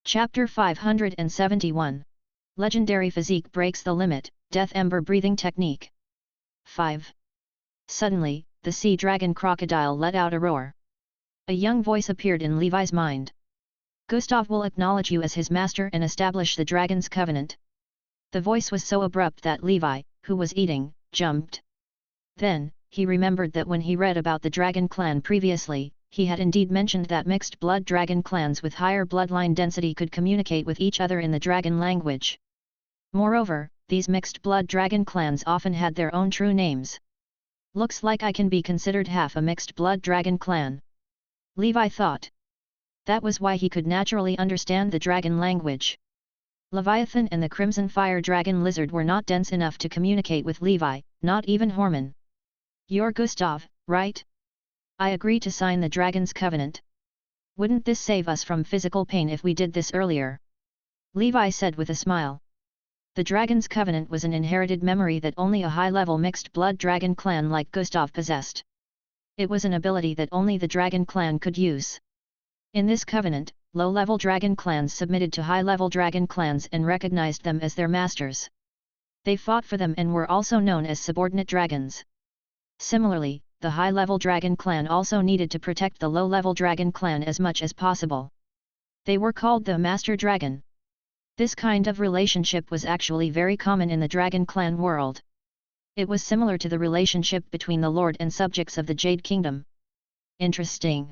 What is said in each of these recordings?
Chapter 571. Legendary Physique Breaks the Limit, Death Ember Breathing Technique. 5. Suddenly, the sea dragon crocodile let out a roar. A young voice appeared in Levi's mind. Gustav will acknowledge you as his master and establish the dragon's covenant. The voice was so abrupt that Levi, who was eating, jumped. Then, he remembered that when he read about the dragon clan previously, he had indeed mentioned that mixed-blood dragon clans with higher bloodline density could communicate with each other in the dragon language. Moreover, these mixed-blood dragon clans often had their own true names. Looks like I can be considered half a mixed-blood dragon clan. Levi thought. That was why he could naturally understand the dragon language. Leviathan and the Crimson Fire Dragon Lizard were not dense enough to communicate with Levi, not even Horman. You're Gustav, right? I agree to sign the Dragon's Covenant. Wouldn't this save us from physical pain if we did this earlier? Levi said with a smile. The Dragon's Covenant was an inherited memory that only a high-level mixed-blood dragon clan like Gustav possessed. It was an ability that only the dragon clan could use. In this covenant, low-level dragon clans submitted to high-level dragon clans and recognized them as their masters. They fought for them and were also known as subordinate dragons. Similarly, the high-level dragon clan also needed to protect the low-level dragon clan as much as possible. They were called the Master Dragon. This kind of relationship was actually very common in the dragon clan world. It was similar to the relationship between the lord and subjects of the Jade Kingdom. Interesting.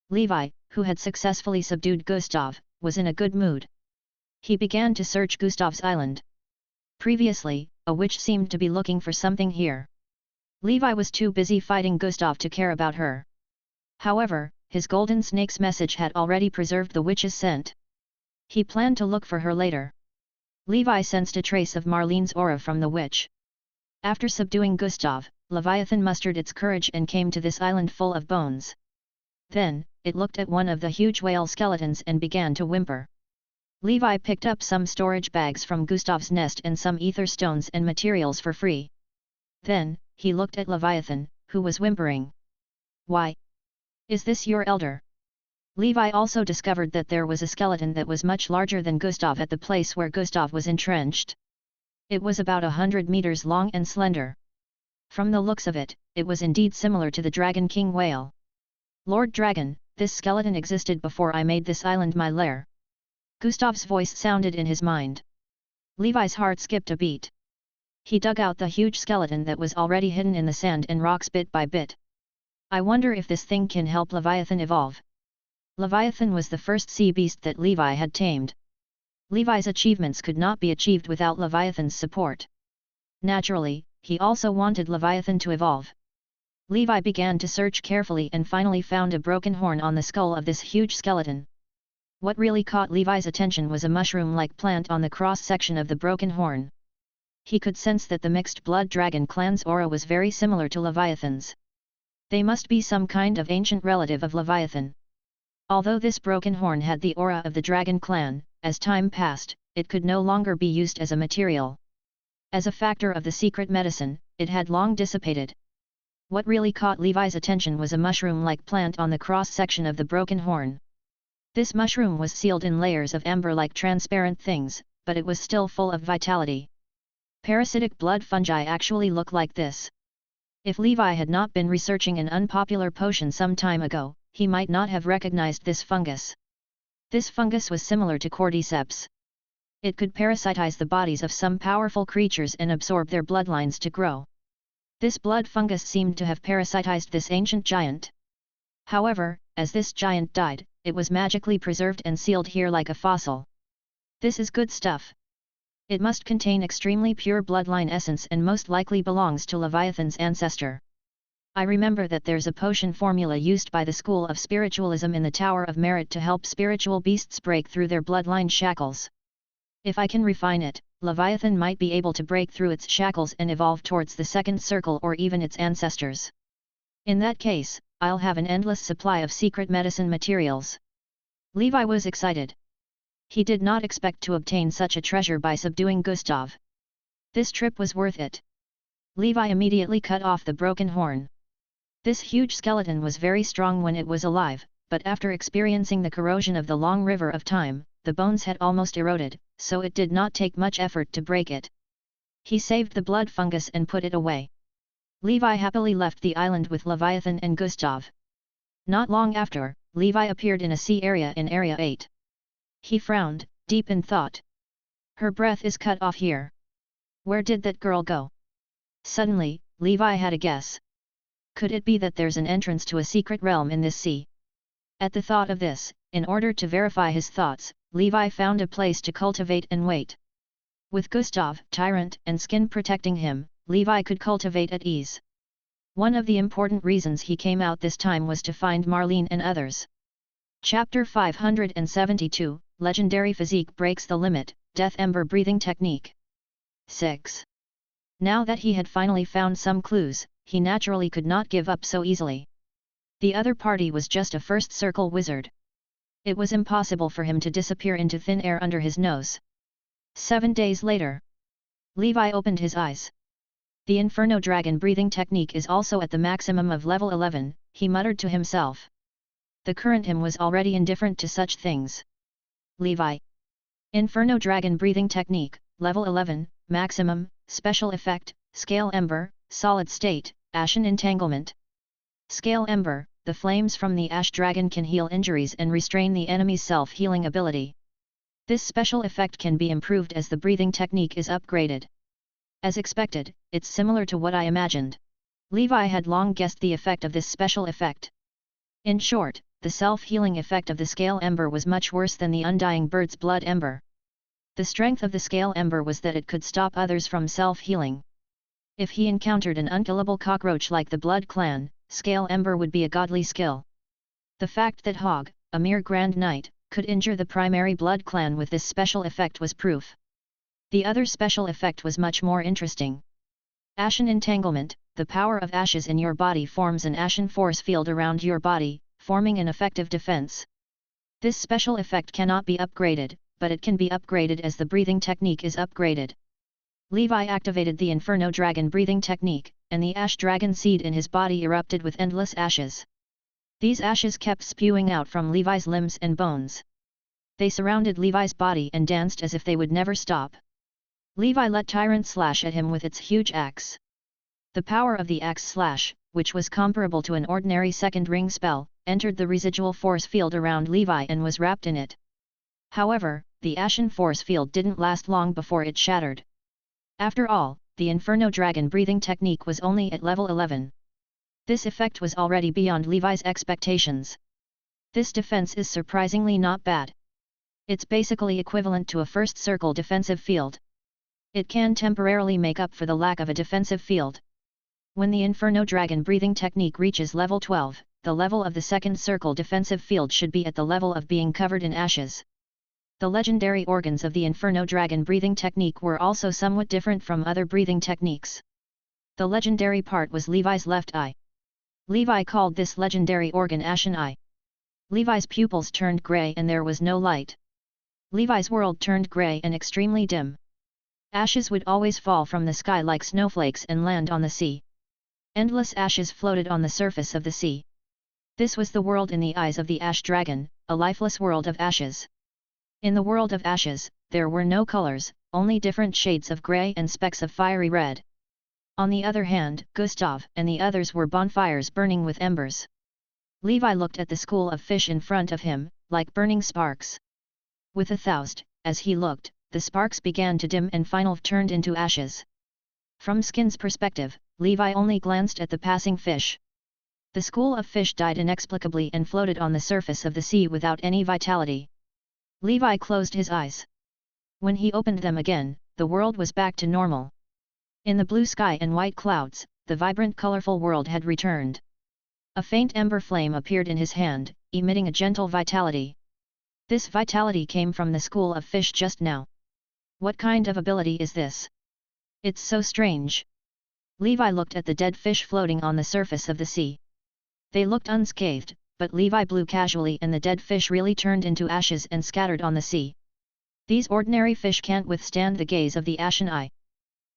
Levi, who had successfully subdued Gustav, was in a good mood. He began to search Gustav's island. Previously, a witch seemed to be looking for something here. Levi was too busy fighting Gustav to care about her. However, his golden snake's message had already preserved the witch's scent. He planned to look for her later. Levi sensed a trace of Marlene's aura from the witch. After subduing Gustav, Leviathan mustered its courage and came to this island full of bones. Then, it looked at one of the huge whale skeletons and began to whimper. Levi picked up some storage bags from Gustav's nest and some ether stones and materials for free. Then, he looked at Leviathan, who was whimpering. Why? Is this your elder? Levi also discovered that there was a skeleton that was much larger than Gustav at the place where Gustav was entrenched. It was about 100 meters long and slender. From the looks of it, it was indeed similar to the Dragon King whale. Lord Dragon, this skeleton existed before I made this island my lair. Gustav's voice sounded in his mind. Levi's heart skipped a beat. He dug out the huge skeleton that was already hidden in the sand and rocks bit by bit. I wonder if this thing can help Leviathan evolve. Leviathan was the first sea beast that Levi had tamed. Levi's achievements could not be achieved without Leviathan's support. Naturally, he also wanted Leviathan to evolve. Levi began to search carefully and finally found a broken horn on the skull of this huge skeleton. What really caught Levi's attention was a mushroom-like plant on the cross-section of the broken horn. He could sense that the mixed-blood dragon clan's aura was very similar to Leviathan's. They must be some kind of ancient relative of Leviathan. Although this broken horn had the aura of the dragon clan, as time passed, it could no longer be used as a material. As a factor of the secret medicine, it had long dissipated. What really caught Levi's attention was a mushroom-like plant on the cross-section of the broken horn. This mushroom was sealed in layers of amber-like transparent things, but it was still full of vitality. Parasitic blood fungi actually look like this. If Levi had not been researching an unpopular potion some time ago, he might not have recognized this fungus. This fungus was similar to cordyceps. It could parasitize the bodies of some powerful creatures and absorb their bloodlines to grow. This blood fungus seemed to have parasitized this ancient giant. However, as this giant died, it was magically preserved and sealed here like a fossil. This is good stuff. It must contain extremely pure bloodline essence and most likely belongs to Leviathan's ancestor. I remember that there's a potion formula used by the School of Spiritualism in the Tower of Merit to help spiritual beasts break through their bloodline shackles. If I can refine it, Leviathan might be able to break through its shackles and evolve towards the second circle or even its ancestors. In that case, I'll have an endless supply of secret medicine materials. Levi was excited. He did not expect to obtain such a treasure by subduing Gustav. This trip was worth it. Levi immediately cut off the broken horn. This huge skeleton was very strong when it was alive, but after experiencing the corrosion of the long river of time, the bones had almost eroded, so it did not take much effort to break it. He saved the blood fungus and put it away. Levi happily left the island with Leviathan and Gustav. Not long after, Levi appeared in a sea area in Area 8. He frowned, deep in thought. Her breath is cut off here. Where did that girl go? Suddenly, Levi had a guess. Could it be that there's an entrance to a secret realm in this sea? At the thought of this, in order to verify his thoughts, Levi found a place to cultivate and wait. With Gustav, Tyrant, and Skin protecting him, Levi could cultivate at ease. One of the important reasons he came out this time was to find Marlene and others. Chapter 572, Legendary Physique Breaks the Limit, Death Ember Breathing Technique. 6. Now that he had finally found some clues, he naturally could not give up so easily. The other party was just a first circle wizard. It was impossible for him to disappear into thin air under his nose. 7 days later. Levi opened his eyes. The Inferno Dragon breathing technique is also at the maximum of level 11, he muttered to himself. The current him was already indifferent to such things. Levi. Inferno Dragon breathing technique, level 11, maximum, special effect, Scale Ember, solid state, Ashen entanglement. Scale Ember, the flames from the Ash Dragon can heal injuries and restrain the enemy's self-healing ability. This special effect can be improved as the breathing technique is upgraded. As expected, it's similar to what I imagined. Levi had long guessed the effect of this special effect. In short, the self-healing effect of the Scale Ember was much worse than the Undying Bird's Blood Ember. The strength of the Scale Ember was that it could stop others from self-healing. If he encountered an unkillable cockroach like the Blood Clan, Scale Ember would be a godly skill. The fact that Hog, a mere Grand Knight, could injure the primary Blood Clan with this special effect was proof. The other special effect was much more interesting. Ashen entanglement, the power of ashes in your body forms an ashen force field around your body, forming an effective defense. This special effect cannot be upgraded, but it can be upgraded as the breathing technique is upgraded. Levi activated the Inferno Dragon breathing technique, and the Ash Dragon seed in his body erupted with endless ashes. These ashes kept spewing out from Levi's limbs and bones. They surrounded Levi's body and danced as if they would never stop. Levi let Tyrant slash at him with its huge axe. The power of the axe slash, which was comparable to an ordinary second ring spell, entered the residual force field around Levi and was wrapped in it. However, the ashen force field didn't last long before it shattered. After all, the Inferno Dragon breathing technique was only at level 11. This effect was already beyond Levi's expectations. This defense is surprisingly not bad. It's basically equivalent to a first circle defensive field. It can temporarily make up for the lack of a defensive field. When the Inferno Dragon breathing technique reaches level 12, the level of the second circle defensive field should be at the level of being covered in ashes. The legendary organs of the Inferno Dragon breathing technique were also somewhat different from other breathing techniques. The legendary part was Levi's left eye. Levi called this legendary organ Ashen Eye. Levi's pupils turned grey and there was no light. Levi's world turned grey and extremely dim. Ashes would always fall from the sky like snowflakes and land on the sea. Endless ashes floated on the surface of the sea. This was the world in the eyes of the Ash Dragon, a lifeless world of ashes. In the world of ashes, there were no colors, only different shades of grey and specks of fiery red. On the other hand, Gustav and the others were bonfires burning with embers. Levi looked at the school of fish in front of him, like burning sparks. With a thoust, as he looked, the sparks began to dim and finally turned into ashes. From Skin's perspective, Levi only glanced at the passing fish. The school of fish died inexplicably and floated on the surface of the sea without any vitality. Levi closed his eyes. When he opened them again, the world was back to normal. In the blue sky and white clouds, the vibrant colorful world had returned. A faint ember flame appeared in his hand, emitting a gentle vitality. This vitality came from the school of fish just now. What kind of ability is this? It's so strange. Levi looked at the dead fish floating on the surface of the sea. They looked unscathed, but Levi blew casually and the dead fish really turned into ashes and scattered on the sea. These ordinary fish can't withstand the gaze of the Ashen Eye.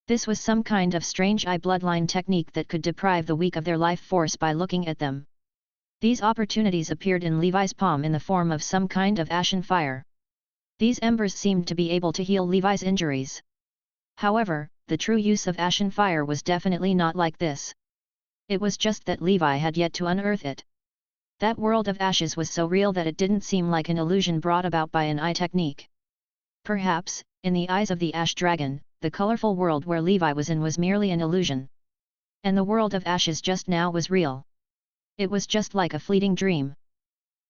This was some kind of strange eye bloodline technique that could deprive the weak of their life force by looking at them. These opportunities appeared in Levi's palm in the form of some kind of ashen fire. These embers seemed to be able to heal Levi's injuries. However, the true use of ashen fire was definitely not like this. It was just that Levi had yet to unearth it. That world of ashes was so real that it didn't seem like an illusion brought about by an eye technique. Perhaps, in the eyes of the ash dragon, the colorful world where Levi was in was merely an illusion. And the world of ashes just now was real. It was just like a fleeting dream.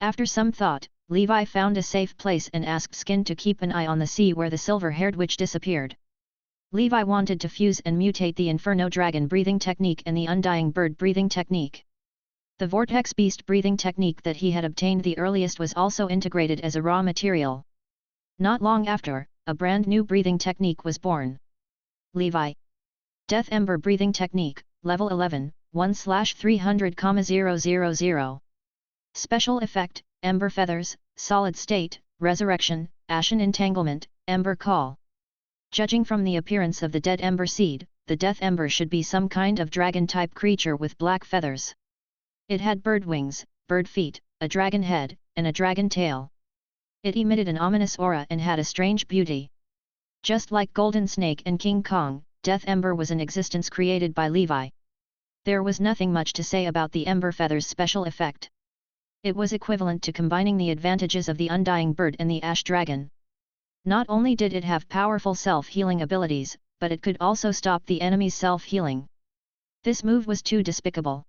After some thought, Levi found a safe place and asked Skin to keep an eye on the sea where the silver-haired witch disappeared. Levi wanted to fuse and mutate the Inferno Dragon breathing technique and the Undying Bird breathing technique. The Vortex Beast breathing technique that he had obtained the earliest was also integrated as a raw material. Not long after, a brand new breathing technique was born. Levi. Death Ember breathing technique, level 11, 1/300,000. Special effect, Ember Feathers, Solid State, Resurrection, Ashen Entanglement, Ember Call. Judging from the appearance of the dead Ember Seed, the Death Ember should be some kind of dragon-type creature with black feathers. It had bird wings, bird feet, a dragon head, and a dragon tail. It emitted an ominous aura and had a strange beauty. Just like Golden Snake and King Kong, Death Ember was an existence created by Levi. There was nothing much to say about the Ember Feathers special effect. It was equivalent to combining the advantages of the Undying Bird and the Ash Dragon. Not only did it have powerful self-healing abilities, but it could also stop the enemy's self-healing. This move was too despicable.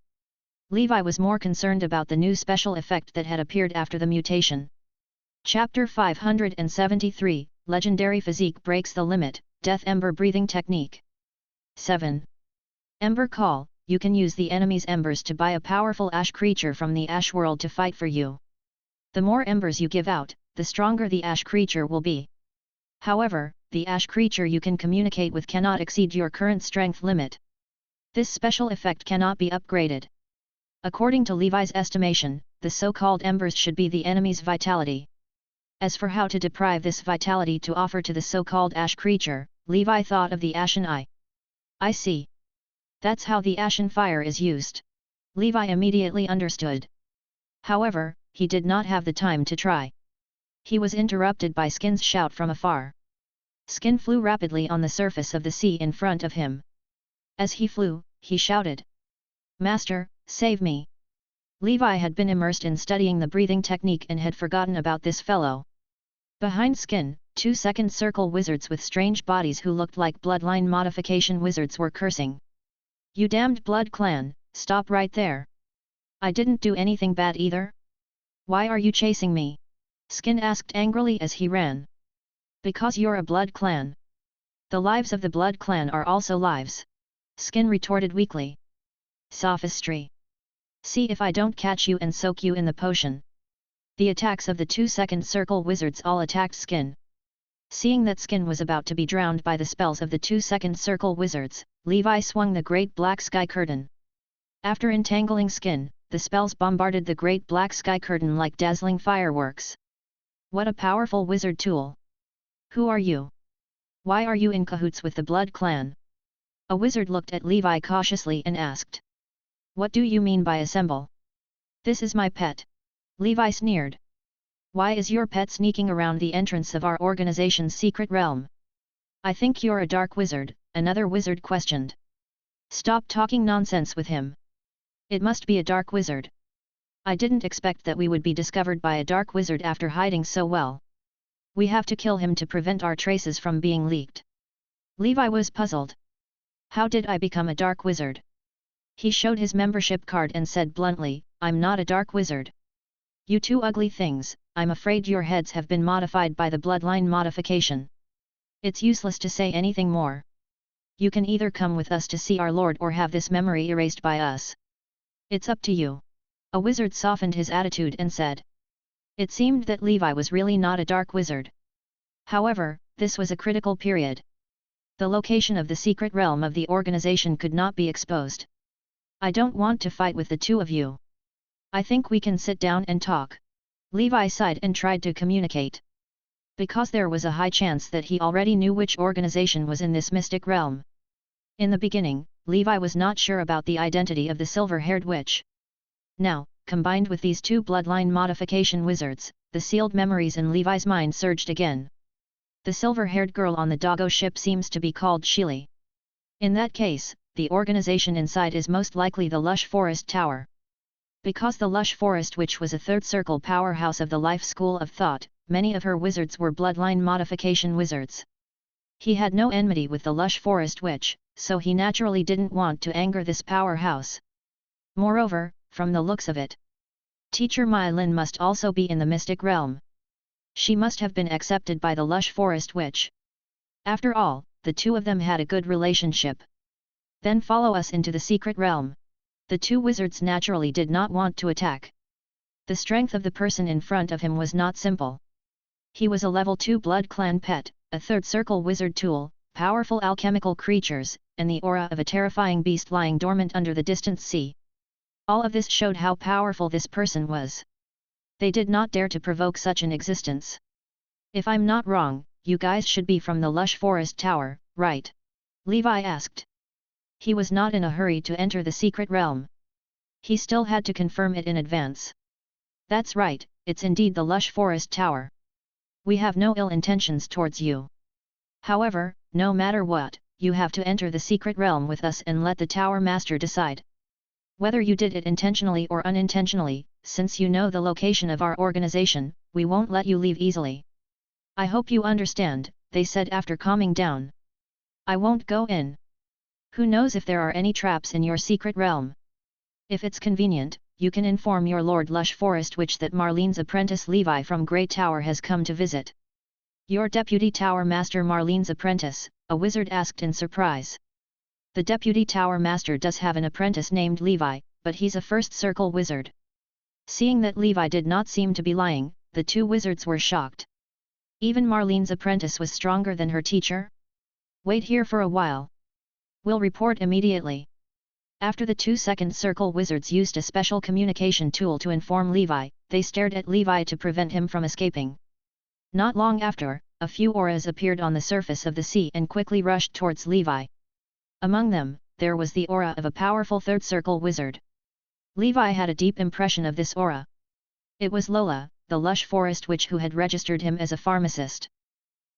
Levi was more concerned about the new special effect that had appeared after the mutation. Chapter 573, Legendary Physique Breaks the Limit, Death Ember Breathing Technique. 7. Ember Call. You can use the enemy's embers to buy a powerful ash creature from the ash world to fight for you. The more embers you give out, the stronger the ash creature will be. However, the ash creature you can communicate with cannot exceed your current strength limit. This special effect cannot be upgraded. According to Levi's estimation, the so-called embers should be the enemy's vitality. As for how to deprive this vitality to offer to the so-called ash creature, Levi thought of the ashen eye. I see. That's how the ashen fire is used. Levi immediately understood. However, he did not have the time to try. He was interrupted by Skin's shout from afar. Skin flew rapidly on the surface of the sea in front of him. As he flew, he shouted, "Master, save me!" Levi had been immersed in studying the breathing technique and had forgotten about this fellow. Behind Skin, 2 second circle wizards with strange bodies who looked like bloodline modification wizards were cursing. "You damned blood clan, stop right there! I didn't do anything bad either. Why are you chasing me?" Skin asked angrily as he ran. "Because you're a blood clan. The lives of the blood clan are also lives," Skin retorted weakly. "Sophistry. See if I don't catch you and soak you in the potion." The attacks of the 2 second circle wizards all attacked Skin. Seeing that Skin was about to be drowned by the spells of the 2 second circle wizards, Levi swung the great black sky curtain. After entangling Skin, the spells bombarded the great black sky curtain like dazzling fireworks. What a powerful wizard tool! Who are you? Why are you in cahoots with the Blood Clan? A wizard looked at Levi cautiously and asked. What do you mean by assemble? This is my pet. Levi sneered. Why is your pet sneaking around the entrance of our organization's secret realm? I think you're a dark wizard, another wizard questioned. Stop talking nonsense with him. It must be a dark wizard. I didn't expect that we would be discovered by a dark wizard after hiding so well. We have to kill him to prevent our traces from being leaked. Levi was puzzled. How did I become a dark wizard? He showed his membership card and said bluntly, I'm not a dark wizard. You two ugly things, I'm afraid your heads have been modified by the bloodline modification. It's useless to say anything more. You can either come with us to see our lord or have this memory erased by us. It's up to you. A wizard softened his attitude and said. It seemed that Levi was really not a dark wizard. However, this was a critical period. The location of the secret realm of the organization could not be exposed. I don't want to fight with the two of you. I think we can sit down and talk. Levi sighed and tried to communicate. Because there was a high chance that he already knew which organization was in this mystic realm. In the beginning, Levi was not sure about the identity of the silver-haired witch. Now, Combined with these two bloodline modification wizards, the sealed memories in Levi's mind surged again. The silver-haired girl on the doggo ship seems to be called Sheely. In that case, the organization inside is most likely the Lush Forest Tower. Because the Lush Forest Witch was a third circle powerhouse of the life school of thought, many of her wizards were bloodline modification wizards. He had no enmity with the Lush Forest Witch, so he naturally didn't want to anger this powerhouse. Moreover, from the looks of it, Teacher Mai Lin must also be in the mystic realm. She must have been accepted by the Lush Forest Witch. After all, the two of them had a good relationship. Then follow us into the secret realm. The two wizards naturally did not want to attack. The strength of the person in front of him was not simple. He was a level 2 blood clan pet, a third circle wizard tool, powerful alchemical creatures, and the aura of a terrifying beast lying dormant under the distant sea. All of this showed how powerful this person was. They did not dare to provoke such an existence. If I'm not wrong, you guys should be from the Lush Forest Tower, right? Levi asked. He was not in a hurry to enter the secret realm. He still had to confirm it in advance. That's right, it's indeed the Lush Forest Tower. We have no ill intentions towards you. However, no matter what, you have to enter the secret realm with us and let the Tower Master decide. Whether you did it intentionally or unintentionally, since you know the location of our organization, we won't let you leave easily. I hope you understand, they said after calming down. I won't go in. Who knows if there are any traps in your secret realm? If it's convenient, you can inform your Lord Lush Forest Witch that Marlene's apprentice Levi from Grey Tower has come to visit. Your Deputy Tower Master Marlene's apprentice, a wizard asked in surprise. The Deputy Tower Master does have an apprentice named Levi, but he's a first circle wizard. Seeing that Levi did not seem to be lying, the two wizards were shocked. Even Marlene's apprentice was stronger than her teacher? Wait here for a while. We'll report immediately. After the two second circle wizards used a special communication tool to inform Levi, they stared at Levi to prevent him from escaping. Not long after, a few auras appeared on the surface of the sea and quickly rushed towards Levi. Among them, there was the aura of a powerful third circle wizard. Levi had a deep impression of this aura. It was Lola, the Lush Forest Witch who had registered him as a pharmacist.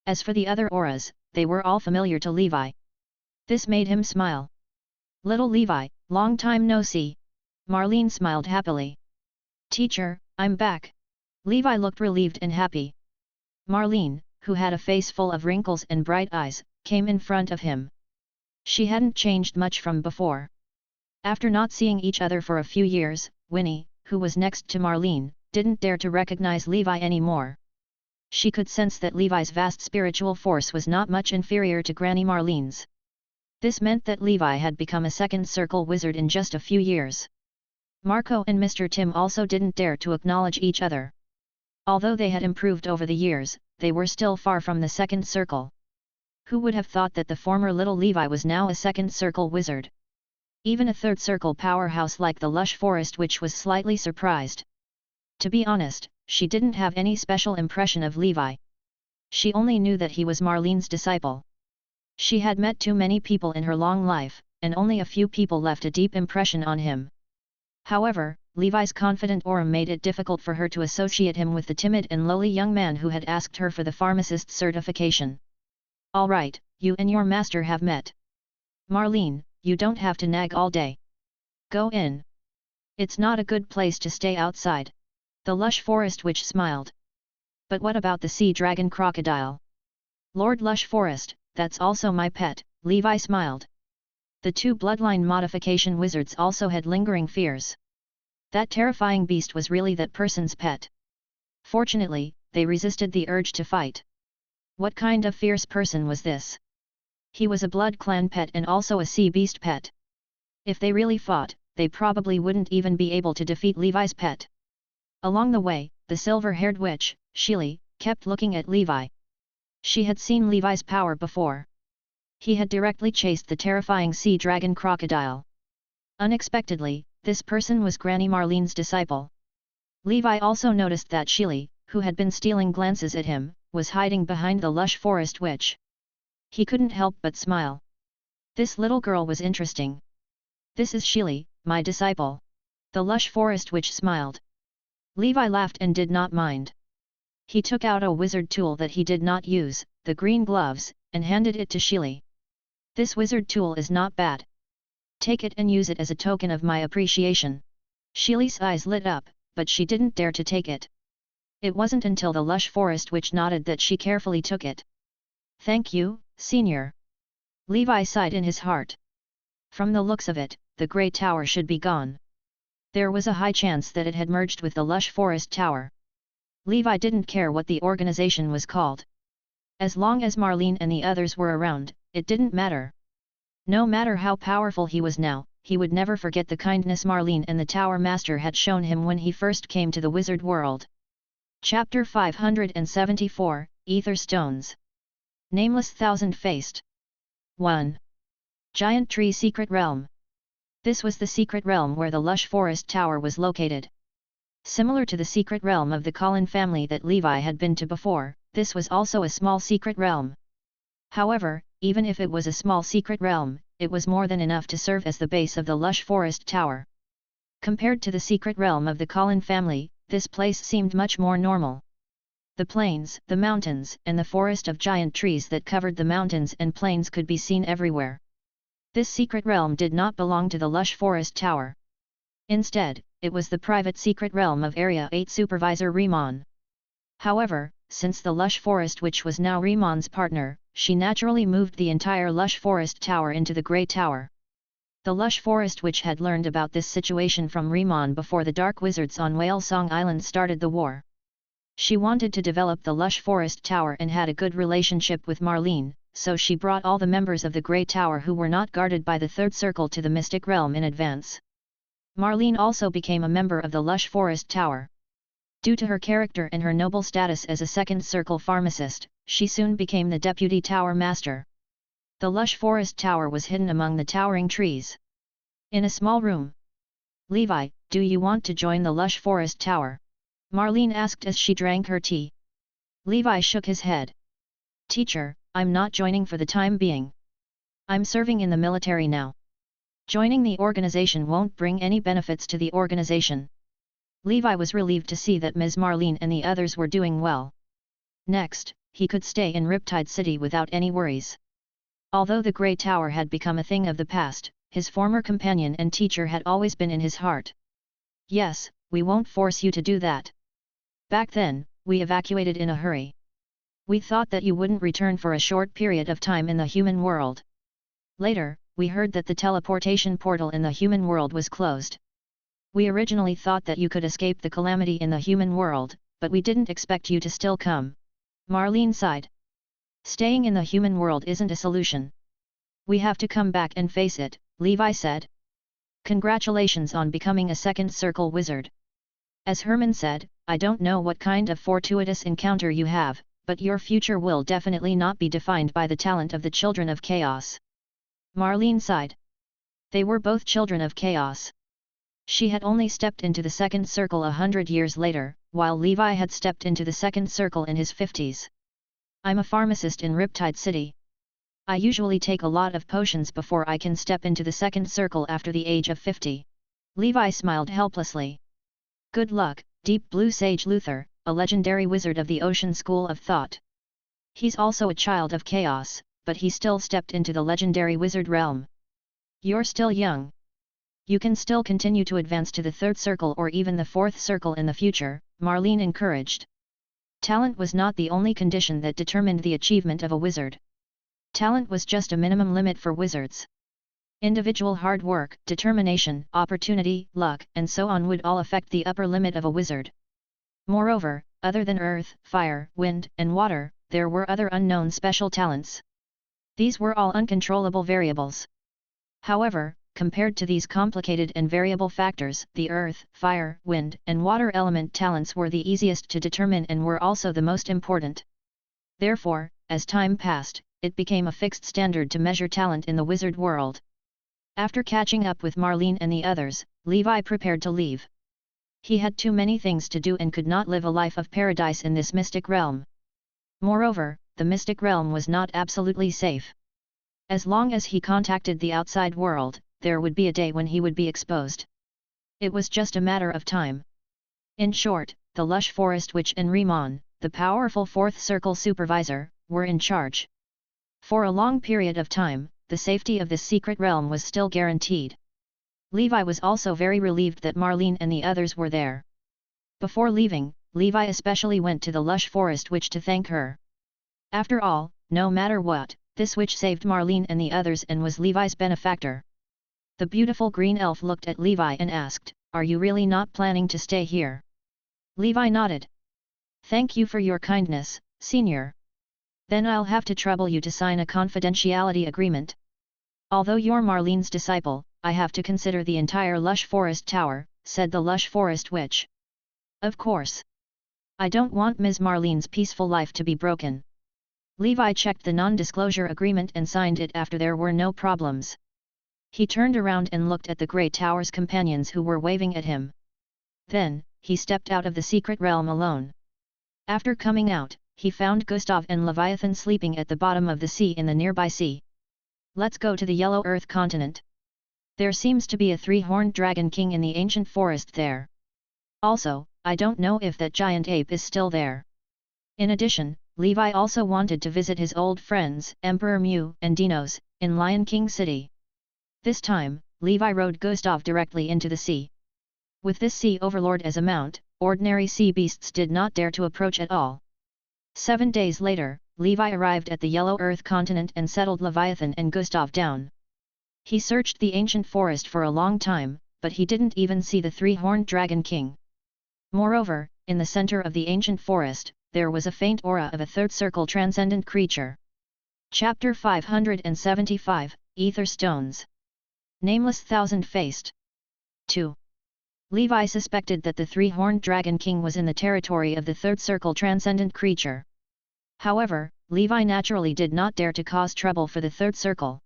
As for the other auras, they were all familiar to Levi. This made him smile. Little Levi, long time no see. Marlene smiled happily. Teacher, I'm back. Levi looked relieved and happy. Marlene, who had a face full of wrinkles and bright eyes, came in front of him. She hadn't changed much from before. After not seeing each other for a few years, Winnie, who was next to Marlene, didn't dare to recognize Levi anymore. She could sense that Levi's vast spiritual force was not much inferior to Granny Marlene's. This meant that Levi had become a second circle wizard in just a few years. Marco and Mr. Tim also didn't dare to acknowledge each other. Although they had improved over the years, they were still far from the second circle. Who would have thought that the former little Levi was now a second circle wizard? Even a third circle powerhouse like the Lush Forest Witch was slightly surprised. To be honest, she didn't have any special impression of Levi. She only knew that he was Marlene's disciple. She had met too many people in her long life, and only a few people left a deep impression on him. However, Levi's confident aura made it difficult for her to associate him with the timid and lowly young man who had asked her for the pharmacist's certification. All right, you and your master have met. Marlene, you don't have to nag all day. Go in. It's not a good place to stay outside. The Lush Forest Witch smiled. But what about the sea dragon crocodile? Lord Lush Forest, that's also my pet, Levi smiled. The two bloodline modification wizards also had lingering fears. That terrifying beast was really that person's pet. Fortunately, they resisted the urge to fight. What kind of fierce person was this? He was a blood clan pet and also a sea beast pet. If they really fought, they probably wouldn't even be able to defeat Levi's pet. Along the way, the silver-haired witch, Sheely, kept looking at Levi. She had seen Levi's power before. He had directly chased the terrifying sea dragon crocodile. Unexpectedly, this person was Granny Marlene's disciple. Levi also noticed that Sheely, who had been stealing glances at him, was hiding behind the Lush Forest Witch. He couldn't help but smile. This little girl was interesting. This is Sheely, my disciple. The lush forest witch smiled. Levi laughed and did not mind. He took out a wizard tool that he did not use, the green gloves, and handed it to Sheely. This wizard tool is not bad. Take it and use it as a token of my appreciation. Sheely's eyes lit up, but she didn't dare to take it. It wasn't until the lush forest witch nodded that she carefully took it. Thank you, Senior. Levi sighed in his heart. From the looks of it, the Grey Tower should be gone. There was a high chance that it had merged with the lush forest tower. Levi didn't care what the organization was called. As long as Marlene and the others were around, it didn't matter. No matter how powerful he was now, he would never forget the kindness Marlene and the Tower Master had shown him when he first came to the wizard world. Chapter 574, Ether Stones. Nameless Thousand-Faced. 1. Giant Tree Secret Realm. This was the secret realm where the lush forest tower was located. Similar to the secret realm of the Collin family that Levi had been to before, this was also a small secret realm. However, even if it was a small secret realm, it was more than enough to serve as the base of the lush forest tower. Compared to the secret realm of the Collin family, this place seemed much more normal. The plains, the mountains, and the forest of giant trees that covered the mountains and plains could be seen everywhere. This secret realm did not belong to the lush forest tower. Instead, it was the private secret realm of Area 8 Supervisor Riemann. However, since the lush forest witch was now Riemann's partner, she naturally moved the entire lush forest tower into the Grey Tower. The lush forest witch had learned about this situation from Riemann before the Dark Wizards on Whale Song Island started the war. She wanted to develop the lush forest tower and had a good relationship with Marlene, so she brought all the members of the Grey Tower who were not guarded by the Third Circle to the Mystic Realm in advance. Marlene also became a member of the lush forest tower. Due to her character and her noble status as a Second Circle pharmacist, she soon became the Deputy Tower Master. The lush forest tower was hidden among the towering trees. In a small room. Levi, do you want to join the lush forest tower? Marlene asked as she drank her tea. Levi shook his head. Teacher, I'm not joining for the time being. I'm serving in the military now. Joining the organization won't bring any benefits to the organization. Levi was relieved to see that Ms. Marlene and the others were doing well. Next, he could stay in Riptide City without any worries. Although the Grey Tower had become a thing of the past, his former companion and teacher had always been in his heart. Yes, we won't force you to do that. Back then, we evacuated in a hurry. We thought that you wouldn't return for a short period of time in the human world. Later, we heard that the teleportation portal in the human world was closed. We originally thought that you could escape the calamity in the human world, but we didn't expect you to still come. Marlene sighed. Staying in the human world isn't a solution. We have to come back and face it, Levi said. Congratulations on becoming a Second Circle wizard. As Herman said, I don't know what kind of fortuitous encounter you have, but your future will definitely not be defined by the talent of the Children of Chaos. Marlene sighed. They were both Children of Chaos. She had only stepped into the Second Circle 100 years later, while Levi had stepped into the Second Circle in his 50s. I'm a pharmacist in Riptide City. I usually take a lot of potions before I can step into the Second Circle after the age of 50. Levi smiled helplessly. Good luck, Deep Blue Sage Luther, a legendary wizard of the Ocean School of Thought. He's also a child of chaos, but he still stepped into the legendary wizard realm. You're still young. You can still continue to advance to the Third Circle or even the Fourth Circle in the future, Marlene encouraged. Talent was not the only condition that determined the achievement of a wizard. Talent was just a minimum limit for wizards. Individual hard work, determination, opportunity, luck, and so on would all affect the upper limit of a wizard. Moreover, other than earth, fire, wind, and water, there were other unknown special talents. These were all uncontrollable variables. However, compared to these complicated and variable factors, the earth, fire, wind, and water element talents were the easiest to determine and were also the most important. Therefore, as time passed, it became a fixed standard to measure talent in the wizard world. After catching up with Marlene and the others, Levi prepared to leave. He had too many things to do and could not live a life of paradise in this mystic realm. Moreover, the mystic realm was not absolutely safe. As long as he contacted the outside world, there would be a day when he would be exposed. It was just a matter of time. In short, the lush forest witch and Riemann, the powerful fourth circle supervisor, were in charge. For a long period of time, the safety of this secret realm was still guaranteed. Levi was also very relieved that Marlene and the others were there. Before leaving, Levi especially went to the lush forest witch to thank her. After all, no matter what, this witch saved Marlene and the others and was Levi's benefactor. The beautiful green elf looked at Levi and asked, "Are you really not planning to stay here?" Levi nodded. "Thank you for your kindness, Senior. Then I'll have to trouble you to sign a confidentiality agreement. Although you're Marlene's disciple, I have to consider the entire lush forest tower," said the lush forest witch. "Of course. I don't want Ms. Marlene's peaceful life to be broken." Levi checked the non-disclosure agreement and signed it after there were no problems. He turned around and looked at the Grey Tower's companions who were waving at him. Then, he stepped out of the secret realm alone. After coming out, he found Gustav and Leviathan sleeping at the bottom of the sea in the nearby sea. "Let's go to the Yellow Earth continent. There seems to be a three-horned dragon king in the ancient forest there. Also, I don't know if that giant ape is still there." In addition, Levi also wanted to visit his old friends, Emperor Mew and Dinos, in Lion King City. This time, Levi rode Gustav directly into the sea. With this sea overlord as a mount, ordinary sea beasts did not dare to approach at all. 7 days later, Levi arrived at the Yellow Earth continent and settled Leviathan and Gustav down. He searched the ancient forest for a long time, but he didn't even see the three-horned dragon king. Moreover, in the center of the ancient forest, there was a faint aura of a third circle transcendent creature. Chapter 575, Ether Stones. Nameless Thousand-Faced. 2. Levi suspected that the three-horned dragon king was in the territory of the third circle transcendent creature. However, Levi naturally did not dare to cause trouble for the third circle.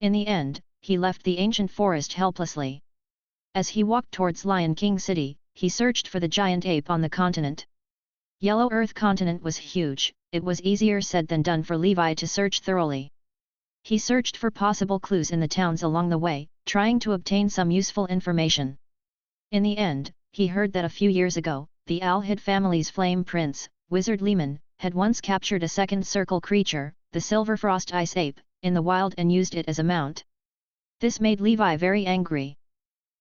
In the end, he left the ancient forest helplessly. As he walked towards Lion King City, he searched for the giant ape on the continent. Yellow Earth continent was huge. It was easier said than done for Levi to search thoroughly. He searched for possible clues in the towns along the way, trying to obtain some useful information. In the end, he heard that a few years ago, the Alhid family's flame prince, Wizard Lehman, had once captured a second circle creature, the Silver Frost Ice Ape, in the wild and used it as a mount. This made Levi very angry.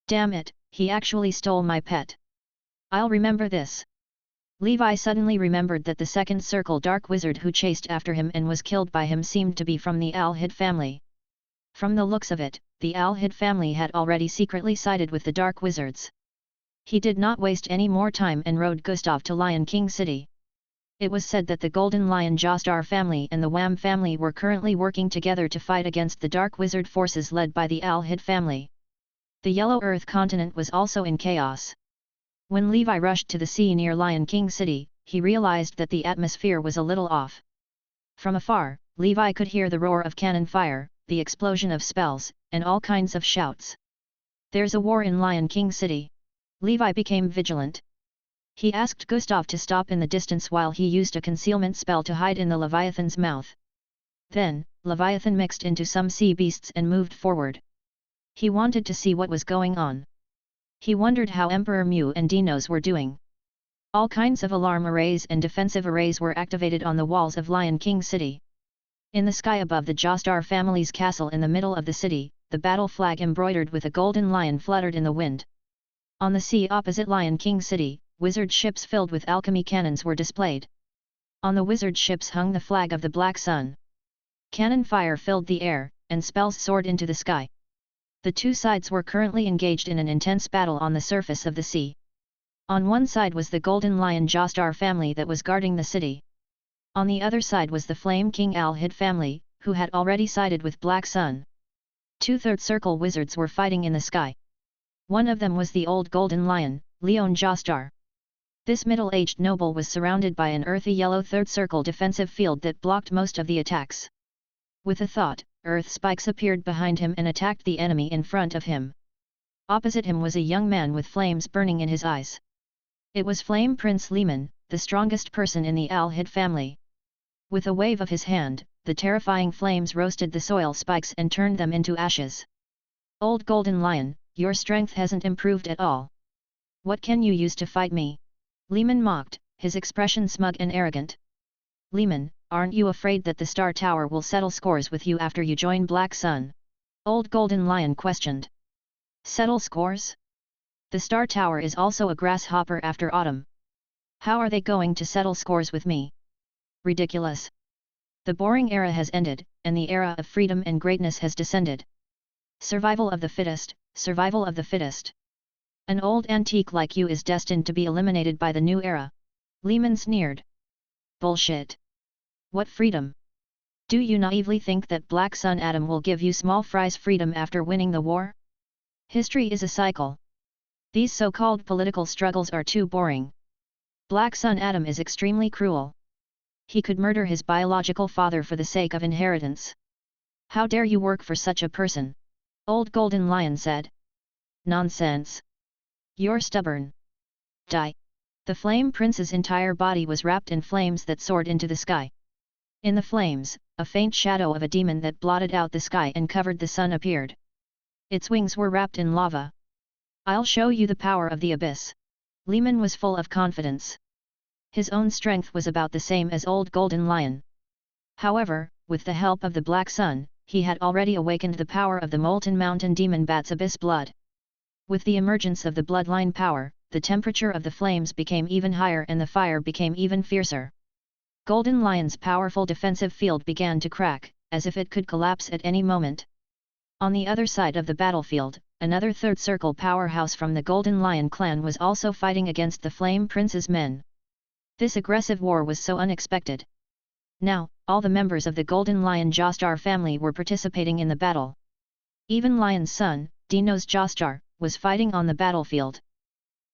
"Damn it, he actually stole my pet. I'll remember this." Levi suddenly remembered that the second circle dark wizard who chased after him and was killed by him seemed to be from the Alhid family. From the looks of it, the Alhid family had already secretly sided with the dark wizards. He did not waste any more time and rode Gustav to Lion King City. It was said that the Golden Lion Jostar family and the Wham family were currently working together to fight against the dark wizard forces led by the Alhid family. The Yellow Earth continent was also in chaos. When Levi rushed to the sea near Lion King City, he realized that the atmosphere was a little off. From afar, Levi could hear the roar of cannon fire, the explosion of spells, and all kinds of shouts. "There's a war in Lion King City." Levi became vigilant. He asked Gustav to stop in the distance while he used a concealment spell to hide in the Leviathan's mouth. Then, Leviathan mixed into some sea beasts and moved forward. He wanted to see what was going on. He wondered how Emperor Mew and Dinos were doing. All kinds of alarm arrays and defensive arrays were activated on the walls of Lion King City. In the sky above the Jostar family's castle in the middle of the city, the battle flag embroidered with a golden lion fluttered in the wind. On the sea opposite Lion King City, wizard ships filled with alchemy cannons were displayed. On the wizard ships hung the flag of the Black Sun. Cannon fire filled the air, and spells soared into the sky. The two sides were currently engaged in an intense battle on the surface of the sea. On one side was the Golden Lion Jostar family that was guarding the city. On the other side was the Flame King Alhid family, who had already sided with Black Sun. Two third circle wizards were fighting in the sky. One of them was the old Golden Lion, Leon Jostar. This middle-aged noble was surrounded by an earthy yellow third circle defensive field that blocked most of the attacks. With a thought, earth spikes appeared behind him and attacked the enemy in front of him. Opposite him was a young man with flames burning in his eyes. It was Flame Prince Lehman, the strongest person in the Alhid family. With a wave of his hand, the terrifying flames roasted the soil spikes and turned them into ashes. "Old Golden Lion, your strength hasn't improved at all. What can you use to fight me? Lehman mocked, his expression smug and arrogant. Lehman, aren't you afraid that the Star Tower will settle scores with you after you join Black Sun? Old Golden Lion questioned. Settle scores? The Star Tower is also a grasshopper after autumn. How are they going to settle scores with me? Ridiculous. The boring era has ended, and the era of freedom and greatness has descended. Survival of the fittest, survival of the fittest. An old antique like you is destined to be eliminated by the new era. Lehman sneered. Bullshit. What freedom? Do you naively think that Black Sun Atom will give you small fries freedom after winning the war? History is a cycle. These so-called political struggles are too boring. Black Sun Atom is extremely cruel. He could murder his biological father for the sake of inheritance. How dare you work for such a person? Old Golden Lion said. Nonsense. You're stubborn. Die. The Flame Prince's entire body was wrapped in flames that soared into the sky. In the flames, a faint shadow of a demon that blotted out the sky and covered the sun appeared. Its wings were wrapped in lava. I'll show you the power of the abyss. Lehman was full of confidence. His own strength was about the same as Old Golden Lion. However, with the help of the Black Sun, he had already awakened the power of the Molten Mountain Demon Bat's abyss blood. With the emergence of the bloodline power, the temperature of the flames became even higher and the fire became even fiercer. Golden Lion's powerful defensive field began to crack, as if it could collapse at any moment. On the other side of the battlefield, another Third Circle powerhouse from the Golden Lion clan was also fighting against the Flame Prince's men. This aggressive war was so unexpected. Now, all the members of the Golden Lion Jostar family were participating in the battle. Even Lion's son, Dinos Jostar, was fighting on the battlefield.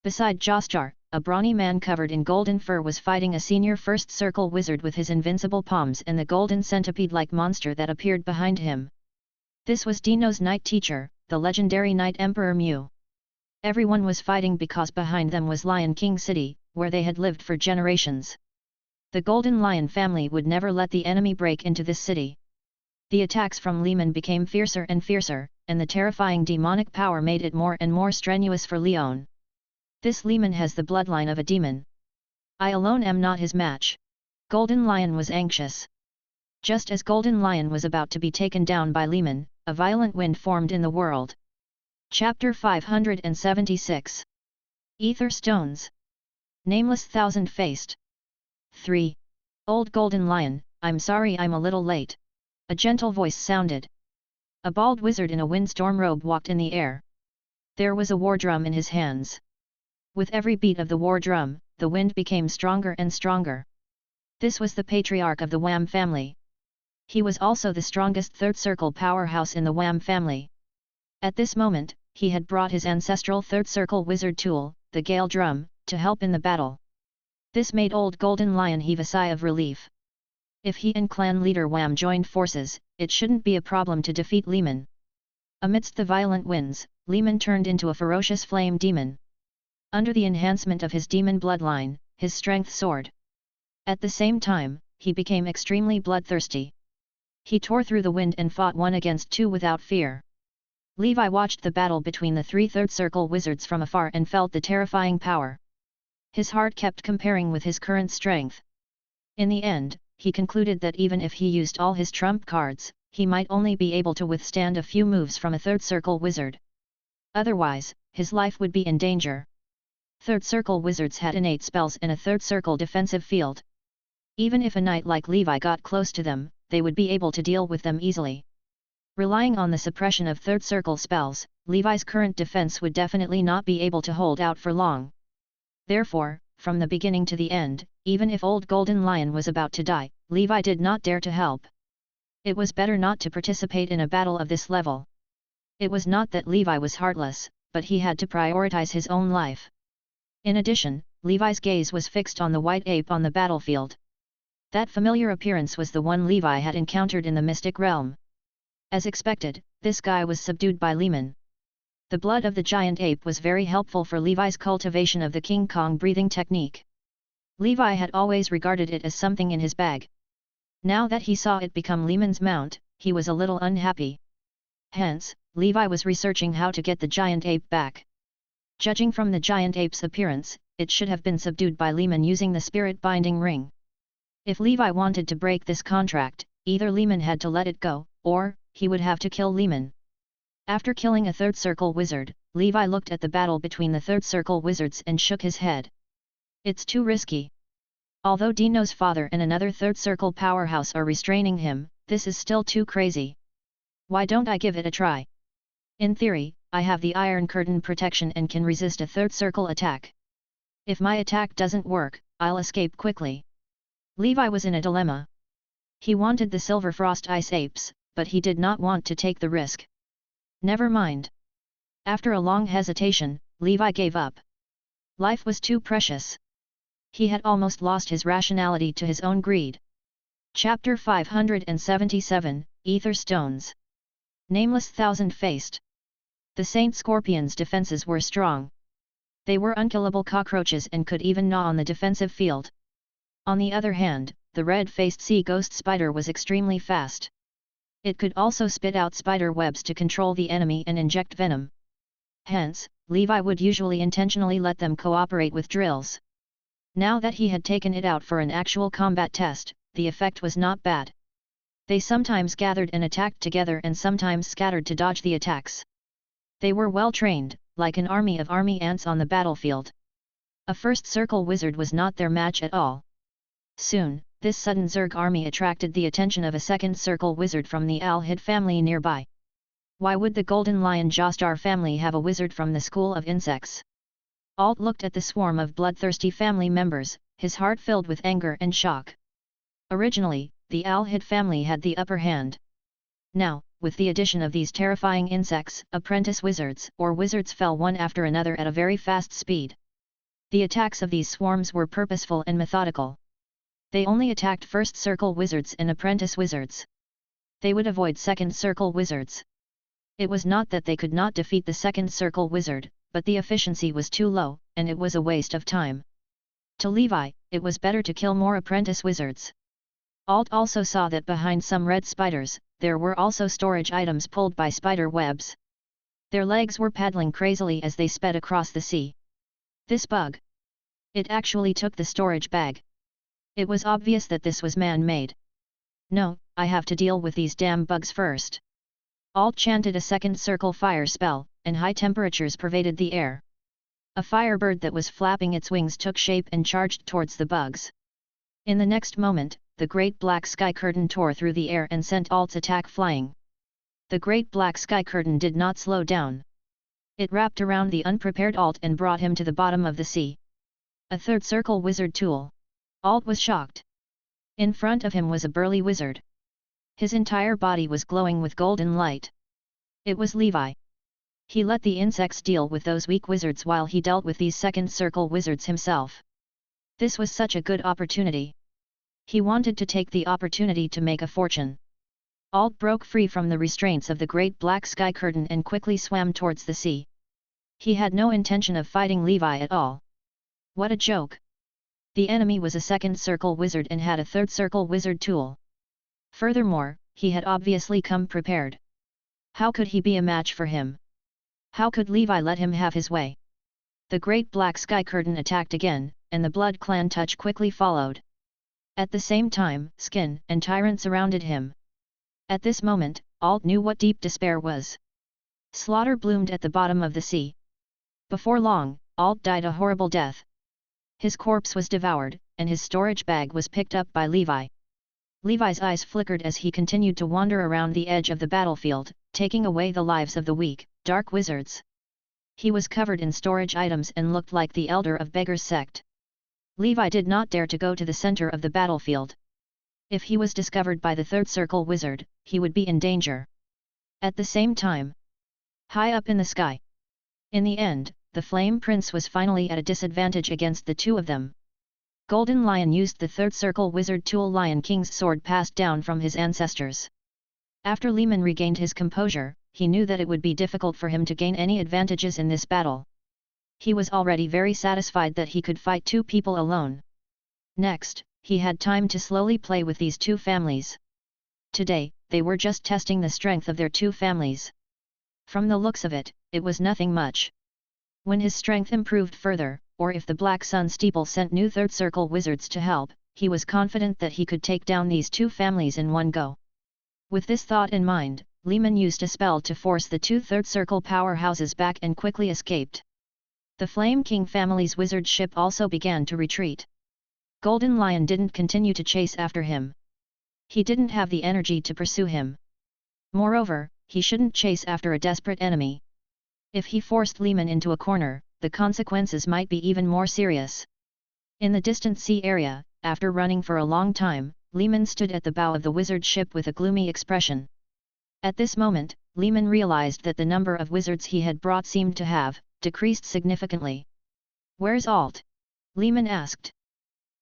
Beside Jostar, a brawny man covered in golden fur was fighting a senior First Circle wizard with his invincible palms and the golden centipede-like monster that appeared behind him. This was Dino's Knight Teacher, the legendary Knight Emperor Mew. Everyone was fighting because behind them was Lion King City, where they had lived for generations. The Golden Lion family would never let the enemy break into this city. The attacks from Lehman became fiercer and fiercer, and the terrifying demonic power made it more and more strenuous for Leon. This Lehman has the bloodline of a demon. I alone am not his match. Golden Lion was anxious. Just as Golden Lion was about to be taken down by Lehman, a violent wind formed in the world. Chapter 576. Ether Stones. Nameless Thousand-Faced. 3. Old Golden Lion, I'm sorry I'm a little late. A gentle voice sounded. A bald wizard in a windstorm robe walked in the air. There was a war drum in his hands. With every beat of the war drum, the wind became stronger and stronger. This was the patriarch of the Wham family. He was also the strongest Third Circle powerhouse in the Wham family. At this moment, he had brought his ancestral Third Circle wizard tool, the Gale Drum, to help in the battle. This made Old Golden Lion heave a sigh of relief. If he and clan leader Wham joined forces, it shouldn't be a problem to defeat Lehman. Amidst the violent winds, Lehman turned into a ferocious flame demon. Under the enhancement of his demon bloodline, his strength soared. At the same time, he became extremely bloodthirsty. He tore through the wind and fought one against two without fear. Levi watched the battle between the three Third Circle wizards from afar and felt the terrifying power. His heart kept comparing with his current strength. In the end, he concluded that even if he used all his trump cards, he might only be able to withstand a few moves from a Third Circle wizard. Otherwise, his life would be in danger. Third Circle wizards had innate spells and a Third Circle defensive field. Even if a knight like Levi got close to them, they would be able to deal with them easily. Relying on the suppression of Third Circle spells, Levi's current defense would definitely not be able to hold out for long. Therefore, from the beginning to the end, even if Old Golden Lion was about to die, Levi did not dare to help. It was better not to participate in a battle of this level. It was not that Levi was heartless, but he had to prioritize his own life. In addition, Levi's gaze was fixed on the white ape on the battlefield. That familiar appearance was the one Levi had encountered in the Mystic Realm. As expected, this guy was subdued by Lehman. The blood of the giant ape was very helpful for Levi's cultivation of the King Kong breathing technique. Levi had always regarded it as something in his bag. Now that he saw it become Lehman's mount, he was a little unhappy. Hence, Levi was researching how to get the giant ape back. Judging from the giant ape's appearance, it should have been subdued by Lehman using the spirit binding ring. If Levi wanted to break this contract, either Lehman had to let it go, or he would have to kill Lehman. After killing a third circle wizard, Levi looked at the battle between the third circle wizards and shook his head. It's too risky. Although Dino's father and another third circle powerhouse are restraining him, this is still too crazy. Why don't I give it a try? In theory, I have the Iron Curtain protection and can resist a third circle attack. If my attack doesn't work, I'll escape quickly. Levi was in a dilemma. He wanted the Silver Frost Ice Apes, but he did not want to take the risk. Never mind. After a long hesitation, Levi gave up. Life was too precious. He had almost lost his rationality to his own greed. Chapter 577, Ether Stones. Nameless Thousand-Faced. The Saint Scorpion's defenses were strong. They were unkillable cockroaches and could even gnaw on the defensive field. On the other hand, the red-faced sea ghost spider was extremely fast. It could also spit out spider webs to control the enemy and inject venom. Hence, Levi would usually intentionally let them cooperate with drills. Now that he had taken it out for an actual combat test, the effect was not bad. They sometimes gathered and attacked together and sometimes scattered to dodge the attacks. They were well trained, like an army of army ants on the battlefield. A first circle wizard was not their match at all. Soon, this sudden Zerg army attracted the attention of a second circle wizard from the Alhid family nearby. Why would the Golden Lion Jostar family have a wizard from the School of Insects? Alt looked at the swarm of bloodthirsty family members, his heart filled with anger and shock. Originally, the Alhid family had the upper hand. Now, with the addition of these terrifying insects, apprentice wizards or wizards fell one after another at a very fast speed. The attacks of these swarms were purposeful and methodical. They only attacked first circle wizards and apprentice wizards. They would avoid second circle wizards. It was not that they could not defeat the second circle wizard, but the efficiency was too low, and it was a waste of time. To Levi, it was better to kill more apprentice wizards. Alt also saw that behind some red spiders, there were also storage items pulled by spider webs. Their legs were paddling crazily as they sped across the sea. This bug. It actually took the storage bag. It was obvious that this was man-made. No, I have to deal with these damn bugs first. Alt chanted a second circle fire spell, and high temperatures pervaded the air. A firebird that was flapping its wings took shape and charged towards the bugs. In the next moment, the great black sky curtain tore through the air and sent Alt's attack flying. The great black sky curtain did not slow down. It wrapped around the unprepared Alt and brought him to the bottom of the sea. A third circle wizard tool. Alt was shocked. In front of him was a burly wizard. His entire body was glowing with golden light. It was Levi. He let the insects deal with those weak wizards while he dealt with these second circle wizards himself. This was such a good opportunity. He wanted to take the opportunity to make a fortune. Alt broke free from the restraints of the great black sky curtain and quickly swam towards the sea. He had no intention of fighting Levi at all. What a joke! The enemy was a second circle wizard and had a third circle wizard tool. Furthermore, he had obviously come prepared. How could he be a match for him? How could Levi let him have his way? The great black sky curtain attacked again, and the Blood Clan touch quickly followed. At the same time, Skin and Tyrant surrounded him. At this moment, Alt knew what deep despair was. Slaughter bloomed at the bottom of the sea. Before long, Alt died a horrible death. His corpse was devoured, and his storage bag was picked up by Levi. Levi's eyes flickered as he continued to wander around the edge of the battlefield, taking away the lives of the weak, dark wizards. He was covered in storage items and looked like the elder of Beggar's sect. Levi did not dare to go to the center of the battlefield. If he was discovered by the third circle wizard, he would be in danger. At the same time, high up in the sky. In the end, the Flame Prince was finally at a disadvantage against the two of them. Golden Lion used the third circle wizard tool Lion King's sword passed down from his ancestors. After Lehman regained his composure, he knew that it would be difficult for him to gain any advantages in this battle. He was already very satisfied that he could fight two people alone. Next, he had time to slowly play with these two families. Today, they were just testing the strength of their two families. From the looks of it, it was nothing much. When his strength improved further, or if the Black Sun Steeple sent new Third Circle wizards to help, he was confident that he could take down these two families in one go. With this thought in mind, Lehman used a spell to force the two Third Circle powerhouses back and quickly escaped. The Flame King family's wizard ship also began to retreat. Golden Lion didn't continue to chase after him. He didn't have the energy to pursue him. Moreover, he shouldn't chase after a desperate enemy. If he forced Lehman into a corner, the consequences might be even more serious. In the distant sea area, after running for a long time, Lehman stood at the bow of the wizard ship with a gloomy expression. At this moment, Lehman realized that the number of wizards he had brought seemed to have decreased significantly. "Where's Alt?" Lehman asked.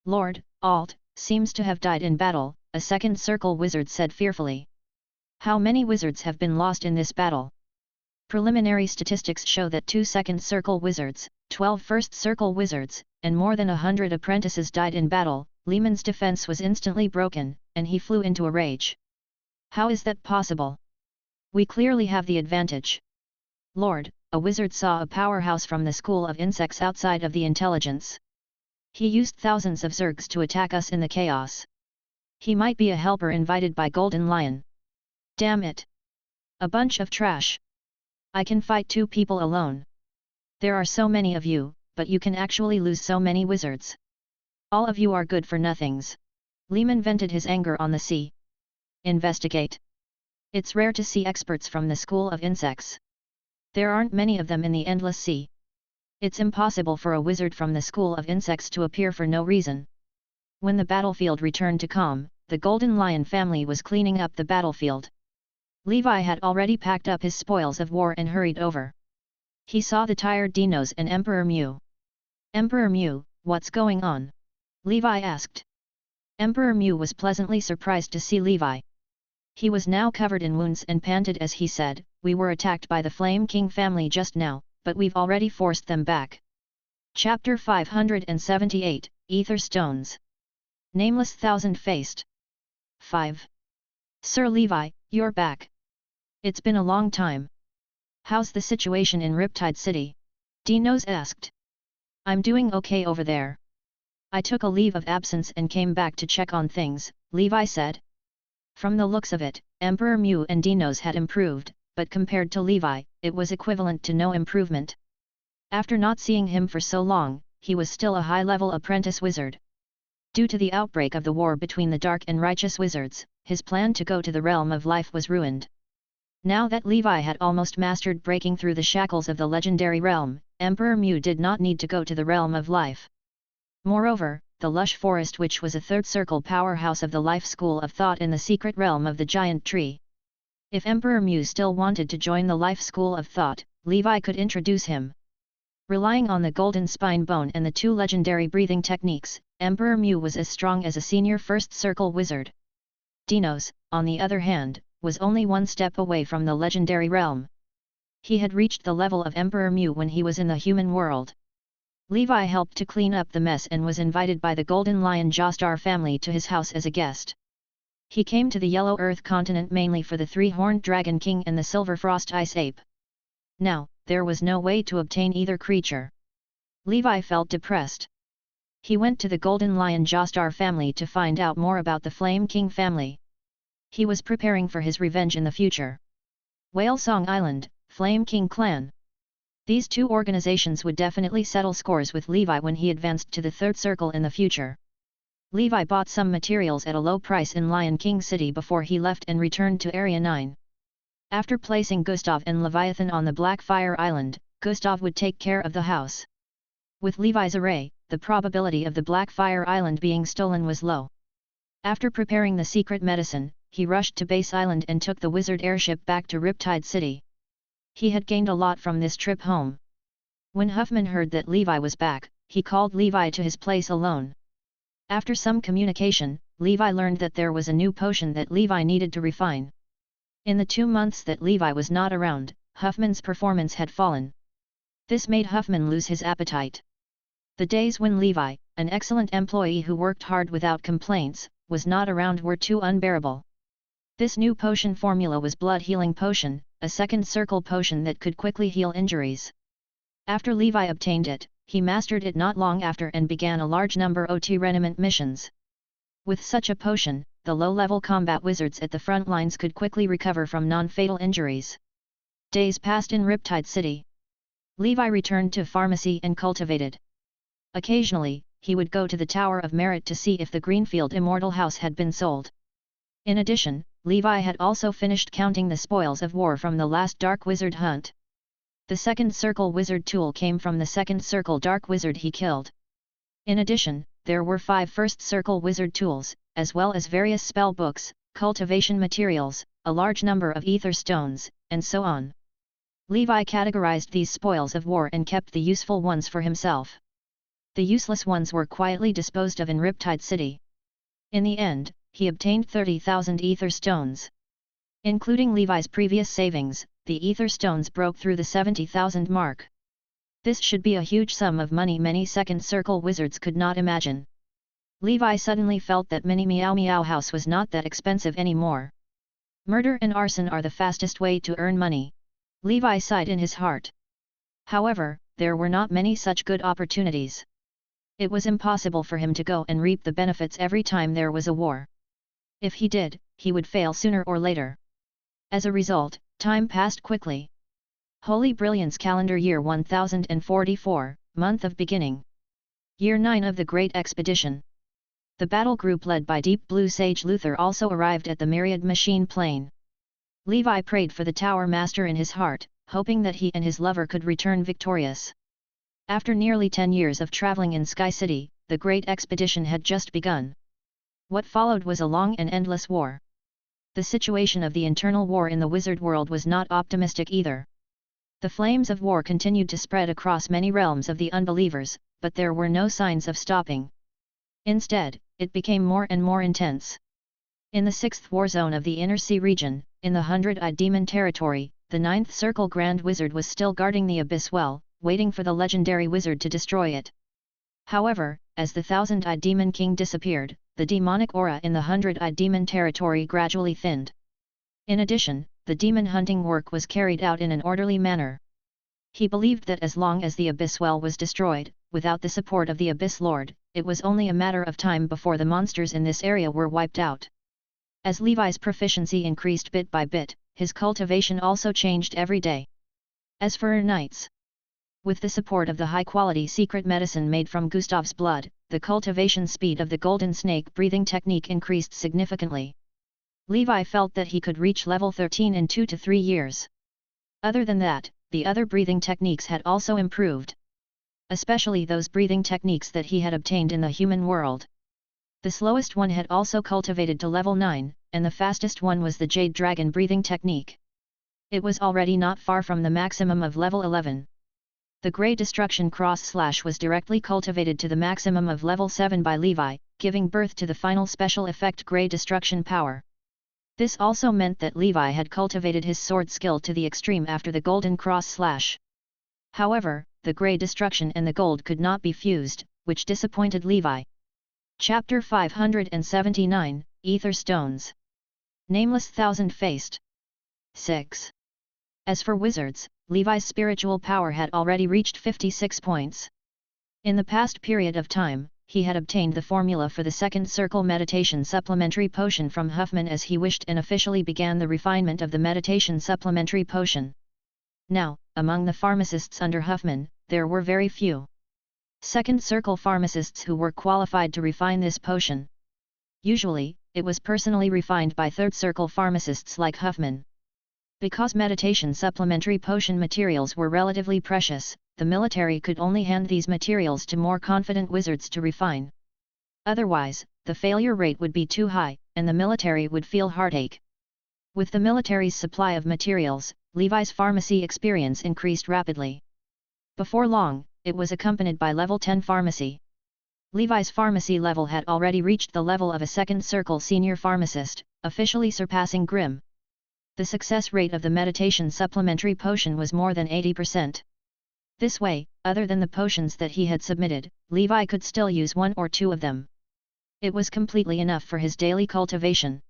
"Lord, Alt seems to have died in battle," a second circle wizard said fearfully. "How many wizards have been lost in this battle?" Preliminary statistics show that 2 second circle wizards, 12 first circle wizards, and more than 100 apprentices died in battle. Lehman's defense was instantly broken, and he flew into a rage. "How is that possible? We clearly have the advantage." "Lord, a wizard saw a powerhouse from the school of insects outside of the intelligence. He used thousands of zergs to attack us in the chaos. He might be a helper invited by Golden Lion." "Damn it! A bunch of trash. I can fight 2 people alone. There are so many of you, but you can actually lose so many wizards. All of you are good for nothings." Lehman vented his anger on the sea. "Investigate. It's rare to see experts from the school of insects. There aren't many of them in the endless sea. It's impossible for a wizard from the school of insects to appear for no reason." When the battlefield returned to calm, the Golden Lion family was cleaning up the battlefield. Levi had already packed up his spoils of war and hurried over. He saw the tired Dinos and Emperor Mew. "Emperor Mew, what's going on?" Levi asked. Emperor Mew was pleasantly surprised to see Levi. He was now covered in wounds and panted as he said, "We were attacked by the Flame King family just now, but we've already forced them back." Chapter 578, Ether Stones. Nameless Thousand-Faced. 5. "Sir Levi, you're back. It's been a long time. How's the situation in Riptide City?" Dinos asked. "I'm doing okay over there. I took a leave of absence and came back to check on things," Levi said. From the looks of it, Emperor Mew and Dinos had improved, but compared to Levi, it was equivalent to no improvement. After not seeing him for so long, he was still a high-level apprentice wizard. Due to the outbreak of the war between the Dark and Righteous Wizards, his plan to go to the Realm of Life was ruined. Now that Levi had almost mastered breaking through the shackles of the legendary realm, Emperor Mew did not need to go to the Realm of Life. Moreover, the lush forest, which was a third circle powerhouse of the Life School of Thought in the secret realm of the Giant Tree. If Emperor Mew still wanted to join the Life School of Thought, Levi could introduce him. Relying on the golden spine bone and the 2 legendary breathing techniques, Emperor Mew was as strong as a senior first circle wizard. Dinos, on the other hand, was only 1 step away from the legendary realm. He had reached the level of Emperor Mew when he was in the human world. Levi helped to clean up the mess and was invited by the Golden Lion Jostar family to his house as a guest. He came to the Yellow Earth continent mainly for the 3-horned Dragon King and the Silver Frost Ice Ape. Now, there was no way to obtain either creature. Levi felt depressed. He went to the Golden Lion Jostar family to find out more about the Flame King family. He was preparing for his revenge in the future. Whale Song Island, Flame King Clan. These 2 organizations would definitely settle scores with Levi when he advanced to the third circle in the future. Levi bought some materials at a low price in Lion King City before he left and returned to Area 9. After placing Gustav and Leviathan on the Blackfire Island, Gustav would take care of the house. With Levi's array, the probability of the Blackfire Island being stolen was low. After preparing the secret medicine, he rushed to Base Island and took the wizard airship back to Riptide City. He had gained a lot from this trip home. When Huffman heard that Levi was back, he called Levi to his place alone. After some communication, Levi learned that there was a new potion that Levi needed to refine. In the 2 months that Levi was not around, Huffman's performance had fallen. This made Huffman lose his appetite. The days when Levi, an excellent employee who worked hard without complaints, was not around were too unbearable. This new potion formula was Blood Healing Potion, a second circle potion that could quickly heal injuries. After Levi obtained it, he mastered it not long after and began a large number of remnant missions. With such a potion, the low-level combat wizards at the front lines could quickly recover from non-fatal injuries. Days passed in Riptide City. Levi returned to pharmacy and cultivated. Occasionally, he would go to the Tower of Merit to see if the Greenfield Immortal House had been sold. In addition, Levi had also finished counting the spoils of war from the last Dark Wizard hunt. The second circle wizard tool came from the second circle Dark Wizard he killed. In addition, there were 5 first circle wizard tools, as well as various spell books, cultivation materials, a large number of ether stones, and so on. Levi categorized these spoils of war and kept the useful ones for himself. The useless ones were quietly disposed of in Riptide City. In the end, he obtained 30,000 ether stones. Including Levi's previous savings, the ether stones broke through the 70,000 mark. This should be a huge sum of money many second circle wizards could not imagine. Levi suddenly felt that Mini Meow Meow House was not that expensive anymore. Murder and arson are the fastest way to earn money. Levi sighed in his heart. However, there were not many such good opportunities. It was impossible for him to go and reap the benefits every time there was a war. If he did, he would fail sooner or later. As a result, time passed quickly. Holy Brilliance Calendar Year 1044, Month of Beginning. Year 9 of the Great Expedition. The battle group led by Deep Blue Sage Luther also arrived at the Myriad Machine Plain. Levi prayed for the Tower Master in his heart, hoping that he and his lover could return victorious. After nearly 10 years of traveling in Sky City, the Great Expedition had just begun. What followed was a long and endless war. The situation of the internal war in the wizard world was not optimistic either. The flames of war continued to spread across many realms of the unbelievers, but there were no signs of stopping. Instead, it became more and more intense. In the 6th war zone of the Inner Sea region, in the 100-eyed demon territory, the 9th Circle Grand Wizard was still guarding the Abyss Well, waiting for the legendary wizard to destroy it. However, as the 1,000-eyed demon king disappeared, the demonic aura in the 100-eyed demon territory gradually thinned. In addition, the demon hunting work was carried out in an orderly manner. He believed that as long as the Abyss Well was destroyed, without the support of the Abyss Lord, it was only a matter of time before the monsters in this area were wiped out. As Levi's proficiency increased bit by bit, his cultivation also changed every day. As for nights, with the support of the high-quality secret medicine made from Gustav's blood, the cultivation speed of the golden snake breathing technique increased significantly. Levi felt that he could reach level 13 in 2 to 3 years. Other than that, the other breathing techniques had also improved. Especially those breathing techniques that he had obtained in the human world. The slowest one had also cultivated to level 9, and the fastest one was the Jade Dragon breathing technique. It was already not far from the maximum of level 11. The Grey Destruction Cross/Slash was directly cultivated to the maximum of level 7 by Levi, giving birth to the final special effect Grey Destruction Power. This also meant that Levi had cultivated his sword skill to the extreme after the Golden Cross/Slash. However, the Grey Destruction and the Gold could not be fused, which disappointed Levi. Chapter 579, Ether Stones. Nameless Thousand-Faced. 6. As for wizards, Levi's spiritual power had already reached 56 points. In the past period of time, he had obtained the formula for the second circle meditation supplementary potion from Huffman as he wished and officially began the refinement of the meditation supplementary potion. Now, among the pharmacists under Huffman, there were very few second circle pharmacists who were qualified to refine this potion. Usually, it was personally refined by third circle pharmacists like Huffman. Because meditation supplementary potion materials were relatively precious, the military could only hand these materials to more confident wizards to refine. Otherwise, the failure rate would be too high, and the military would feel heartache. With the military's supply of materials, Levi's pharmacy experience increased rapidly. Before long, it was accompanied by level 10 pharmacy. Levi's pharmacy level had already reached the level of a second circle senior pharmacist, officially surpassing Grimm. The success rate of the meditation supplementary potion was more than 80%. This way, other than the potions that he had submitted, Levi could still use 1 or 2 of them. It was completely enough for his daily cultivation.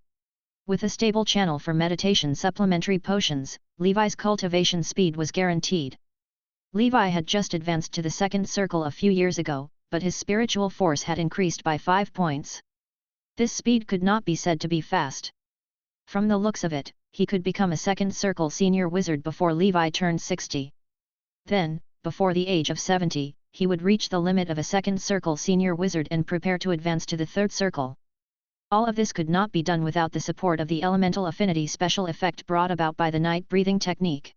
With a stable channel for meditation supplementary potions, Levi's cultivation speed was guaranteed. Levi had just advanced to the second circle a few years ago, but his spiritual force had increased by 5 points. This speed could not be said to be fast. From the looks of it, he could become a second circle senior wizard before Levi turned 60. Then, before the age of 70, he would reach the limit of a second circle senior wizard and prepare to advance to the third circle. All of this could not be done without the support of the elemental affinity special effect brought about by the night breathing technique.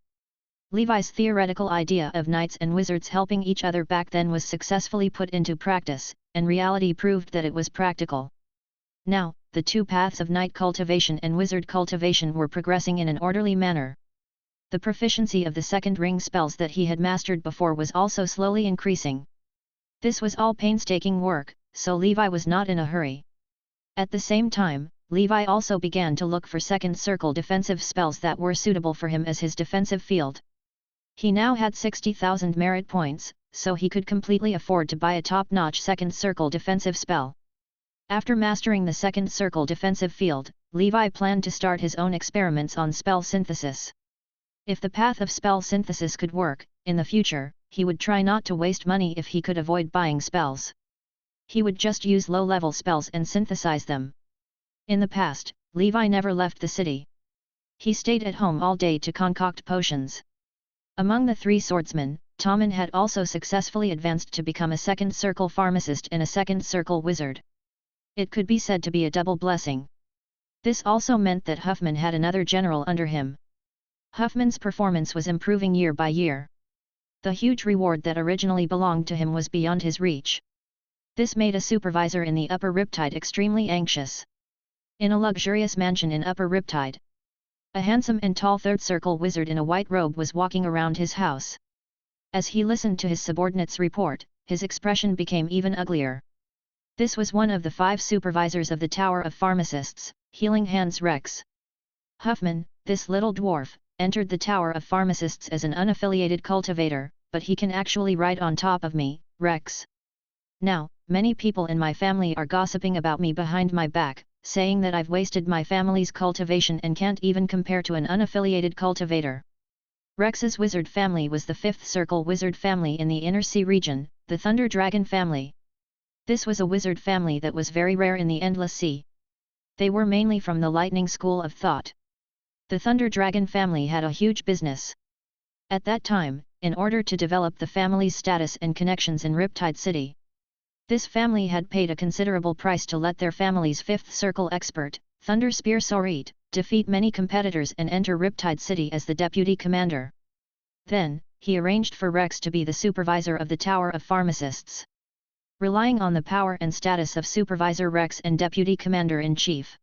Levi's theoretical idea of knights and wizards helping each other back then was successfully put into practice, and reality proved that it was practical. Now, the two paths of knight cultivation and wizard cultivation were progressing in an orderly manner. The proficiency of the second ring spells that he had mastered before was also slowly increasing. This was all painstaking work, so Levi was not in a hurry. At the same time, Levi also began to look for second circle defensive spells that were suitable for him as his defensive field. He now had 60,000 merit points, so he could completely afford to buy a top-notch second circle defensive spell. After mastering the second circle defensive field, Levi planned to start his own experiments on spell synthesis. If the path of spell synthesis could work, in the future, he would try not to waste money if he could avoid buying spells. He would just use low-level spells and synthesize them. In the past, Levi never left the city. He stayed at home all day to concoct potions. Among the three swordsmen, Tommen had also successfully advanced to become a second circle pharmacist and a second circle wizard. It could be said to be a double blessing. This also meant that Huffman had another general under him. Huffman's performance was improving year by year. The huge reward that originally belonged to him was beyond his reach. This made a supervisor in the Upper Riptide extremely anxious. In a luxurious mansion in Upper Riptide, a handsome and tall third circle wizard in a white robe was walking around his house. As he listened to his subordinate's report, his expression became even uglier. This was one of the 5 supervisors of the Tower of Pharmacists, Healing Hands Rex. Huffman, this little dwarf, entered the Tower of Pharmacists as an unaffiliated cultivator, but he can actually ride on top of me, Rex. Now, many people in my family are gossiping about me behind my back, saying that I've wasted my family's cultivation and can't even compare to an unaffiliated cultivator. Rex's wizard family was the 5th circle wizard family in the Inner Sea region, the Thunder Dragon family. This was a wizard family that was very rare in the Endless Sea. They were mainly from the Lightning School of Thought. The Thunder Dragon family had a huge business. At that time, in order to develop the family's status and connections in Riptide City, this family had paid a considerable price to let their family's 5th circle expert, Thunder Spear Sorit, defeat many competitors and enter Riptide City as the deputy commander. Then, he arranged for Rex to be the supervisor of the Tower of Pharmacists. Relying on the power and status of Supervisor Rex and Deputy Commander-in-Chief,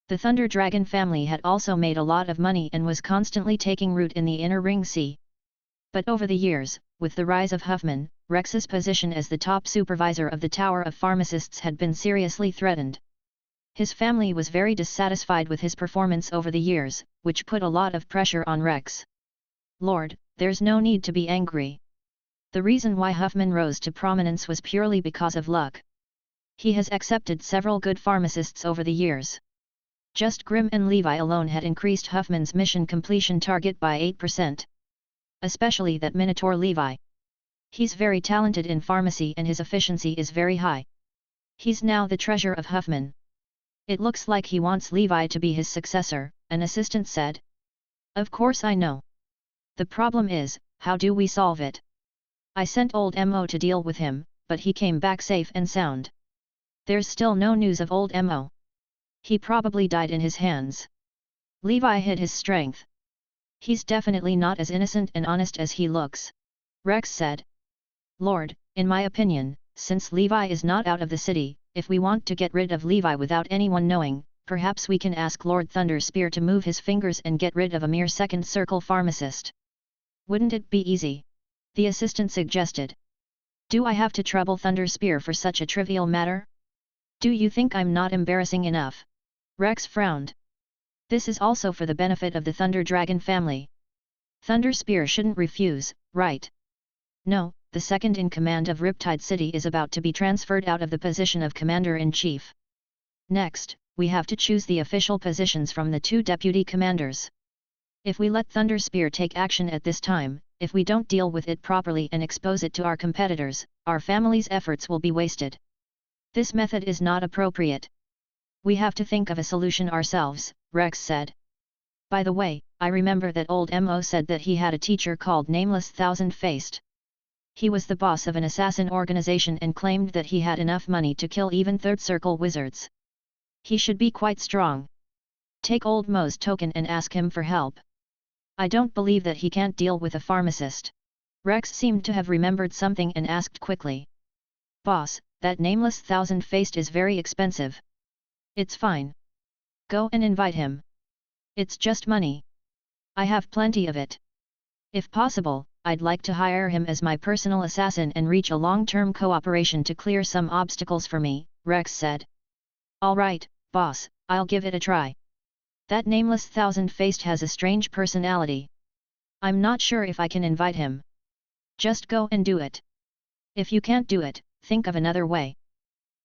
the Thunder Dragon family had also made a lot of money and was constantly taking root in the Inner Ring Sea. But over the years, with the rise of Huffman, Rex's position as the top supervisor of the Tower of Pharmacists had been seriously threatened. His family was very dissatisfied with his performance over the years, which put a lot of pressure on Rex. Lord, there's no need to be angry. The reason why Huffman rose to prominence was purely because of luck. He has accepted several good pharmacists over the years. Just Grimm and Levi alone had increased Huffman's mission completion target by 8%. Especially that Minotaur Levi. He's very talented in pharmacy and his efficiency is very high. He's now the treasure of Huffman. It looks like he wants Levi to be his successor, an assistant said. Of course I know. The problem is, how do we solve it? I sent old Mo to deal with him, but he came back safe and sound. There's still no news of old Mo. He probably died in his hands. Levi hid his strength. He's definitely not as innocent and honest as he looks, Rex said. Lord, in my opinion, since Levi is not out of the city, if we want to get rid of Levi without anyone knowing, perhaps we can ask Lord Thunderspear to move his fingers and get rid of a mere second circle pharmacist. Wouldn't it be easy? The assistant suggested. Do I have to trouble Thunderspear for such a trivial matter? Do you think I'm not embarrassing enough? Rex frowned. This is also for the benefit of the Thunder Dragon family. Thunderspear shouldn't refuse, right? No, the second in command of Riptide City is about to be transferred out of the position of Commander-in-Chief. Next, we have to choose the official positions from the 2 deputy commanders. If we let Thunder Spear take action at this time, if we don't deal with it properly and expose it to our competitors, our family's efforts will be wasted. This method is not appropriate. We have to think of a solution ourselves, Rex said. By the way, I remember that old Mo said that he had a teacher called Nameless Thousand-Faced. He was the boss of an assassin organization and claimed that he had enough money to kill even third circle wizards. He should be quite strong. Take old Mo's token and ask him for help. I don't believe that he can't deal with a pharmacist. Rex seemed to have remembered something and asked quickly. Boss, that Nameless Thousand-Faced is very expensive. It's fine. Go and invite him. It's just money. I have plenty of it. If possible, I'd like to hire him as my personal assassin and reach a long-term cooperation to clear some obstacles for me, Rex said. All right, boss, I'll give it a try. That Nameless Thousand-Faced has a strange personality. I'm not sure if I can invite him. Just go and do it. If you can't do it, think of another way.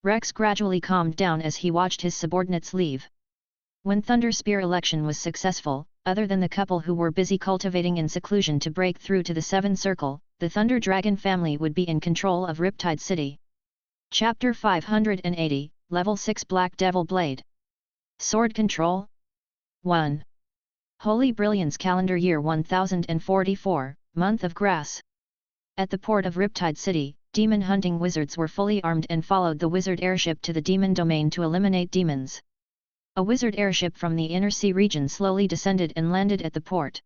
Rex gradually calmed down as he watched his subordinates leave. When Thunder Spear election was successful, other than the couple who were busy cultivating in seclusion to break through to the 7th Circle, the Thunder Dragon family would be in control of Riptide City. Chapter 580, Level 6 Black Devil Blade. Sword Control 1. Holy Brilliance Calendar Year 1044, Month of Grass. At the port of Riptide City, demon hunting wizards were fully armed and followed the wizard airship to the demon domain to eliminate demons. A wizard airship from the inner sea region slowly descended and landed at the port.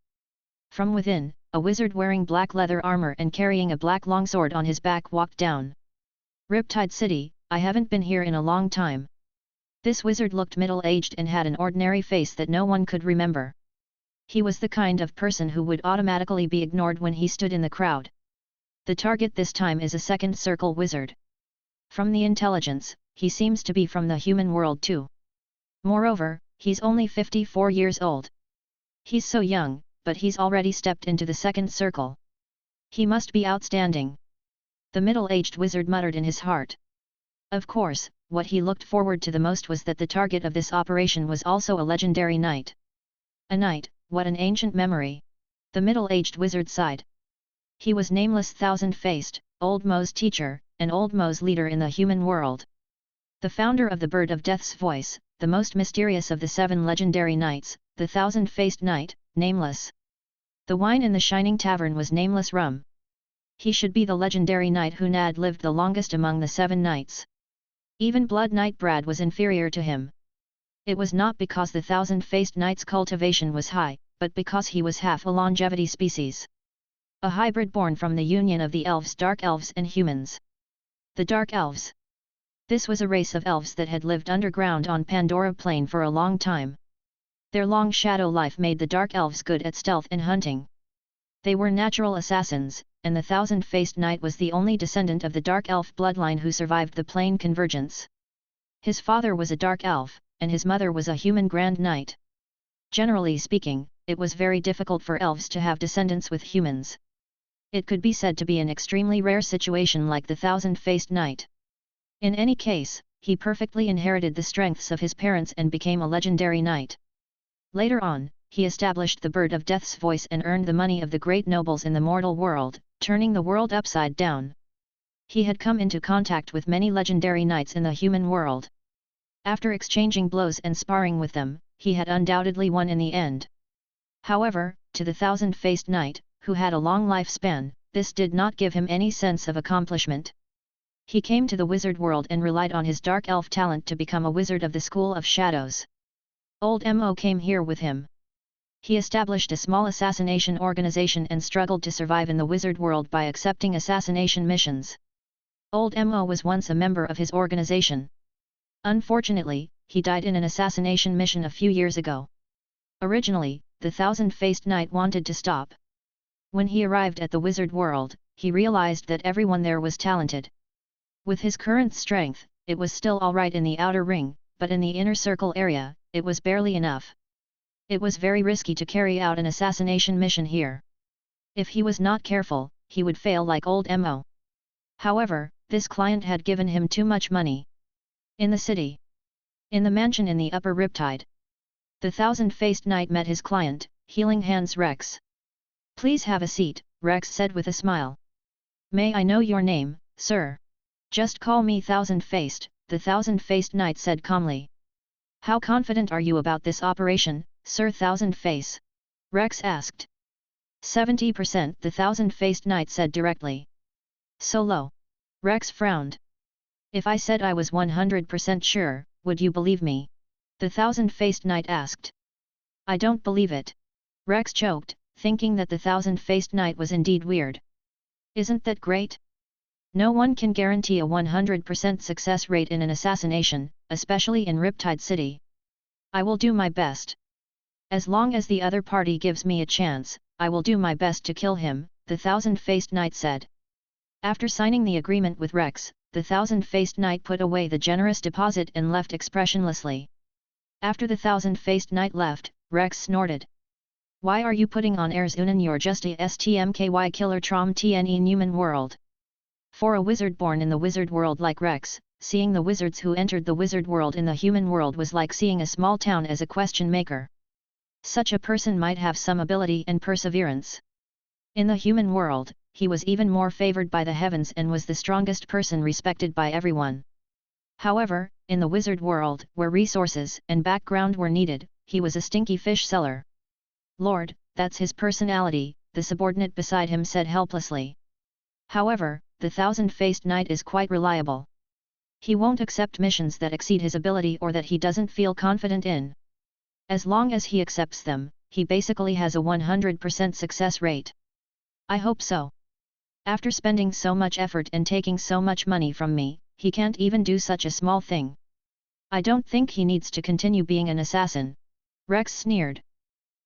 From within, a wizard wearing black leather armor and carrying a black longsword on his back walked down. Riptide City, I haven't been here in a long time. This wizard looked middle-aged and had an ordinary face that no one could remember. He was the kind of person who would automatically be ignored when he stood in the crowd. The target this time is a 2nd Circle wizard. From the intelligence, he seems to be from the human world too. Moreover, he's only 54 years old. He's so young, but he's already stepped into the 2nd Circle. He must be outstanding. The middle-aged wizard muttered in his heart. Of course, what he looked forward to the most was that the target of this operation was also a legendary knight. A knight, what an ancient memory. The middle-aged wizard sighed. He was Nameless Thousand-Faced, Old Mo's teacher, and Old Mo's leader in the human world. The founder of the Bird of Death's Voice, the most mysterious of the 7 legendary knights, the Thousand-Faced Knight, Nameless. The wine in the Shining Tavern was Nameless rum. He should be the legendary knight who had lived the longest among the 7 knights. Even Blood Knight Brad was inferior to him. It was not because the Thousand-Faced Knight's cultivation was high, but because he was half a longevity species. A hybrid born from the union of the elves, dark elves and humans. The Dark Elves. This was a race of elves that had lived underground on Pandora Plain for a long time. Their long shadow life made the Dark Elves good at stealth and hunting. They were natural assassins, and the Thousand-Faced Knight was the only descendant of the Dark Elf bloodline who survived the Plain Convergence. His father was a Dark Elf, and his mother was a human Grand Knight. Generally speaking, it was very difficult for elves to have descendants with humans. It could be said to be an extremely rare situation like the Thousand-Faced Knight. In any case, he perfectly inherited the strengths of his parents and became a legendary knight. Later on, he established the Bird of Death's Voice and earned the money of the great nobles in the mortal world, turning the world upside down. He had come into contact with many legendary knights in the human world. After exchanging blows and sparring with them, he had undoubtedly won in the end. However, to the Thousand-Faced Knight, who had a long lifespan, this did not give him any sense of accomplishment. He came to the wizard world and relied on his dark elf talent to become a wizard of the School of Shadows. Old Mo came here with him. He established a small assassination organization and struggled to survive in the wizard world by accepting assassination missions. Old Mo was once a member of his organization. Unfortunately, he died in an assassination mission a few years ago. Originally, the Thousand-Faced Knight wanted to stop. When he arrived at the wizard world, he realized that everyone there was talented. With his current strength, it was still alright in the outer ring, but in the inner circle area, it was barely enough. It was very risky to carry out an assassination mission here. If he was not careful, he would fail like old Mo. However, this client had given him too much money. In the city, In the mansion in the upper Riptide, the thousand-faced knight met his client, Healing Hands Rex. "Please have a seat," Rex said with a smile. "May I know your name, sir?" "Just call me Thousand-Faced," the thousand-faced knight said calmly. "How confident are you about this operation, Sir Thousand-Face?" Rex asked. 70%, the thousand-faced knight said directly. "So low?" Rex frowned. "If I said I was 100% sure, would you believe me?" the thousand-faced knight asked. "I don't believe it." Rex choked, thinking that the thousand-faced knight was indeed weird. "Isn't that great? No one can guarantee a 100% success rate in an assassination, especially in Riptide City. I will do my best. As long as the other party gives me a chance, I will do my best to kill him," the thousand-faced knight said. After signing the agreement with Rex, the thousand-faced knight put away the generous deposit and left expressionlessly. After the thousand-faced knight left, Rex snorted. "Why are you putting on airs unan you're just a stmky killer trom tne human world?" For a wizard born in the wizard world like Rex, seeing the wizards who entered the wizard world in the human world was like seeing a small town as a question maker. Such a person might have some ability and perseverance. In the human world, he was even more favored by the heavens and was the strongest person respected by everyone. However, in the wizard world, where resources and background were needed, he was a stinky fish seller. "Lord, that's his personality," the subordinate beside him said helplessly. However, the thousand-faced knight is quite reliable. He won't accept missions that exceed his ability or that he doesn't feel confident in. As long as he accepts them, he basically has a 100% success rate. I hope so. After spending so much effort and taking so much money from me, he can't even do such a small thing. I don't think he needs to continue being an assassin. Rex sneered.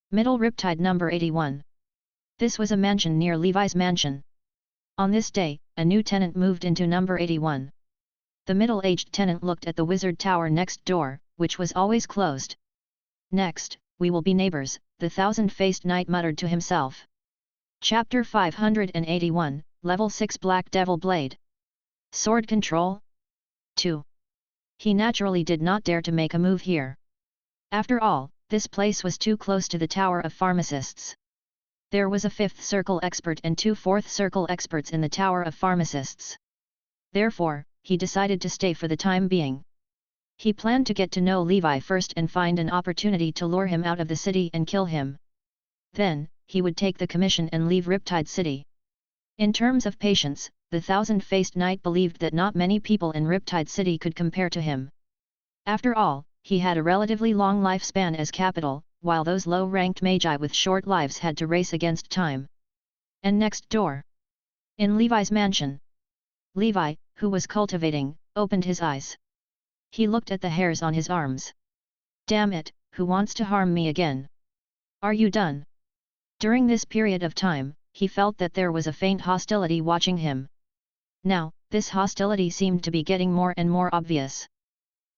Middle Riptide number 81. This was a mansion near Levi's mansion. On this day, a new tenant moved into number 81. The middle-aged tenant looked at the wizard tower next door, which was always closed. "Next, we will be neighbors," the thousand-faced knight muttered to himself. Chapter 581, Level 6 Black Devil Blade. Sword Control? 2. He naturally did not dare to make a move here. After all, this place was too close to the Tower of Pharmacists. There was a 5th Circle expert and 2 4th Circle experts in the Tower of Pharmacists. Therefore, he decided to stay for the time being. He planned to get to know Levi first and find an opportunity to lure him out of the city and kill him. Then, he would take the commission and leave Riptide City. In terms of patience, the thousand-faced knight believed that not many people in Riptide City could compare to him. After all, he had a relatively long lifespan as capital, while those low-ranked magi with short lives had to race against time. And next door, in Levi's mansion, Levi, who was cultivating, opened his eyes. He looked at the hairs on his arms. "Damn it, who wants to harm me again? Are you done?" During this period of time, he felt that there was a faint hostility watching him. Now, this hostility seemed to be getting more and more obvious.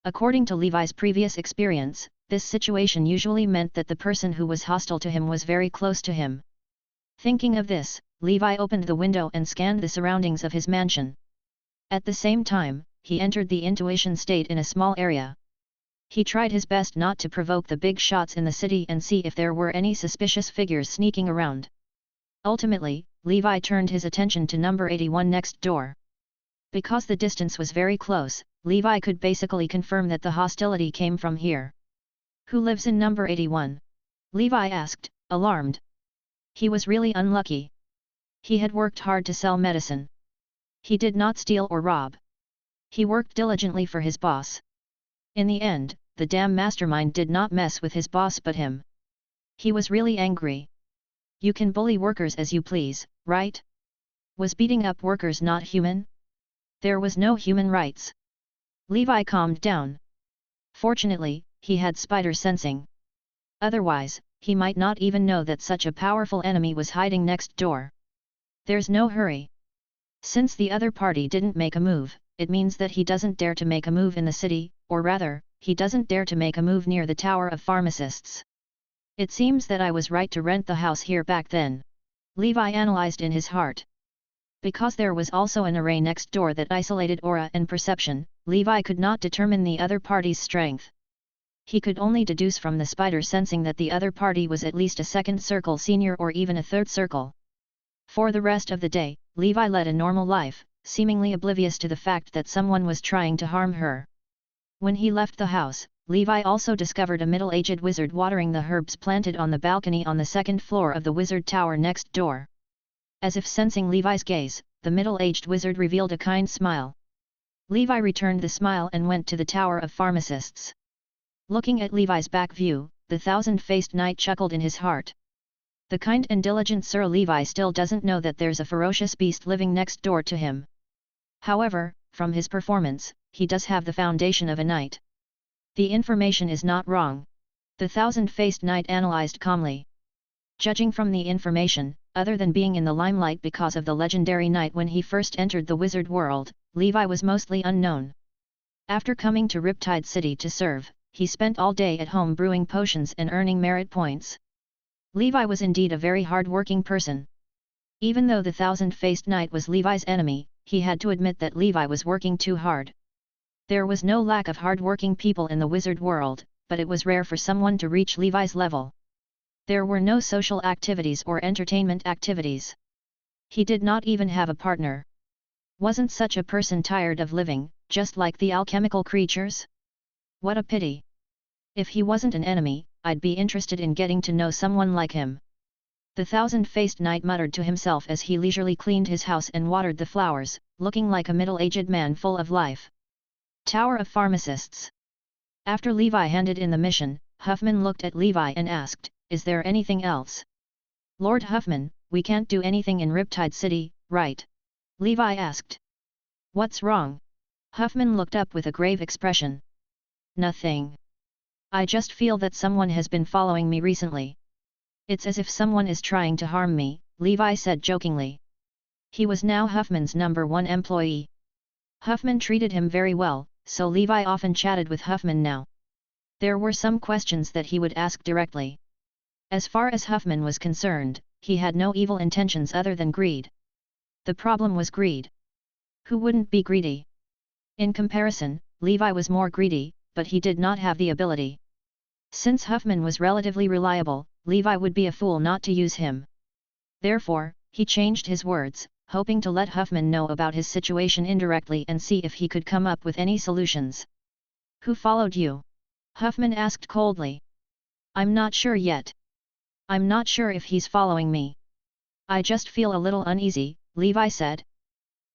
According to Levi's previous experience, this situation usually meant that the person who was hostile to him was very close to him. Thinking of this, Levi opened the window and scanned the surroundings of his mansion. At the same time, he entered the intuition state in a small area. He tried his best not to provoke the big shots in the city and see if there were any suspicious figures sneaking around. Ultimately, Levi turned his attention to number 81 next door. Because the distance was very close, Levi could basically confirm that the hostility came from here. "Who lives in number 81? Levi asked, alarmed. He was really unlucky. He had worked hard to sell medicine. He did not steal or rob. He worked diligently for his boss. In the end, the damn mastermind did not mess with his boss but him. He was really angry. You can bully workers as you please, right? Was beating up workers not human? There was no human rights." Levi calmed down. Fortunately, he had spider sensing. Otherwise, he might not even know that such a powerful enemy was hiding next door. "There's no hurry. Since the other party didn't make a move, it means that he doesn't dare to make a move in the city, or rather, he doesn't dare to make a move near the Tower of Pharmacists. It seems that I was right to rent the house here back then," Levi analyzed in his heart. Because there was also an array next door that isolated aura and perception, Levi could not determine the other party's strength. He could only deduce from the spider sensing that the other party was at least a second circle senior or even a third circle. For the rest of the day, Levi led a normal life, seemingly oblivious to the fact that someone was trying to harm her. When he left the house, Levi also discovered a middle-aged wizard watering the herbs planted on the balcony on the second floor of the wizard tower next door. As if sensing Levi's gaze, the middle-aged wizard revealed a kind smile. Levi returned the smile and went to the Tower of Pharmacists. Looking at Levi's back view, the thousand-faced knight chuckled in his heart. The kind and diligent Sir Levi still doesn't know that there's a ferocious beast living next door to him. However, from his performance, he does have the foundation of a knight. The information is not wrong. The thousand-faced knight analyzed calmly. Judging from the information, other than being in the limelight because of the legendary knight when he first entered the wizard world, Levi was mostly unknown. After coming to Riptide City to serve, he spent all day at home brewing potions and earning merit points. Levi was indeed a very hard-working person. Even though the thousand-faced knight was Levi's enemy, he had to admit that Levi was working too hard. There was no lack of hard-working people in the wizard world, but it was rare for someone to reach Levi's level. There were no social activities or entertainment activities. He did not even have a partner. Wasn't such a person tired of living, just like the alchemical creatures? What a pity. If he wasn't an enemy, I'd be interested in getting to know someone like him. The thousand-faced knight muttered to himself as he leisurely cleaned his house and watered the flowers, looking like a middle-aged man full of life. Tower of Pharmacists. After Levi handed in the mission, Huffman looked at Levi and asked, "Is there anything else?" "Lord Huffman, we can't do anything in Riptide City, right?" Levi asked. "What's wrong?" Huffman looked up with a grave expression. "Nothing. I just feel that someone has been following me recently. It's as if someone is trying to harm me," Levi said jokingly. He was now Huffman's #1 employee. Huffman treated him very well, so Levi often chatted with Huffman now. There were some questions that he would ask directly. As far as Huffman was concerned, he had no evil intentions other than greed. The problem was greed. Who wouldn't be greedy? In comparison, Levi was more greedy, but he did not have the ability. Since Huffman was relatively reliable, Levi would be a fool not to use him. Therefore, he changed his words, hoping to let Huffman know about his situation indirectly and see if he could come up with any solutions. "Who followed you?" Huffman asked coldly. "I'm not sure yet. I'm not sure if he's following me. I just feel a little uneasy," Levi said.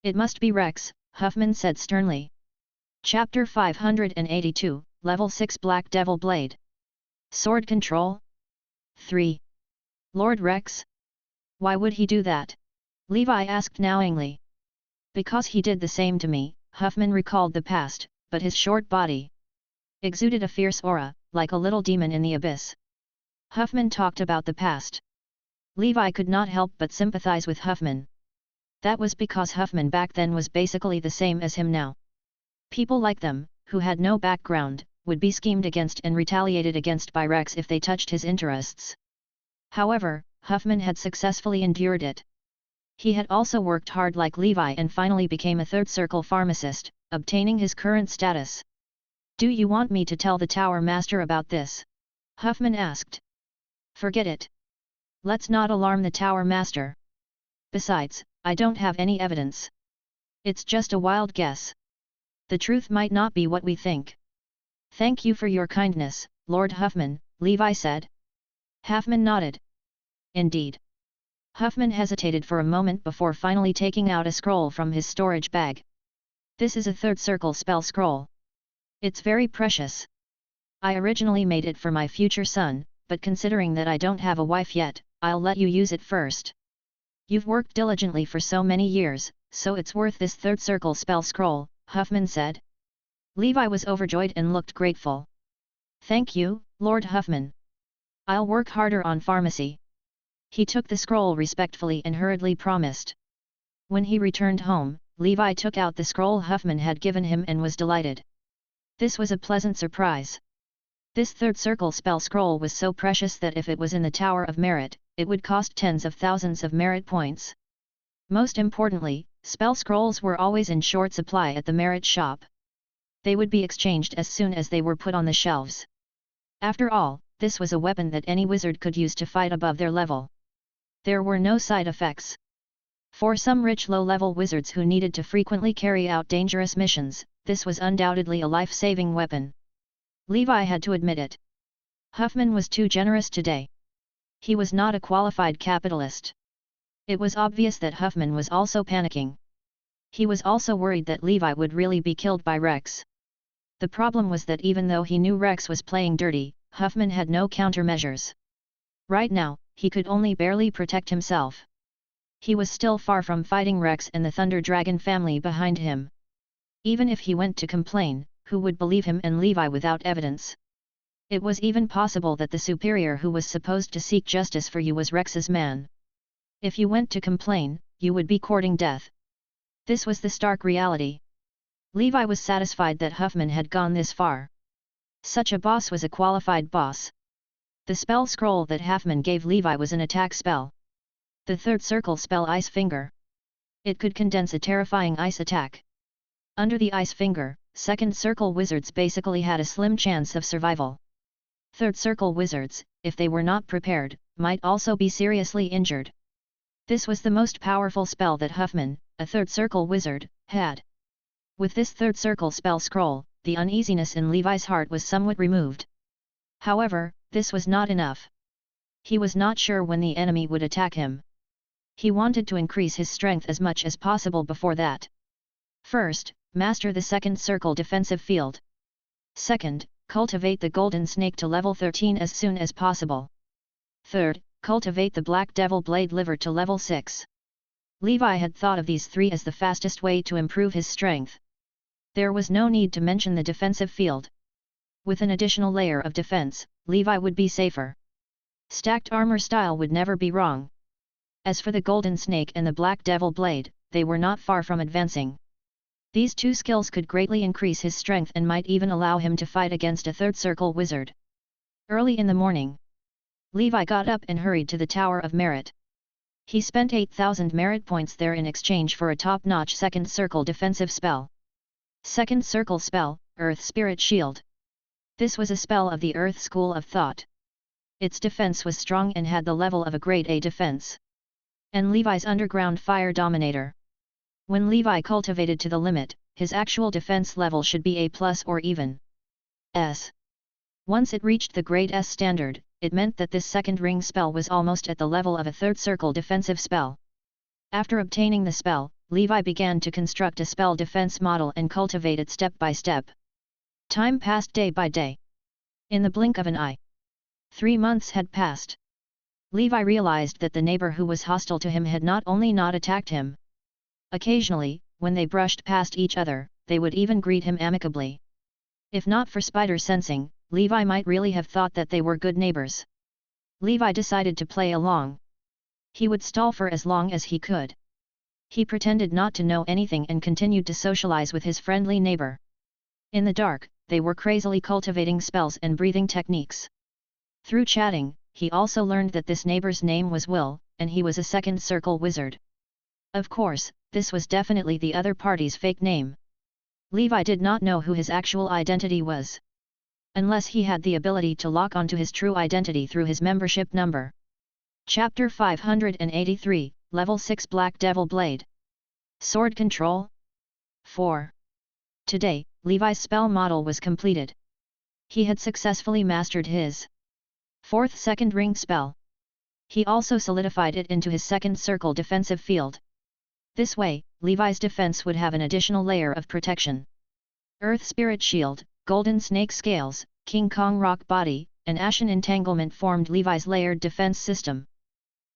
"It must be Rex," Huffman said sternly. Chapter 582, Level 6 Black Devil Blade. Sword Control? 3. Lord Rex? Why would he do that? Levi asked knowingly. "Because he did the same to me," Huffman recalled the past, but his short body exuded a fierce aura, like a little demon in the abyss. Huffman talked about the past. Levi could not help but sympathize with Huffman. That was because Huffman back then was basically the same as him now. People like them, who had no background, would be schemed against and retaliated against by Rex if they touched his interests. However, Huffman had successfully endured it. He had also worked hard like Levi and finally became a third-circle pharmacist, obtaining his current status. "Do you want me to tell the Tower Master about this?" Huffman asked. "Forget it. Let's not alarm the Tower Master. Besides, I don't have any evidence. It's just a wild guess. The truth might not be what we think." "Thank you for your kindness, Lord Huffman," Levi said. Huffman nodded. "Indeed." Huffman hesitated for a moment before finally taking out a scroll from his storage bag. "This is a third-circle spell scroll. It's very precious. I originally made it for my future son, but considering that I don't have a wife yet, I'll let you use it first. You've worked diligently for so many years, so it's worth this third-circle spell scroll," Huffman said. Levi was overjoyed and looked grateful. "Thank you, Lord Huffman. I'll work harder on pharmacy." He took the scroll respectfully and hurriedly promised. When he returned home, Levi took out the scroll Huffman had given him and was delighted. This was a pleasant surprise. This third-circle spell scroll was so precious that if it was in the Tower of Merit, it would cost tens of thousands of merit points. Most importantly, spell scrolls were always in short supply at the merit shop. They would be exchanged as soon as they were put on the shelves. After all, this was a weapon that any wizard could use to fight above their level. There were no side effects. For some rich low-level wizards who needed to frequently carry out dangerous missions, this was undoubtedly a life-saving weapon. Levi had to admit it. Huffman was too generous today. He was not a qualified capitalist. It was obvious that Huffman was also panicking. He was also worried that Levi would really be killed by Rex. The problem was that even though he knew Rex was playing dirty, Huffman had no countermeasures. Right now, he could only barely protect himself. He was still far from fighting Rex and the Thunder Dragon family behind him. Even if he went to complain, who would believe him and Levi without evidence? It was even possible that the superior who was supposed to seek justice for you was Rex's man. If you went to complain, you would be courting death. This was the stark reality. Levi was satisfied that Huffman had gone this far. Such a boss was a qualified boss. The spell scroll that Huffman gave Levi was an attack spell. The third circle spell Ice Finger. It could condense a terrifying ice attack. Under the Ice Finger, second circle wizards basically had a slim chance of survival. Third circle wizards, if they were not prepared, might also be seriously injured. This was the most powerful spell that Huffman, a third circle wizard, had. With this third circle spell scroll, the uneasiness in Levi's heart was somewhat removed. However, this was not enough. He was not sure when the enemy would attack him. He wanted to increase his strength as much as possible before that. First, master the second circle defensive field. Second, cultivate the golden snake to level 13 as soon as possible. Third, cultivate the black devil blade liver to level 6. Levi had thought of these three as the fastest way to improve his strength. There was no need to mention the defensive field. With an additional layer of defense, Levi would be safer. Stacked armor style would never be wrong. As for the golden snake and the black devil blade, they were not far from advancing. These two skills could greatly increase his strength and might even allow him to fight against a third circle wizard. Early in the morning, Levi got up and hurried to the Tower of Merit. He spent 8,000 merit points there in exchange for a top-notch second circle defensive spell. Second circle spell, Earth Spirit Shield. This was a spell of the Earth School of Thought. Its defense was strong and had the level of a Grade A defense. And Levi's Underground Fire Dominator. When Levi cultivated to the limit, his actual defense level should be A+ or even S. Once it reached the Grade S standard, it meant that this second ring spell was almost at the level of a third circle defensive spell. After obtaining the spell, Levi began to construct a spell defense model and cultivate it step by step. Time passed day by day. In the blink of an eye, 3 months had passed. Levi realized that the neighbor who was hostile to him had not only not attacked him. Occasionally, when they brushed past each other, they would even greet him amicably. If not for spider sensing, Levi might really have thought that they were good neighbors. Levi decided to play along. He would stall for as long as he could. He pretended not to know anything and continued to socialize with his friendly neighbor. In the dark, they were crazily cultivating spells and breathing techniques. Through chatting, he also learned that this neighbor's name was Will, and he was a second circle wizard. Of course, this was definitely the other party's fake name. Levi did not know who his actual identity was. Unless he had the ability to lock onto his true identity through his membership number. Chapter 583, Level 6 Black Devil Blade. Sword Control. 4. Today, Levi's spell model was completed. He had successfully mastered his fourth second ring spell. He also solidified it into his second circle defensive field. This way, Levi's defense would have an additional layer of protection. Earth Spirit Shield, Golden Snake Scales, King Kong Rock Body, and Ashen Entanglement formed Levi's layered defense system.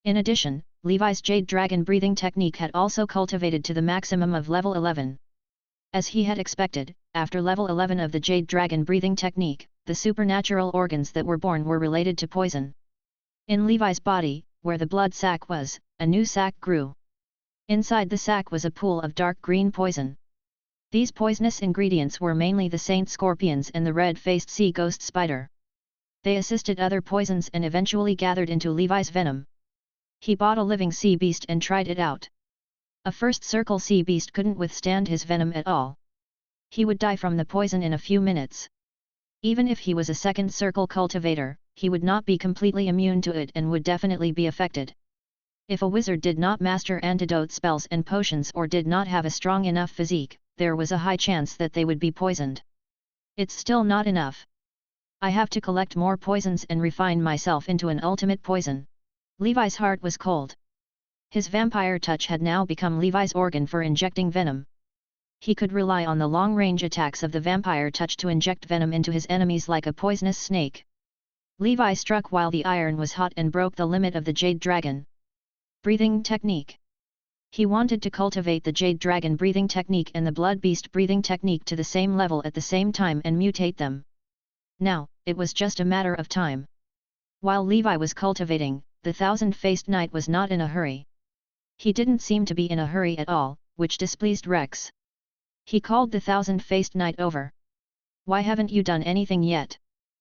In addition, Levi's Jade Dragon breathing technique had also cultivated to the maximum of level 11. As he had expected, after level 11 of the Jade Dragon breathing technique, the supernatural organs that were born were related to poison. In Levi's body, where the blood sac was, a new sac grew. Inside the sac was a pool of dark green poison. These poisonous ingredients were mainly the saint scorpions and the red-faced sea ghost spider. They assisted other poisons and eventually gathered into Levi's venom. He bought a living sea beast and tried it out. A first circle sea beast couldn't withstand his venom at all. He would die from the poison in a few minutes. Even if he was a second circle cultivator, he would not be completely immune to it and would definitely be affected. If a wizard did not master antidote spells and potions or did not have a strong enough physique, there was a high chance that they would be poisoned. It's still not enough. I have to collect more poisons and refine myself into an ultimate poison. Levi's heart was cold. His vampire touch had now become Levi's organ for injecting venom. He could rely on the long-range attacks of the vampire touch to inject venom into his enemies like a poisonous snake. Levi struck while the iron was hot and broke the limit of the Jade Dragon. Breathing technique. He wanted to cultivate the Jade Dragon breathing technique and the Blood Beast breathing technique to the same level at the same time and mutate them. Now, it was just a matter of time. While Levi was cultivating, the Thousand-Faced Knight was not in a hurry. He didn't seem to be in a hurry at all, which displeased Rex. He called the Thousand-Faced Knight over. "Why haven't you done anything yet?"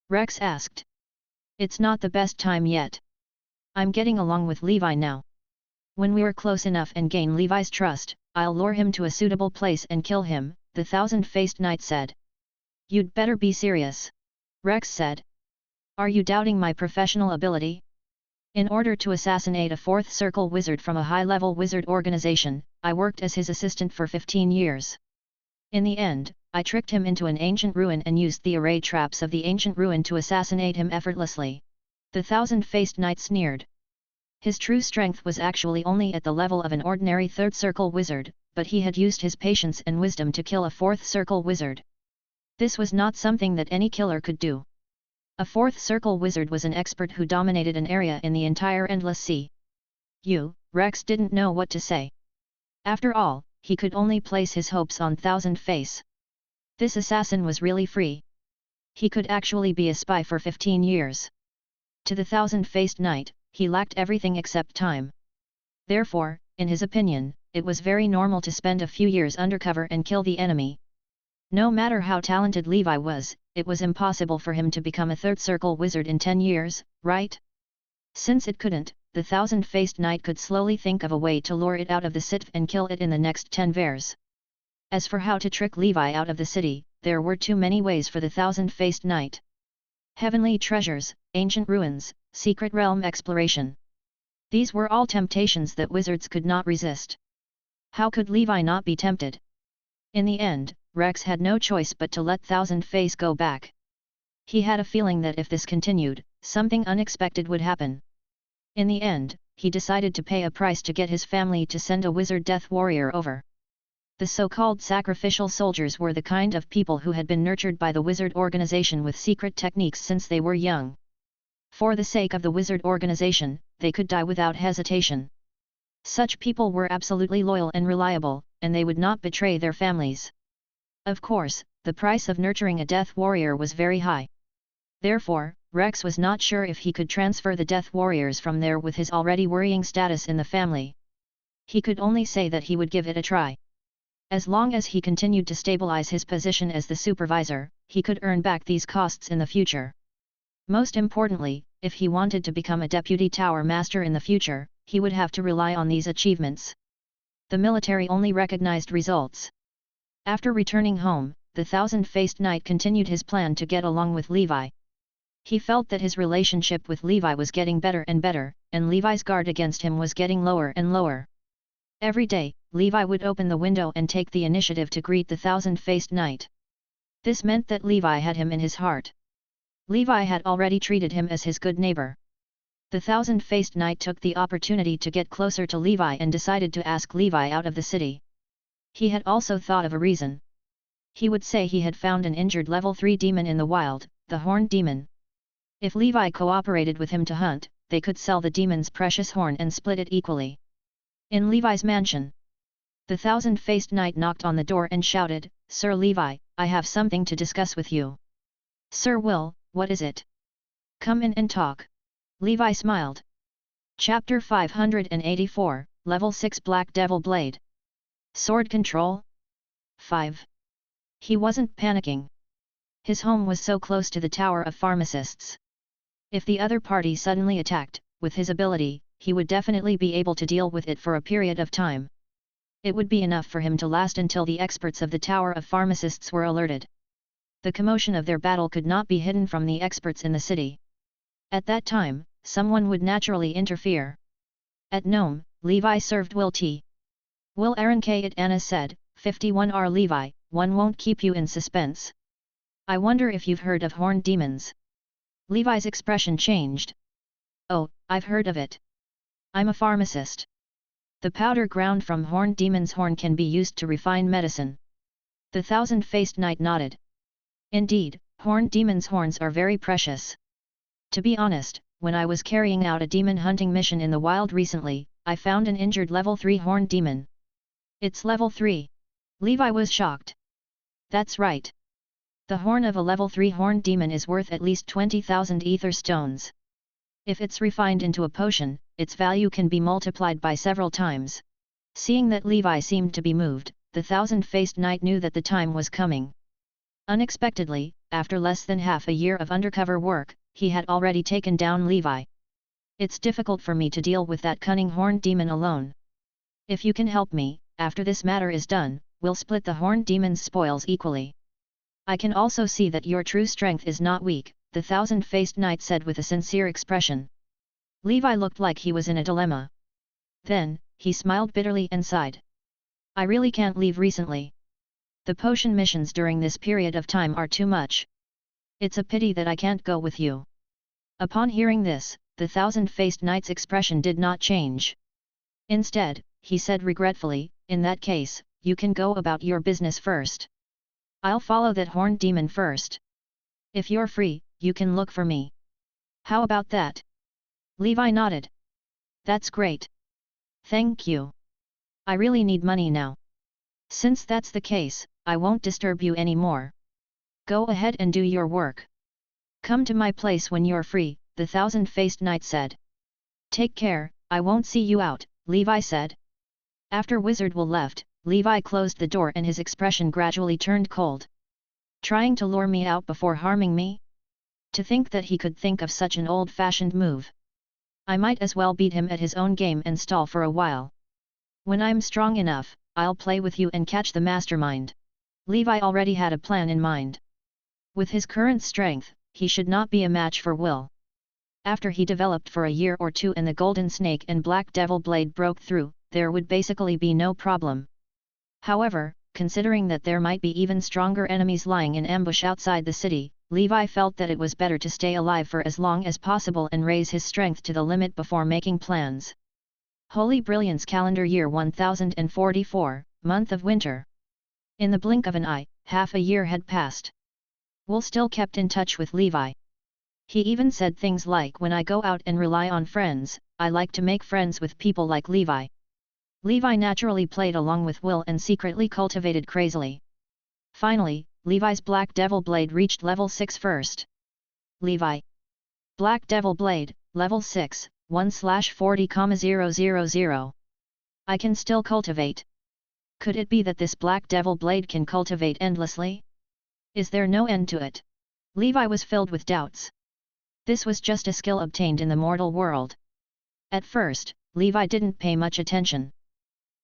Rex asked. "It's not the best time yet. I'm getting along with Levi now. When we're close enough and gain Levi's trust, I'll lure him to a suitable place and kill him," the Thousand-Faced Knight said. "You'd better be serious," Rex said. "Are you doubting my professional ability? In order to assassinate a fourth circle wizard from a high-level wizard organization, I worked as his assistant for 15 years. In the end, I tricked him into an ancient ruin and used the array traps of the ancient ruin to assassinate him effortlessly." The Thousand-Faced Knight sneered. His true strength was actually only at the level of an ordinary third circle wizard, but he had used his patience and wisdom to kill a fourth circle wizard. This was not something that any killer could do. A fourth circle wizard was an expert who dominated an area in the entire Endless Sea. Rex didn't know what to say. After all, he could only place his hopes on Thousand Face. This assassin was really free. He could actually be a spy for 15 years. To the Thousand-Faced Knight, he lacked everything except time. Therefore, in his opinion, it was very normal to spend a few years undercover and kill the enemy. No matter how talented Levi was, it was impossible for him to become a third circle wizard in 10 years, right? Since it couldn't, the Thousand-Faced Knight could slowly think of a way to lure it out of the city and kill it in the next 10 years. As for how to trick Levi out of the city, there were too many ways for the Thousand-Faced Knight. Heavenly treasures, ancient ruins, secret realm exploration. These were all temptations that wizards could not resist. How could Levi not be tempted? In the end, Rex had no choice but to let Thousand Face go back. He had a feeling that if this continued, something unexpected would happen. In the end, he decided to pay a price to get his family to send a wizard death warrior over. The so-called sacrificial soldiers were the kind of people who had been nurtured by the wizard organization with secret techniques since they were young. For the sake of the wizard organization, they could die without hesitation. Such people were absolutely loyal and reliable, and they would not betray their families. Of course, the price of nurturing a death warrior was very high. Therefore, Rex was not sure if he could transfer the death warriors from there with his already worrying status in the family. He could only say that he would give it a try. As long as he continued to stabilize his position as the supervisor, he could earn back these costs in the future. Most importantly, if he wanted to become a deputy tower master in the future, he would have to rely on these achievements. The military only recognized results. After returning home, the Thousand-Faced Knight continued his plan to get along with Levi. He felt that his relationship with Levi was getting better and better, and Levi's guard against him was getting lower and lower. Every day, Levi would open the window and take the initiative to greet the Thousand-Faced Knight. This meant that Levi had him in his heart. Levi had already treated him as his good neighbor. The Thousand-Faced Knight took the opportunity to get closer to Levi and decided to ask Levi out of the city. He had also thought of a reason. He would say he had found an injured level 3 demon in the wild, the Horned Demon. If Levi cooperated with him to hunt, they could sell the demon's precious horn and split it equally. In Levi's mansion, the Thousand-Faced Knight knocked on the door and shouted, "Sir Levi, I have something to discuss with you." "Sir Will, what is it? Come in and talk." Levi smiled. Chapter 584, Level 6 Black Devil Blade. Sword Control? 5. He wasn't panicking. His home was so close to the Tower of Pharmacists. If the other party suddenly attacked, with his ability, he would definitely be able to deal with it for a period of time. It would be enough for him to last until the experts of the Tower of Pharmacists were alerted. The commotion of their battle could not be hidden from the experts in the city. At that time, someone would naturally interfere. At Nome, Levi served Will tea. Will Aaron K. at Anna said, 51R Levi, one won't keep you in suspense. I wonder if you've heard of horned demons. Levi's expression changed. Oh, I've heard of it. I'm a pharmacist. The powder ground from horned demon's horn can be used to refine medicine. The thousand-faced knight nodded. Indeed, horned demon's horns are very precious. To be honest, when I was carrying out a demon hunting mission in the wild recently, I found an injured level 3 horned demon. It's level 3. Levi was shocked. That's right. The horn of a level 3 horned demon is worth at least 20,000 ether stones. If it's refined into a potion, its value can be multiplied by several times. Seeing that Levi seemed to be moved, the thousand-faced knight knew that the time was coming. Unexpectedly, after less than half a year of undercover work, he had already taken down Levi. It's difficult for me to deal with that cunning horned demon alone. If you can help me, after this matter is done, we'll split the horned demon's spoils equally. I can also see that your true strength is not weak, the thousand-faced knight said with a sincere expression. Levi looked like he was in a dilemma. Then, he smiled bitterly and sighed. I really can't leave recently. The potion missions during this period of time are too much. It's a pity that I can't go with you. Upon hearing this, the thousand-faced knight's expression did not change. Instead, he said regretfully, in that case, you can go about your business first. I'll follow that horned demon first. If you're free, you can look for me. How about that? Levi nodded. That's great. Thank you. I really need money now. Since that's the case, I won't disturb you anymore. Go ahead and do your work. Come to my place when you're free, the thousand-faced knight said. Take care, I won't see you out, Levi said. After Wizard Will left, Levi closed the door and his expression gradually turned cold. Trying to lure me out before harming me? To think that he could think of such an old-fashioned move. I might as well beat him at his own game and stall for a while. When I'm strong enough, I'll play with you and catch the mastermind. Levi already had a plan in mind. With his current strength, he should not be a match for Will. After he developed for a year or two and the Golden Snake and Black Devil Blade broke through, there would basically be no problem. However, considering that there might be even stronger enemies lying in ambush outside the city, Levi felt that it was better to stay alive for as long as possible and raise his strength to the limit before making plans. Holy Brilliance Calendar Year 1044, Month of Winter. In the blink of an eye, half a year had passed. Will still kept in touch with Levi. He even said things like, when I go out and rely on friends, I like to make friends with people like Levi. Levi naturally played along with Will and secretly cultivated crazily. Finally, Levi's Black Devil Blade reached level 6 first. Levi. Black Devil Blade, level 6, 1/40,000. I can still cultivate. Could it be that this Black Devil Blade can cultivate endlessly? Is there no end to it? Levi was filled with doubts. This was just a skill obtained in the mortal world. At first, Levi didn't pay much attention.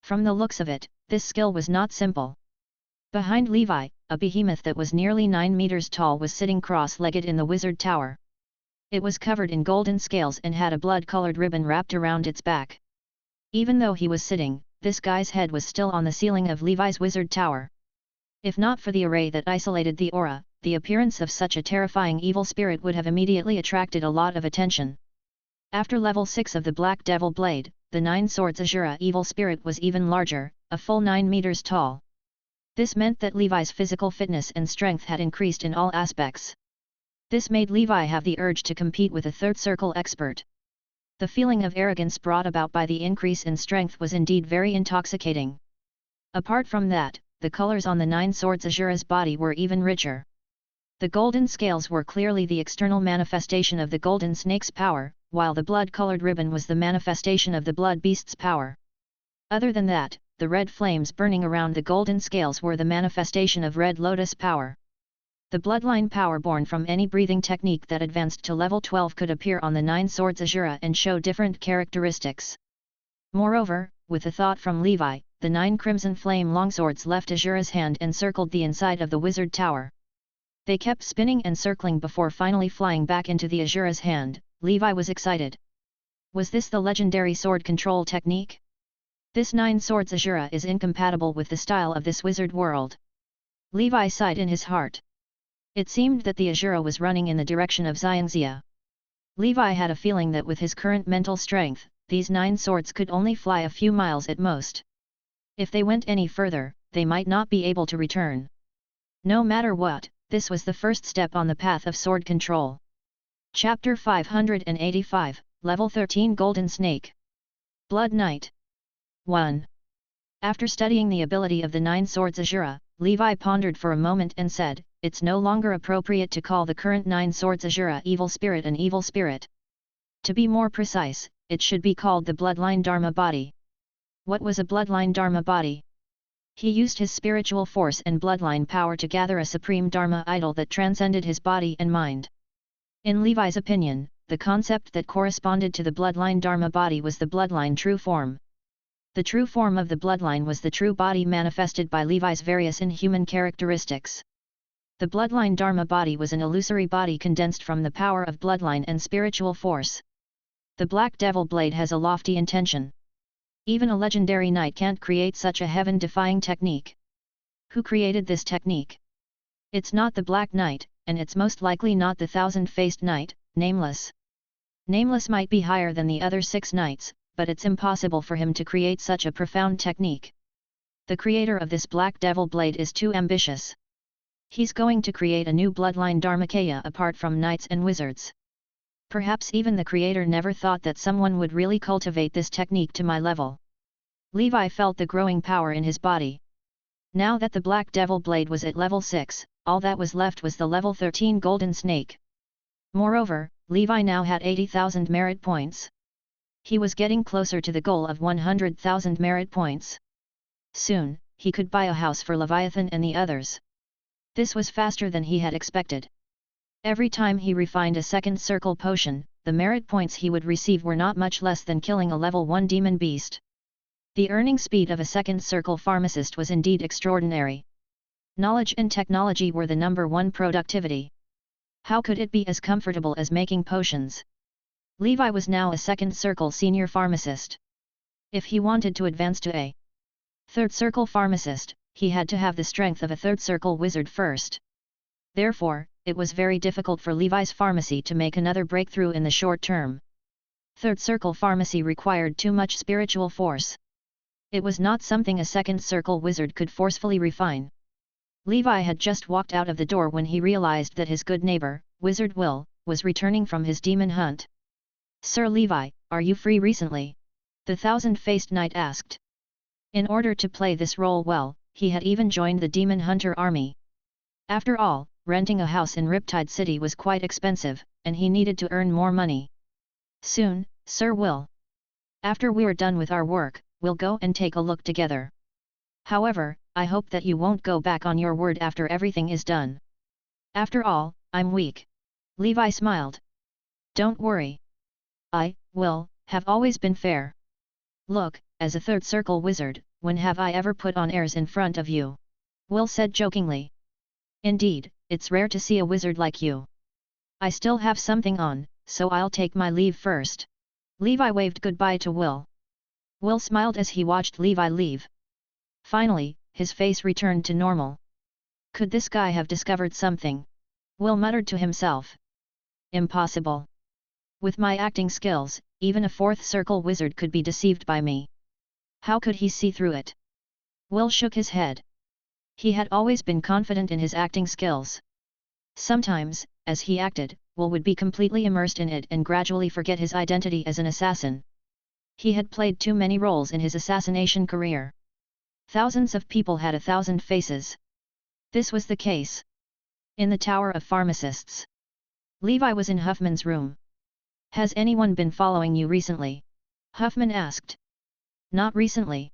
From the looks of it, this skill was not simple. Behind Levi, a behemoth that was nearly 9 meters tall was sitting cross-legged in the wizard tower. It was covered in golden scales and had a blood-colored ribbon wrapped around its back. Even though he was sitting, this guy's head was still on the ceiling of Levi's wizard tower. If not for the array that isolated the aura, the appearance of such a terrifying evil spirit would have immediately attracted a lot of attention. After level 6 of the Black Devil Blade, the 9 Swords Azura evil spirit was even larger, a full 9 meters tall. This meant that Levi's physical fitness and strength had increased in all aspects. This made Levi have the urge to compete with a third circle expert. The feeling of arrogance brought about by the increase in strength was indeed very intoxicating. Apart from that, the colors on the 9 Swords Azura's body were even richer. The golden scales were clearly the external manifestation of the golden snake's power, while the blood-colored ribbon was the manifestation of the blood beast's power. Other than that, the red flames burning around the golden scales were the manifestation of red lotus power. The bloodline power born from any breathing technique that advanced to level 12 could appear on the 9 Swords Azura and show different characteristics. Moreover, with a thought from Levi, the 9 crimson flame longswords left Azura's hand and circled the inside of the wizard tower. They kept spinning and circling before finally flying back into the Azura's hand. Levi was excited. Was this the legendary sword control technique? This 9 swords Azura is incompatible with the style of this wizard world. Levi sighed in his heart. It seemed that the Azura was running in the direction of Xiangxia. Levi had a feeling that with his current mental strength, these 9 swords could only fly a few miles at most. If they went any further, they might not be able to return. No matter what, this was the first step on the path of sword control. Chapter 585, Level 13 Golden Snake. Blood Knight. 1. After studying the ability of the 9 swords Azura, Levi pondered for a moment and said, "It's no longer appropriate to call the current 9 swords Azura evil spirit an evil spirit. To be more precise, it should be called the Bloodline Dharma body." What was a Bloodline Dharma body? He used his spiritual force and bloodline power to gather a supreme Dharma idol that transcended his body and mind. In Levi's opinion, the concept that corresponded to the Bloodline Dharma body was the bloodline true form. The true form of the bloodline was the true body manifested by Levi's various inhuman characteristics. The Bloodline Dharma body was an illusory body condensed from the power of bloodline and spiritual force. The Black Devil Blade has a lofty intention. Even a legendary knight can't create such a heaven-defying technique. Who created this technique? It's not the Black Knight, and it's most likely not the thousand-faced knight, Nameless. Nameless might be higher than the other 6 knights, but it's impossible for him to create such a profound technique. The creator of this Black Devil Blade is too ambitious. He's going to create a new bloodline Dharmakaya apart from knights and wizards. Perhaps even the creator never thought that someone would really cultivate this technique to my level. Levi felt the growing power in his body. Now that the Black Devil Blade was at level 6, all that was left was the level 13 Golden Snake. Moreover, Levi now had 80,000 merit points. He was getting closer to the goal of 100,000 merit points. Soon, he could buy a house for Leviathan and the others. This was faster than he had expected. Every time he refined a second circle potion, the merit points he would receive were not much less than killing a level 1 demon beast. The earning speed of a second circle pharmacist was indeed extraordinary. Knowledge and technology were the #1 productivity. How could it be as comfortable as making potions? Levi was now a second circle senior pharmacist. If he wanted to advance to a third circle pharmacist, he had to have the strength of a third circle wizard first. Therefore, it was very difficult for Levi's pharmacy to make another breakthrough in the short term. Third circle pharmacy required too much spiritual force. It was not something a second circle wizard could forcefully refine. Levi had just walked out of the door when he realized that his good neighbor, Wizard Will, was returning from his demon hunt. "Sir Levi, are you free recently?" the thousand-faced knight asked. In order to play this role well, he had even joined the demon hunter army. After all, renting a house in Riptide City was quite expensive, and he needed to earn more money. "Soon, Sir Will. After we're done with our work, we'll go and take a look together. However, I hope that you won't go back on your word after everything is done. After all, I'm weak." Levi smiled. "Don't worry. I, Will, have always been fair. Look, as a third circle wizard, when have I ever put on airs in front of you?" Will said jokingly. "Indeed, it's rare to see a wizard like you. I still have something on, so I'll take my leave first." Levi waved goodbye to Will. Will smiled as he watched Levi leave. Finally, his face returned to normal. Could this guy have discovered something? Will muttered to himself. Impossible. With my acting skills, even a fourth circle wizard could be deceived by me. How could he see through it? Will shook his head. He had always been confident in his acting skills. Sometimes, as he acted, Will would be completely immersed in it and gradually forget his identity as an assassin. He had played too many roles in his assassination career. Thousands of people had 1,000 faces. This was the case. In the Tower of Pharmacists. Levi was in Huffman's room. "Has anyone been following you recently?" Huffman asked. "Not recently.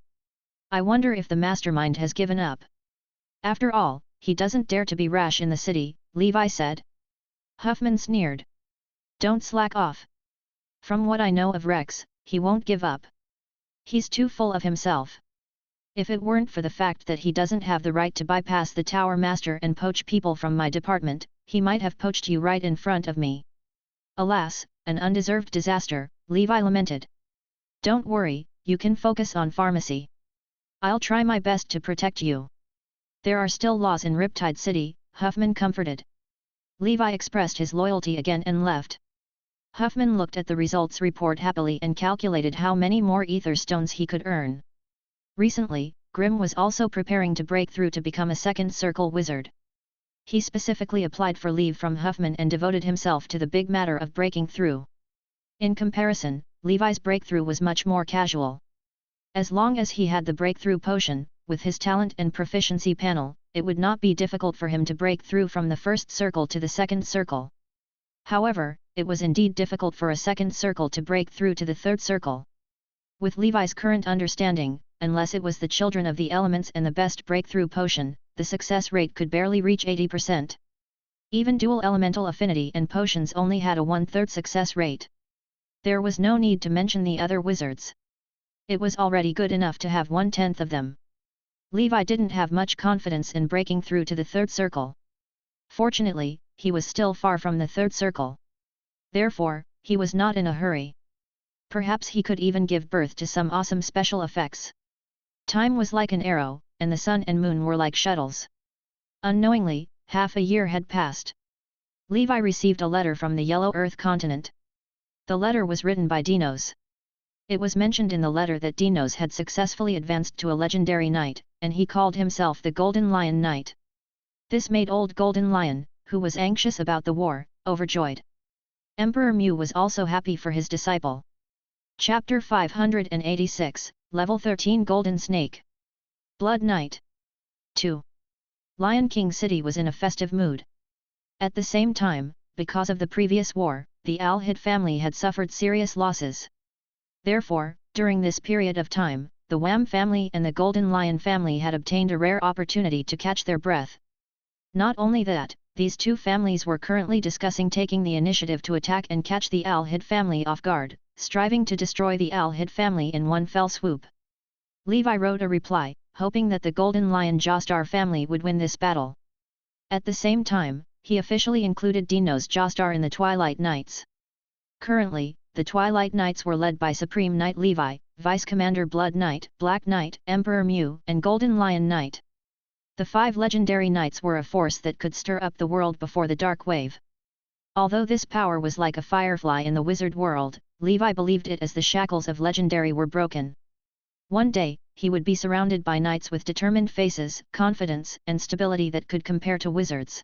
I wonder if the mastermind has given up. After all, he doesn't dare to be rash in the city," Levi said. Huffman sneered. "Don't slack off. From what I know of Rex, he won't give up. He's too full of himself. If it weren't for the fact that he doesn't have the right to bypass the Tower Master and poach people from my department, he might have poached you right in front of me. Alas, an undeserved disaster, Levi lamented. Don't worry, you can focus on pharmacy. I'll try my best to protect you. There are still laws in Riptide City, Huffman comforted. Levi expressed his loyalty again and left. Huffman looked at the results report happily and calculated how many more ether stones he could earn. Recently, Grimm was also preparing to break through to become a second circle wizard. He specifically applied for leave from Huffman and devoted himself to the big matter of breaking through. In comparison, Levi's breakthrough was much more casual. As long as he had the breakthrough potion, with his talent and proficiency panel, it would not be difficult for him to break through from the first circle to the second circle. However, it was indeed difficult for a second circle to break through to the third circle. With Levi's current understanding, unless it was the Children of the Elements and the best breakthrough potion, the success rate could barely reach 80%. Even dual elemental affinity and potions only had a 1/3 success rate. There was no need to mention the other wizards. It was already good enough to have 1/10 of them. Levi didn't have much confidence in breaking through to the third circle. Fortunately, he was still far from the third circle. Therefore, he was not in a hurry. Perhaps he could even give birth to some awesome special effects. Time was like an arrow, and the sun and moon were like shuttles. Unknowingly, half a year had passed. Levi received a letter from the Yellow Earth continent. The letter was written by Dinos. It was mentioned in the letter that Dinos had successfully advanced to a legendary knight, and he called himself the Golden Lion Knight. This made old Golden Lion, who was anxious about the war, overjoyed. Emperor Mu was also happy for his disciple. Chapter 586, Level 13 Golden Snake. Blood Knight. 2. Lion King City was in a festive mood. At the same time, because of the previous war, the Al-Hid family had suffered serious losses. Therefore, during this period of time, the Wham family and the Golden Lion family had obtained a rare opportunity to catch their breath. Not only that, these two families were currently discussing taking the initiative to attack and catch the Al-Hid family off guard, striving to destroy the Al-Hid family in one fell swoop. Levi wrote a reply, hoping that the Golden Lion Jostar family would win this battle. At the same time, he officially included Dinos Jostar in the Twilight Knights. Currently, the Twilight Knights were led by Supreme Knight Levi, Vice Commander Blood Knight, Black Knight, Emperor Mu, and Golden Lion Knight. The 5 legendary knights were a force that could stir up the world before the Dark Wave. Although this power was like a firefly in the wizard world, Levi believed it as the shackles of legendary were broken. One day, he would be surrounded by knights with determined faces, confidence, and stability that could compare to wizards.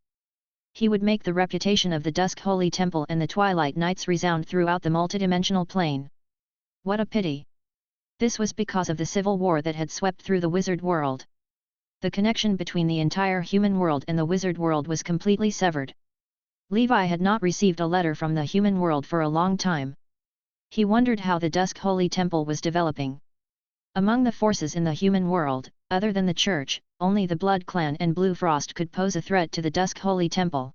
He would make the reputation of the Dusk Holy Temple and the Twilight Knights resound throughout the multidimensional plane. What a pity! This was because of the civil war that had swept through the wizard world. The connection between the entire human world and the wizard world was completely severed. Levi had not received a letter from the human world for a long time. He wondered how the Dusk Holy Temple was developing. Among the forces in the human world, other than the Church, only the Blood Clan and Blue Frost could pose a threat to the Dusk Holy Temple.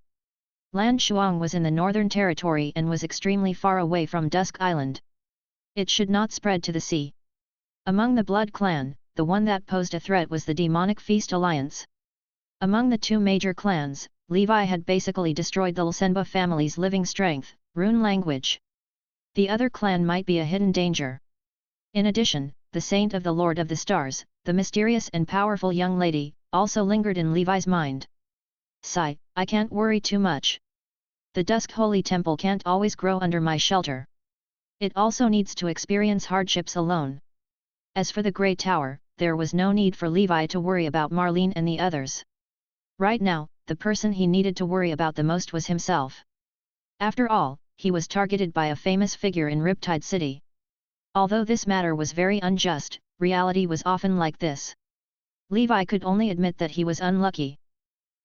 Lan Shuang was in the Northern Territory and was extremely far away from Dusk Island. It should not spread to the sea. Among the Blood Clan, the one that posed a threat was the Demonic Feast Alliance. Among the 2 major clans, Levi had basically destroyed the Lsenba family's living strength, rune language. The other clan might be a hidden danger. In addition, the Saint of the Lord of the Stars, the mysterious and powerful young lady, also lingered in Levi's mind. Sigh, I can't worry too much. The Dusk Holy Temple can't always grow under my shelter. It also needs to experience hardships alone. As for the Grey Tower, there was no need for Levi to worry about Marlene and the others. Right now, the person he needed to worry about the most was himself. After all, he was targeted by a famous figure in Riptide City. Although this matter was very unjust, reality was often like this. Levi could only admit that he was unlucky.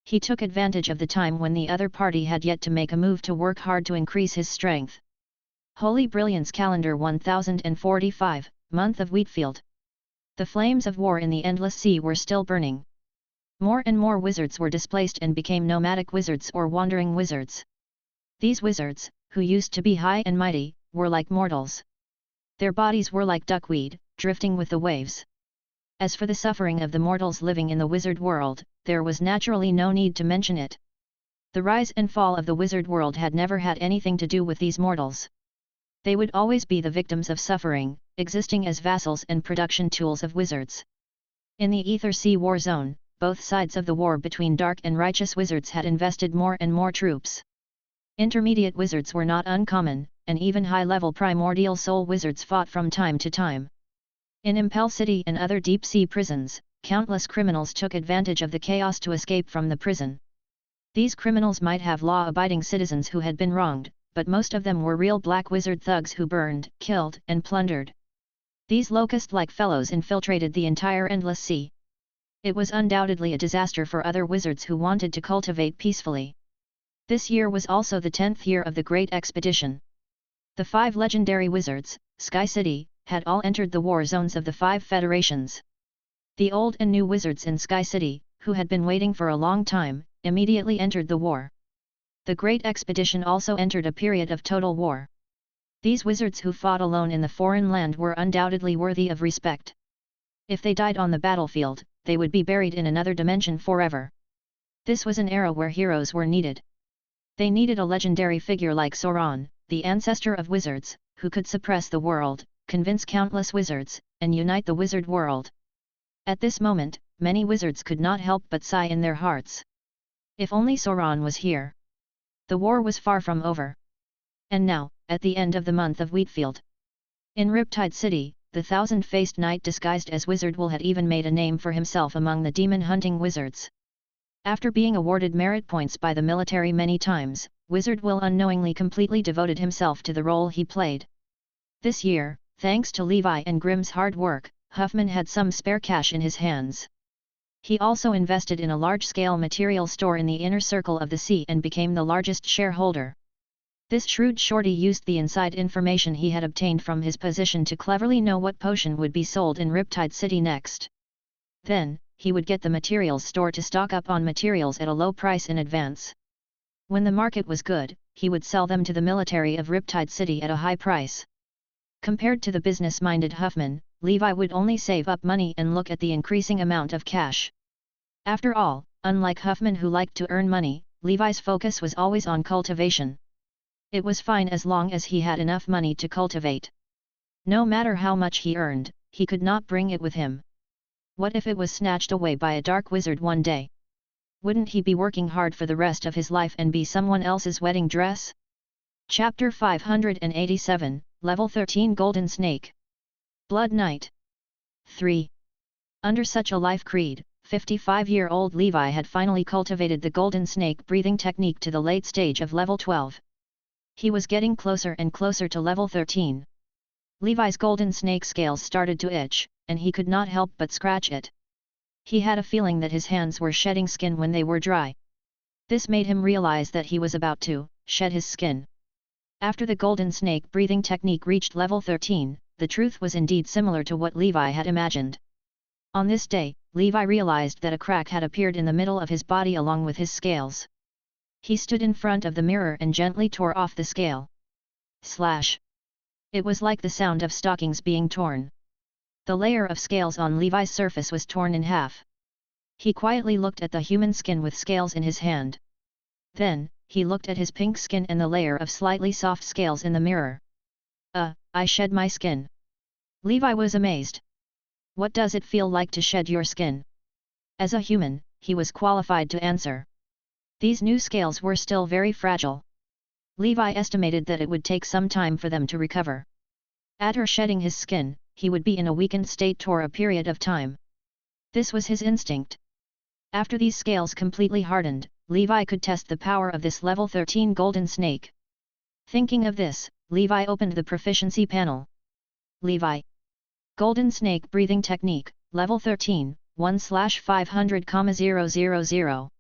He took advantage of the time when the other party had yet to make a move to work hard to increase his strength. Holy Brilliance Calendar 1045, Month of Wheatfield. The flames of war in the Endless Sea were still burning. More and more wizards were displaced and became nomadic wizards or wandering wizards. These wizards, who used to be high and mighty, were like mortals. Their bodies were like duckweed, drifting with the waves. As for the suffering of the mortals living in the wizard world, there was naturally no need to mention it. The rise and fall of the wizard world had never had anything to do with these mortals. They would always be the victims of suffering, existing as vassals and production tools of wizards. In the Ether Sea War Zone, both sides of the war between dark and righteous wizards had invested more and more troops. Intermediate wizards were not uncommon, and even high-level primordial soul wizards fought from time to time. In Impel City and other deep-sea prisons, countless criminals took advantage of the chaos to escape from the prison. These criminals might have law-abiding citizens who had been wronged, but most of them were real black wizard thugs who burned, killed, and plundered. These locust-like fellows infiltrated the entire Endless Sea. It was undoubtedly a disaster for other wizards who wanted to cultivate peacefully. This year was also the 10th year of the Great Expedition. The 5 legendary wizards, Sky City, had all entered the war zones of the 5 federations. The old and new wizards in Sky City, who had been waiting for a long time, immediately entered the war. The Great Expedition also entered a period of total war. These wizards who fought alone in the foreign land were undoubtedly worthy of respect. If they died on the battlefield, they would be buried in another dimension forever. This was an era where heroes were needed. They needed a legendary figure like Sauron, the ancestor of wizards, who could suppress the world, convince countless wizards, and unite the wizard world. At this moment, many wizards could not help but sigh in their hearts. If only Sauron was here. The war was far from over. And now, at the end of the month of Wheatfield. In Riptide City, the thousand-faced knight disguised as Wizard Will had even made a name for himself among the demon-hunting wizards. After being awarded merit points by the military many times, Wizard Will unknowingly completely devoted himself to the role he played. This year, thanks to Levi and Grimm's hard work, Huffman had some spare cash in his hands. He also invested in a large-scale material store in the inner circle of the sea and became the largest shareholder. This shrewd shorty used the inside information he had obtained from his position to cleverly know what potion would be sold in Riptide City next. Then, he would get the materials store to stock up on materials at a low price in advance. When the market was good, he would sell them to the military of Riptide City at a high price. Compared to the business-minded Huffman, Levi would only save up money and look at the increasing amount of cash. After all, unlike Huffman who liked to earn money, Levi's focus was always on cultivation. It was fine as long as he had enough money to cultivate. No matter how much he earned, he could not bring it with him. What if it was snatched away by a dark wizard one day? Wouldn't he be working hard for the rest of his life and be someone else's wedding dress? Chapter 587, Level 13 Golden Snake. Blood Knight. 3. Under such a life creed, 55-year-old Levi had finally cultivated the Golden Snake breathing technique to the late stage of level 12. He was getting closer and closer to level 13. Levi's Golden Snake scales started to itch, and he could not help but scratch it. He had a feeling that his hands were shedding skin when they were dry. This made him realize that he was about to shed his skin. After the Golden Snake breathing technique reached level 13, the truth was indeed similar to what Levi had imagined. On this day, Levi realized that a crack had appeared in the middle of his body along with his scales. He stood in front of the mirror and gently tore off the scale. Slash! It was like the sound of stockings being torn. The layer of scales on Levi's surface was torn in half. He quietly looked at the human skin with scales in his hand. Then, he looked at his pink skin and the layer of slightly soft scales in the mirror. I shed my skin. Levi was amazed. What does it feel like to shed your skin? As a human, he was qualified to answer. These new scales were still very fragile. Levi estimated that it would take some time for them to recover. After shedding his skin, he would be in a weakened state for a period of time. This was his instinct. After these scales completely hardened, Levi could test the power of this level 13 Golden Snake. Thinking of this, Levi opened the proficiency panel. Levi. Golden Snake breathing technique, level 13, 1/500,000.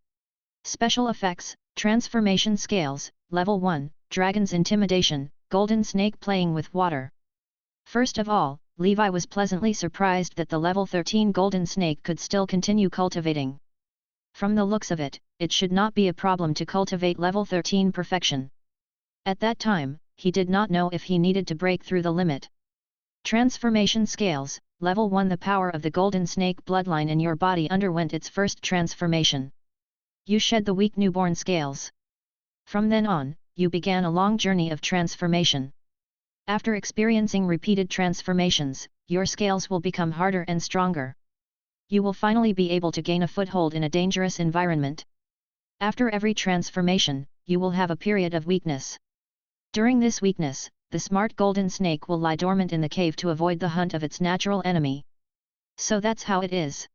Special effects, transformation scales, level 1, Dragon's Intimidation, Golden Snake playing with water. First of all, Levi was pleasantly surprised that the level 13 Golden Snake could still continue cultivating. From the looks of it, it should not be a problem to cultivate level 13 perfection. At that time, he did not know if he needed to break through the limit. Transformation Scales, Level 1. The power of the golden snake bloodline in your body underwent its first transformation. You shed the weak newborn scales. From then on, you began a long journey of transformation. After experiencing repeated transformations, your scales will become harder and stronger. You will finally be able to gain a foothold in a dangerous environment. After every transformation, you will have a period of weakness. During this weakness, the smart golden snake will lie dormant in the cave to avoid the hunt of its natural enemy. So that's how it is.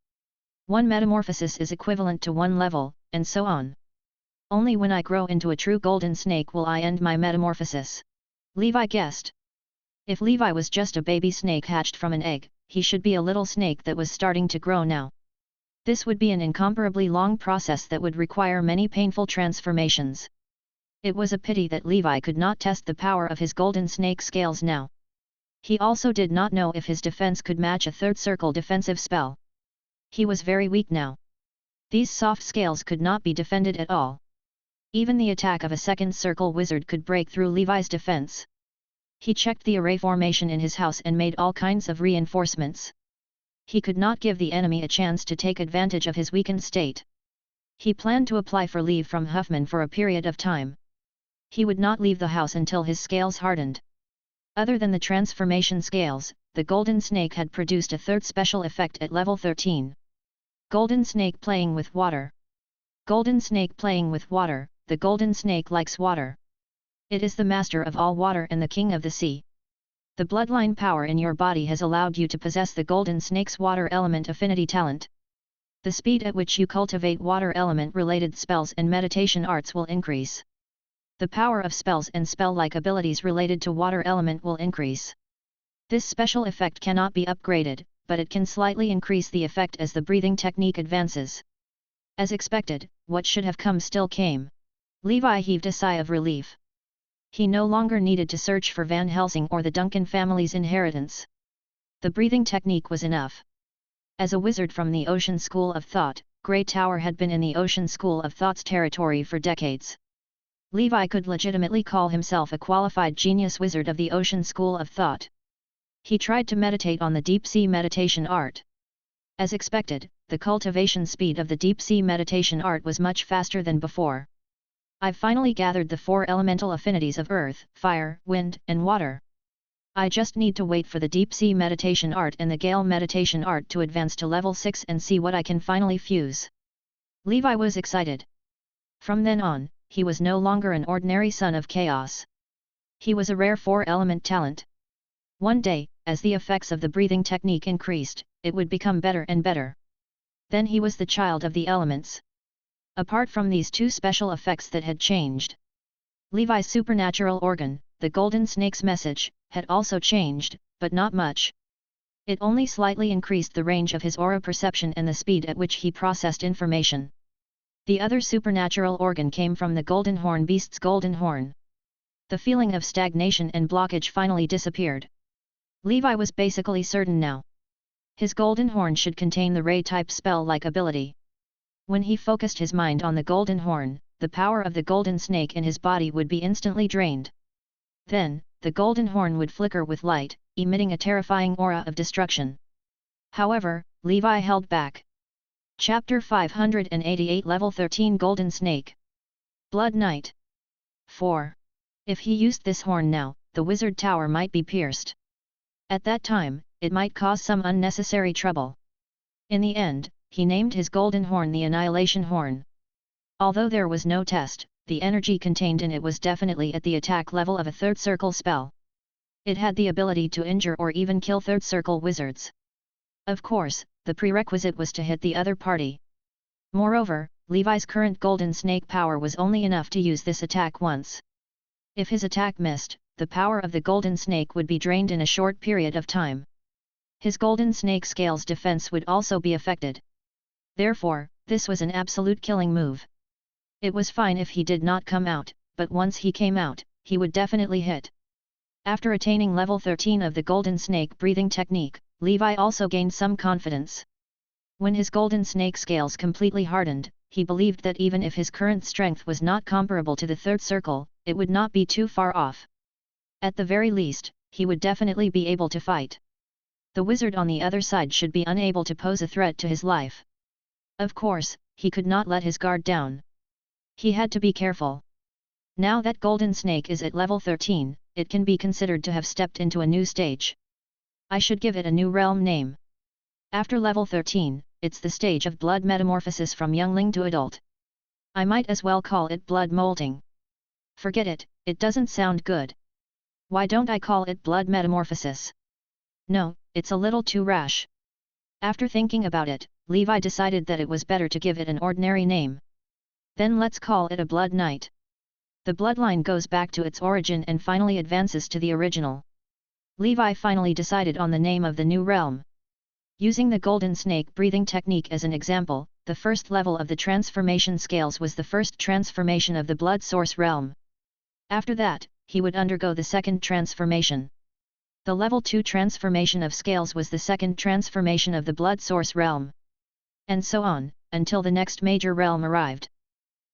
One metamorphosis is equivalent to one level, and so on. Only when I grow into a true golden snake will I end my metamorphosis. Levi guessed. If Levi was just a baby snake hatched from an egg, he should be a little snake that was starting to grow now. This would be an incomparably long process that would require many painful transformations. It was a pity that Levi could not test the power of his golden snake scales now. He also did not know if his defense could match a third circle defensive spell. He was very weak now. These soft scales could not be defended at all. Even the attack of a second circle wizard could break through Levi's defense. He checked the array formation in his house and made all kinds of reinforcements. He could not give the enemy a chance to take advantage of his weakened state. He planned to apply for leave from Huffman for a period of time. He would not leave the house until his scales hardened. Other than the transformation scales, the golden snake had produced a third special effect at level 13. Golden snake playing with water. Golden snake playing with water. The golden snake likes water. It is the master of all water and the king of the sea. The bloodline power in your body has allowed you to possess the golden snake's water element affinity talent. The speed at which you cultivate water element related spells and meditation arts will increase. The power of spells and spell-like abilities related to water element will increase. This special effect cannot be upgraded, but it can slightly increase the effect as the breathing technique advances. As expected, what should have come still came. Levi heaved a sigh of relief. He no longer needed to search for Van Helsing or the Duncan family's inheritance. The breathing technique was enough. As a wizard from the Ocean School of Thought, Grey Tower had been in the Ocean School of Thought's territory for decades. Levi could legitimately call himself a qualified genius wizard of the Ocean School of Thought. He tried to meditate on the deep-sea meditation art. As expected, the cultivation speed of the deep-sea meditation art was much faster than before. I've finally gathered the 4 elemental affinities of earth, fire, wind, and water. I just need to wait for the deep-sea meditation art and the gale meditation art to advance to level 6 and see what I can finally fuse. Levi was excited. From then on, he was no longer an ordinary son of chaos. He was a rare 4-element talent. One day, as the effects of the breathing technique increased, it would become better and better. Then he was the child of the elements. Apart from these 2 special effects that had changed, Levi's supernatural organ, the golden snake's message, had also changed, but not much. It only slightly increased the range of his aura perception and the speed at which he processed information. The other supernatural organ came from the golden horn beast's golden horn. The feeling of stagnation and blockage finally disappeared. Levi was basically certain now. His golden horn should contain the ray-type spell-like ability. When he focused his mind on the golden horn, the power of the golden snake in his body would be instantly drained. Then, the golden horn would flicker with light, emitting a terrifying aura of destruction. However, Levi held back. Chapter 588 Level 13 Golden Snake. Blood Knight. 4. If he used this horn now, the wizard tower might be pierced. At that time, it might cause some unnecessary trouble. In the end, he named his golden horn the Annihilation Horn. Although there was no test, the energy contained in it was definitely at the attack level of a third circle spell. It had the ability to injure or even kill third circle wizards. Of course, the prerequisite was to hit the other party. Moreover, Levi's current golden snake power was only enough to use this attack once. If his attack missed, the power of the golden snake would be drained in a short period of time. His golden snake scale's defense would also be affected. Therefore, this was an absolute killing move. It was fine if he did not come out, but once he came out, he would definitely hit. After attaining level 13 of the golden snake breathing technique, Levi also gained some confidence. When his golden snake scales completely hardened, he believed that even if his current strength was not comparable to the third circle, it would not be too far off. At the very least, he would definitely be able to fight. The wizard on the other side should be unable to pose a threat to his life. Of course, he could not let his guard down. He had to be careful. Now that Golden Snake is at level 13, it can be considered to have stepped into a new stage. I should give it a new realm name. After level 13, it's the stage of blood metamorphosis from youngling to adult. I might as well call it blood molting. Forget it, it doesn't sound good. Why don't I call it blood metamorphosis? No, it's a little too rash. After thinking about it, Levi decided that it was better to give it an ordinary name. Then let's call it a blood knight. The bloodline goes back to its origin and finally advances to the original. Levi finally decided on the name of the new realm. Using the golden snake breathing technique as an example, the first level of the transformation scales was the first transformation of the blood source realm. After that, he would undergo the second transformation. The level 2 transformation of scales was the second transformation of the blood source realm. And so on, until the next major realm arrived.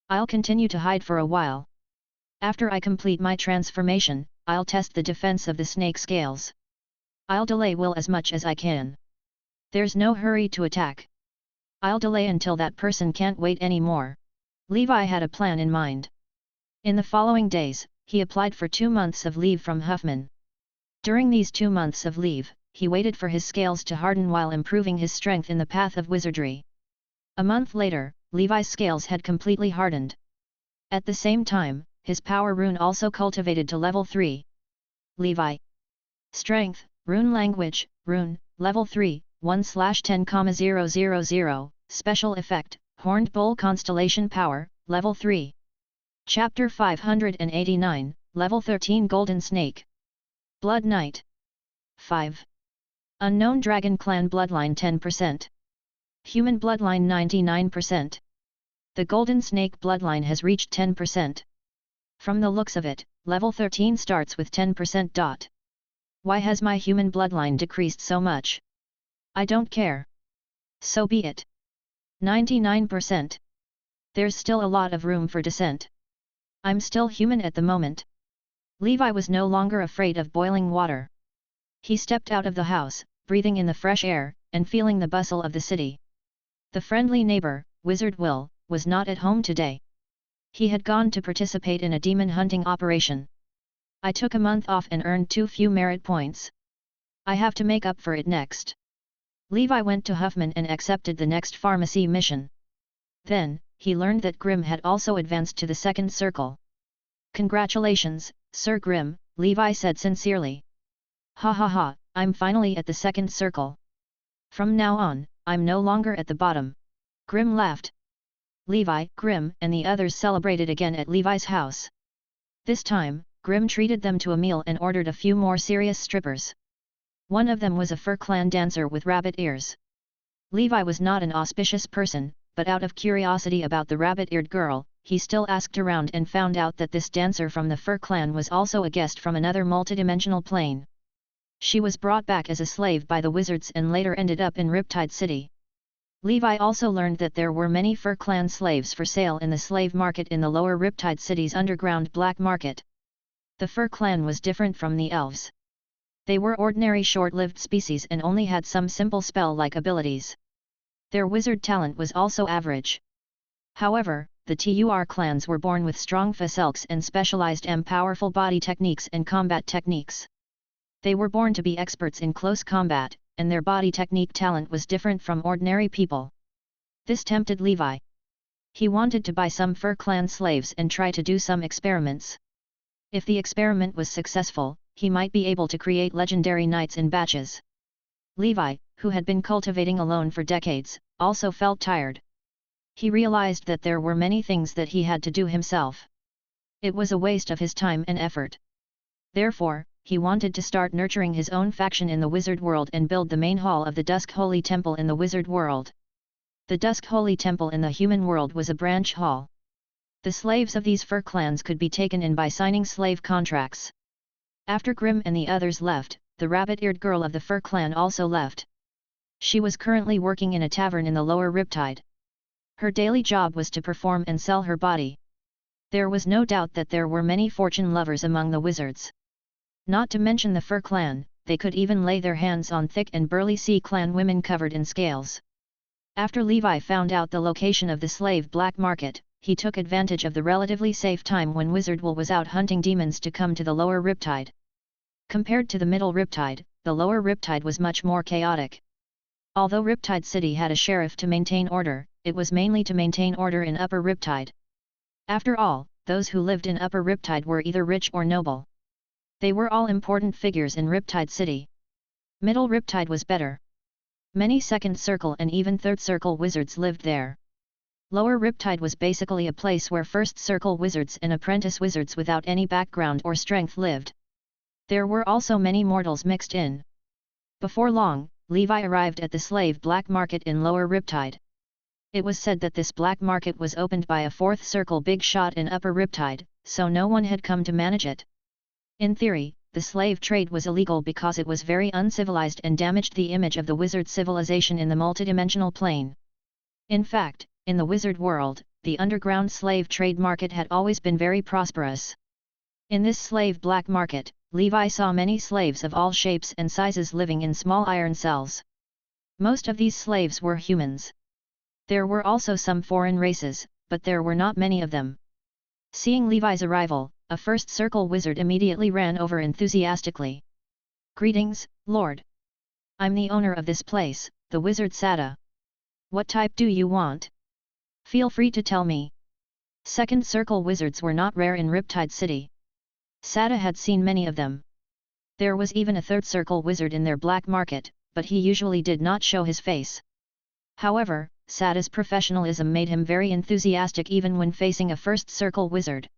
I'll continue to hide for a while. After I complete my transformation, I'll test the defense of the snake scales. I'll delay will as much as I can. There's no hurry to attack. I'll delay until that person can't wait anymore. Levi had a plan in mind. In the following days, he applied for 2 months of leave from Huffman. During these 2 months of leave, he waited for his scales to harden while improving his strength in the path of wizardry. A month later, Levi's scales had completely hardened. At the same time, his power rune also cultivated to level 3. Levi. Strength, rune language, rune, level 3, 1/10,000, special effect, Horned Bull constellation power, level 3. Chapter 589, level 13 Golden Snake. Blood Knight. 5. Unknown Dragon Clan Bloodline 10%. Human Bloodline 99%. The Golden Snake Bloodline has reached 10%. From the looks of it, level 13 starts with 10%. Why has my human bloodline decreased so much? I don't care. So be it. 99%. There's still a lot of room for descent. I'm still human at the moment. Levi was no longer afraid of boiling water. He stepped out of the house, breathing in the fresh air, and feeling the bustle of the city. The friendly neighbor, Wizard Will, was not at home today. He had gone to participate in a demon hunting operation. I took a month off and earned 2 few merit points. I have to make up for it next. Levi went to Huffman and accepted the next pharmacy mission. Then, he learned that Grimm had also advanced to the second circle. Congratulations, Sir Grimm, Levi said sincerely. Ha ha ha, I'm finally at the second circle. From now on, I'm no longer at the bottom. Grimm laughed. Levi, Grimm, and the others celebrated again at Levi's house. This time, Grimm treated them to a meal and ordered a few more serious strippers. One of them was a Fur Clan dancer with rabbit ears. Levi was not an auspicious person, but out of curiosity about the rabbit-eared girl, he still asked around and found out that this dancer from the Fur Clan was also a guest from another multidimensional plane. She was brought back as a slave by the wizards and later ended up in Riptide City. Levi also learned that there were many Fur Clan slaves for sale in the slave market in the lower Riptide City's underground black market. The Fur Clan was different from the elves. They were ordinary short-lived species and only had some simple spell-like abilities. Their wizard talent was also average. However, the Tur clans were born with strong faselks and specialized and powerful body techniques and combat techniques. They were born to be experts in close combat, and their body technique talent was different from ordinary people. This tempted Levi. He wanted to buy some Fur Clan slaves and try to do some experiments. If the experiment was successful, he might be able to create legendary knights in batches. Levi, who had been cultivating alone for decades, also felt tired. He realized that there were many things that he had to do himself. It was a waste of his time and effort. Therefore, he wanted to start nurturing his own faction in the wizard world and build the main hall of the Dusk Holy Temple in the wizard world. The Dusk Holy Temple in the human world was a branch hall. The slaves of these Fur Clans could be taken in by signing slave contracts. After Grimm and the others left, the rabbit-eared girl of the Fur Clan also left. She was currently working in a tavern in the lower Riptide. Her daily job was to perform and sell her body. There was no doubt that there were many fortune lovers among the wizards. Not to mention the Fur clan, they could even lay their hands on thick and burly Sea clan women covered in scales. After Levi found out the location of the slave black market, he took advantage of the relatively safe time when Wizard Wool was out hunting demons to come to the lower Riptide. Compared to the middle Riptide, the lower Riptide was much more chaotic. Although Riptide City had a sheriff to maintain order, it was mainly to maintain order in upper Riptide. After all, those who lived in upper Riptide were either rich or noble. They were all important figures in Riptide City. Middle Riptide was better. Many second circle and even third circle wizards lived there. Lower Riptide was basically a place where first circle wizards and apprentice wizards without any background or strength lived. There were also many mortals mixed in. Before long, Levi arrived at the slave black market in lower Riptide. It was said that this black market was opened by a fourth circle big shot in upper Riptide, so no one had come to manage it. In theory, the slave trade was illegal because it was very uncivilized and damaged the image of the wizard civilization in the multidimensional plane. In fact, in the wizard world, the underground slave trade market had always been very prosperous. In this slave black market, Levi saw many slaves of all shapes and sizes living in small iron cells. Most of these slaves were humans. There were also some foreign races, but there were not many of them. Seeing Levi's arrival, a first circle wizard immediately ran over enthusiastically. "Greetings, Lord. I'm the owner of this place, the wizard Sada. What type do you want? Feel free to tell me." Second circle wizards were not rare in Riptide City. Sada had seen many of them. There was even a third circle wizard in their black market, but he usually did not show his face. However, Sada's professionalism made him very enthusiastic even when facing a first circle wizard.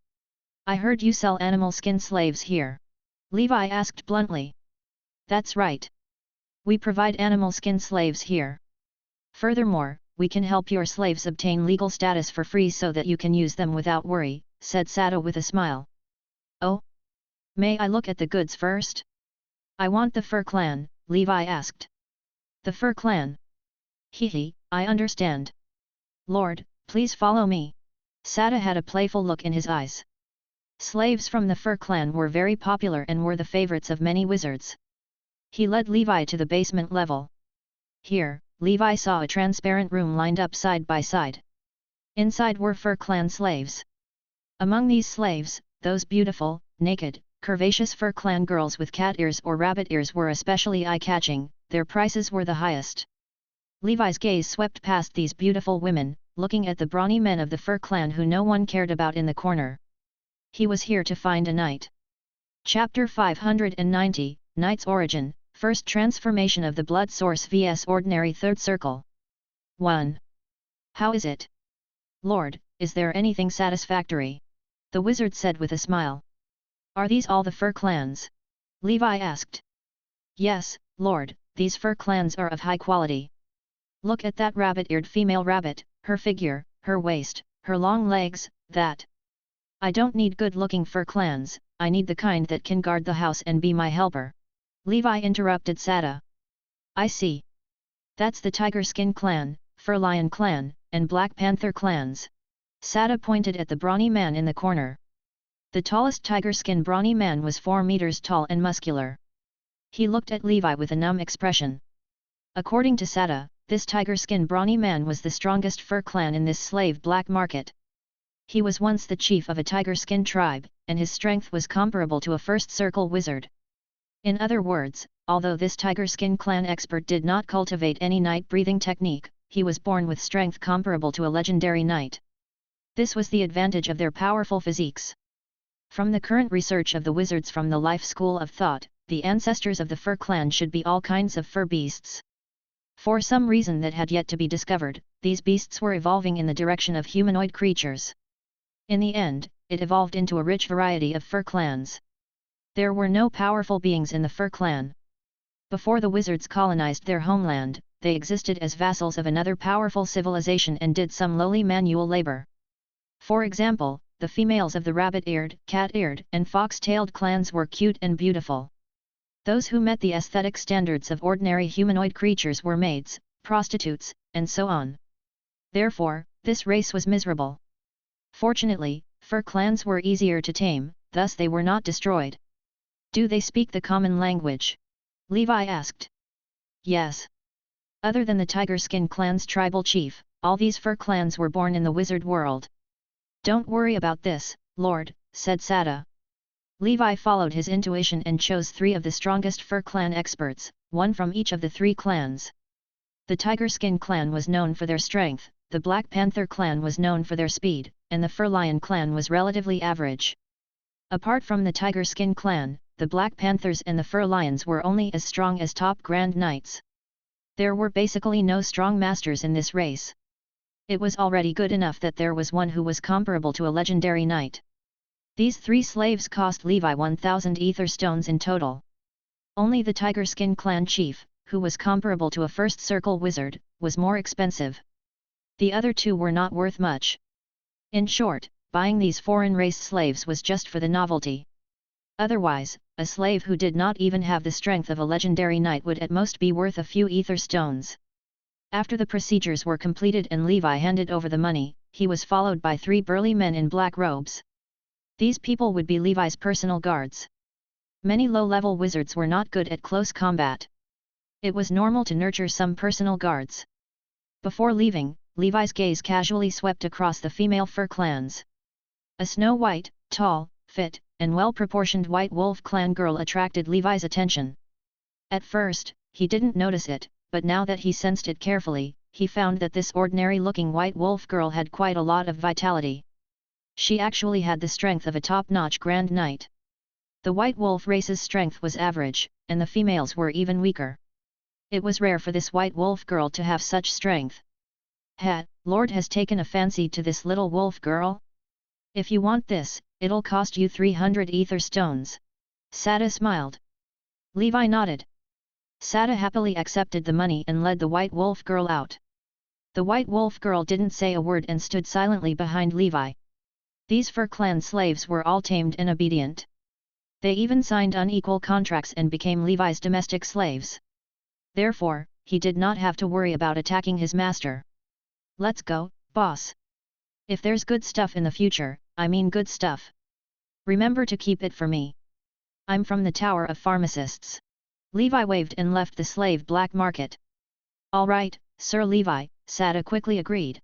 "I heard you sell animal skin slaves here," Levi asked bluntly. "That's right. We provide animal skin slaves here. Furthermore, we can help your slaves obtain legal status for free so that you can use them without worry," said Sada with a smile. "Oh? May I look at the goods first?" "I want the Fur clan," Levi asked. "The Fur clan? Hehe, I understand. Lord, please follow me." Sada had a playful look in his eyes. Slaves from the Fur clan were very popular and were the favorites of many wizards. He led Levi to the basement level. Here, Levi saw a transparent room lined up side by side. Inside were Fur clan slaves. Among these slaves, those beautiful, naked, curvaceous Fur clan girls with cat ears or rabbit ears were especially eye-catching. Their prices were the highest. Levi's gaze swept past these beautiful women, looking at the brawny men of the Fur clan who no one cared about in the corner. He was here to find a knight. Chapter 590, Knight's Origin, First Transformation of the Blood Source vs Ordinary Third Circle. 1. "How is it? Lord, is there anything satisfactory?" the wizard said with a smile. "Are these all the Fur clans?" Levi asked. "Yes, Lord, these Fur clans are of high quality. Look at that rabbit-eared female rabbit, her figure, her waist, her long legs, that. I don't need good-looking Fur clans, I need the kind that can guard the house and be my helper." Levi interrupted Sada. "I see. That's the Tiger Skin clan, Fur Lion clan, and Black Panther clans." Sada pointed at the brawny man in the corner. The tallest tiger skin brawny man was 4 meters tall and muscular. He looked at Levi with a numb expression. According to Sada, this tiger skin brawny man was the strongest Fur clan in this slave black market. He was once the chief of a tiger skin tribe, and his strength was comparable to a first circle wizard. In other words, although this tiger skin clan expert did not cultivate any night breathing technique, he was born with strength comparable to a legendary knight. This was the advantage of their powerful physiques. From the current research of the wizards from the Life School of Thought, the ancestors of the Fur clan should be all kinds of fur beasts. For some reason that had yet to be discovered, these beasts were evolving in the direction of humanoid creatures. In the end, it evolved into a rich variety of Fur clans. There were no powerful beings in the Fur clan. Before the wizards colonized their homeland, they existed as vassals of another powerful civilization and did some lowly manual labor. For example, the females of the rabbit-eared, cat-eared, and fox-tailed clans were cute and beautiful. Those who met the aesthetic standards of ordinary humanoid creatures were maids, prostitutes, and so on. Therefore, this race was miserable. Fortunately, Fur clans were easier to tame, thus they were not destroyed. Do they speak the common language? Levi asked. Yes. Other than the Tiger Skin clan's tribal chief, all these fur clans were born in the wizard world. Don't worry about this, Lord, said Sada. Levi followed his intuition and chose 3 of the strongest fur clan experts, one from each of the 3 clans. The Tiger Skin clan was known for their strength, the Black Panther clan was known for their speed, and the Fur Lion clan was relatively average. Apart from the Tiger Skin clan, the Black Panthers and the Fur Lions were only as strong as top Grand Knights. There were basically no strong masters in this race. It was already good enough that there was one who was comparable to a legendary knight. These 3 slaves cost Levi 1,000 ether stones in total. Only the Tiger Skin clan chief, who was comparable to a first circle wizard, was more expensive. The other 2 were not worth much. In short, buying these foreign race slaves was just for the novelty. Otherwise, a slave who did not even have the strength of a legendary knight would at most be worth a few ether stones. After the procedures were completed and Levi handed over the money, he was followed by 3 burly men in black robes. These people would be Levi's personal guards. Many low-level wizards were not good at close combat. It was normal to nurture some personal guards. Before leaving, Levi's gaze casually swept across the female fur clans. A snow-white, tall, fit, and well-proportioned white wolf clan girl attracted Levi's attention. At first, he didn't notice it, but now that he sensed it carefully, he found that this ordinary-looking white wolf girl had quite a lot of vitality. She actually had the strength of a top-notch Grand Knight. The white wolf race's strength was average, and the females were even weaker. It was rare for this white wolf girl to have such strength. Lord has taken a fancy to this little wolf girl? If you want this, it'll cost you 300 ether stones. Sada smiled. Levi nodded. Sada happily accepted the money and led the white wolf girl out. The white wolf girl didn't say a word and stood silently behind Levi. These fur clan slaves were all tamed and obedient. They even signed unequal contracts and became Levi's domestic slaves. Therefore, he did not have to worry about attacking his master. Let's go, boss. If there's good stuff in the future, I mean good stuff. Remember to keep it for me. I'm from the Tower of Pharmacists. Levi waved and left the slave black market. All right, Sir Levi, Sada quickly agreed.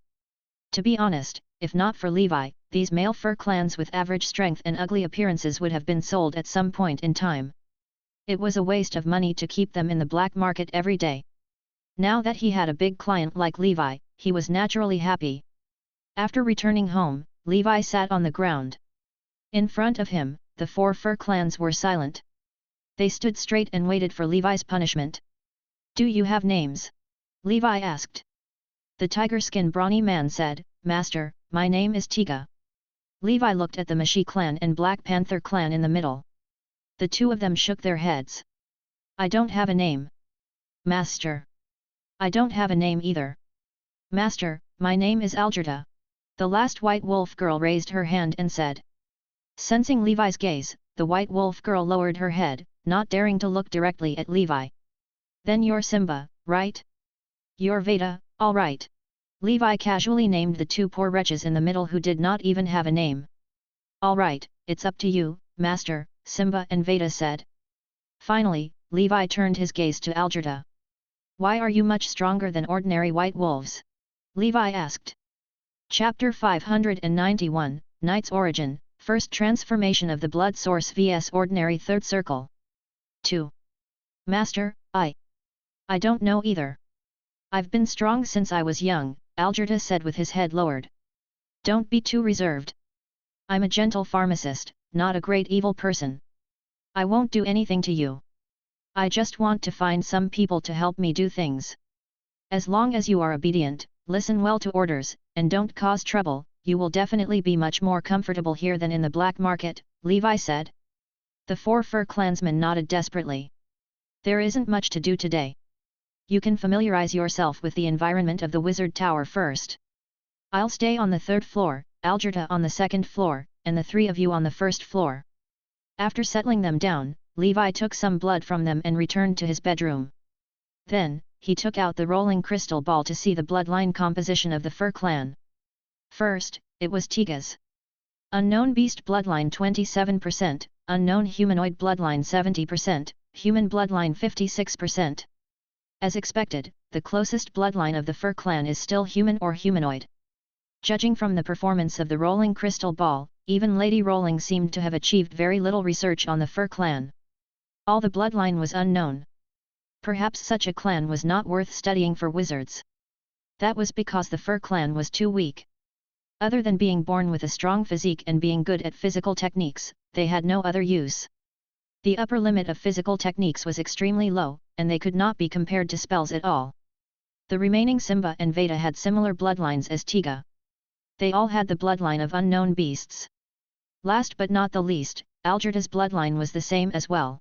To be honest, if not for Levi, these male fur clans with average strength and ugly appearances would have been sold at some point in time. It was a waste of money to keep them in the black market every day. Now that he had a big client like Levi, he was naturally happy. After returning home, Levi sat on the ground. In front of him, the 4 fur clans were silent. They stood straight and waited for Levi's punishment. Do you have names? Levi asked. The tiger-skin brawny man said, Master, my name is Tiga. Levi looked at the Mashi clan and Black Panther clan in the middle. The 2 of them shook their heads. I don't have a name. Master. I don't have a name either. Master, my name is Algerta. The last white wolf girl raised her hand and said. Sensing Levi's gaze, the white wolf girl lowered her head, not daring to look directly at Levi. Then you're Simba, right? You're Veda, all right. Levi casually named the 2 poor wretches in the middle who did not even have a name. All right, it's up to you, Master, Simba and Veda said. Finally, Levi turned his gaze to Algerta. Why are you much stronger than ordinary white wolves? Levi asked. Chapter 591, Knight's Origin, First Transformation of the Blood Source vs Ordinary Third Circle. 2. Master, I don't know either. I've been strong since I was young, Algerta said with his head lowered. Don't be too reserved. I'm a gentle pharmacist, not a great evil person. I won't do anything to you. I just want to find some people to help me do things. As long as you are obedient, listen well to orders, and don't cause trouble, you will definitely be much more comfortable here than in the black market, Levi said. The 4 fur clansmen nodded desperately. There isn't much to do today. You can familiarize yourself with the environment of the wizard tower first. I'll stay on the 3rd floor, Algerta on the 2nd floor, and the 3 of you on the 1st floor. After settling them down, Levi took some blood from them and returned to his bedroom. Then, he took out the rolling crystal ball to see the bloodline composition of the fur clan. First, it was Tiga's. Unknown beast bloodline 27%, unknown humanoid bloodline 70%, human bloodline 56%. As expected, the closest bloodline of the Fur clan is still human or humanoid. Judging from the performance of the rolling crystal ball, even Lady Rolling seemed to have achieved very little research on the Fur clan. All the bloodline was unknown. Perhaps such a clan was not worth studying for wizards. That was because the Fur clan was too weak. Other than being born with a strong physique and being good at physical techniques, they had no other use. The upper limit of physical techniques was extremely low, and they could not be compared to spells at all. The remaining Simba and Veda had similar bloodlines as Tiga. They all had the bloodline of unknown beasts. Last but not the least, Algerta's bloodline was the same as well.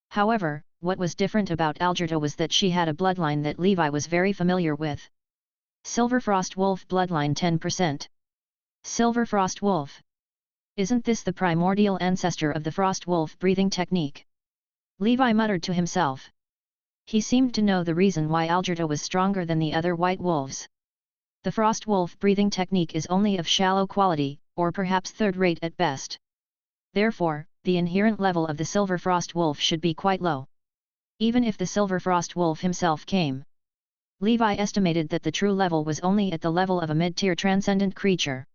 However, what was different about Algerta was that she had a bloodline that Levi was very familiar with. Silverfrost Wolf bloodline 10%. Silverfrost Wolf. Isn't this the primordial ancestor of the Frost Wolf breathing technique? Levi muttered to himself. He seemed to know the reason why Algerta was stronger than the other white wolves. The Frost Wolf breathing technique is only of shallow quality, or perhaps third-rate at best. Therefore, the inherent level of the Silver Frost Wolf should be quite low. Even if the Silver Frost Wolf himself came. Levi estimated that the true level was only at the level of a mid-tier transcendent creature.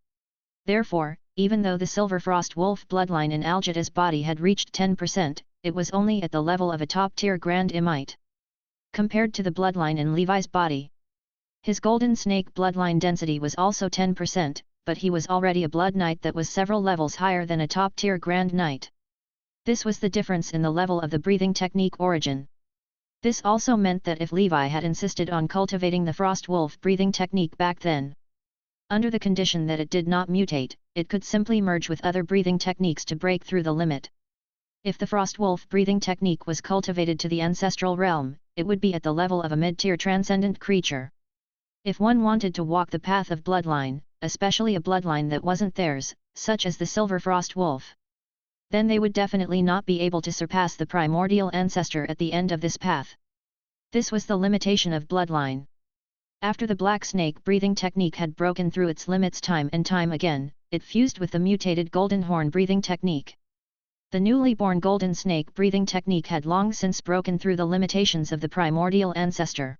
Therefore, even though the Silver Frost Wolf bloodline in Algerta's body had reached 10%, it was only at the level of a top-tier Grand Imite. Compared to the bloodline in Levi's body. His Golden Snake bloodline density was also 10%, but he was already a Blood Knight that was several levels higher than a top-tier Grand Knight. This was the difference in the level of the breathing technique origin. This also meant that if Levi had insisted on cultivating the Frost Wolf breathing technique back then, under the condition that it did not mutate, it could simply merge with other breathing techniques to break through the limit. If the Frost Wolf breathing technique was cultivated to the ancestral realm, it would be at the level of a mid-tier transcendent creature. If one wanted to walk the path of bloodline, especially a bloodline that wasn't theirs, such as the Silver Frost Wolf, then they would definitely not be able to surpass the primordial ancestor at the end of this path. This was the limitation of bloodline. After the Black Snake breathing technique had broken through its limits time and time again, it fused with the mutated Golden Horn breathing technique. The newly born Golden Snake breathing technique had long since broken through the limitations of the primordial ancestor.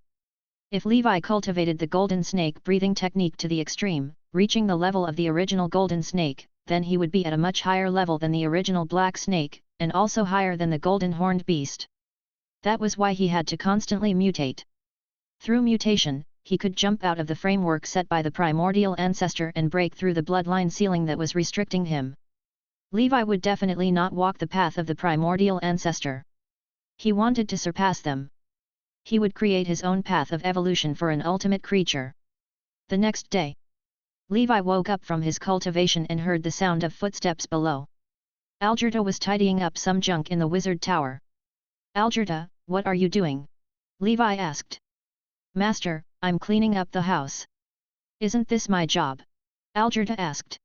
If Levi cultivated the Golden Snake breathing technique to the extreme, reaching the level of the original Golden Snake, then he would be at a much higher level than the original Black Snake, and also higher than the Golden Horned Beast. That was why he had to constantly mutate. Through mutation, he could jump out of the framework set by the primordial ancestor and break through the bloodline ceiling that was restricting him. Levi would definitely not walk the path of the primordial ancestor. He wanted to surpass them. He would create his own path of evolution for an ultimate creature. The next day, Levi woke up from his cultivation and heard the sound of footsteps below. Algerta was tidying up some junk in the wizard tower. Algerta, what are you doing? Levi asked. Master, I'm cleaning up the house. Isn't this my job? Algerta asked.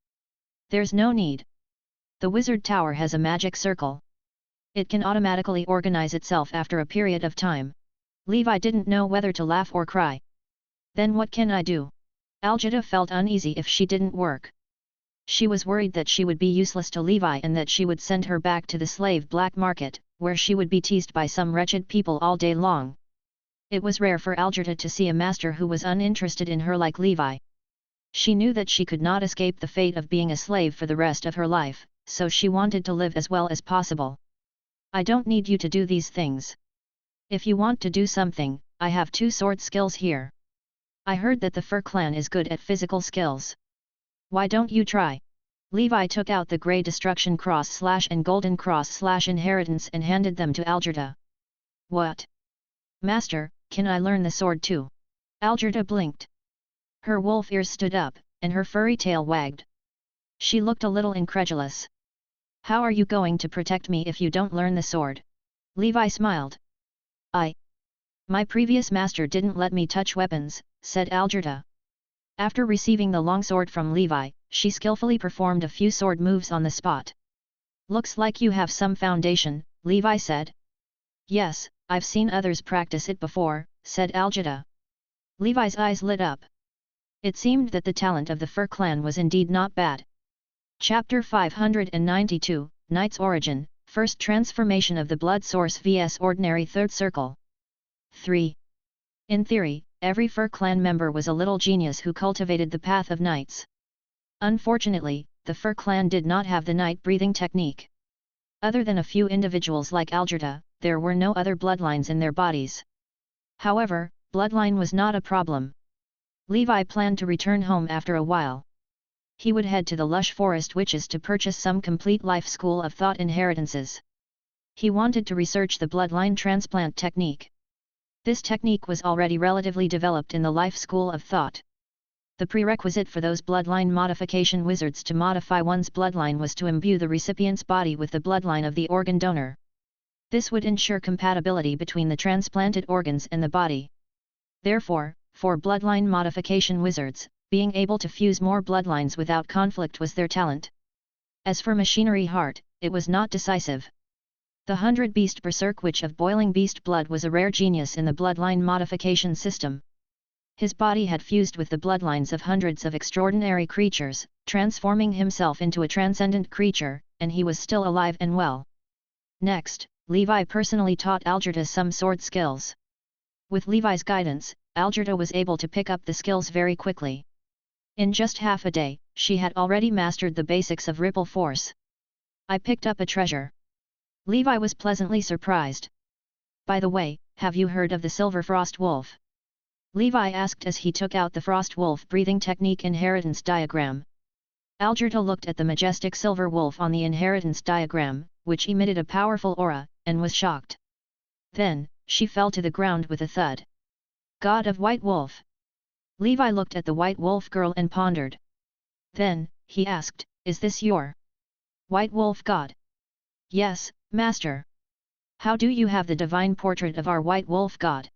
There's no need. The wizard tower has a magic circle. It can automatically organize itself after a period of time. Levi didn't know whether to laugh or cry. Then what can I do? Algerta felt uneasy if she didn't work. She was worried that she would be useless to Levi and that she would send her back to the slave black market, where she would be teased by some wretched people all day long. It was rare for Algerta to see a master who was uninterested in her like Levi. She knew that she could not escape the fate of being a slave for the rest of her life, so she wanted to live as well as possible. I don't need you to do these things. If you want to do something, I have 2 sword skills here. I heard that the Fur clan is good at physical skills. Why don't you try? Levi took out the Grey Destruction Cross/ and Golden Cross/ Inheritance and handed them to Algerta. What? Master, can I learn the sword too? Algerta blinked. Her wolf ears stood up, and her furry tail wagged. She looked a little incredulous. How are you going to protect me if you don't learn the sword? Levi smiled. My previous master didn't let me touch weapons, said Algerta. After receiving the longsword from Levi, she skillfully performed a few sword moves on the spot. Looks like you have some foundation, Levi said. Yes, I've seen others practice it before, said Algerta. Levi's eyes lit up. It seemed that the talent of the Fur clan was indeed not bad. Chapter 592, Knight's Origin, First Transformation of the Blood Source vs Ordinary Third Circle. 3. In theory, every Fur clan member was a little genius who cultivated the path of knights. Unfortunately, the Fur clan did not have the knight breathing technique. Other than a few individuals like Algerta, there were no other bloodlines in their bodies. However, bloodline was not a problem. Levi planned to return home after a while. He would head to the lush forest witches to purchase some complete life school of thought inheritances. He wanted to research the bloodline transplant technique. This technique was already relatively developed in the life school of thought. The prerequisite for those bloodline modification wizards to modify one's bloodline was to imbue the recipient's body with the bloodline of the organ donor. This would ensure compatibility between the transplanted organs and the body. Therefore, for bloodline modification wizards, being able to fuse more bloodlines without conflict was their talent. As for machinery heart, it was not decisive. The 100-beast berserk witch of boiling beast blood was a rare genius in the bloodline modification system. His body had fused with the bloodlines of hundreds of extraordinary creatures, transforming himself into a transcendent creature, and he was still alive and well. Next, Levi personally taught Algerta some sword skills. With Levi's guidance, Algerta was able to pick up the skills very quickly. In just half a day, she had already mastered the basics of ripple force. I picked up a treasure. Levi was pleasantly surprised. By the way, have you heard of the silver frost wolf? Levi asked as he took out the frost wolf breathing technique inheritance diagram. Algerta looked at the majestic silver wolf on the inheritance diagram, which emitted a powerful aura, and was shocked. Then, she fell to the ground with a thud. God of White Wolf. Levi looked at the White Wolf girl and pondered. Then, he asked, "Is this your White Wolf god?" "Yes, Master." "How do you have the divine portrait of our White Wolf god?"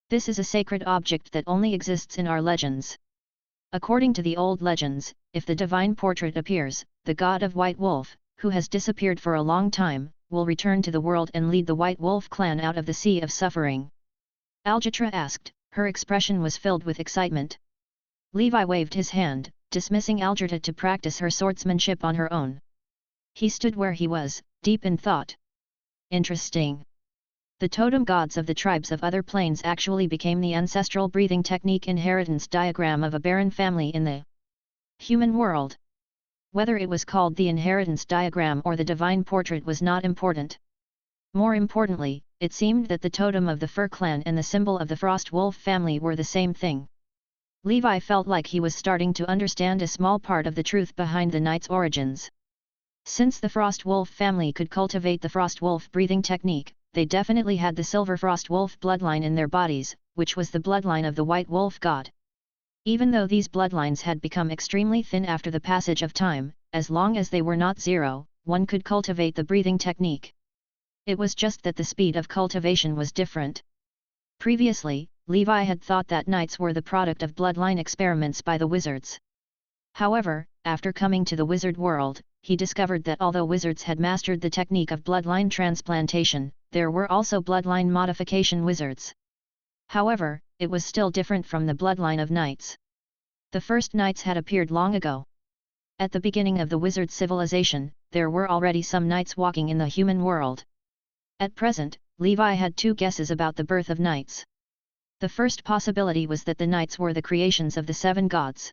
"This is a sacred object that only exists in our legends. According to the old legends, if the divine portrait appears, the god of White Wolf, who has disappeared for a long time, will return to the world and lead the White Wolf clan out of the sea of suffering." Algerta asked. Her expression was filled with excitement. Levi waved his hand, dismissing Algerta to practice her swordsmanship on her own. He stood where he was, deep in thought. Interesting. The totem gods of the tribes of other planes actually became the ancestral breathing technique inheritance diagram of a barren family in the human world. Whether it was called the inheritance diagram or the divine portrait was not important. More importantly, it seemed that the totem of the Fur clan and the symbol of the Frost Wolf family were the same thing. Levi felt like he was starting to understand a small part of the truth behind the knight's origins. Since the Frost Wolf family could cultivate the Frost Wolf breathing technique, they definitely had the Silver Frost Wolf bloodline in their bodies, which was the bloodline of the White Wolf god. Even though these bloodlines had become extremely thin after the passage of time, as long as they were not zero, one could cultivate the breathing technique. It was just that the speed of cultivation was different. Previously, Levi had thought that knights were the product of bloodline experiments by the wizards. However, after coming to the wizard world, he discovered that although wizards had mastered the technique of bloodline transplantation, there were also bloodline modification wizards. However, it was still different from the bloodline of knights. The first knights had appeared long ago. At the beginning of the wizard civilization, there were already some knights walking in the human world. At present, Levi had two guesses about the birth of knights. The first possibility was that the knights were the creations of the seven gods.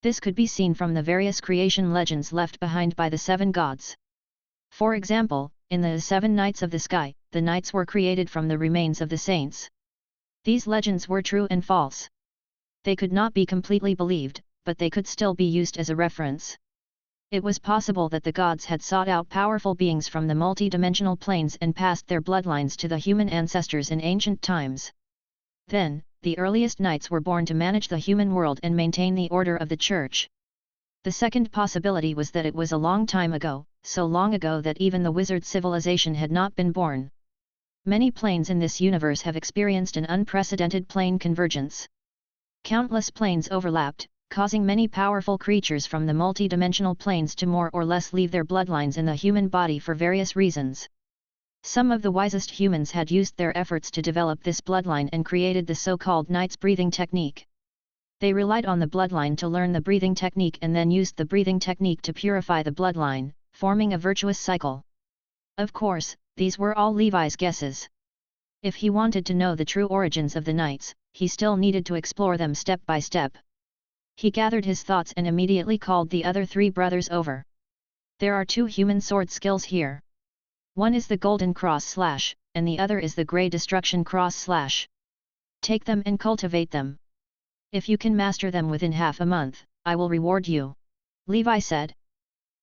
This could be seen from the various creation legends left behind by the seven gods. For example, in the Seven Knights of the Sky, the knights were created from the remains of the saints. These legends were true and false. They could not be completely believed, but they could still be used as a reference. It was possible that the gods had sought out powerful beings from the multi-dimensional planes and passed their bloodlines to the human ancestors in ancient times. Then, the earliest knights were born to manage the human world and maintain the order of the church. The second possibility was that it was a long time ago, so long ago that even the wizard civilization had not been born. Many planes in this universe have experienced an unprecedented plane convergence. Countless planes overlapped, causing many powerful creatures from the multi-dimensional planes to more or less leave their bloodlines in the human body for various reasons. Some of the wisest humans had used their efforts to develop this bloodline and created the so-called knight's breathing technique. They relied on the bloodline to learn the breathing technique and then used the breathing technique to purify the bloodline, forming a virtuous cycle. Of course, these were all Levi's guesses. If he wanted to know the true origins of the knights, he still needed to explore them step by step. He gathered his thoughts and immediately called the other 3 brothers over. There are 2 human sword skills here. One is the Golden Cross Slash, and the other is the Grey Destruction Cross Slash. Take them and cultivate them. If you can master them within half a month, I will reward you. Levi said.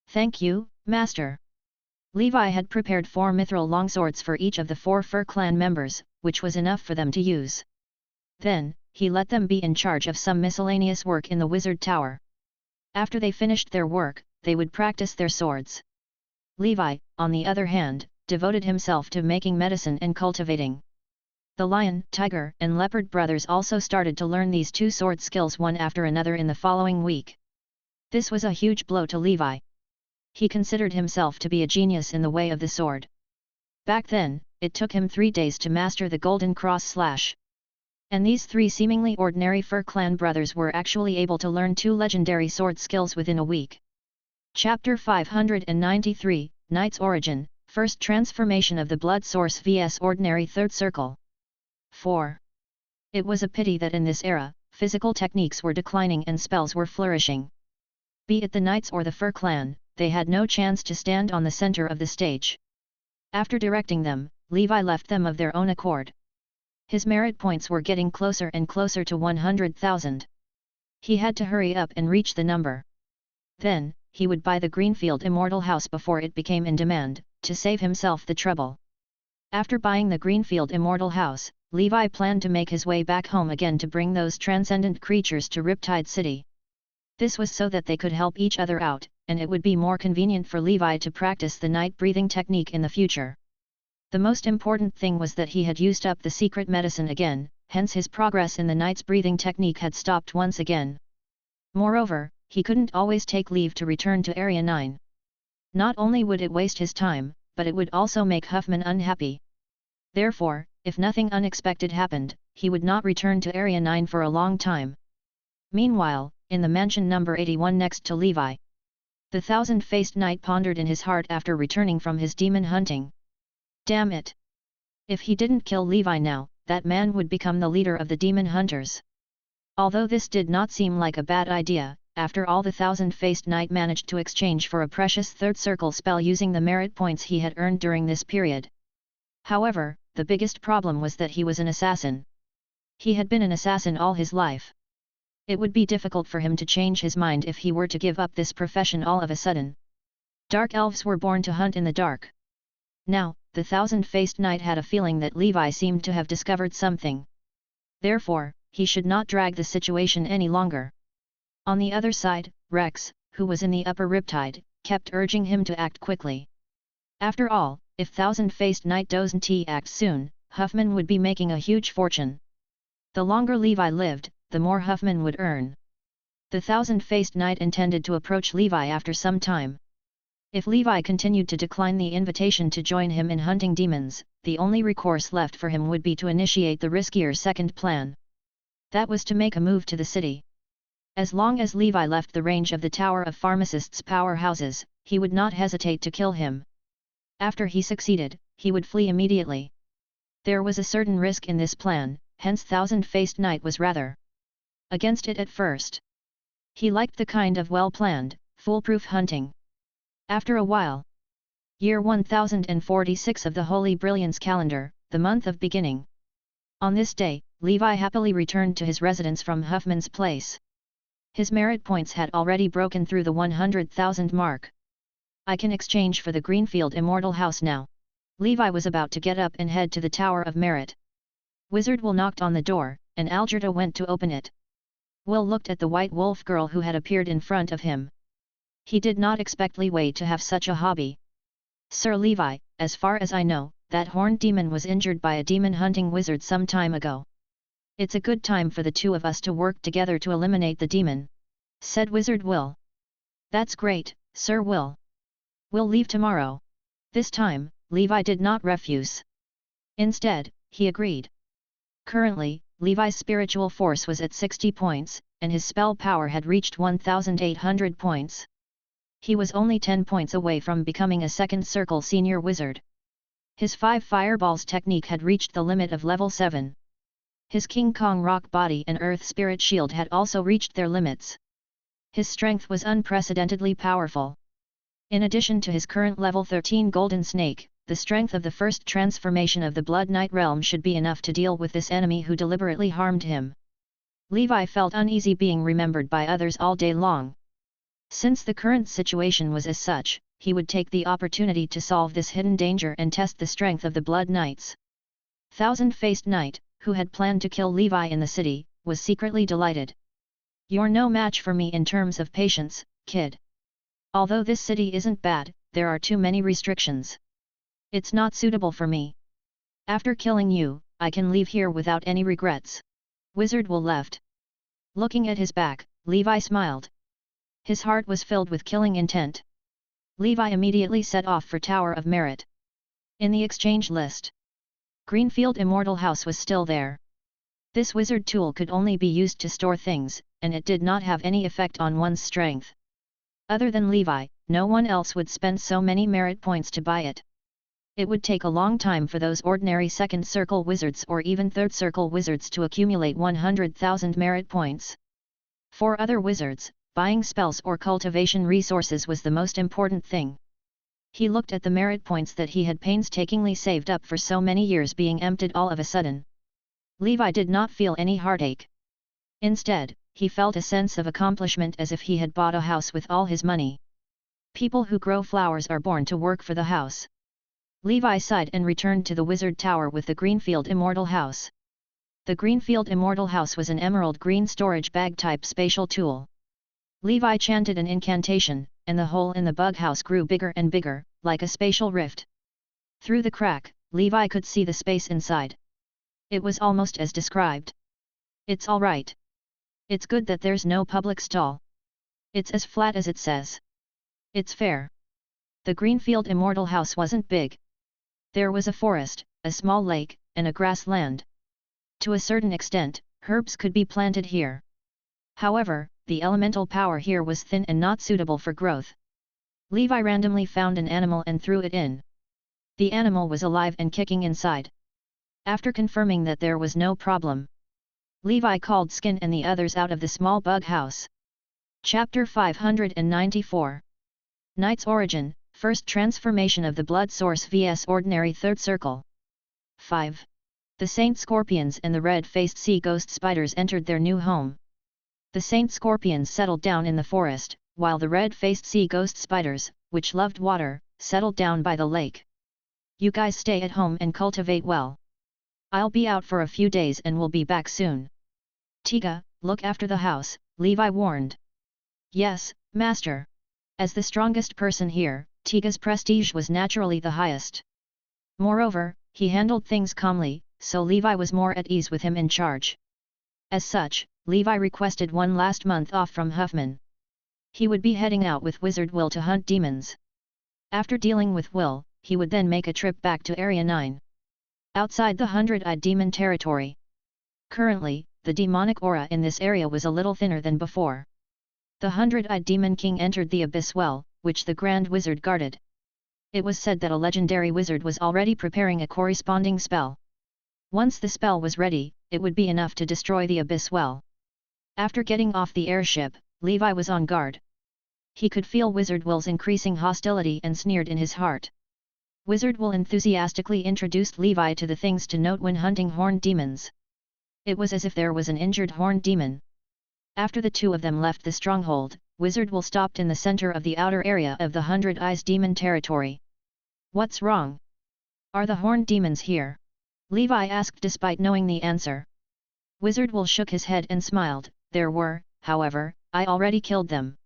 Thank you, Master. Levi had prepared 4 mithril longswords for each of the 4 Fur clan members, which was enough for them to use. Then, he let them be in charge of some miscellaneous work in the wizard tower. After they finished their work, they would practice their swords. Levi, on the other hand, devoted himself to making medicine and cultivating. The lion, tiger, and leopard brothers also started to learn these 2 sword skills one after another in the following week. This was a huge blow to Levi. He considered himself to be a genius in the way of the sword. Back then, it took him 3 days to master the Golden Cross Slash. And these 3 seemingly ordinary Fur clan brothers were actually able to learn 2 legendary sword skills within a week. Chapter 593, Knight's Origin, First Transformation of the Blood Source vs Ordinary Third Circle. 4. It was a pity that in this era, physical techniques were declining and spells were flourishing. Be it the Knights or the Fur clan, they had no chance to stand on the center of the stage. After directing them, Levi left them of their own accord. His merit points were getting closer and closer to 100,000. He had to hurry up and reach the number. Then, he would buy the Greenfield Immortal House before it became in demand, to save himself the trouble. After buying the Greenfield Immortal House, Levi planned to make his way back home again to bring those transcendent creatures to Riptide City. This was so that they could help each other out, and it would be more convenient for Levi to practice the night breathing technique in the future. The most important thing was that he had used up the secret medicine again, hence his progress in the night's breathing technique had stopped once again. Moreover, he couldn't always take leave to return to Area 9. Not only would it waste his time, but it would also make Huffman unhappy. Therefore, if nothing unexpected happened, he would not return to Area 9 for a long time. Meanwhile, in the mansion number 81 next to Levi, the thousand-faced knight pondered in his heart after returning from his demon hunting. Damn it! If he didn't kill Levi now, that man would become the leader of the demon hunters. Although this did not seem like a bad idea, after all the thousand-faced knight managed to exchange for a precious third circle spell using the merit points he had earned during this period. However, the biggest problem was that he was an assassin. He had been an assassin all his life. It would be difficult for him to change his mind if he were to give up this profession all of a sudden. Dark elves were born to hunt in the dark. Now, the thousand-faced knight had a feeling that Levi seemed to have discovered something. Therefore, he should not drag the situation any longer. On the other side, Rex, who was in the upper riptide, kept urging him to act quickly. After all, if thousand-faced knight doesn't act soon, Huffman would be making a huge fortune. The longer Levi lived, the more Huffman would earn. The thousand-faced knight intended to approach Levi after some time. If Levi continued to decline the invitation to join him in hunting demons, the only recourse left for him would be to initiate the riskier second plan. That was to make a move to the city. As long as Levi left the range of the Tower of Pharmacists' powerhouses, he would not hesitate to kill him. After he succeeded, he would flee immediately. There was a certain risk in this plan, hence Thousand-Faced Knight was rather against it at first. He liked the kind of well-planned, foolproof hunting. After a while, year 1046 of the Holy Brilliance calendar, the month of beginning. On this day, Levi happily returned to his residence from Huffman's place. His merit points had already broken through the 100,000 mark. I can exchange for the Greenfield Immortal House now. Levi was about to get up and head to the Tower of Merit. Wizard Will knocked on the door, and Algerta went to open it. Will looked at the white wolf girl who had appeared in front of him. He did not expect Leeway to have such a hobby. Sir Levi, as far as I know, that horned demon was injured by a demon hunting wizard some time ago. It's a good time for the two of us to work together to eliminate the demon, said Wizard Will. That's great, Sir Will. We'll leave tomorrow. This time, Levi did not refuse. Instead, he agreed. Currently, Levi's spiritual force was at 60 points, and his spell power had reached 1,800 points. He was only 10 points away from becoming a second circle senior wizard. His 5 fireballs technique had reached the limit of level 7. His King Kong rock body and earth spirit shield had also reached their limits. His strength was unprecedentedly powerful. In addition to his current level 13 golden snake, the strength of the first transformation of the Blood Knight realm should be enough to deal with this enemy who deliberately harmed him. Levi felt uneasy being remembered by others all day long. Since the current situation was as such, he would take the opportunity to solve this hidden danger and test the strength of the Blood Knights. Thousand-Faced Knight, who had planned to kill Levi in the city, was secretly delighted. "You're no match for me in terms of patience, kid. Although this city isn't bad, there are too many restrictions. It's not suitable for me. After killing you, I can leave here without any regrets." Wizard Will left. Looking at his back, Levi smiled. His heart was filled with killing intent. Levi immediately set off for Tower of Merit. In the exchange list, Greenfield Immortal House was still there. This wizard tool could only be used to store things, and it did not have any effect on one's strength. Other than Levi, no one else would spend so many merit points to buy it. It would take a long time for those ordinary second circle wizards or even third circle wizards to accumulate 100,000 merit points. For other wizards, buying spells or cultivation resources was the most important thing. He looked at the merit points that he had painstakingly saved up for so many years being emptied all of a sudden. Levi did not feel any heartache. Instead, he felt a sense of accomplishment as if he had bought a house with all his money. People who grow flowers are born to work for the house. Levi sighed and returned to the Wizard Tower with the Greenfield Immortal House. The Greenfield Immortal House was an emerald green storage bag type spatial tool. Levi chanted an incantation, and the hole in the bug house grew bigger and bigger, like a spatial rift. Through the crack, Levi could see the space inside. It was almost as described. "It's all right. It's good that there's no public stall. It's as flat as it says. It's fair." The Greenfield Immortal House wasn't big. There was a forest, a small lake, and a grassland. To a certain extent, herbs could be planted here. However, the elemental power here was thin and not suitable for growth. Levi randomly found an animal and threw it in. The animal was alive and kicking inside. After confirming that there was no problem, Levi called Skin and the others out of the small bug house. Chapter 594. Knight's Origin, First Transformation of the Blood Source vs Ordinary Third Circle. 5. The Saint Scorpions and the red-faced sea ghost spiders entered their new home. The Saint Scorpions settled down in the forest, while the red-faced sea ghost spiders, which loved water, settled down by the lake. "You guys stay at home and cultivate well. I'll be out for a few days and will be back soon. Tiga, look after the house," Levi warned. "Yes, master." As the strongest person here, Tiga's prestige was naturally the highest. Moreover, he handled things calmly, so Levi was more at ease with him in charge. As such, Levi requested one last month off from Huffman. He would be heading out with Wizard Will to hunt demons. After dealing with Will, he would then make a trip back to Area 9. Outside the 100-eyed demon territory. Currently, the demonic aura in this area was a little thinner than before. The 100-eyed demon king entered the abyss well, which the Grand Wizard guarded. It was said that a legendary wizard was already preparing a corresponding spell. Once the spell was ready, it would be enough to destroy the abyss well. After getting off the airship, Levi was on guard. He could feel Wizard Will's increasing hostility and sneered in his heart. Wizard Will enthusiastically introduced Levi to the things to note when hunting horned demons. It was as if there was an injured horned demon. After the two of them left the stronghold, Wizard Will stopped in the center of the outer area of the 100 Eyes demon territory. "What's wrong? Are the horned demons here?" Levi asked despite knowing the answer. Wizard Will shook his head and smiled. "There were, however, I already killed them."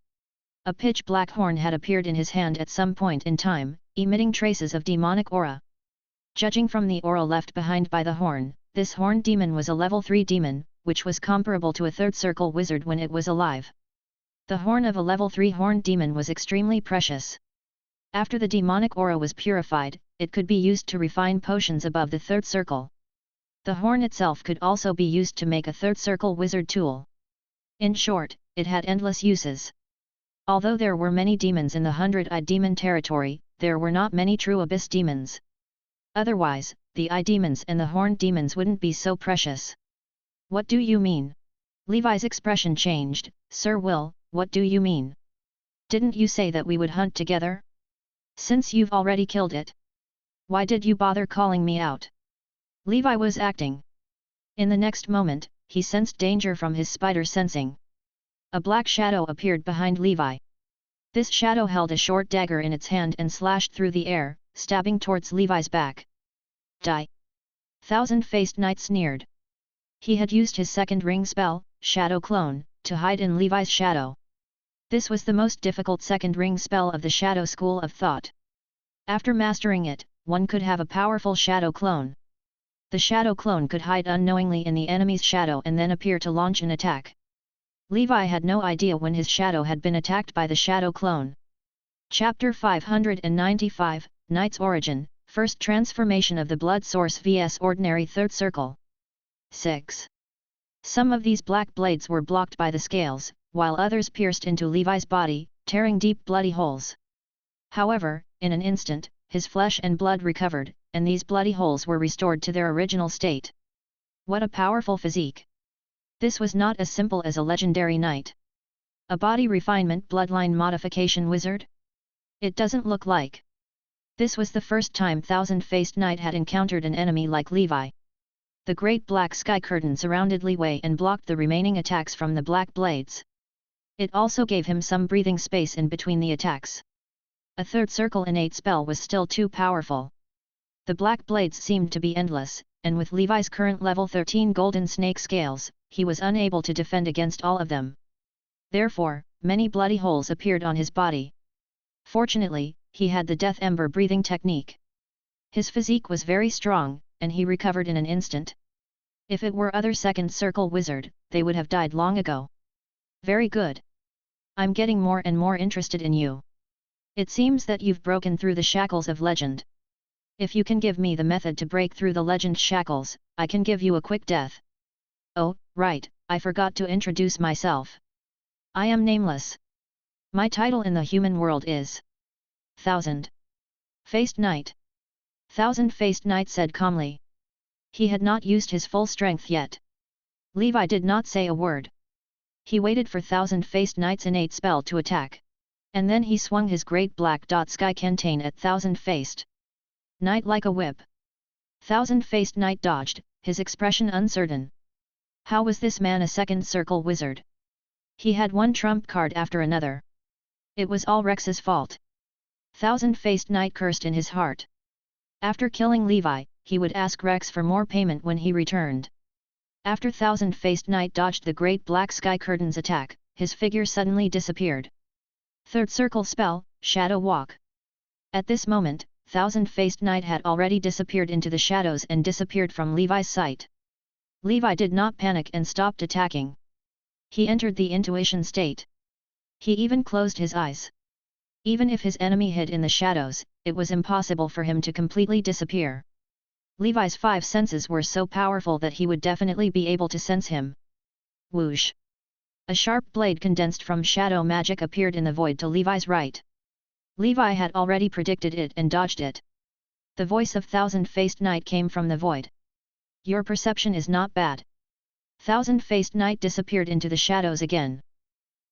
A pitch-black horn had appeared in his hand at some point in time, emitting traces of demonic aura. Judging from the aura left behind by the horn, this horned demon was a level 3 demon, which was comparable to a third circle wizard when it was alive. The horn of a level 3 horned demon was extremely precious. After the demonic aura was purified, it could be used to refine potions above the third circle. The horn itself could also be used to make a third circle wizard tool. In short, it had endless uses. Although there were many demons in the 100-eyed demon territory, there were not many true abyss demons. Otherwise, the eye demons and the horned demons wouldn't be so precious. What do you mean? Levi's expression changed. Sir Will, what do you mean? Didn't you say that we would hunt together? Since you've already killed it, why did you bother calling me out? Levi was acting. In the next moment, he sensed danger from his spider sensing. A black shadow appeared behind Levi. This shadow held a short dagger in its hand and slashed through the air, stabbing towards Levi's back. Die! Thousand-Faced Knight sneered. He had used his second ring spell, Shadow Clone, to hide in Levi's shadow. This was the most difficult second ring spell of the Shadow School of Thought. After mastering it, one could have a powerful Shadow Clone. The Shadow Clone could hide unknowingly in the enemy's shadow and then appear to launch an attack. Levi had no idea when his shadow had been attacked by the Shadow Clone. Chapter 595, Knight's Origin, First Transformation of the Blood Source vs Ordinary Third Circle. 6. Some of these black blades were blocked by the scales, while others pierced into Levi's body, tearing deep bloody holes. However, in an instant, his flesh and blood recovered, and these bloody holes were restored to their original state. What a powerful physique! This was not as simple as a legendary knight. A body refinement bloodline modification wizard? It doesn't look like. This was the first time Thousand-Faced Knight had encountered an enemy like Levi. The great black sky curtain surrounded Levi and blocked the remaining attacks from the black blades. It also gave him some breathing space in between the attacks. A third circle innate spell was still too powerful. The black blades seemed to be endless, and with Levi's current level 13 golden snake scales, he was unable to defend against all of them. Therefore, many bloody holes appeared on his body. Fortunately, he had the death ember breathing technique. His physique was very strong, and he recovered in an instant. If it were other second circle wizard, they would have died long ago. Very good. I'm getting more and more interested in you. It seems that you've broken through the shackles of legend. If you can give me the method to break through the legend shackles, I can give you a quick death. Oh, right, I forgot to introduce myself. I am nameless. My title in the human world is Thousand-Faced Knight. Thousand-Faced Knight said calmly. He had not used his full strength yet. Levi did not say a word. He waited for Thousand-Faced Knight's innate spell to attack. And then he swung his great black dot sky canteen at Thousand-Faced Knight like a whip. Thousand-Faced Knight dodged, his expression uncertain. How was this man a second circle wizard? He had one trump card after another. It was all Rex's fault. Thousand-Faced Knight cursed in his heart. After killing Levi, he would ask Rex for more payment when he returned. After Thousand-Faced Knight dodged the great black sky curtain's attack, his figure suddenly disappeared. Third circle spell, Shadow Walk. At this moment, Thousand-Faced Knight had already disappeared into the shadows and disappeared from Levi's sight. Levi did not panic and stopped attacking. He entered the intuition state. He even closed his eyes. Even if his enemy hid in the shadows, it was impossible for him to completely disappear. Levi's 5 senses were so powerful that he would definitely be able to sense him. Whoosh! A sharp blade condensed from shadow magic appeared in the void to Levi's right. Levi had already predicted it and dodged it. The voice of Thousand-Faced Knight came from the void. Your perception is not bad. Thousand-Faced Knight disappeared into the shadows again.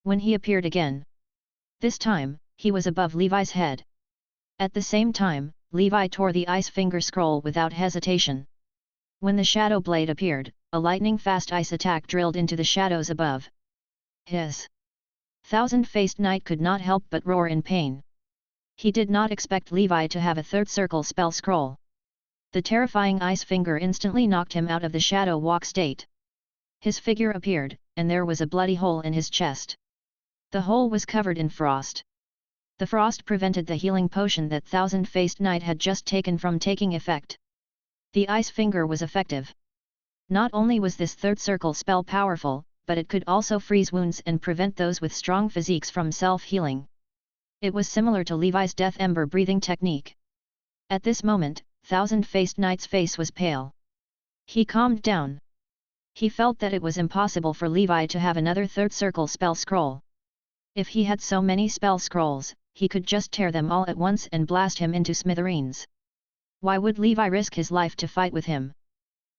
When he appeared again, this time, he was above Levi's head. At the same time, Levi tore the ice finger scroll without hesitation. When the shadow blade appeared, a lightning-fast ice attack drilled into the shadows above. Hiss! Thousand-Faced Knight could not help but roar in pain. He did not expect Levi to have a third circle spell scroll. The terrifying ice finger instantly knocked him out of the shadow walk state. His figure appeared, and there was a bloody hole in his chest. The hole was covered in frost. The frost prevented the healing potion that Thousand-Faced Knight had just taken from taking effect. The ice finger was effective. Not only was this third circle spell powerful, but it could also freeze wounds and prevent those with strong physiques from self-healing. It was similar to Levi's death ember breathing technique. At this moment, Thousand-Faced Knight's face was pale. He calmed down. He felt that it was impossible for Levi to have another third circle spell scroll. If he had so many spell scrolls, he could just tear them all at once and blast him into smithereens. Why would Levi risk his life to fight with him?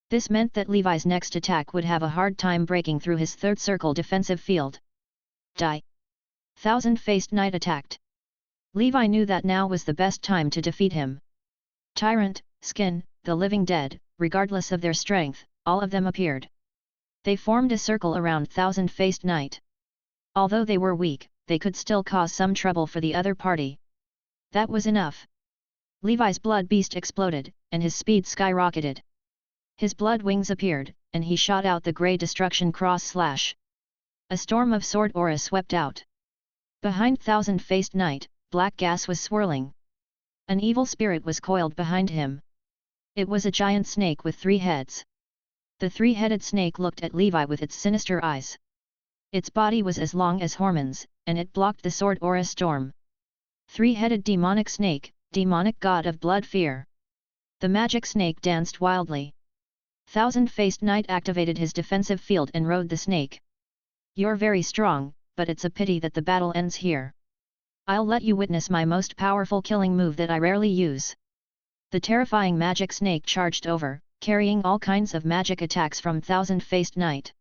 This meant that Levi's next attack would have a hard time breaking through his third circle defensive field. Die! Thousand-faced knight attacked. Levi knew that now was the best time to defeat him. Tyrant, Skin, the living dead, regardless of their strength, all of them appeared. They formed a circle around thousand-faced knight. Although they were weak, they could still cause some trouble for the other party. That was enough. Levi's blood beast exploded, and his speed skyrocketed. His blood wings appeared, and he shot out the grey destruction cross slash. A storm of sword aura swept out. Behind thousand-faced knight, black gas was swirling. An evil spirit was coiled behind him. It was a giant snake with 3 heads. The 3-headed snake looked at Levi with its sinister eyes. Its body was as long as Hormon's, and it blocked the sword aura storm. 3-headed demonic snake, demonic god of blood fear. The magic snake danced wildly. Thousand-faced knight activated his defensive field and rode the snake. You're very strong, but it's a pity that the battle ends here. I'll let you witness my most powerful killing move that I rarely use. The terrifying magic snake charged over, carrying all kinds of magic attacks from thousand-faced knight.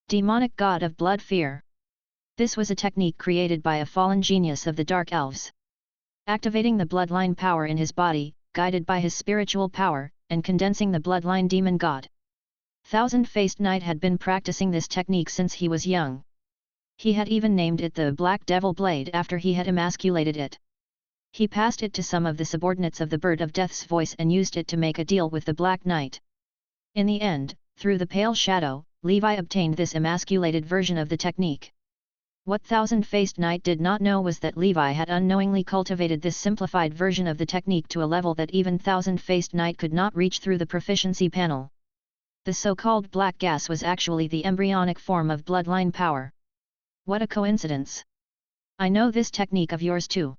Demonic god of blood fear. This was a technique created by a fallen genius of the Dark Elves. Activating the bloodline power in his body, guided by his spiritual power, and condensing the bloodline demon god. Thousand-faced knight had been practicing this technique since he was young. He had even named it the Black Devil Blade after he had emasculated it. He passed it to some of the subordinates of the Bird of Death's voice and used it to make a deal with the Black Knight. In the end, through the pale shadow, Levi obtained this emasculated version of the technique. What Thousand-Faced Knight did not know was that Levi had unknowingly cultivated this simplified version of the technique to a level that even Thousand-Faced Knight could not reach through the proficiency panel. The so-called black gas was actually the embryonic form of bloodline power. What a coincidence! I know this technique of yours too.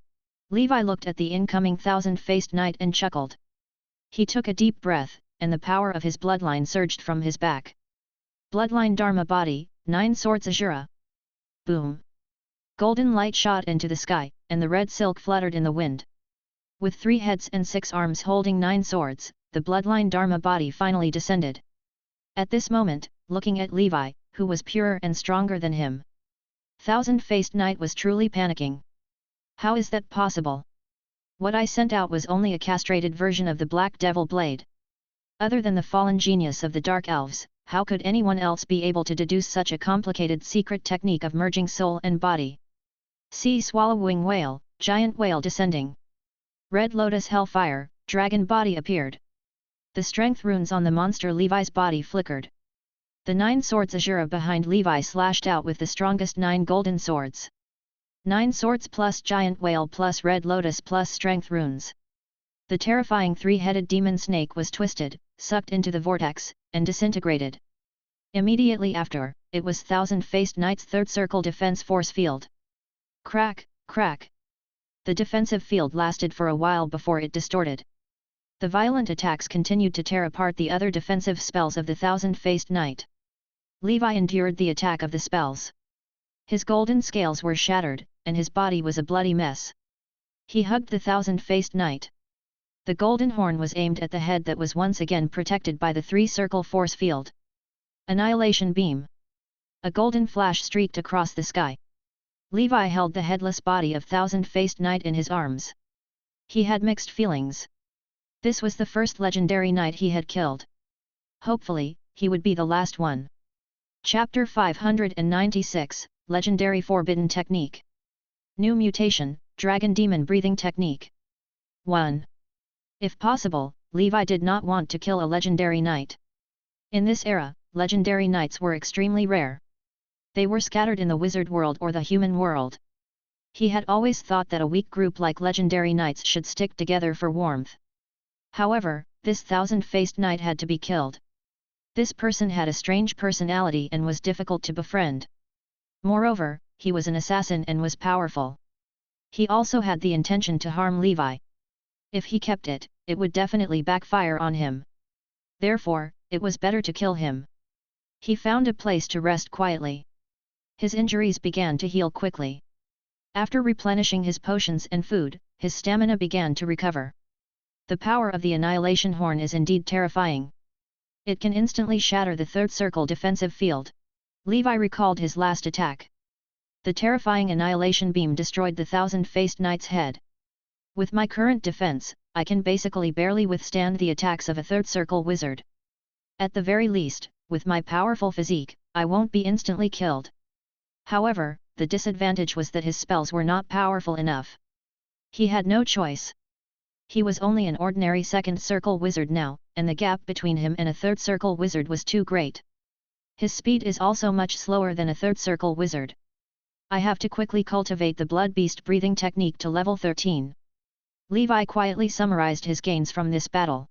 Levi looked at the incoming Thousand-Faced Knight and chuckled. He took a deep breath, and the power of his bloodline surged from his back. Bloodline Dharma body, 9 swords Azura. Boom! Golden light shot into the sky, and the red silk fluttered in the wind. With 3 heads and 6 arms holding 9 swords, the bloodline Dharma body finally descended. At this moment, looking at Levi, who was purer and stronger than him, Thousand-Faced Knight was truly panicking. How is that possible? What I sent out was only a castrated version of the Black Devil Blade. Other than the fallen genius of the Dark Elves, how could anyone else be able to deduce such a complicated secret technique of merging soul and body? Sea swallowing whale, giant whale descending. Red lotus hellfire, dragon body appeared. The strength runes on the monster Levi's body flickered. The 9 swords Azura behind Levi slashed out with the strongest 9 golden swords. 9 swords plus giant whale plus red lotus plus strength runes. The terrifying 3-headed demon snake was twisted, sucked into the vortex, and disintegrated. Immediately after, it was Thousand-Faced Knight's third circle defense force field. Crack, crack. The defensive field lasted for a while before it distorted. The violent attacks continued to tear apart the other defensive spells of the Thousand-Faced Knight. Levi endured the attack of the spells. His golden scales were shattered, and his body was a bloody mess. He hugged the Thousand-Faced Knight. The golden horn was aimed at the head that was once again protected by the 3-circle force field. Annihilation beam. A golden flash streaked across the sky. Levi held the headless body of Thousand-Faced Knight in his arms. He had mixed feelings. This was the first legendary knight he had killed. Hopefully, he would be the last one. Chapter 596, Legendary Forbidden Technique. New Mutation, Dragon Demon Breathing Technique. 1. If possible, Levi did not want to kill a legendary knight. In this era, legendary knights were extremely rare. They were scattered in the wizard world or the human world. He had always thought that a weak group like legendary knights should stick together for warmth. However, this Thousand-Faced Knight had to be killed. This person had a strange personality and was difficult to befriend. Moreover, he was an assassin and was powerful. He also had the intention to harm Levi. If he kept it, it would definitely backfire on him. Therefore, it was better to kill him. He found a place to rest quietly. His injuries began to heal quickly. After replenishing his potions and food, his stamina began to recover. The power of the Annihilation Horn is indeed terrifying. It can instantly shatter the third circle defensive field. Levi recalled his last attack. The terrifying Annihilation Beam destroyed the Thousand-Faced Knight's head. With my current defense, I can basically barely withstand the attacks of a third circle wizard. At the very least, with my powerful physique, I won't be instantly killed. However, the disadvantage was that his spells were not powerful enough. He had no choice. He was only an ordinary second circle wizard now, and the gap between him and a third circle wizard was too great. His speed is also much slower than a third circle wizard. I have to quickly cultivate the blood beast breathing technique to level 13. Levi quietly summarized his gains from this battle.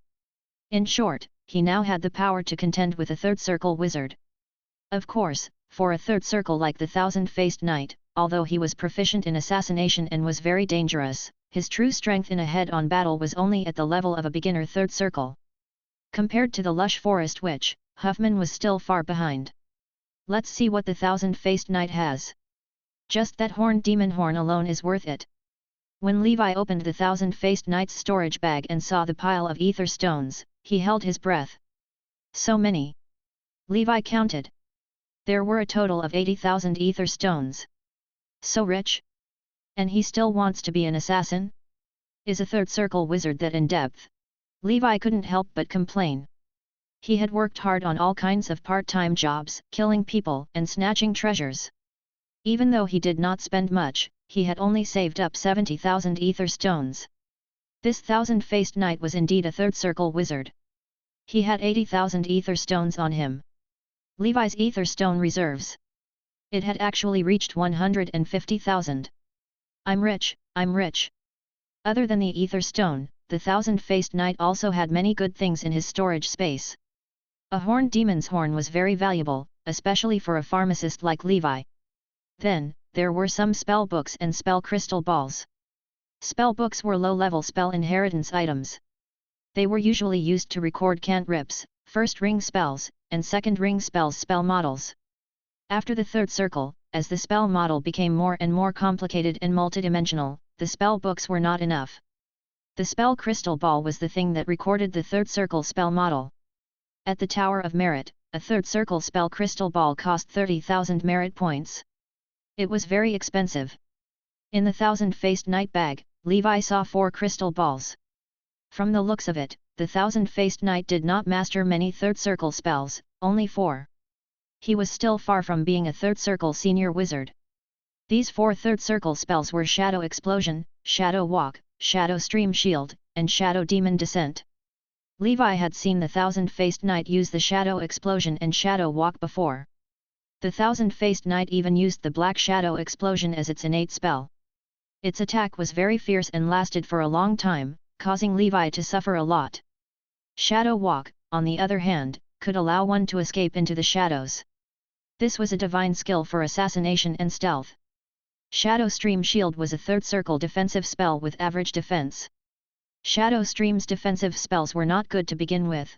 In short, he now had the power to contend with a third circle wizard. Of course, for a third circle like the Thousand-Faced Knight, although he was proficient in assassination and was very dangerous, his true strength in a head-on battle was only at the level of a beginner third circle. Compared to the lush forest witch, Huffman was still far behind. Let's see what the Thousand-Faced Knight has. Just that horned demon horn alone is worth it. When Levi opened the Thousand-Faced Knight's storage bag and saw the pile of ether stones, he held his breath. So many. Levi counted. There were a total of 80,000 ether stones. So rich? And he still wants to be an assassin? Is a third circle wizard that in-depth? Levi couldn't help but complain. He had worked hard on all kinds of part-time jobs, killing people and snatching treasures. Even though he did not spend much, he had only saved up 70,000 ether stones. This Thousand-Faced Knight was indeed a third circle wizard. He had 80,000 ether stones on him. Levi's ether stone reserves. It had actually reached 150,000. I'm rich, I'm rich. Other than the ether stone, the Thousand-Faced Knight also had many good things in his storage space. A horned demon's horn was very valuable, especially for a pharmacist like Levi. Then, there were some spell books and spell crystal balls. Spell books were low-level spell inheritance items. They were usually used to record cantrips, first ring spells, and second ring spells spell models. After the third circle, as the spell model became more and more complicated and multidimensional, the spell books were not enough. The spell crystal ball was the thing that recorded the third circle spell model. At the Tower of Merit, a third circle spell crystal ball cost 30,000 merit points. It was very expensive. In the Thousand-Faced Knight bag, Levi saw 4 crystal balls. From the looks of it, the Thousand-Faced Knight did not master many third circle spells, only 4. He was still far from being a third circle senior wizard. These 4 third circle spells were Shadow Explosion, Shadow Walk, Shadow Stream Shield, and Shadow Demon Descent. Levi had seen the Thousand-Faced Knight use the Shadow Explosion and Shadow Walk before. The Thousand-Faced Knight even used the Black Shadow Explosion as its innate spell. Its attack was very fierce and lasted for a long time, causing Levi to suffer a lot. Shadow Walk, on the other hand, could allow one to escape into the shadows. This was a divine skill for assassination and stealth. Shadow Stream Shield was a third circle defensive spell with average defense. Shadow Stream's defensive spells were not good to begin with.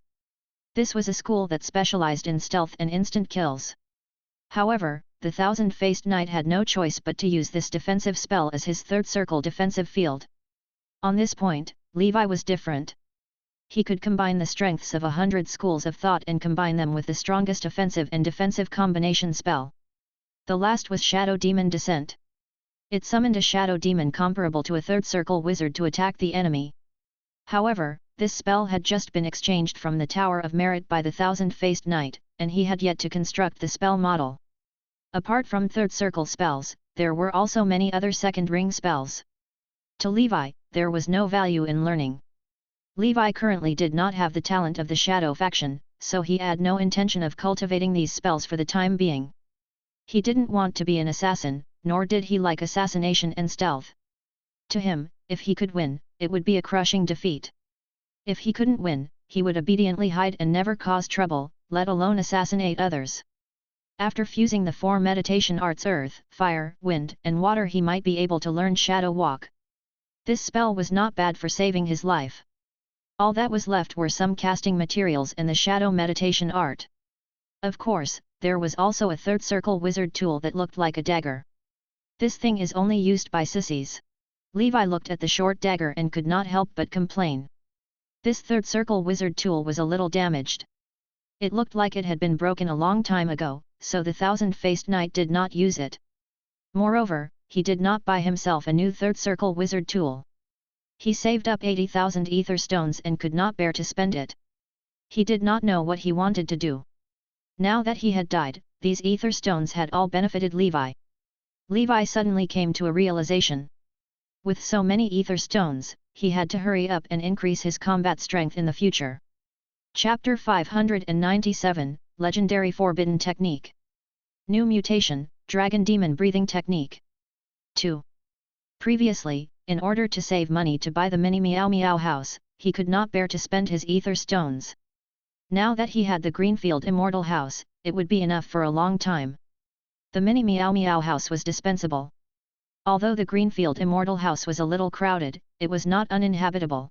This was a school that specialized in stealth and instant kills. However, the Thousand-Faced Knight had no choice but to use this defensive spell as his third circle defensive field. On this point, Levi was different. He could combine the strengths of 100 schools of thought and combine them with the strongest offensive and defensive combination spell. The last was Shadow Demon Descent. It summoned a shadow demon comparable to a third circle wizard to attack the enemy. However, this spell had just been exchanged from the Tower of Merit by the Thousand-Faced Knight, and he had yet to construct the spell model. Apart from third circle spells, there were also many other second ring spells. To Levi, there was no value in learning. Levi currently did not have the talent of the Shadow faction, so he had no intention of cultivating these spells for the time being. He didn't want to be an assassin, nor did he like assassination and stealth. To him, if he could win, it would be a crushing defeat. If he couldn't win, he would obediently hide and never cause trouble, let alone assassinate others. After fusing the 4 meditation arts earth, fire, wind, and water, he might be able to learn Shadow Walk. This spell was not bad for saving his life. All that was left were some casting materials and the shadow meditation art. Of course, there was also a third circle wizard tool that looked like a dagger. This thing is only used by sissies. Levi looked at the short dagger and could not help but complain. This third circle wizard tool was a little damaged. It looked like it had been broken a long time ago, so the thousand-faced knight did not use it. Moreover, he did not buy himself a new third circle wizard tool. He saved up 80,000 ether stones and could not bear to spend it. He did not know what he wanted to do. Now that he had died, these ether stones had all benefited Levi. Levi suddenly came to a realization. With so many ether stones, he had to hurry up and increase his combat strength in the future. Chapter 597, Legendary Forbidden Technique. New Mutation, Dragon Demon Breathing Technique. 2. Previously, in order to save money to buy the mini Meow Meow house, he could not bear to spend his ether stones. Now that he had the Greenfield Immortal house, it would be enough for a long time. The mini Meow Meow house was dispensable. Although the Greenfield Immortal house was a little crowded, it was not uninhabitable.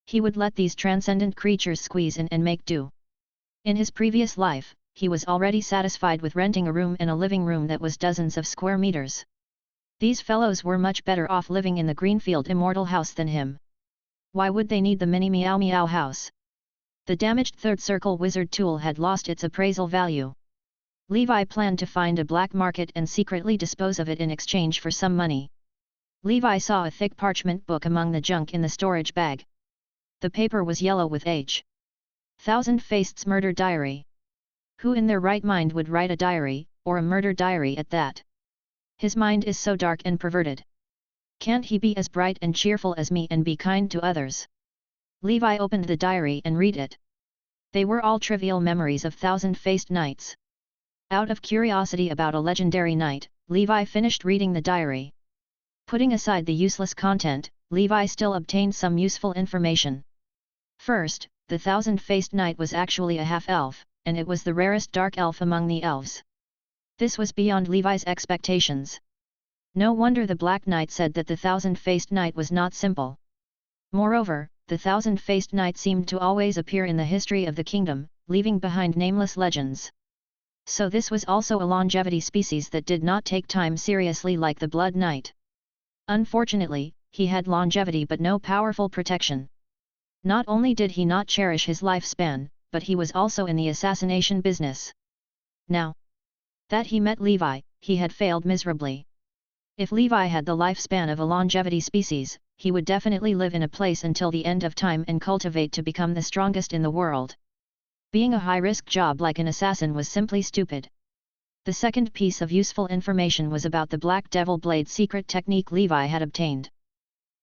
He would let these transcendent creatures squeeze in and make do. In his previous life, he was already satisfied with renting a room and a living room that was dozens of square meters. These fellows were much better off living in the Greenfield Immortal house than him. Why would they need the mini Meow Meow house? The damaged third circle wizard tool had lost its appraisal value. Levi planned to find a black market and secretly dispose of it in exchange for some money. Levi saw a thick parchment book among the junk in the storage bag. The paper was yellow with age. Thousand-Faced's murder diary. Who in their right mind would write a diary, or a murder diary at that? His mind is so dark and perverted. Can't he be as bright and cheerful as me and be kind to others? Levi opened the diary and read it. They were all trivial memories of thousand-faced knights. Out of curiosity about a legendary knight, Levi finished reading the diary. Putting aside the useless content, Levi still obtained some useful information. First, the thousand-faced knight was actually a half-elf, and it was the rarest dark elf among the elves. This was beyond Levi's expectations. No wonder the Black Knight said that the thousand-faced knight was not simple. Moreover, the thousand-faced knight seemed to always appear in the history of the kingdom, leaving behind nameless legends. So this was also a longevity species that did not take time seriously like the Blood Knight. Unfortunately, he had longevity but no powerful protection. Not only did he not cherish his lifespan, but he was also in the assassination business. Now that he met Levi, he had failed miserably. If Levi had the lifespan of a longevity species, he would definitely live in a place until the end of time and cultivate to become the strongest in the world. Being a high-risk job like an assassin was simply stupid. The second piece of useful information was about the Black Devil Blade secret technique Levi had obtained.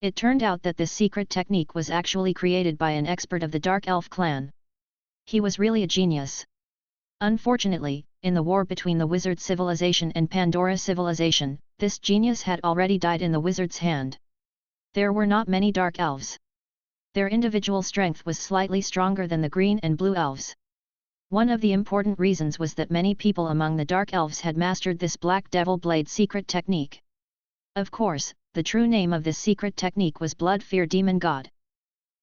It turned out that this secret technique was actually created by an expert of the Dark Elf clan. He was really a genius. Unfortunately, in the war between the Wizard civilization and Pandora civilization, this genius had already died in the Wizard's hand. There were not many Dark Elves. Their individual strength was slightly stronger than the Green and Blue Elves. One of the important reasons was that many people among the Dark Elves had mastered this Black Devil Blade secret technique. Of course, the true name of this secret technique was Blood Fear Demon God.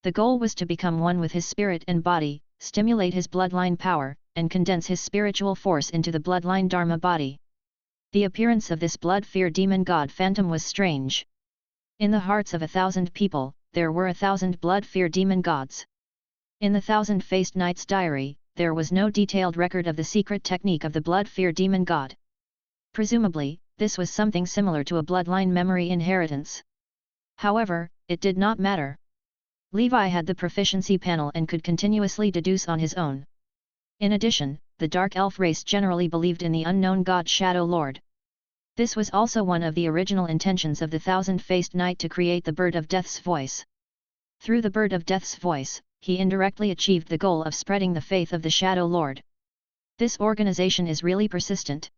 The goal was to become one with his spirit and body, stimulate his bloodline power, and condense his spiritual force into the bloodline Dharma body. The appearance of this Blood Fear Demon God phantom was strange. In the hearts of 1,000 people, there were 1,000 Blood Fear Demon Gods. In the thousand-faced knight's diary, there was no detailed record of the secret technique of the Blood Fear Demon God. Presumably, this was something similar to a bloodline memory inheritance. However, it did not matter. Levi had the proficiency panel and could continuously deduce on his own. In addition, the Dark Elf race generally believed in the unknown god Shadow Lord. This was also one of the original intentions of the thousand-faced knight to create the Bird of Death's voice. Through the Bird of Death's voice, he indirectly achieved the goal of spreading the faith of the Shadow Lord. This organization is really persistent.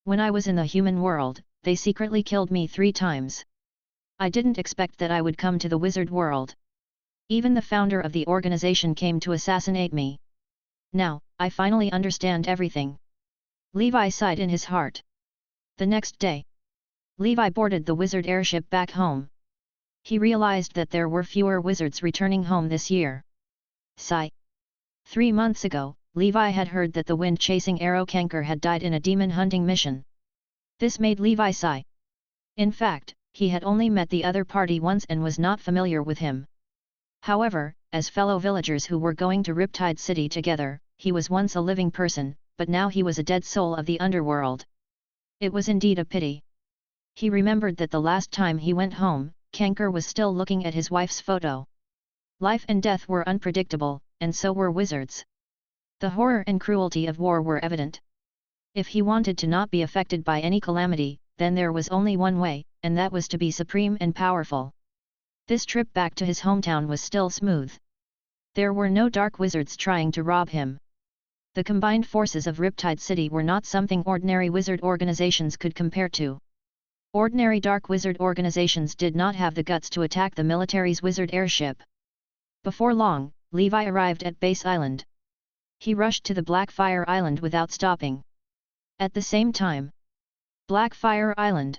When I was in the human world, they secretly killed me 3 times. I didn't expect that I would come to the wizard world. Even the founder of the organization came to assassinate me. Now, I finally understand everything. Levi sighed in his heart. The next day, Levi boarded the wizard airship back home. He realized that there were fewer wizards returning home this year. Sigh. 3 months ago, Levi had heard that the wind-chasing arrow Kanker had died in a demon-hunting mission. This made Levi sigh. In fact, he had only met the other party once and was not familiar with him. However, as fellow villagers who were going to Riptide City together, he was once a living person, but now he was a dead soul of the underworld. It was indeed a pity. He remembered that the last time he went home, Kanker was still looking at his wife's photo. Life and death were unpredictable, and so were wizards. The horror and cruelty of war were evident. If he wanted to not be affected by any calamity, then there was only one way, and that was to be supreme and powerful. This trip back to his hometown was still smooth. There were no dark wizards trying to rob him. The combined forces of Riptide City were not something ordinary wizard organizations could compare to. Ordinary dark wizard organizations did not have the guts to attack the military's wizard airship. Before long, Levi arrived at Base Island. He rushed to the Blackfire Island without stopping. At the same time, Blackfire Island.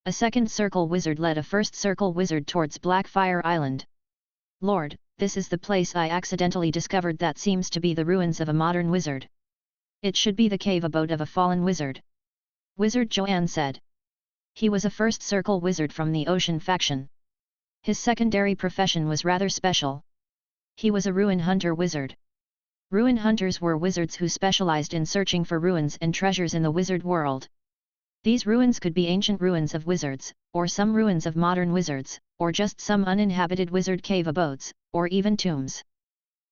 A second circle wizard led a first circle wizard towards Blackfire Island. Lord, this is the place I accidentally discovered that seems to be the ruins of a modern wizard. It should be the cave abode of a fallen wizard. Wizard Joanne said. He was a first circle wizard from the Ocean faction. His secondary profession was rather special. He was a ruin hunter wizard. Ruin hunters were wizards who specialized in searching for ruins and treasures in the wizard world. These ruins could be ancient ruins of wizards, or some ruins of modern wizards, or just some uninhabited wizard cave abodes, or even tombs.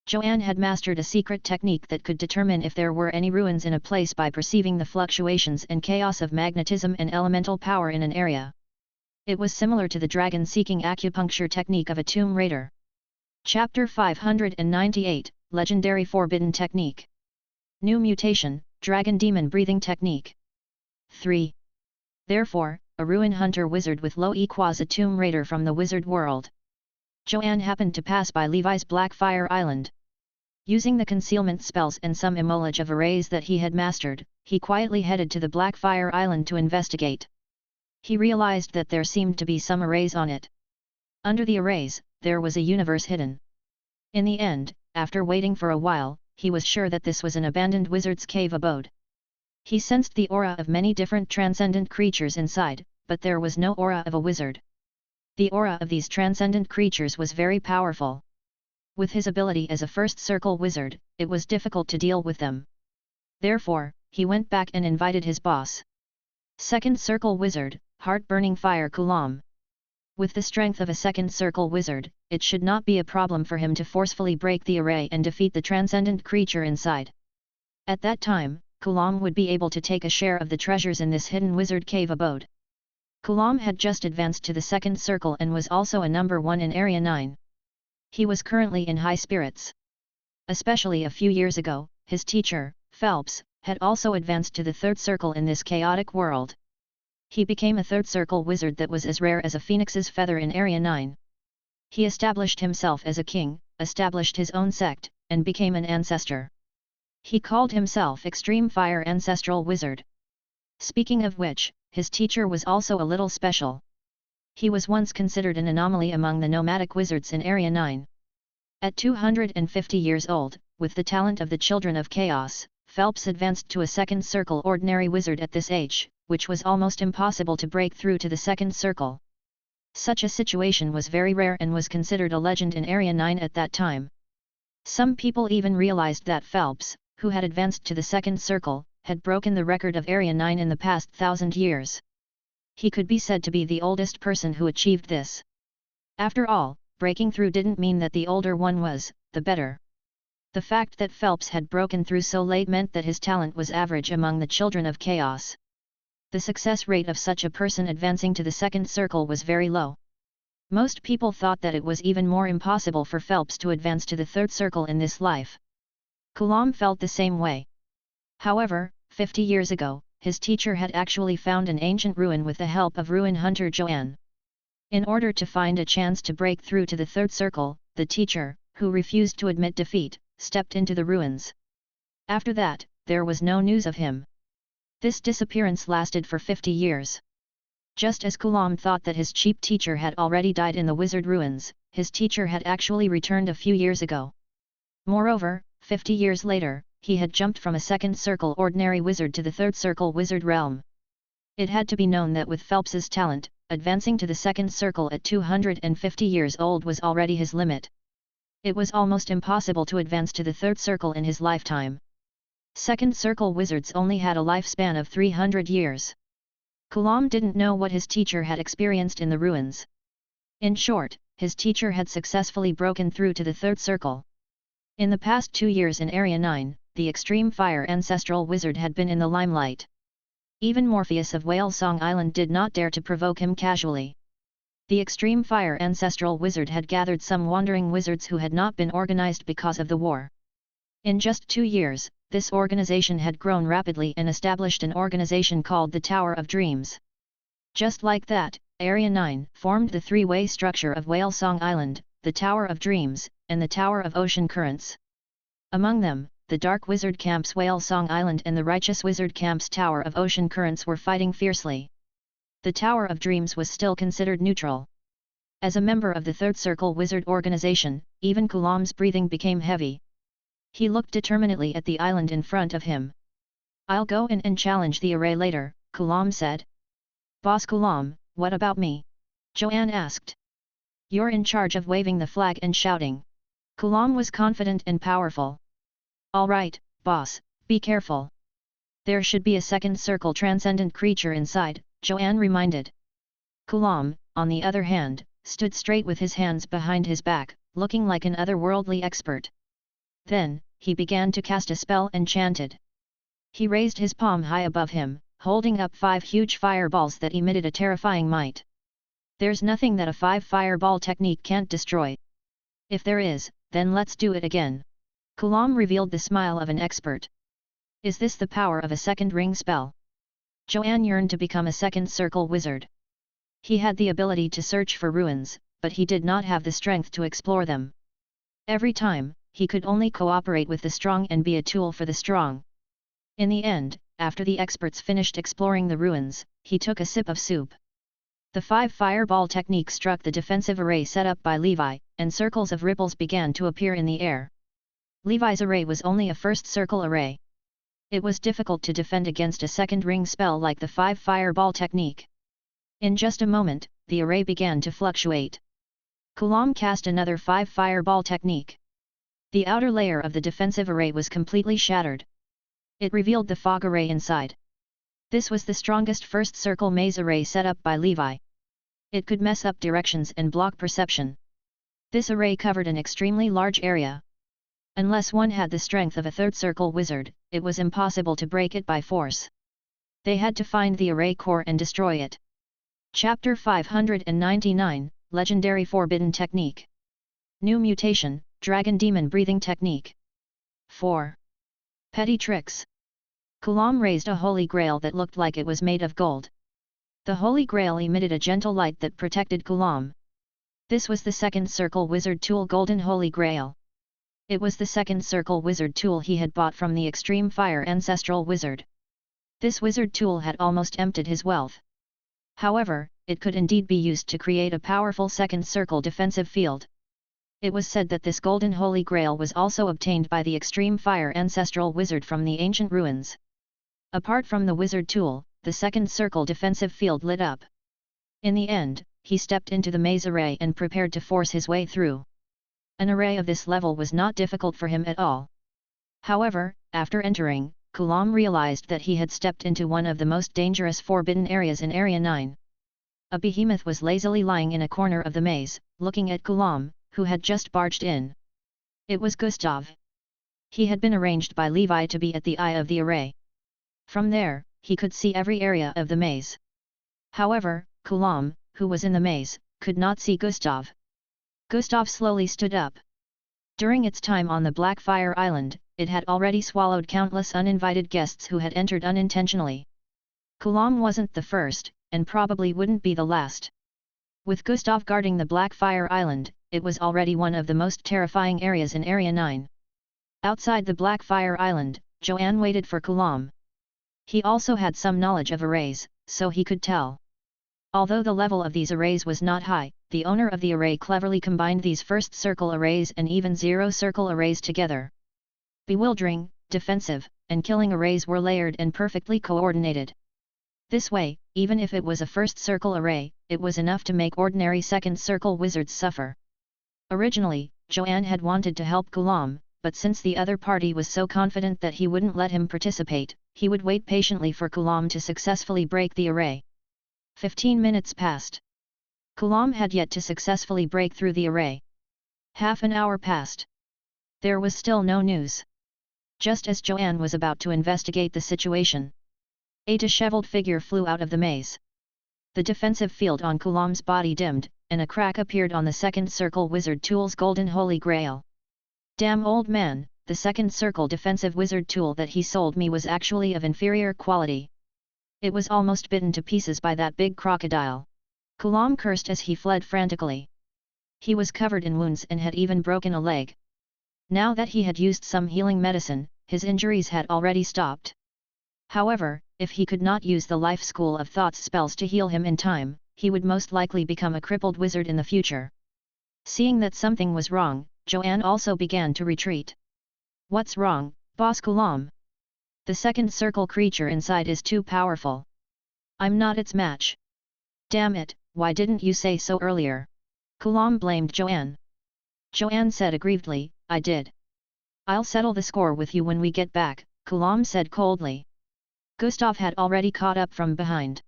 Joanne had mastered a secret technique that could determine if there were any ruins in a place by perceiving the fluctuations and chaos of magnetism and elemental power in an area. It was similar to the dragon-seeking acupuncture technique of a tomb raider. Chapter 598, Legendary Forbidden Technique. New Mutation, Dragon Demon Breathing Technique. 3. Therefore, a ruin hunter wizard with low E was a tomb raider from the wizard world. Joanne happened to pass by Levi's Blackfire Island. Using the concealment spells and some knowledge of arrays that he had mastered, he quietly headed to the Blackfire Island to investigate. He realized that there seemed to be some arrays on it. Under the arrays, there was a universe hidden. In the end, after waiting for a while, he was sure that this was an abandoned wizard's cave abode. He sensed the aura of many different transcendent creatures inside, but there was no aura of a wizard. The aura of these transcendent creatures was very powerful. With his ability as a first circle wizard, it was difficult to deal with them. Therefore, he went back and invited his boss. Second circle wizard, Heart-Burning Fire Kulam. With the strength of a second circle wizard, it should not be a problem for him to forcefully break the array and defeat the transcendent creature inside. At that time, Kulam would be able to take a share of the treasures in this hidden wizard cave abode. Kulam had just advanced to the second circle and was also a number 1 in Area 9. He was currently in high spirits. Especially a few years ago, his teacher, Phelps, had also advanced to the third circle in this chaotic world. He became a third circle wizard that was as rare as a phoenix's feather in Area 9. He established himself as a king, established his own sect, and became an ancestor. He called himself Extreme Fire Ancestral Wizard. Speaking of which, his teacher was also a little special. He was once considered an anomaly among the nomadic wizards in Area 9. At 250 years old, with the talent of the Children of Chaos, Phelps advanced to a second circle ordinary wizard at this age, which was almost impossible to break through to the second circle. Such a situation was very rare and was considered a legend in Area 9 at that time. Some people even realized that Phelps, who had advanced to the second circle, had broken the record of Area 9 in the past 1,000 years. He could be said to be the oldest person who achieved this. After all, breaking through didn't mean that the older one was, the better. The fact that Phelps had broken through so late meant that his talent was average among the Children of Chaos. The success rate of such a person advancing to the second circle was very low. Most people thought that it was even more impossible for Phelps to advance to the third circle in this life. Kulam felt the same way. However, 50 years ago, his teacher had actually found an ancient ruin with the help of ruin hunter Joanne. In order to find a chance to break through to the third circle, the teacher, who refused to admit defeat, stepped into the ruins. After that, there was no news of him. This disappearance lasted for 50 years. Just as Kulam thought that his cheap teacher had already died in the wizard ruins, his teacher had actually returned a few years ago. Moreover, 50 years later, he had jumped from a second circle ordinary wizard to the third circle wizard realm. It had to be known that with Phelps's talent, advancing to the second circle at 250 years old was already his limit. It was almost impossible to advance to the third circle in his lifetime. Second circle wizards only had a lifespan of 300 years. Kulam didn't know what his teacher had experienced in the ruins. In short, his teacher had successfully broken through to the third circle. In the past 2 years in Area 9, the Extreme Fire Ancestral Wizard had been in the limelight. Even Morpheus of Whale Song Island did not dare to provoke him casually. The Extreme Fire Ancestral Wizard had gathered some wandering wizards who had not been organized because of the war. In just 2 years, this organization had grown rapidly and established an organization called the Tower of Dreams. Just like that, Area 9 formed the three-way structure of Whale Song Island, the Tower of Dreams, and the Tower of Ocean Currents. Among them, the Dark Wizard Camp's Whale Song Island and the Righteous Wizard Camp's Tower of Ocean Currents were fighting fiercely. The Tower of Dreams was still considered neutral. As a member of the Third Circle Wizard organization, even Kulam's breathing became heavy. He looked determinedly at the island in front of him. "I'll go in and challenge the array later," Kulam said. "Boss Kulam, what about me?" Joanne asked. "You're in charge of waving the flag and shouting." Kulam was confident and powerful. "All right, boss, be careful. There should be a second circle transcendent creature inside," Joanne reminded. Kulam, on the other hand, stood straight with his hands behind his back, looking like an otherworldly expert. Then, he began to cast a spell and chanted. He raised his palm high above him, holding up 5 huge fireballs that emitted a terrifying might. "There's nothing that a 5-fireball technique can't destroy. If there is, then let's do it again." Kulam revealed the smile of an expert. "Is this the power of a second ring spell?" Joanne yearned to become a second circle wizard. He had the ability to search for ruins, but he did not have the strength to explore them. Every time, he could only cooperate with the strong and be a tool for the strong. In the end, after the experts finished exploring the ruins, he took a sip of soup. The 5-fireball technique struck the defensive array set up by Levi, and circles of ripples began to appear in the air. Levi's array was only a first circle array. It was difficult to defend against a second ring spell like the 5-fireball technique. In just a moment, the array began to fluctuate. Kulam cast another 5-fireball technique. The outer layer of the defensive array was completely shattered. It revealed the fog array inside. This was the strongest first circle maze array set up by Levi. It could mess up directions and block perception. This array covered an extremely large area. Unless one had the strength of a third circle wizard, it was impossible to break it by force. They had to find the array core and destroy it. Chapter 599, Legendary Forbidden Technique. New Mutation, Dragon Demon Breathing Technique. 4. Petty Tricks. Kulam raised a holy grail that looked like it was made of gold. The holy grail emitted a gentle light that protected Kulam. This was the second circle wizard tool Golden Holy Grail. It was the second circle wizard tool he had bought from the Extreme Fire Ancestral Wizard. This wizard tool had almost emptied his wealth. However, it could indeed be used to create a powerful second circle defensive field. It was said that this Golden Holy Grail was also obtained by the Extreme Fire Ancestral Wizard from the ancient ruins. Apart from the wizard tool, the second circle defensive field lit up. In the end, he stepped into the maze array and prepared to force his way through. An array of this level was not difficult for him at all. However, after entering, Kulam realized that he had stepped into one of the most dangerous forbidden areas in Area 9. A behemoth was lazily lying in a corner of the maze, looking at Kulam, who had just barged in. It was Gustav. He had been arranged by Levi to be at the eye of the array. From there, he could see every area of the maze. However, Kulam, who was in the maze, could not see Gustav. Gustav slowly stood up. During its time on the Blackfire Island, it had already swallowed countless uninvited guests who had entered unintentionally. Kulam wasn't the first, and probably wouldn't be the last. With Gustav guarding the Blackfire Island, it was already one of the most terrifying areas in Area 9. Outside the Blackfire Island, Joanne waited for Kulam. He also had some knowledge of arrays, so he could tell. Although the level of these arrays was not high, the owner of the array cleverly combined these first circle arrays and even zero circle arrays together. Bewildering, defensive, and killing arrays were layered and perfectly coordinated. This way, even if it was a first circle array, it was enough to make ordinary second circle wizards suffer. Originally, Joanne had wanted to help Ghulam, but since the other party was so confident that he wouldn't let him participate, he would wait patiently for Ghulam to successfully break the array. 15 minutes passed. Ghulam had yet to successfully break through the array. Half an hour passed. There was still no news. Just as Joanne was about to investigate the situation, a disheveled figure flew out of the maze. The defensive field on Ghulam's body dimmed, and a crack appeared on the second circle wizard tool's golden holy grail. Damn old man, the second circle defensive wizard tool that he sold me was actually of inferior quality. It was almost bitten to pieces by that big crocodile. Ghulam cursed as he fled frantically. He was covered in wounds and had even broken a leg. Now that he had used some healing medicine, his injuries had already stopped. However, if he could not use the Life School of Thoughts spells to heal him in time, he would most likely become a crippled wizard in the future. Seeing that something was wrong, Joanne also began to retreat. What's wrong, Boss Ghulam? The second circle creature inside is too powerful. I'm not its match. Damn it, why didn't you say so earlier? Ghulam blamed Joanne. Joanne said aggrievedly, I did. I'll settle the score with you when we get back, Ghulam said coldly. Gustav had already caught up from behind.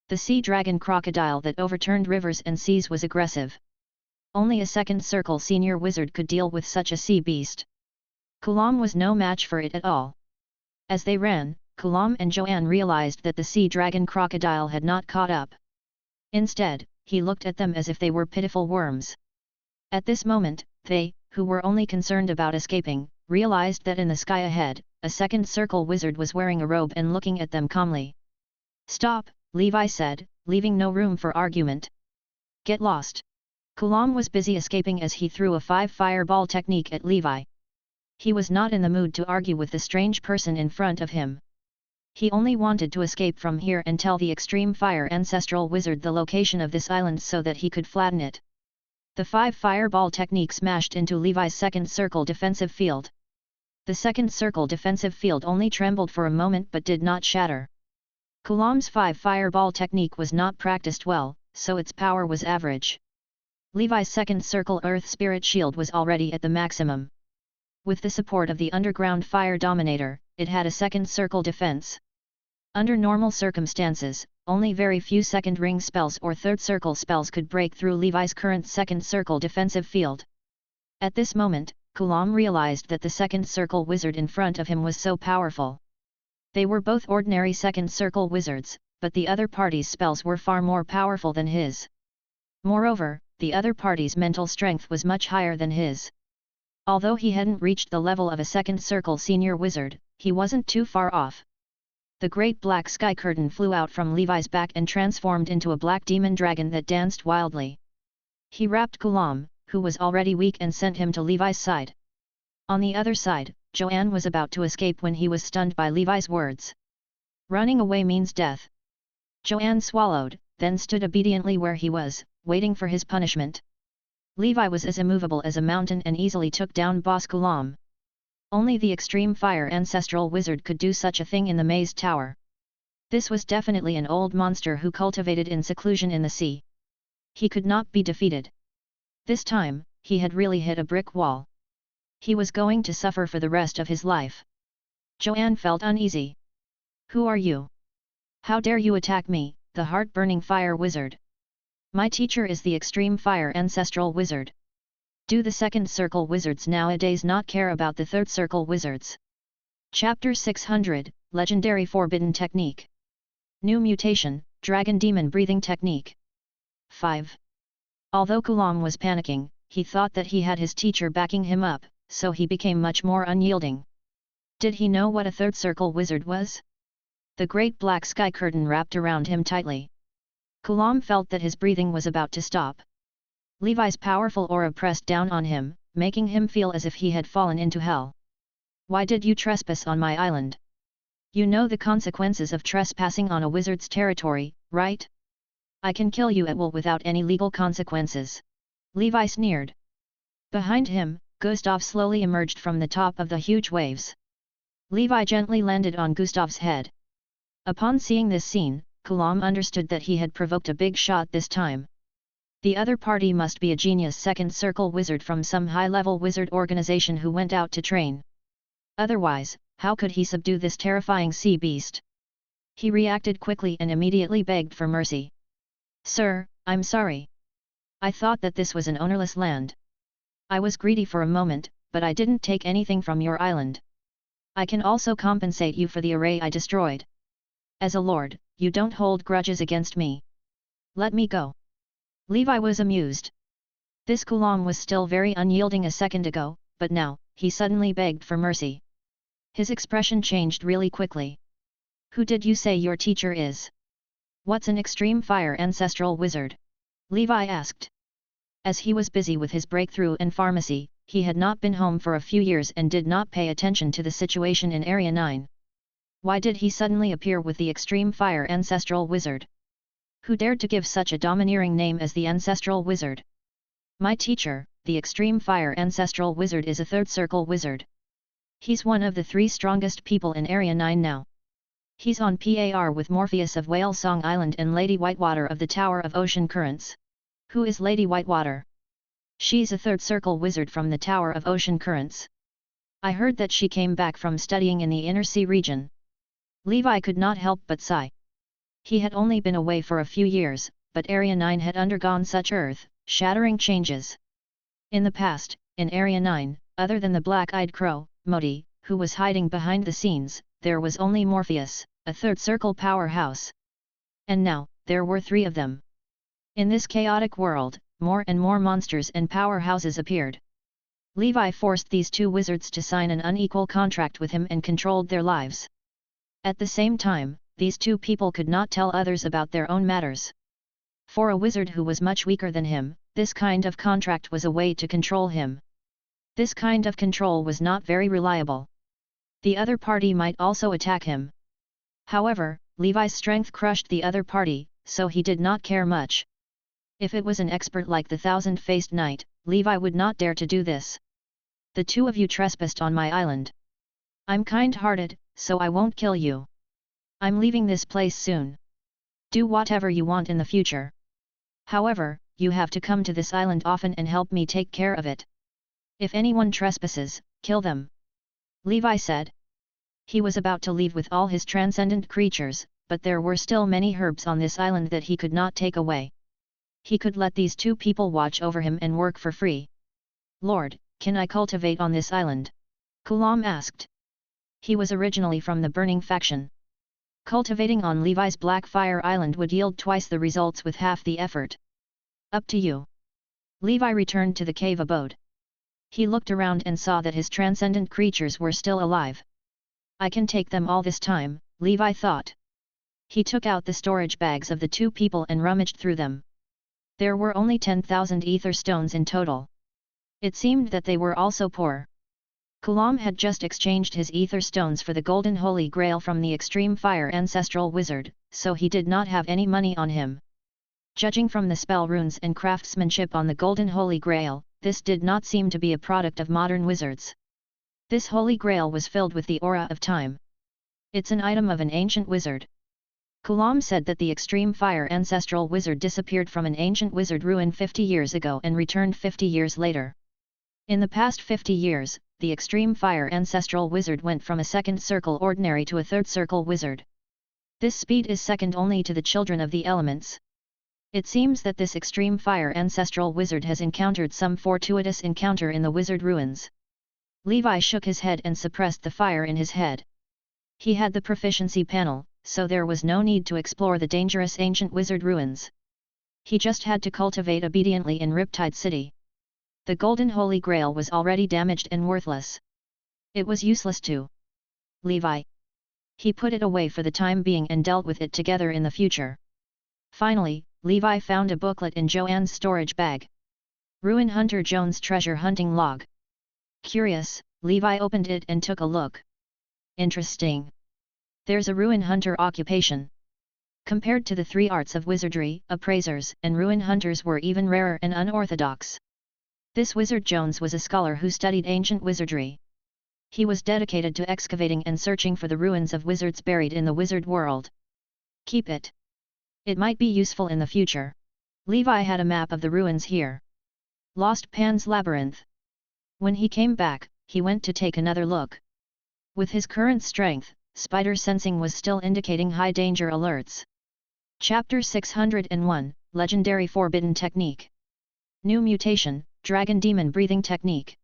The sea dragon crocodile that overturned rivers and seas was aggressive. Only a second circle senior wizard could deal with such a sea beast. Ghulam was no match for it at all. As they ran, Ghulam and Joanne realized that the sea dragon crocodile had not caught up. Instead, he looked at them as if they were pitiful worms. At this moment, they, who were only concerned about escaping, realized that in the sky ahead, a second circle wizard was wearing a robe and looking at them calmly. Stop, Levi said, leaving no room for argument. Get lost. Ghulam was busy escaping as he threw a 5 fireball technique at Levi. He was not in the mood to argue with the strange person in front of him. He only wanted to escape from here and tell the extreme fire ancestral wizard the location of this island so that he could flatten it. The 5 fireball technique smashed into Levi's second circle defensive field. The second circle defensive field only trembled for a moment but did not shatter. Ghulam's 5 fireball technique was not practiced well, so its power was average. Levi's second circle earth spirit shield was already at the maximum. With the support of the underground fire dominator, it had a second circle defense. Under normal circumstances, only very few second ring spells or third circle spells could break through Levi's current second circle defensive field. At this moment, Ghulam realized that the second circle wizard in front of him was so powerful. They were both ordinary second circle wizards, but the other party's spells were far more powerful than his. Moreover, the other party's mental strength was much higher than his. Although he hadn't reached the level of a second circle senior wizard, he wasn't too far off. The great black sky curtain flew out from Levi's back and transformed into a black demon dragon that danced wildly. He wrapped Ghulam, who was already weak, and sent him to Levi's side. On the other side, Joanne was about to escape when he was stunned by Levi's words. Running away means death. Joanne swallowed, then stood obediently where he was, waiting for his punishment. Levi was as immovable as a mountain and easily took down Boss Ghulam. Only the extreme fire ancestral wizard could do such a thing in the maze tower. This was definitely an old monster who cultivated in seclusion in the sea. He could not be defeated. This time, he had really hit a brick wall. He was going to suffer for the rest of his life. Joanne felt uneasy. Who are you? How dare you attack me, the heart-burning fire wizard? My teacher is the extreme fire ancestral wizard. Do the second circle wizards nowadays not care about the third circle wizards? Chapter 600, Legendary Forbidden Technique. New Mutation, Dragon Demon Breathing Technique. 5. Although Ghulam was panicking, he thought that he had his teacher backing him up, so he became much more unyielding. Did he know what a third circle wizard was? The great black sky curtain wrapped around him tightly. Ghulam felt that his breathing was about to stop. Levi's powerful aura pressed down on him, making him feel as if he had fallen into hell. Why did you trespass on my island? You know the consequences of trespassing on a wizard's territory, right? I can kill you at will without any legal consequences. Levi sneered. Behind him, Gustav slowly emerged from the top of the huge waves. Levi gently landed on Gustav's head. Upon seeing this scene, Kulam understood that he had provoked a big shot this time. The other party must be a genius second circle wizard from some high-level wizard organization who went out to train. Otherwise, how could he subdue this terrifying sea beast? He reacted quickly and immediately begged for mercy. Sir, I'm sorry. I thought that this was an ownerless land. I was greedy for a moment, but I didn't take anything from your island. I can also compensate you for the array I destroyed. As a lord, you don't hold grudges against me. Let me go. Levi was amused. This Kulam was still very unyielding a second ago, but now, he suddenly begged for mercy. His expression changed really quickly. Who did you say your teacher is? What's an extreme fire ancestral wizard? Levi asked. As he was busy with his breakthrough in pharmacy, he had not been home for a few years and did not pay attention to the situation in Area 9. Why did he suddenly appear with the extreme fire ancestral wizard? Who dared to give such a domineering name as the ancestral wizard? My teacher, the extreme fire ancestral wizard, is a third circle wizard. He's one of the 3 strongest people in Area 9 now. He's on par with Morpheus of Whale Song Island and Lady Whitewater of the Tower of Ocean Currents. Who is Lady Whitewater? She's a third circle wizard from the Tower of Ocean Currents. I heard that she came back from studying in the Inner Sea region. Levi could not help but sigh. He had only been away for a few years, but Area 9 had undergone such earth-shattering changes. In the past, in Area 9, other than the black-eyed crow, Modi, who was hiding behind the scenes, there was only Morpheus, a third circle powerhouse. And now, there were 3 of them. In this chaotic world, more and more monsters and powerhouses appeared. Levi forced these 2 wizards to sign an unequal contract with him and controlled their lives. At the same time, these 2 people could not tell others about their own matters. For a wizard who was much weaker than him, this kind of contract was a way to control him. This kind of control was not very reliable. The other party might also attack him. However, Levi's strength crushed the other party, so he did not care much. If it was an expert like the thousand-faced knight, Levi would not dare to do this. The 2 of you trespassed on my island. I'm kind-hearted, so I won't kill you. I'm leaving this place soon. Do whatever you want in the future. However, you have to come to this island often and help me take care of it. If anyone trespasses, kill them. Levi said. He was about to leave with all his transcendent creatures, but there were still many herbs on this island that he could not take away. He could let these 2 people watch over him and work for free. Lord, can I cultivate on this island? Kulam asked. He was originally from the Burning faction. Cultivating on Levi's Black Fire Island would yield twice the results with half the effort. Up to you. Levi returned to the cave abode. He looked around and saw that his transcendent creatures were still alive. I can take them all this time, Levi thought. He took out the storage bags of the 2 people and rummaged through them. There were only 10,000 ether stones in total. It seemed that they were also poor. Kulam had just exchanged his ether stones for the golden holy grail from the extreme fire ancestral wizard, so he did not have any money on him. Judging from the spell runes and craftsmanship on the golden holy grail, this did not seem to be a product of modern wizards. This holy grail was filled with the aura of time. It's an item of an ancient wizard. Kulam said that the extreme fire ancestral wizard disappeared from an ancient wizard ruin 50 years ago and returned 50 years later. In the past 50 years, the extreme fire ancestral wizard went from a second circle ordinary to a third circle wizard. This speed is second only to the children of the elements. It seems that this extreme fire ancestral wizard has encountered some fortuitous encounter in the wizard ruins. Levi shook his head and suppressed the fire in his head. He had the proficiency panel, so there was no need to explore the dangerous ancient wizard ruins. He just had to cultivate obediently in Riptide City. The golden holy grail was already damaged and worthless. It was useless to Levi. He put it away for the time being and dealt with it together in the future. Finally, Levi found a booklet in Joanne's storage bag. Ruin Hunter Jones Treasure Hunting Log. Curious, Levi opened it and took a look. Interesting. There's a ruin hunter occupation. Compared to the three arts of wizardry, appraisers and ruin hunters were even rarer and unorthodox. This wizard Jones was a scholar who studied ancient wizardry. He was dedicated to excavating and searching for the ruins of wizards buried in the wizard world. Keep it. It might be useful in the future. Levi had a map of the ruins here. Lost Pan's Labyrinth. When he came back, he went to take another look. With his current strength, spider sensing was still indicating high danger alerts. Chapter 601, Legendary Forbidden Technique. New Mutation, Dragon Demon Breathing Technique.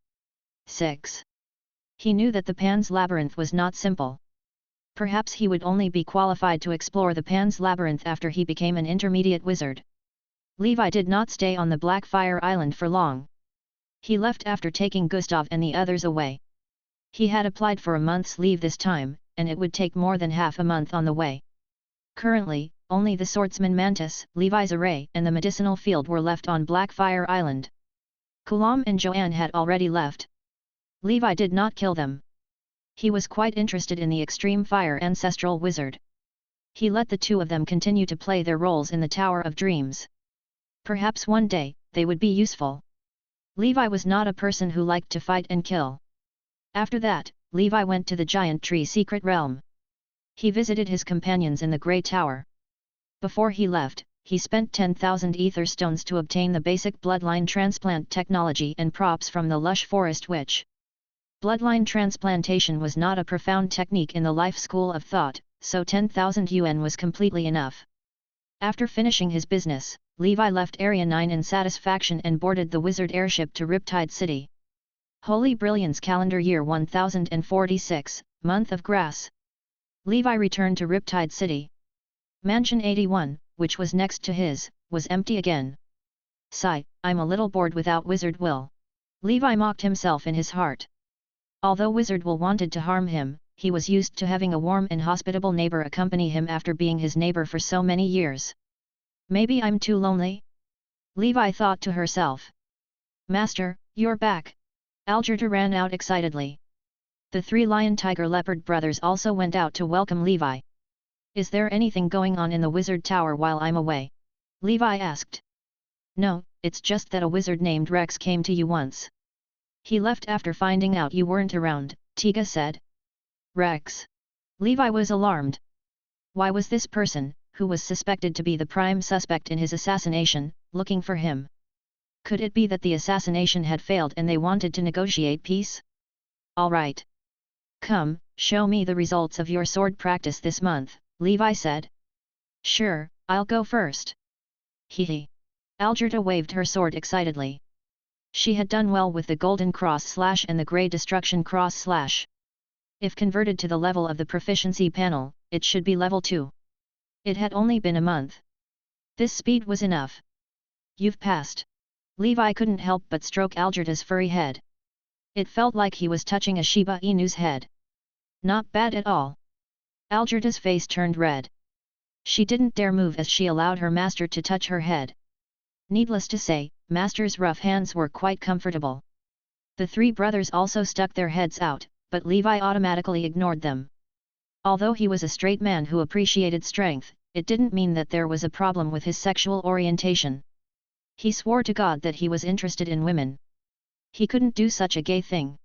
6. He knew that the Pan's Labyrinth was not simple. Perhaps he would only be qualified to explore the Pan's Labyrinth after he became an intermediate wizard. Levi did not stay on the Blackfire Island for long. He left after taking Gustav and the others away. He had applied for a month's leave this time, and it would take more than half a month on the way. Currently, only the swordsman Mantis, Levi's array and the medicinal field were left on Blackfire Island. Kulam and Joanne had already left. Levi did not kill them. He was quite interested in the extreme fire ancestral wizard. He let the two of them continue to play their roles in the Tower of Dreams. Perhaps one day, they would be useful. Levi was not a person who liked to fight and kill. After that, Levi went to the Giant Tree Secret Realm. He visited his companions in the Grey Tower. Before he left, he spent 10,000 ether stones to obtain the basic bloodline transplant technology and props from the lush forest witch. Bloodline transplantation was not a profound technique in the life school of thought, so 10,000 yuan was completely enough. After finishing his business, Levi left Area 9 in satisfaction and boarded the wizard airship to Riptide City. Holy Brilliance Calendar Year 1046, Month of Grass. Levi returned to Riptide City. Mansion 81, which was next to his, was empty again. Sigh, I'm a little bored without Wizard Will. Levi mocked himself in his heart. Although Wizard Will wanted to harm him, he was used to having a warm and hospitable neighbor accompany him after being his neighbor for so many years. Maybe I'm too lonely? Levi thought to herself. Master, you're back. Algerta ran out excitedly. The three lion-tiger-leopard brothers also went out to welcome Levi. Is there anything going on in the wizard tower while I'm away? Levi asked. No, it's just that a wizard named Rex came to you once. He left after finding out you weren't around, Tiga said. Rex. Levi was alarmed. Why was this person, who was suspected to be the prime suspect in his assassination, looking for him? Could it be that the assassination had failed and they wanted to negotiate peace? All right. Come, show me the results of your sword practice this month, Levi said. Sure, I'll go first. Hee. Algerta waved her sword excitedly. She had done well with the Golden Cross Slash and the Grey Destruction Cross Slash. If converted to the level of the proficiency panel, it should be level 2. It had only been a month. This speed was enough. You've passed. Levi couldn't help but stroke Algerta's furry head. It felt like he was touching a Shiba Inu's head. Not bad at all. Algerta's face turned red. She didn't dare move as she allowed her master to touch her head. Needless to say, Master's rough hands were quite comfortable. The three brothers also stuck their heads out, but Levi automatically ignored them. Although he was a straight man who appreciated strength, it didn't mean that there was a problem with his sexual orientation. He swore to God that he was interested in women. He couldn't do such a gay thing.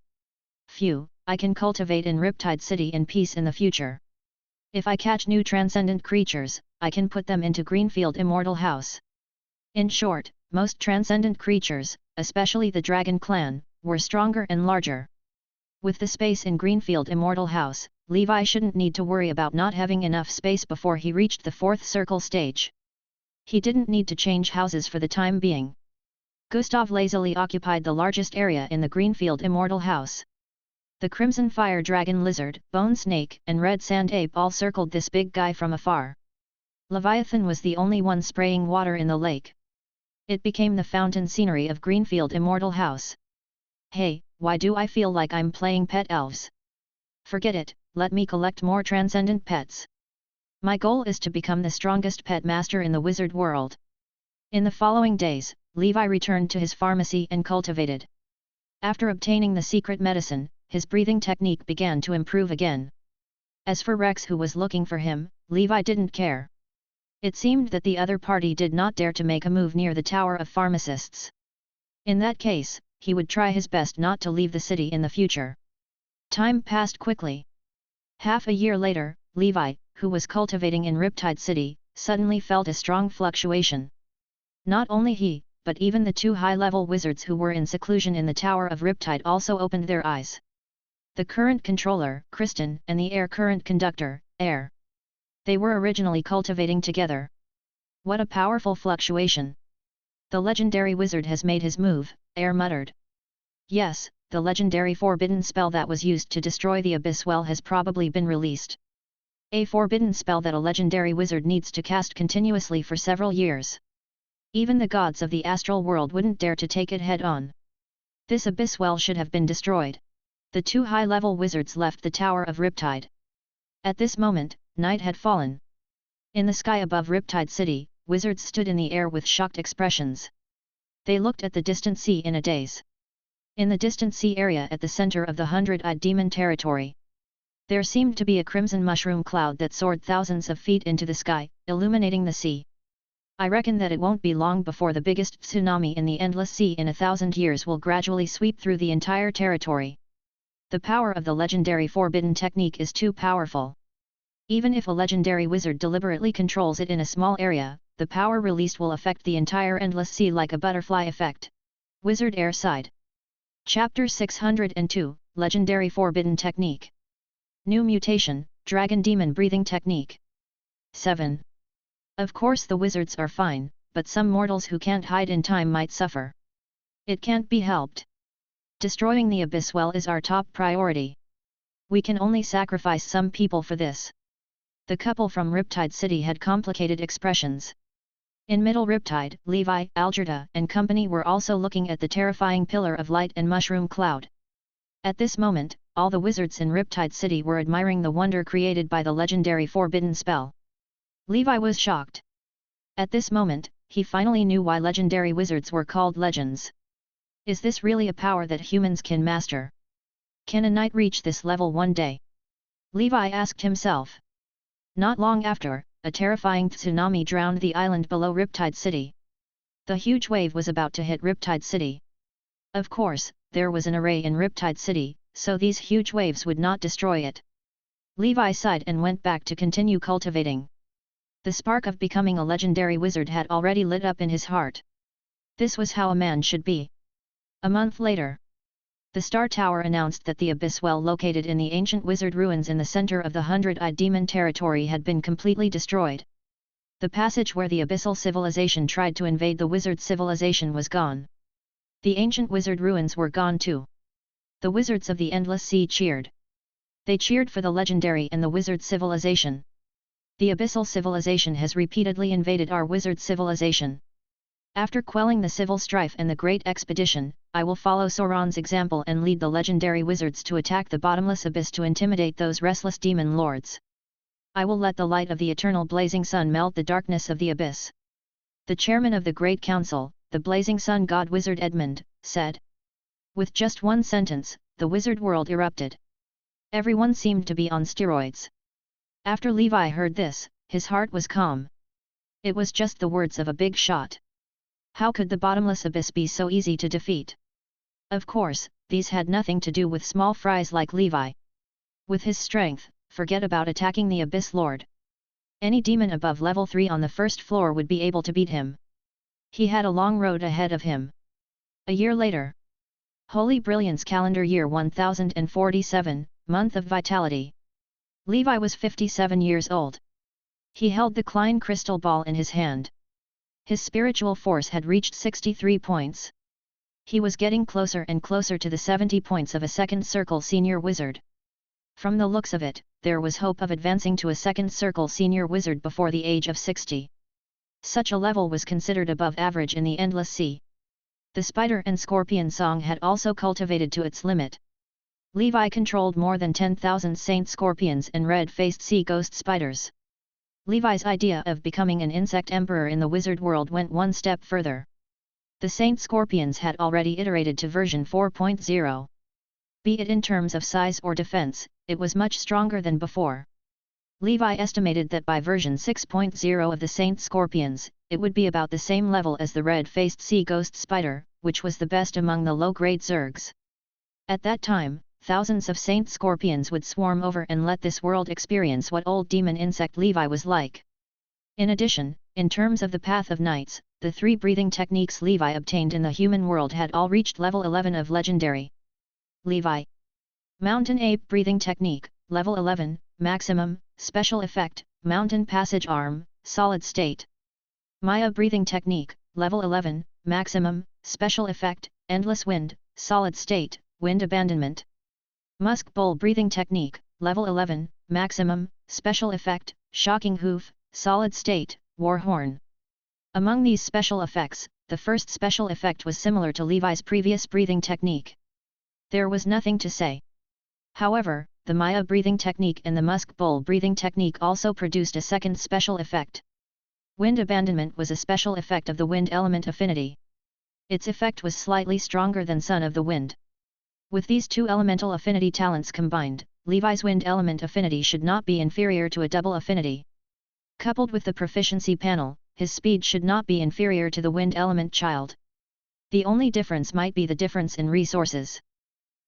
Phew, I can cultivate in Riptide City in peace in the future. If I catch new transcendent creatures, I can put them into Greenfield Immortal House. In short, most transcendent creatures, especially the Dragon Clan, were stronger and larger. With the space in Greenfield Immortal House, Levi shouldn't need to worry about not having enough space before he reached the 4th circle stage. He didn't need to change houses for the time being. Gustav lazily occupied the largest area in the Greenfield Immortal House. The Crimson Fire Dragon Lizard, Bone Snake and Red Sand Ape all circled this big guy from afar. Leviathan was the only one spraying water in the lake. It became the fountain scenery of Greenfield Immortal House. Hey, why do I feel like I'm playing pet elves? Forget it, let me collect more transcendent pets. My goal is to become the strongest pet master in the wizard world. In the following days, Levi returned to his pharmacy and cultivated. After obtaining the secret medicine, his breathing technique began to improve again. As for Rex who was looking for him, Levi didn't care. It seemed that the other party did not dare to make a move near the Tower of Pharmacists. In that case, he would try his best not to leave the city in the future. Time passed quickly. Half a year later, Levi, who was cultivating in Riptide City, suddenly felt a strong fluctuation. Not only he, but even the two high-level wizards who were in seclusion in the Tower of Riptide also opened their eyes. The current controller, Kristen, and the air current conductor, Air. They were originally cultivating together. What a powerful fluctuation! The legendary wizard has made his move, Air muttered. Yes, the legendary forbidden spell that was used to destroy the Abyss Well has probably been released. A forbidden spell that a legendary wizard needs to cast continuously for several years. Even the gods of the astral world wouldn't dare to take it head-on. This Abyss Well should have been destroyed. The two high-level wizards left the Tower of Riptide. At this moment, night had fallen. In the sky above Riptide City, wizards stood in the air with shocked expressions. They looked at the distant sea in a daze. In the distant sea area at the center of the 100-eyed demon territory, there seemed to be a crimson mushroom cloud that soared thousands of feet into the sky, illuminating the sea. I reckon that it won't be long before the biggest tsunami in the endless sea in 1,000 years will gradually sweep through the entire territory. The power of the legendary forbidden technique is too powerful. Even if a legendary wizard deliberately controls it in a small area, the power released will affect the entire endless sea like a butterfly effect. Wizard Air sighed. Chapter 602, Legendary Forbidden Technique. New Mutation, Dragon Demon Breathing Technique. 7. Of course the wizards are fine, but some mortals who can't hide in time might suffer. It can't be helped. Destroying the Abyss Well is our top priority. We can only sacrifice some people for this. The couple from Riptide City had complicated expressions. In Middle Riptide, Levi, Algerta, and company were also looking at the terrifying pillar of light and mushroom cloud. At this moment, all the wizards in Riptide City were admiring the wonder created by the legendary forbidden spell. Levi was shocked. At this moment, he finally knew why legendary wizards were called legends. Is this really a power that humans can master? Can a knight reach this level one day? Levi asked himself. Not long after, a terrifying tsunami drowned the island below Riptide City. The huge wave was about to hit Riptide City. Of course, there was an array in Riptide City, so these huge waves would not destroy it. Levi sighed and went back to continue cultivating. The spark of becoming a legendary wizard had already lit up in his heart. This was how a man should be. A month later, the Star Tower announced that the Abyss Well located in the ancient wizard ruins in the center of the 100-eyed demon territory had been completely destroyed. The passage where the abyssal civilization tried to invade the wizard civilization was gone. The ancient wizard ruins were gone too. The wizards of the Endless Sea cheered. They cheered for the legendary and the wizard civilization. The abyssal civilization has repeatedly invaded our wizard civilization. After quelling the civil strife and the great expedition, I will follow Sauron's example and lead the legendary wizards to attack the bottomless abyss to intimidate those restless demon lords. I will let the light of the eternal blazing sun melt the darkness of the abyss. The chairman of the Great Council, the blazing sun god wizard Edmund, said. With just one sentence, the wizard world erupted. Everyone seemed to be on steroids. After Levi heard this, his heart was calm. It was just the words of a big shot. How could the bottomless abyss be so easy to defeat? Of course, these had nothing to do with small fries like Levi. With his strength, forget about attacking the Abyss Lord. Any demon above level 3 on the first floor would be able to beat him. He had a long road ahead of him. A year later. Holy Brilliance calendar year 1047, month of vitality. Levi was 57 years old. He held the Klein crystal ball in his hand. His spiritual force had reached 63 points. He was getting closer and closer to the 70 points of a second circle senior wizard. From the looks of it, there was hope of advancing to a second circle senior wizard before the age of 60. Such a level was considered above average in the Endless Sea. The spider and scorpion song had also cultivated to its limit. Levi controlled more than 10,000 saint scorpions and red-faced sea ghost spiders. Levi's idea of becoming an insect emperor in the wizard world went one step further. The saint scorpions had already iterated to version 4.0. Be it in terms of size or defense, it was much stronger than before. Levi estimated that by version 6.0 of the Saint Scorpions, it would be about the same level as the red-faced sea ghost spider, which was the best among the low-grade zergs. At that time, thousands of Saint Scorpions would swarm over and let this world experience what old demon insect Levi was like. In addition, in terms of the Path of Knights, the 3 breathing techniques Levi obtained in the human world had all reached level 11 of legendary. Levi. Mountain Ape Breathing Technique, level 11, maximum, special effect, Mountain Passage Arm, solid state. Maya Breathing Technique, level 11, maximum, special effect, Endless Wind, solid state, wind abandonment. Musk Bowl Breathing Technique, level 11, maximum, special effect, Shocking Hoof, solid state, War Horn. Among these special effects, the first special effect was similar to Levi's previous breathing technique. There was nothing to say. However, the Maya breathing technique and the Musk Bowl breathing technique also produced a second special effect. Wind abandonment was a special effect of the wind element affinity. Its effect was slightly stronger than Son of the Wind. With these 2 elemental affinity talents combined, Levi's wind element affinity should not be inferior to a double affinity. Coupled with the proficiency panel, his speed should not be inferior to the wind element child. The only difference might be the difference in resources.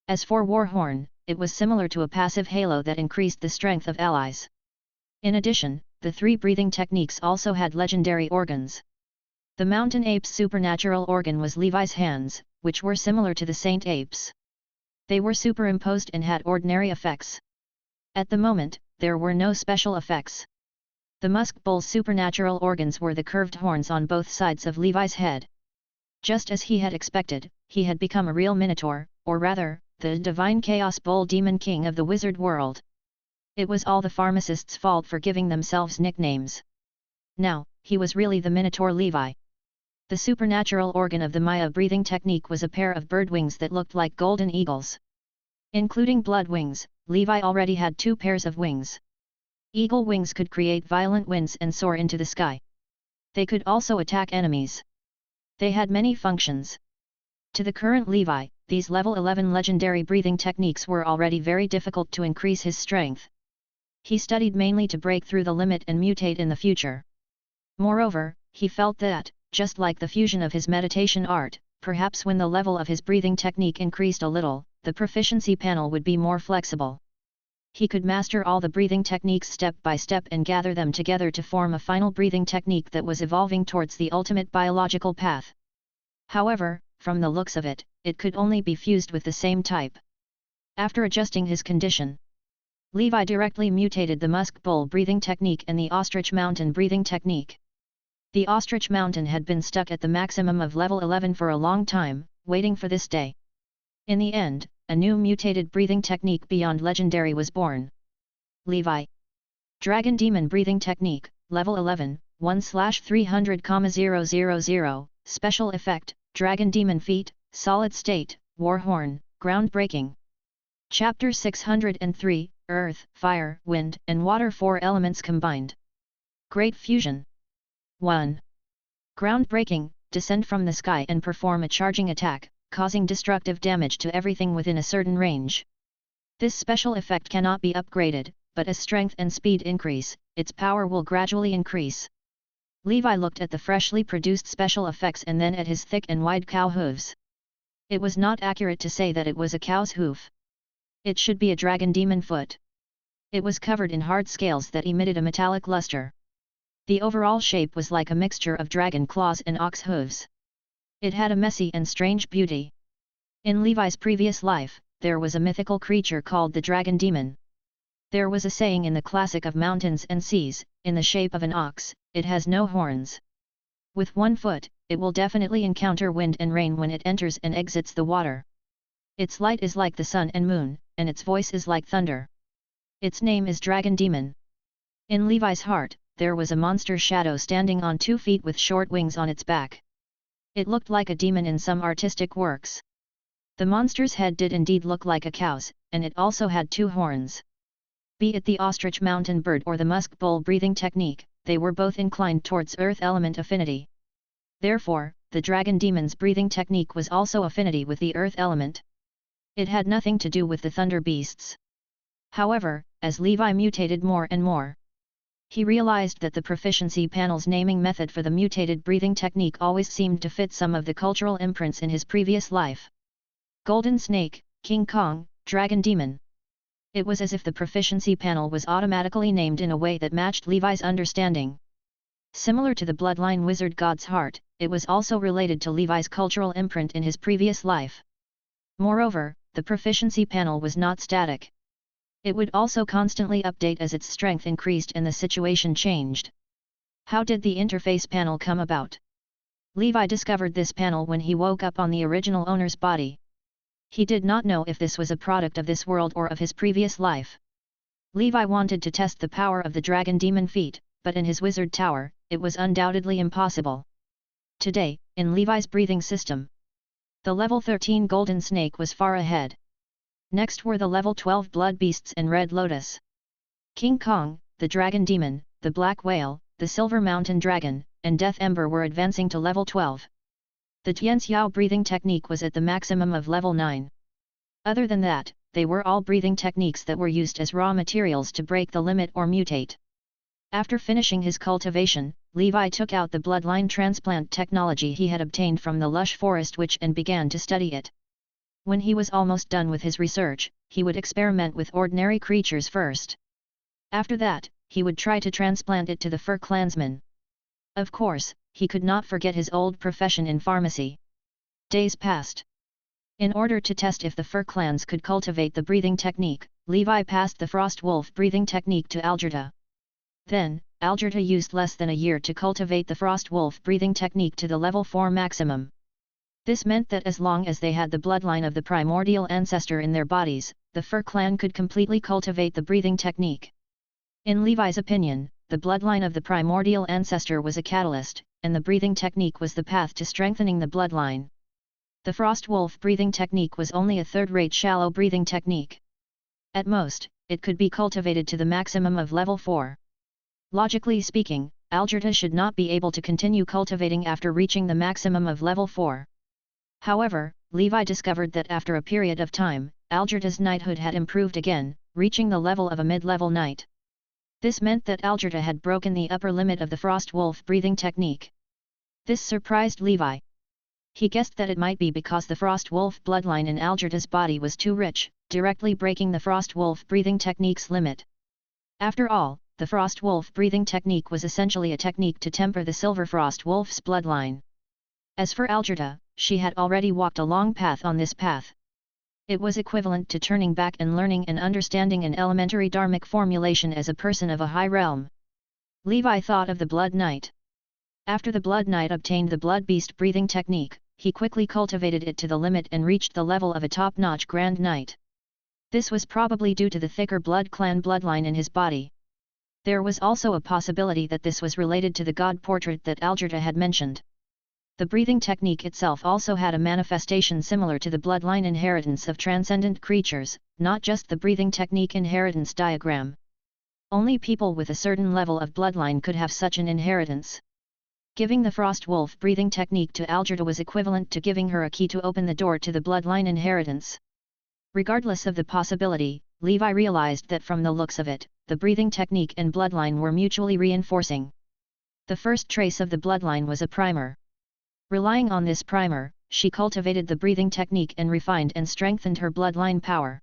As for War Horn, it was similar to a passive halo that increased the strength of allies. In addition, the 3 breathing techniques also had legendary organs. The Mountain Ape's supernatural organ was Levi's hands, which were similar to the Saint Ape's. They were superimposed and had ordinary effects. At the moment, there were no special effects. The Musk Bull's supernatural organs were the curved horns on both sides of Levi's head. Just as he had expected, he had become a real Minotaur, or rather, the divine Chaos Bull Demon King of the wizard world. It was all the pharmacists' fault for giving themselves nicknames. Now, he was really the Minotaur Levi. The supernatural organ of the Maya breathing technique was a pair of bird wings that looked like golden eagles. Including blood wings, Levi already had 2 pairs of wings. Eagle wings could create violent winds and soar into the sky. They could also attack enemies. They had many functions. To the current Levi, these level 11 legendary breathing techniques were already very difficult to increase his strength. He studied mainly to break through the limit and mutate in the future. Moreover, he felt that, just like the fusion of his meditation art, perhaps when the level of his breathing technique increased a little, the proficiency panel would be more flexible. He could master all the breathing techniques step by step and gather them together to form a final breathing technique that was evolving towards the ultimate biological path. However, from the looks of it, it could only be fused with the same type. After adjusting his condition, Levi directly mutated the Musk Bull breathing technique and the Ostrich Mountain breathing technique. The Ostrich Mountain had been stuck at the maximum of level 11 for a long time, waiting for this day. In the end, a new mutated breathing technique beyond legendary was born. Levi. Dragon Demon breathing technique, level 11, 1/300,000, special effect, Dragon Demon feet, solid state, War Horn, groundbreaking. Chapter 603, Earth, Fire, Wind, and Water 4 elements combined. Great Fusion. 1. Groundbreaking, descend from the sky and perform a charging attack, causing destructive damage to everything within a certain range. This special effect cannot be upgraded, but as strength and speed increase, its power will gradually increase. Levi looked at the freshly produced special effects and then at his thick and wide cow hooves. It was not accurate to say that it was a cow's hoof. It should be a dragon demon foot. It was covered in hard scales that emitted a metallic luster. The overall shape was like a mixture of dragon claws and ox hooves. It had a messy and strange beauty. In Levi's previous life, there was a mythical creature called the dragon demon. There was a saying in the classic of mountains and seas, in the shape of an ox, it has no horns. With one foot, it will definitely encounter wind and rain when it enters and exits the water. Its light is like the sun and moon, and its voice is like thunder. Its name is Dragon Demon. In Levi's heart, there was a monster shadow standing on 2 feet with short wings on its back. It looked like a demon in some artistic works. The monster's head did indeed look like a cow's, and it also had 2 horns. Be it the ostrich mountain bird or the musk bull breathing technique, they were both inclined towards earth element affinity. Therefore, the dragon demon's breathing technique was also affinity with the earth element. It had nothing to do with the thunder beasts. However, as Levi mutated more and more, he realized that the proficiency panel's naming method for the mutated breathing technique always seemed to fit some of the cultural imprints in his previous life. Golden Snake, King Kong, Dragon Demon. It was as if the proficiency panel was automatically named in a way that matched Levi's understanding. Similar to the bloodline wizard God's Heart, it was also related to Levi's cultural imprint in his previous life. Moreover, the proficiency panel was not static. It would also constantly update as its strength increased and the situation changed. How did the interface panel come about? Levi discovered this panel when he woke up on the original owner's body. He did not know if this was a product of this world or of his previous life. Levi wanted to test the power of the dragon demon feat, but in his wizard tower, it was undoubtedly impossible. Today, in Levi's breathing system, the level 13 golden snake was far ahead. Next were the level 12 blood beasts and red lotus. King Kong, the dragon demon, the black whale, the silver mountain dragon, and death ember were advancing to level 12. The Tianxiao breathing technique was at the maximum of level 9. Other than that, they were all breathing techniques that were used as raw materials to break the limit or mutate. After finishing his cultivation, Levi took out the bloodline transplant technology he had obtained from the lush forest witch and began to study it. When he was almost done with his research, he would experiment with ordinary creatures first. After that, he would try to transplant it to the fur clansman. Of course, he could not forget his old profession in pharmacy. Days passed. In order to test if the fur clans could cultivate the breathing technique, Levi passed the frost wolf breathing technique to Algerta. Then, Algerta used less than a year to cultivate the frost wolf breathing technique to the level 4 maximum. This meant that as long as they had the bloodline of the primordial ancestor in their bodies, the fur clan could completely cultivate the breathing technique. In Levi's opinion, the bloodline of the primordial ancestor was a catalyst, and the breathing technique was the path to strengthening the bloodline. The frost wolf breathing technique was only a third-rate shallow breathing technique. At most, it could be cultivated to the maximum of level 4. Logically speaking, Algerta should not be able to continue cultivating after reaching the maximum of level 4. However, Levi discovered that after a period of time, Algerta's knighthood had improved again, reaching the level of a mid-level knight. This meant that Algerta had broken the upper limit of the frost wolf breathing technique. This surprised Levi. He guessed that it might be because the frost wolf bloodline in Algerta's body was too rich, directly breaking the frost wolf breathing technique's limit. After all, the frost wolf breathing technique was essentially a technique to temper the silver frost wolf's bloodline. As for Algerta, she had already walked a long path on this path. It was equivalent to turning back and learning and understanding an elementary dharmic formulation as a person of a high realm. Levi thought of the Blood Knight. After the Blood Knight obtained the Blood Beast breathing technique, he quickly cultivated it to the limit and reached the level of a top-notch Grand Knight. This was probably due to the thicker Blood Clan bloodline in his body. There was also a possibility that this was related to the god portrait that Algerta had mentioned. The breathing technique itself also had a manifestation similar to the bloodline inheritance of transcendent creatures, not just the breathing technique inheritance diagram. Only people with a certain level of bloodline could have such an inheritance. Giving the frost wolf breathing technique to Algerta was equivalent to giving her a key to open the door to the bloodline inheritance. Regardless of the possibility, Levi realized that from the looks of it, the breathing technique and bloodline were mutually reinforcing. The first trace of the bloodline was a primer. Relying on this primer, she cultivated the breathing technique and refined and strengthened her bloodline power.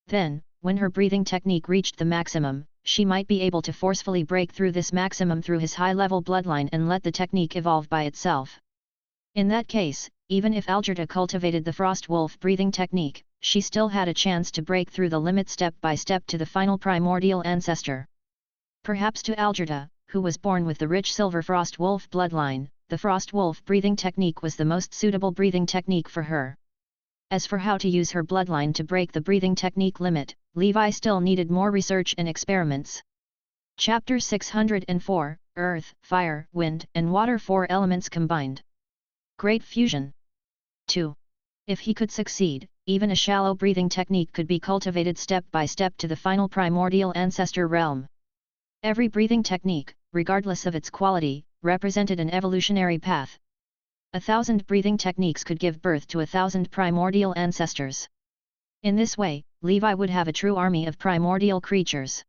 Then, when her breathing technique reached the maximum, she might be able to forcefully break through this maximum through his high-level bloodline and let the technique evolve by itself. In that case, even if Algerta cultivated the frost wolf breathing technique, she still had a chance to break through the limit step by step to the final primordial ancestor. Perhaps to Algerta, who was born with the rich silver frost wolf bloodline, the frost wolf breathing technique was the most suitable breathing technique for her. As for how to use her bloodline to break the breathing technique limit, Levi still needed more research and experiments. Chapter 604, Earth, Fire, Wind, and Water, 4 elements combined. Great Fusion. 2. If he could succeed, even a shallow breathing technique could be cultivated step by step to the final primordial ancestor realm. Every breathing technique, regardless of its quality, represented an evolutionary path. 1,000 breathing techniques could give birth to 1,000 primordial ancestors. In this way, Levi would have a true army of primordial creatures.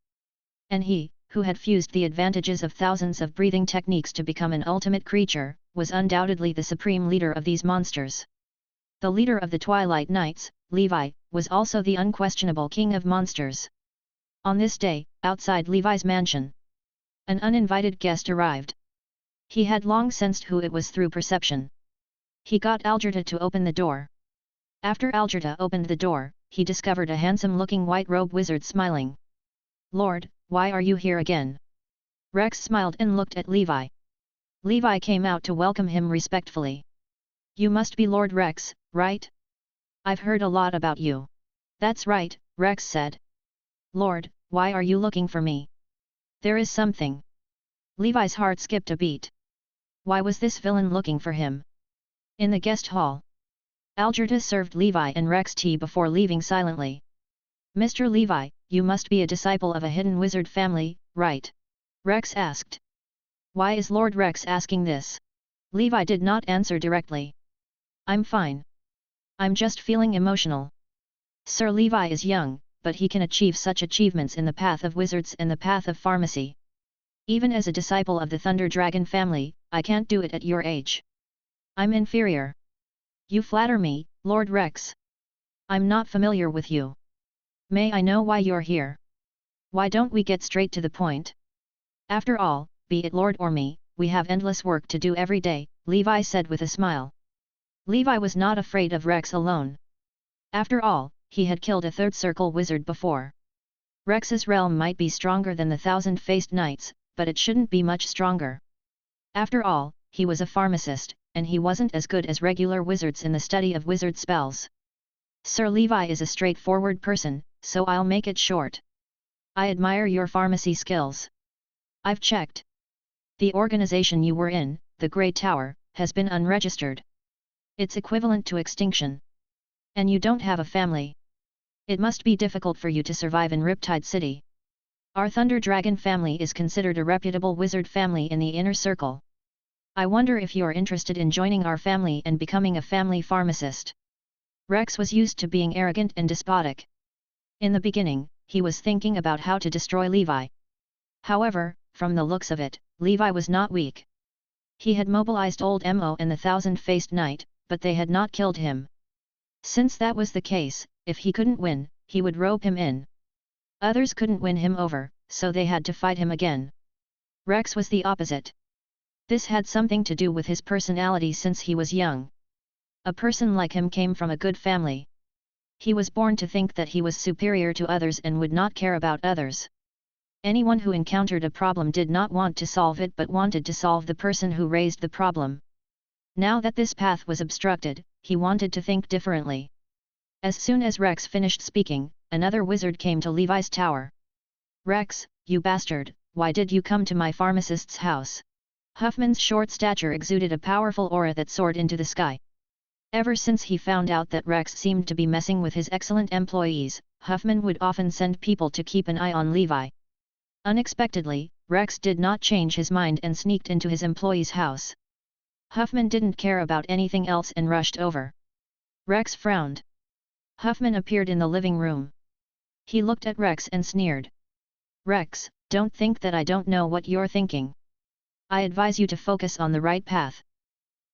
And he, who had fused the advantages of thousands of breathing techniques to become an ultimate creature, was undoubtedly the supreme leader of these monsters. The leader of the Twilight Knights, Levi, was also the unquestionable king of monsters. On this day, outside Levi's mansion, an uninvited guest arrived. He had long sensed who it was through perception. He got Algerta to open the door. After Algerta opened the door, he discovered a handsome-looking white-robed wizard smiling. "Lord, why are you here again?" Rex smiled and looked at Levi. Levi came out to welcome him respectfully. "You must be Lord Rex, right? I've heard a lot about you." "That's right," Rex said. "Lord, why are you looking for me?" "There is something." Levi's heart skipped a beat. Why was this villain looking for him? In the guest hall, Algerta served Levi and Rex tea before leaving silently. "Mr. Levi, you must be a disciple of a hidden wizard family, right?" Rex asked. Why is Lord Rex asking this? Levi did not answer directly. "I'm fine. I'm just feeling emotional." Sir Levi is young, but he can achieve such achievements in the path of wizards and the path of pharmacy. Even as a disciple of the Thunder Dragon family, I can't do it at your age. I'm inferior. You flatter me, Lord Rex. I'm not familiar with you. May I know why you're here? Why don't we get straight to the point? After all, be it Lord or me, we have endless work to do every day, Levi said with a smile. Levi was not afraid of Rex alone. After all, he had killed a third circle wizard before. Rex's realm might be stronger than the thousand-faced knights, but it shouldn't be much stronger. After all, he was a pharmacist, and he wasn't as good as regular wizards in the study of wizard spells. Sir Levi is a straightforward person, so I'll make it short. I admire your pharmacy skills. I've checked. The organization you were in, the Grey Tower, has been unregistered. It's equivalent to extinction. And you don't have a family. It must be difficult for you to survive in Riptide City. Our Thunder Dragon family is considered a reputable wizard family in the inner circle. I wonder if you're interested in joining our family and becoming a family pharmacist." Rex was used to being arrogant and despotic. In the beginning, he was thinking about how to destroy Levi. However, from the looks of it, Levi was not weak. He had mobilized Old Mo and the Thousand-Faced Knight, but they had not killed him. Since that was the case, if he couldn't win, he would rope him in. Others couldn't win him over, so they had to fight him again. Rex was the opposite. This had something to do with his personality since he was young. A person like him came from a good family. He was born to think that he was superior to others and would not care about others. Anyone who encountered a problem did not want to solve it but wanted to solve the person who raised the problem. Now that this path was obstructed, he wanted to think differently. As soon as Rex finished speaking, another wizard came to Levi's tower. "Rex, you bastard, why did you come to my pharmacist's house?" Huffman's short stature exuded a powerful aura that soared into the sky. Ever since he found out that Rex seemed to be messing with his excellent employees, Huffman would often send people to keep an eye on Levi. Unexpectedly, Rex did not change his mind and sneaked into his employee's house. Huffman didn't care about anything else and rushed over. Rex frowned. Huffman appeared in the living room. He looked at Rex and sneered. "Rex, don't think that I don't know what you're thinking. I advise you to focus on the right path.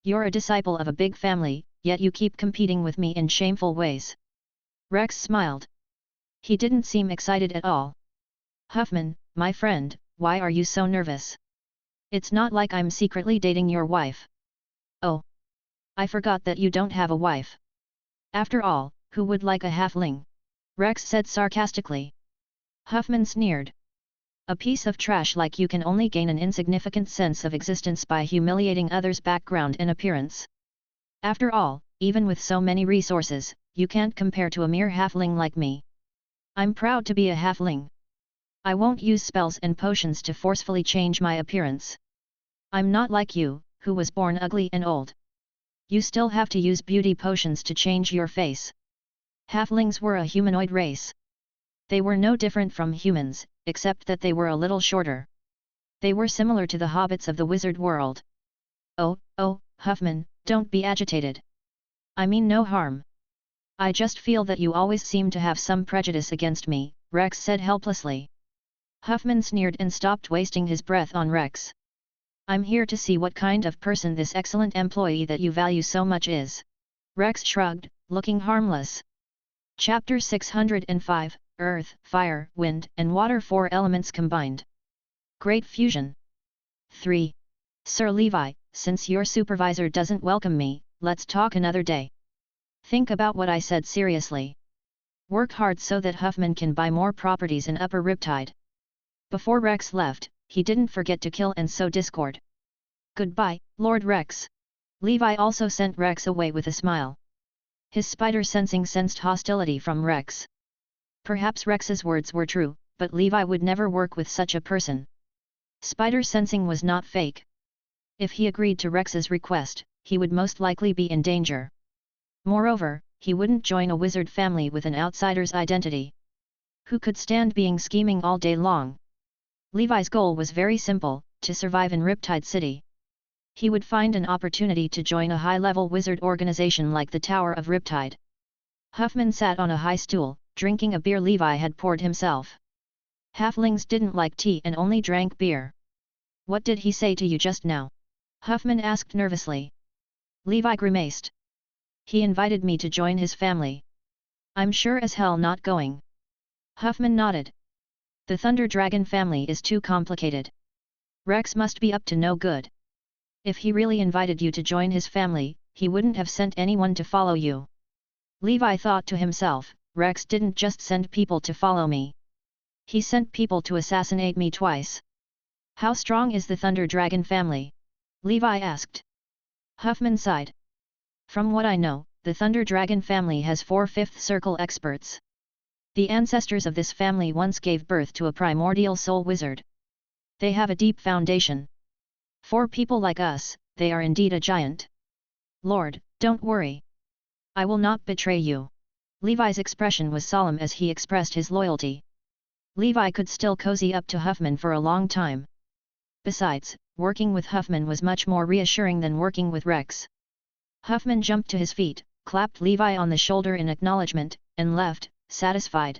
You're a disciple of a big family, yet you keep competing with me in shameful ways." Rex smiled. He didn't seem excited at all. "Huffman, my friend, why are you so nervous? It's not like I'm secretly dating your wife." "Oh. I forgot that you don't have a wife. After all, who would like a halfling?" Rex said sarcastically. Huffman sneered. "A piece of trash like you can only gain an insignificant sense of existence by humiliating others' background and appearance. After all, even with so many resources, you can't compare to a mere halfling like me. I'm proud to be a halfling. I won't use spells and potions to forcefully change my appearance. I'm not like you, who was born ugly and old. You still have to use beauty potions to change your face." Halflings were a humanoid race. They were no different from humans, except that they were a little shorter. They were similar to the hobbits of the wizard world. Oh, Huffman, don't be agitated. I mean no harm. I just feel that you always seem to have some prejudice against me, Rex said helplessly. Huffman sneered and stopped wasting his breath on Rex. I'm here to see what kind of person this excellent employee that you value so much is. Rex shrugged, looking harmless. Chapter 605, Earth, Fire, Wind, and Water, 4 elements combined. Great fusion. 3. Sir Levi, since your supervisor doesn't welcome me, let's talk another day. Think about what I said seriously. Work hard so that Huffman can buy more properties in Upper Riptide. Before Rex left, he didn't forget to kill and sow discord. Goodbye, Lord Rex. Levi also sent Rex away with a smile. His spider sensing sensed hostility from Rex. Perhaps Rex's words were true, but Levi would never work with such a person. Spider sensing was not fake. If he agreed to Rex's request, he would most likely be in danger. Moreover, he wouldn't join a wizard family with an outsider's identity. Who could stand being scheming all day long? Levi's goal was very simple, to survive in Riptide City. He would find an opportunity to join a high-level wizard organization like the Tower of Riptide. Huffman sat on a high stool, drinking a beer Levi had poured himself. Halflings didn't like tea and only drank beer. What did he say to you just now? Huffman asked nervously. Levi grimaced. He invited me to join his family. I'm sure as hell not going. Huffman nodded. The Thunder Dragon family is too complicated. Rex must be up to no good. If he really invited you to join his family, he wouldn't have sent anyone to follow you. Levi thought to himself, Rex didn't just send people to follow me. He sent people to assassinate me twice. How strong is the Thunder Dragon family? Levi asked. Huffman sighed. From what I know, the Thunder Dragon family has 4 fifth circle experts. The ancestors of this family once gave birth to a primordial soul wizard. They have a deep foundation. For people like us, they are indeed a giant. Lord, don't worry. I will not betray you. Levi's expression was solemn as he expressed his loyalty. Levi could still cozy up to Huffman for a long time. Besides, working with Huffman was much more reassuring than working with Rex. Huffman jumped to his feet, clapped Levi on the shoulder in acknowledgement, and left, satisfied.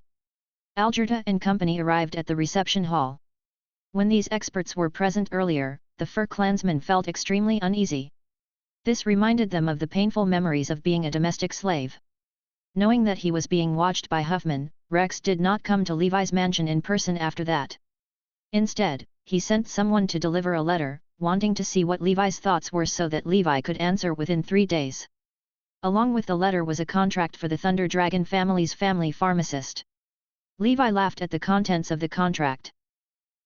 Algerta and company arrived at the reception hall. When these experts were present earlier, the fur clansmen felt extremely uneasy. This reminded them of the painful memories of being a domestic slave. Knowing that he was being watched by Huffman, Rex did not come to Levi's mansion in person after that. Instead, he sent someone to deliver a letter, wanting to see what Levi's thoughts were so that Levi could answer within 3 days. Along with the letter was a contract for the Thunder Dragon family's family pharmacist. Levi laughed at the contents of the contract.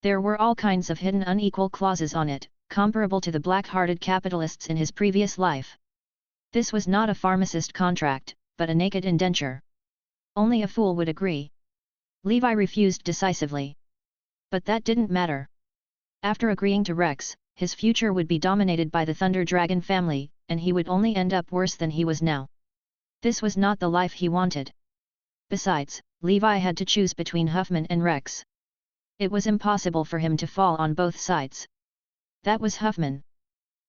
There were all kinds of hidden unequal clauses on it, comparable to the black-hearted capitalists in his previous life. This was not a pharmacist contract, but a naked indenture. Only a fool would agree. Levi refused decisively. But that didn't matter. After agreeing to Rex, his future would be dominated by the Thunder Dragon family, and he would only end up worse than he was now. This was not the life he wanted. Besides, Levi had to choose between Huffman and Rex. It was impossible for him to fall on both sides. That was Huffman.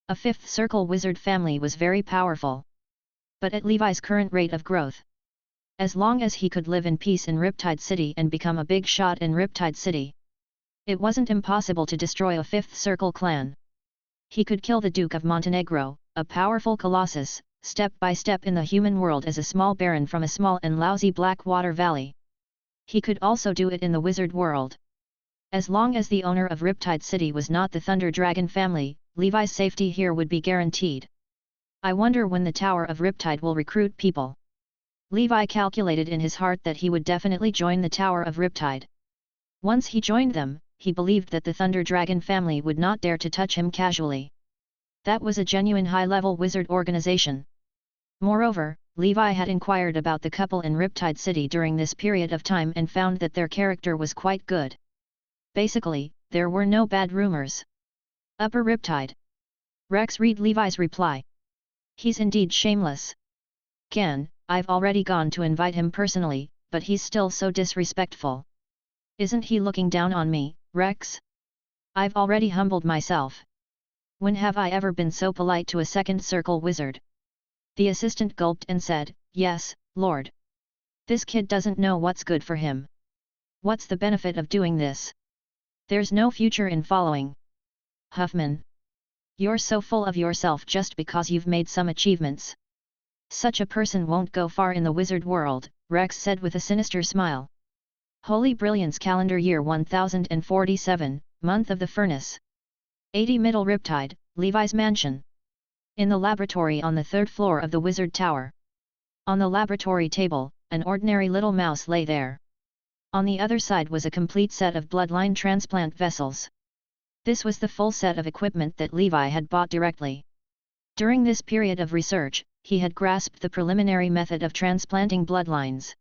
A fifth circle wizard family was very powerful. But at Levi's current rate of growth, as long as he could live in peace in Riptide City and become a big shot in Riptide City, it wasn't impossible to destroy a fifth circle clan. He could kill the Duke of Montenegro, a powerful colossus, step by step in the human world as a small baron from a small and lousy Blackwater Valley. He could also do it in the wizard world. As long as the owner of Riptide City was not the Thunder Dragon family, Levi's safety here would be guaranteed. I wonder when the Tower of Riptide will recruit people. Levi calculated in his heart that he would definitely join the Tower of Riptide. Once he joined them, he believed that the Thunder Dragon family would not dare to touch him casually. That was a genuine high-level wizard organization. Moreover, Levi had inquired about the couple in Riptide City during this period of time and found that their character was quite good. Basically, there were no bad rumors. Upper Riptide. Rex read Levi's reply. He's indeed shameless. Gan, I've already gone to invite him personally, but he's still so disrespectful. Isn't he looking down on me, Rex? I've already humbled myself. When have I ever been so polite to a second circle wizard? The assistant gulped and said, yes, Lord! This kid doesn't know what's good for him. What's the benefit of doing this? There's no future in following. Huffman. You're so full of yourself just because you've made some achievements. Such a person won't go far in the wizard world, Rex said with a sinister smile. Holy Brilliance Calendar Year 1047, Month of the Furnace. 80 Middle Riptide, Levi's Mansion. In the laboratory on the third floor of the Wizard Tower. On the laboratory table, an ordinary little mouse lay there. On the other side was a complete set of bloodline transplant vessels. This was the full set of equipment that Levi had bought directly. During this period of research, he had grasped the preliminary method of transplanting bloodlines.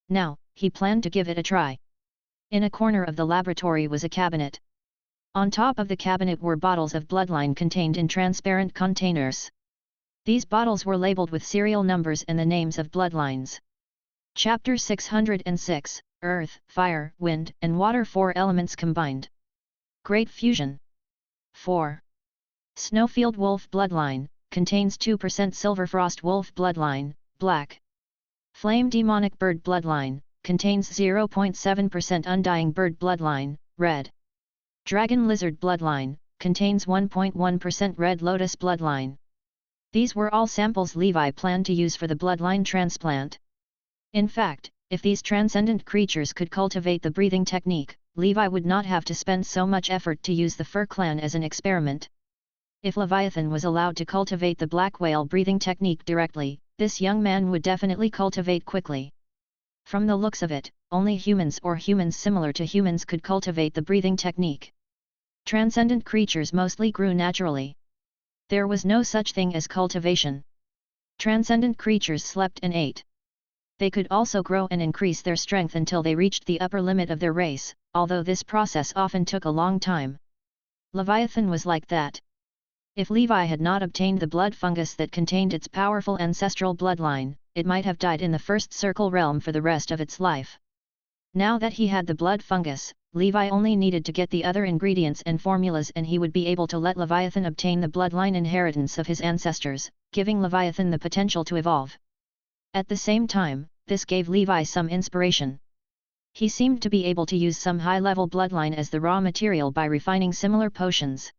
Now, he planned to give it a try. In a corner of the laboratory was a cabinet. On top of the cabinet were bottles of bloodline contained in transparent containers. These bottles were labeled with serial numbers and the names of bloodlines. Chapter 606, Earth, Fire, Wind, and Water, 4 elements combined. Great Fusion. 4. Snowfield Wolf Bloodline, contains 2% Silverfrost Wolf Bloodline, black. Flame Demonic Bird Bloodline, contains 0.7% Undying Bird Bloodline, red. Dragon Lizard Bloodline, contains 1.1% Red Lotus Bloodline. These were all samples Levi planned to use for the bloodline transplant. In fact, if these transcendent creatures could cultivate the breathing technique, Levi would not have to spend so much effort to use the Fur Clan as an experiment. If Leviathan was allowed to cultivate the black whale breathing technique directly, this young man would definitely cultivate quickly. From the looks of it, only humans or humans similar to humans could cultivate the breathing technique. Transcendent creatures mostly grew naturally. There was no such thing as cultivation. Transcendent creatures slept and ate. They could also grow and increase their strength until they reached the upper limit of their race, although this process often took a long time. Leviathan was like that. If Levi had not obtained the blood fungus that contained its powerful ancestral bloodline, it might have died in the first circle realm for the rest of its life. Now that he had the blood fungus, Levi only needed to get the other ingredients and formulas and he would be able to let Leviathan obtain the bloodline inheritance of his ancestors, giving Leviathan the potential to evolve. At the same time, this gave Levi some inspiration. He seemed to be able to use some high-level bloodline as the raw material by refining similar potions.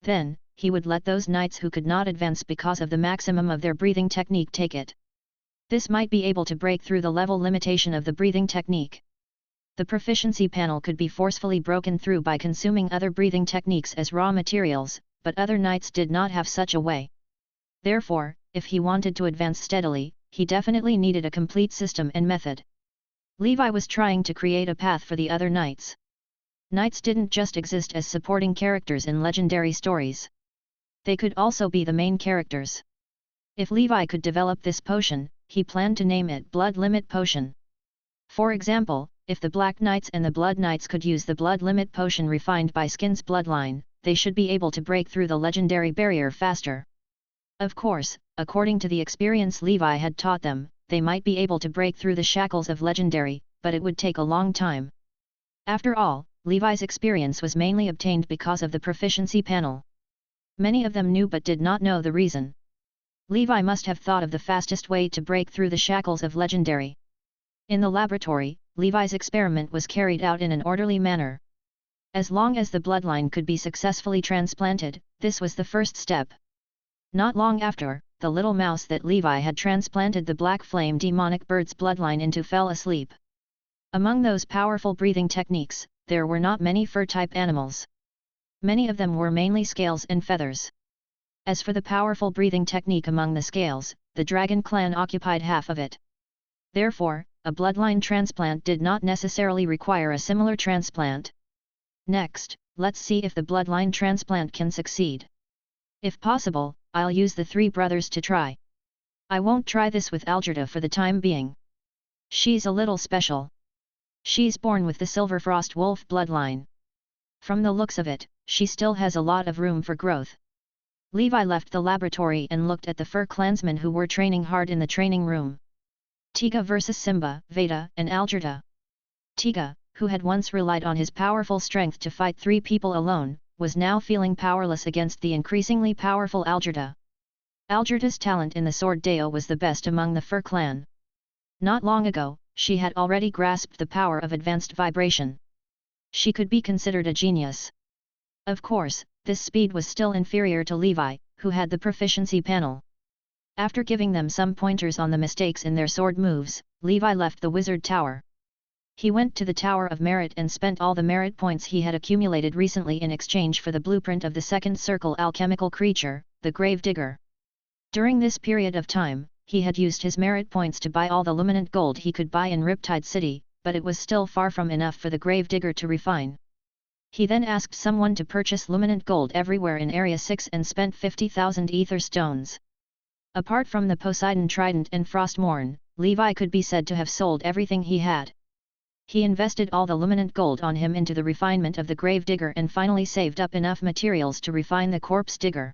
Then, he would let those knights who could not advance because of the maximum of their breathing technique take it. This might be able to break through the level limitation of the breathing technique. The proficiency panel could be forcefully broken through by consuming other breathing techniques as raw materials, but other knights did not have such a way. Therefore, if he wanted to advance steadily, he definitely needed a complete system and method. Levi was trying to create a path for the other knights. Knights didn't just exist as supporting characters in legendary stories. They could also be the main characters. If Levi could develop this potion, he planned to name it Blood Limit Potion. For example, if the Black Knights and the Blood Knights could use the Blood Limit Potion refined by Skin's bloodline, they should be able to break through the legendary barrier faster. Of course, according to the experience Levi had taught them, they might be able to break through the shackles of legendary, but it would take a long time. After all, Levi's experience was mainly obtained because of the proficiency panel. Many of them knew but did not know the reason. Levi must have thought of the fastest way to break through the shackles of legendary. In the laboratory, Levi's experiment was carried out in an orderly manner. As long as the bloodline could be successfully transplanted, this was the first step. Not long after, the little mouse that Levi had transplanted the black flame demonic bird's bloodline into fell asleep. Among those powerful breathing techniques, there were not many fur-type animals. Many of them were mainly scales and feathers. As for the powerful breathing technique among the scales, the dragon clan occupied half of it. Therefore, a bloodline transplant did not necessarily require a similar transplant. Next, let's see if the bloodline transplant can succeed. If possible, I'll use the 3 brothers to try. I won't try this with Algerta for the time being. She's a little special. She's born with the Silverfrost Wolf bloodline. From the looks of it, she still has a lot of room for growth. Levi left the laboratory and looked at the fur clansmen who were training hard in the training room. Tiga versus Simba, Veda, and Algerta. Tiga, who had once relied on his powerful strength to fight 3 people alone, was now feeling powerless against the increasingly powerful Algerta. Algerta's talent in the sword Deo was the best among the Fur clan. Not long ago, she had already grasped the power of advanced vibration. She could be considered a genius. Of course, this speed was still inferior to Levi, who had the proficiency panel. After giving them some pointers on the mistakes in their sword moves, Levi left the wizard tower. He went to the Tower of Merit and spent all the merit points he had accumulated recently in exchange for the blueprint of the second circle alchemical creature, the Grave Digger. During this period of time, he had used his merit points to buy all the luminant gold he could buy in Riptide City, but it was still far from enough for the Grave Digger to refine. He then asked someone to purchase luminant gold everywhere in Area 6 and spent 50,000 ether stones. Apart from the Poseidon Trident and Frostmourne, Levi could be said to have sold everything he had. He invested all the luminant gold on him into the refinement of the Grave Digger and finally saved up enough materials to refine the Corpse Digger.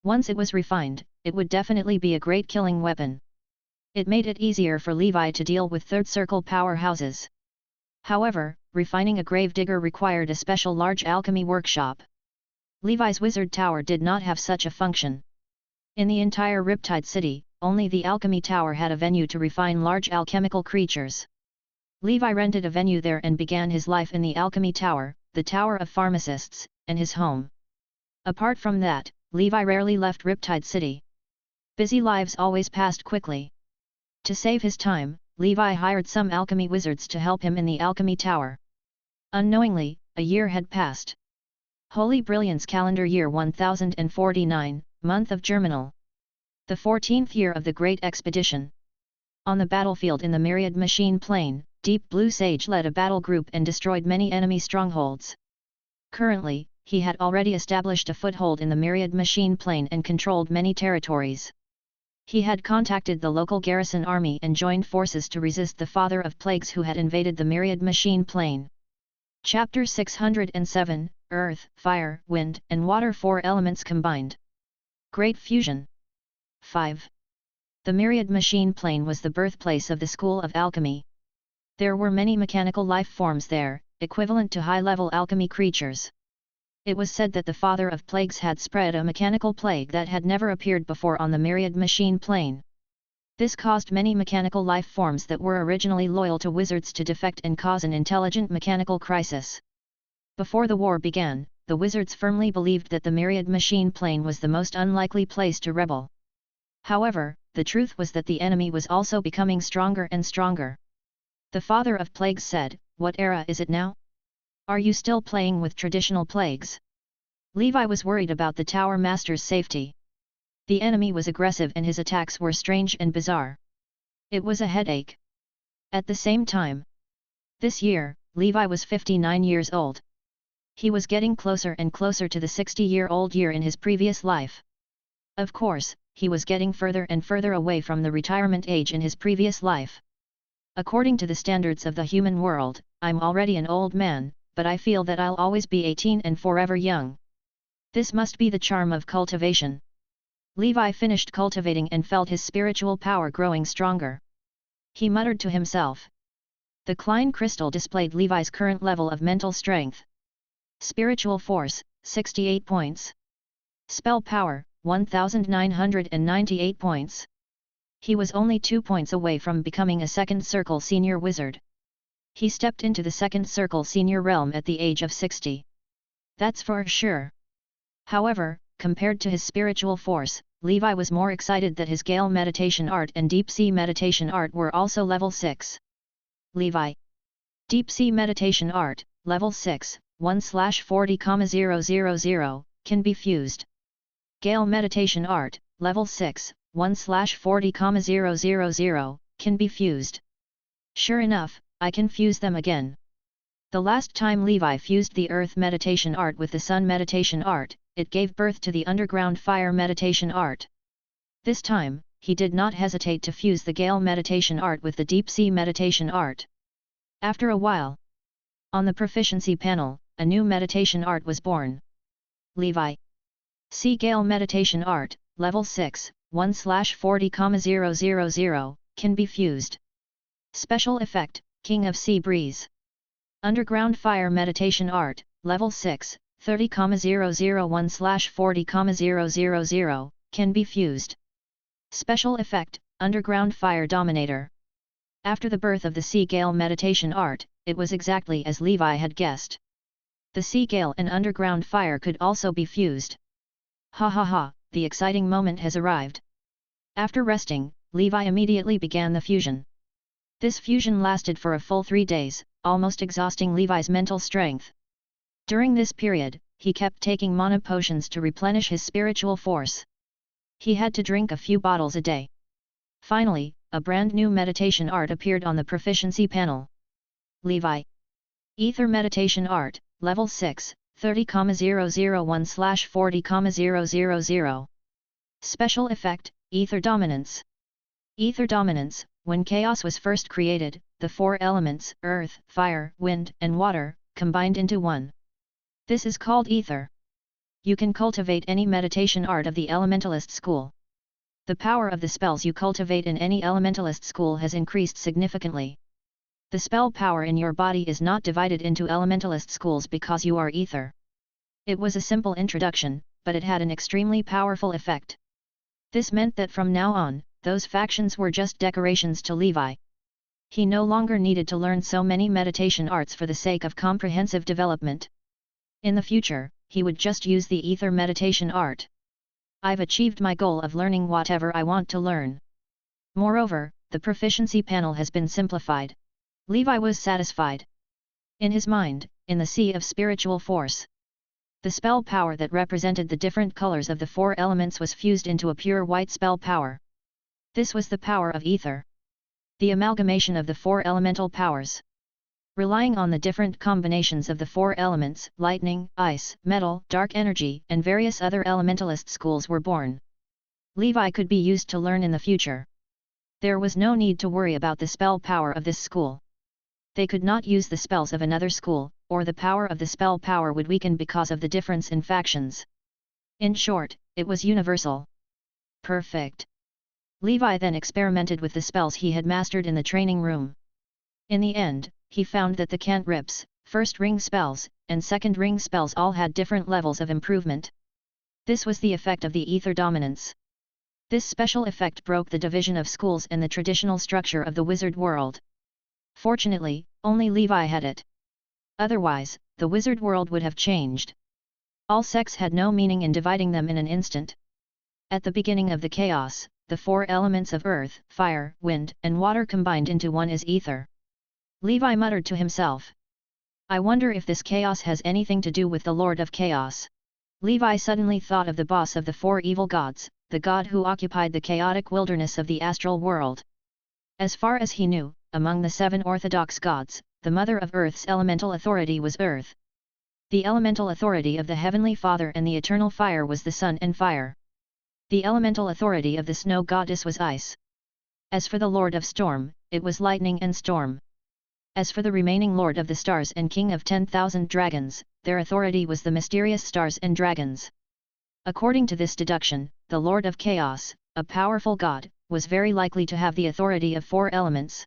Once it was refined, it would definitely be a great killing weapon. It made it easier for Levi to deal with third circle powerhouses. However, refining a Grave Digger required a special large alchemy workshop. Levi's wizard tower did not have such a function. In the entire Riptide City, only the alchemy tower had a venue to refine large alchemical creatures. Levi rented a venue there and began his life in the alchemy tower, the tower of pharmacists, and his home. Apart from that, Levi rarely left Riptide City. Busy lives always passed quickly. To save his time, Levi hired some alchemy wizards to help him in the alchemy tower. Unknowingly, a year had passed. Holy Brilliance calendar year 1049, month of Germinal. The 14th year of the Great Expedition. On the battlefield in the Myriad Machine Plain, Deep Blue Sage led a battle group and destroyed many enemy strongholds. Currently, he had already established a foothold in the Myriad Machine Plain and controlled many territories. He had contacted the local garrison army and joined forces to resist the Father of Plagues who had invaded the Myriad Machine Plain. Chapter 607, Earth, Fire, Wind, and Water, 4 elements combined. Great Fusion. 5. The Myriad Machine Plain was the birthplace of the School of Alchemy. There were many mechanical life forms there, equivalent to high-level alchemy creatures. It was said that the Father of Plagues had spread a mechanical plague that had never appeared before on the Myriad Machine Plain. This caused many mechanical life forms that were originally loyal to wizards to defect and cause an intelligent mechanical crisis. Before the war began, the wizards firmly believed that the Myriad Machine Plain was the most unlikely place to rebel. However, the truth was that the enemy was also becoming stronger and stronger. The Father of Plagues said, "What era is it now? Are you still playing with traditional plagues?" Levi was worried about the Tower Master's safety. The enemy was aggressive and his attacks were strange and bizarre. It was a headache. At the same time, this year, Levi was 59 years old. He was getting closer and closer to the 60-year-old year in his previous life. Of course, he was getting further and further away from the retirement age in his previous life. According to the standards of the human world, I'm already an old man, but I feel that I'll always be 18 and forever young. This must be the charm of cultivation. Levi finished cultivating and felt his spiritual power growing stronger. He muttered to himself. The Klein crystal displayed Levi's current level of mental strength. Spiritual force, 68 points. Spell power, 1998 points. He was only 2 points away from becoming a second circle senior wizard. He stepped into the second circle senior realm at the age of 60. That's for sure. However, compared to his spiritual force, Levi was more excited that his Gale meditation art and Deep Sea meditation art were also level 6. Levi. Deep Sea meditation art, level 6, 1/40,000, can be fused. Gale meditation art, level 6, 1/40,000, can be fused. Sure enough, I can fuse them again. The last time Levi fused the Earth meditation art with the Sun meditation art, it gave birth to the Underground Fire meditation art. This time, he did not hesitate to fuse the Gale meditation art with the Deep Sea meditation art. After a while, on the proficiency panel, a new meditation art was born. Levi. See Gale meditation art, level 6, 1/40,000, can be fused. Special effect, King of Sea Breeze. Underground Fire meditation art, level 6, 30,001/40,000, can be fused. Special effect, Underground Fire Dominator. After the birth of the Sea Gale meditation art, it was exactly as Levi had guessed. The Sea Gale and underground fire could also be fused. Ha ha ha, the exciting moment has arrived. After resting, Levi immediately began the fusion. This fusion lasted for a full 3 days, almost exhausting Levi's mental strength. During this period, he kept taking mana potions to replenish his spiritual force. He had to drink a few bottles a day. Finally, a brand new meditation art appeared on the proficiency panel. Levi. Ether Meditation Art, Level 6, 30,001/40,000. Special Effect, Ether Dominance. Ether Dominance. When chaos was first created, the 4 elements, earth, fire, wind, and water, combined into one. This is called ether. You can cultivate any meditation art of the elementalist school. The power of the spells you cultivate in any elementalist school has increased significantly. The spell power in your body is not divided into elementalist schools because you are ether. It was a simple introduction, but it had an extremely powerful effect. This meant that from now on, those factions were just decorations to Levi. He no longer needed to learn so many meditation arts for the sake of comprehensive development. In the future, he would just use the ether meditation art. I've achieved my goal of learning whatever I want to learn. Moreover, the proficiency panel has been simplified. Levi was satisfied. In his mind, in the sea of spiritual force, the spell power that represented the different colors of the 4 elements was fused into a pure white spell power. This was the power of ether. The amalgamation of the 4 elemental powers. Relying on the different combinations of the 4 elements, lightning, ice, metal, dark energy, and various other elementalist schools were born. Levi could be used to learn in the future. There was no need to worry about the spell power of this school. They could not use the spells of another school, or the power of the spell power would weaken because of the difference in factions. In short, it was universal. Perfect. Levi then experimented with the spells he had mastered in the training room. In the end, he found that the cantrips, first ring spells, and second ring spells all had different levels of improvement. This was the effect of the ether dominance. This special effect broke the division of schools and the traditional structure of the wizard world. Fortunately, only Levi had it. Otherwise, the wizard world would have changed. All sects had no meaning in dividing them in an instant. At the beginning of the chaos, the 4 elements of earth, fire, wind, and water combined into one is ether. Levi muttered to himself. I wonder if this chaos has anything to do with the Lord of Chaos. Levi suddenly thought of the boss of the 4 evil gods, the god who occupied the chaotic wilderness of the astral world. As far as he knew, among the 7 orthodox gods, the mother of Earth's elemental authority was Earth. The elemental authority of the Heavenly Father and the eternal fire was the sun and fire. The elemental authority of the snow goddess was ice. As for the Lord of Storm, it was lightning and storm. As for the remaining Lord of the Stars and King of 10,000 Dragons, their authority was the mysterious stars and dragons. According to this deduction, the Lord of Chaos, a powerful god, was very likely to have the authority of 4 elements.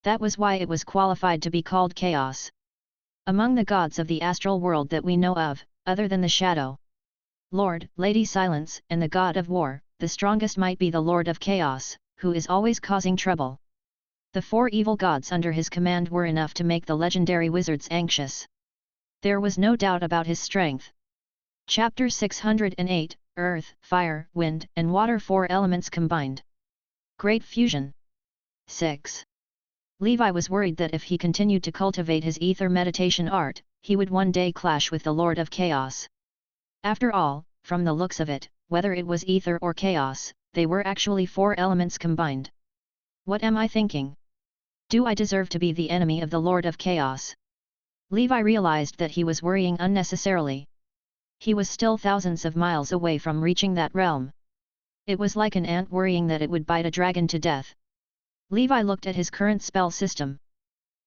That was why it was qualified to be called Chaos. Among the gods of the astral world that we know of, other than the Shadow Lord, Lady Silence, and the God of War, the strongest might be the Lord of Chaos, who is always causing trouble. The 4 evil gods under his command were enough to make the legendary wizards anxious. There was no doubt about his strength. Chapter 608, Earth, Fire, Wind, and Water 4 elements combined. Great Fusion. 6. Levi was worried that if he continued to cultivate his ether meditation art, he would one day clash with the Lord of Chaos. After all, from the looks of it, whether it was ether or chaos, they were actually 4 elements combined. What am I thinking? Do I deserve to be the enemy of the Lord of Chaos? Levi realized that he was worrying unnecessarily. He was still thousands of miles away from reaching that realm. It was like an ant worrying that it would bite a dragon to death. Levi looked at his current spell system.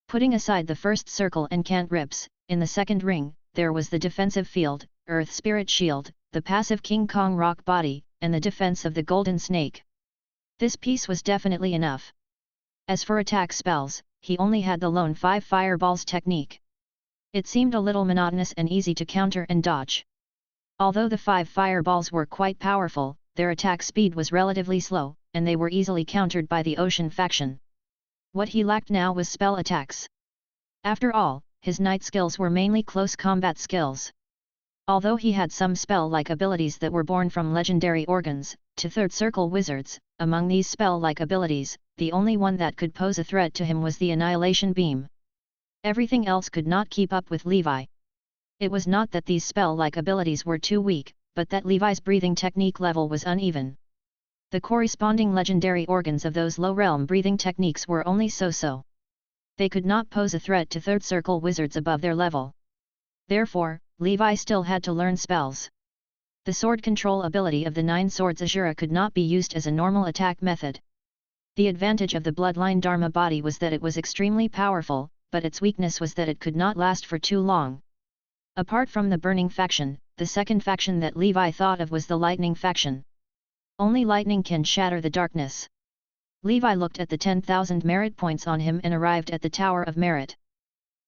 Putting aside the first circle and cantrips, in the second ring, there was the defensive field, Earth Spirit Shield, the passive King Kong Rock Body, and the defense of the Golden Snake. This piece was definitely enough. As for attack spells, he only had the lone 5 fireballs technique. It seemed a little monotonous and easy to counter and dodge. Although the 5 fireballs were quite powerful, their attack speed was relatively slow, and they were easily countered by the Ocean faction. What he lacked now was spell attacks. After all, his knight skills were mainly close combat skills. Although he had some spell-like abilities that were born from legendary organs, to third circle wizards, among these spell-like abilities, the only one that could pose a threat to him was the Annihilation Beam. Everything else could not keep up with Levi. It was not that these spell-like abilities were too weak, but that Levi's breathing technique level was uneven. The corresponding legendary organs of those low-realm breathing techniques were only so-so. They could not pose a threat to third circle wizards above their level. Therefore, Levi still had to learn spells. The sword control ability of the 9 Swords Azura could not be used as a normal attack method. The advantage of the Bloodline Dharma body was that it was extremely powerful, but its weakness was that it could not last for too long. Apart from the Burning faction, the second faction that Levi thought of was the Lightning faction. Only lightning can shatter the darkness. Levi looked at the 10,000 merit points on him and arrived at the Tower of Merit.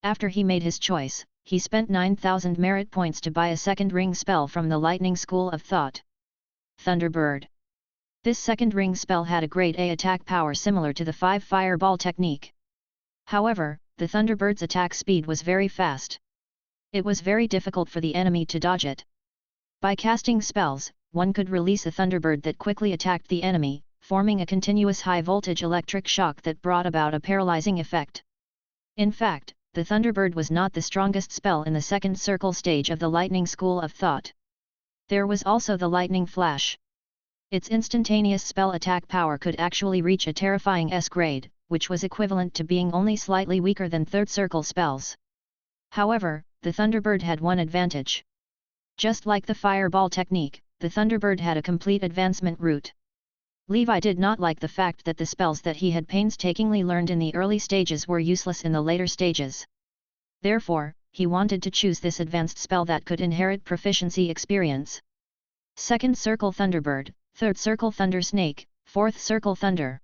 After he made his choice, he spent 9,000 merit points to buy a second ring spell from the Lightning School of Thought. Thunderbird. This second ring spell had a grade A attack power similar to the 5 Fireball technique. However, the Thunderbird's attack speed was very fast. It was very difficult for the enemy to dodge it. By casting spells, one could release a Thunderbird that quickly attacked the enemy, forming a continuous high-voltage electric shock that brought about a paralyzing effect. In fact, the Thunderbird was not the strongest spell in the second circle stage of the Lightning School of Thought. There was also the Lightning Flash. Its instantaneous spell attack power could actually reach a terrifying S grade, which was equivalent to being only slightly weaker than third circle spells. However, the Thunderbird had one advantage. Just like the Fireball technique, the Thunderbird had a complete advancement route. Levi did not like the fact that the spells that he had painstakingly learned in the early stages were useless in the later stages. Therefore, he wanted to choose this advanced spell that could inherit proficiency experience. Second Circle Thunderbird, Third Circle Thunder Snake, Fourth Circle Thunder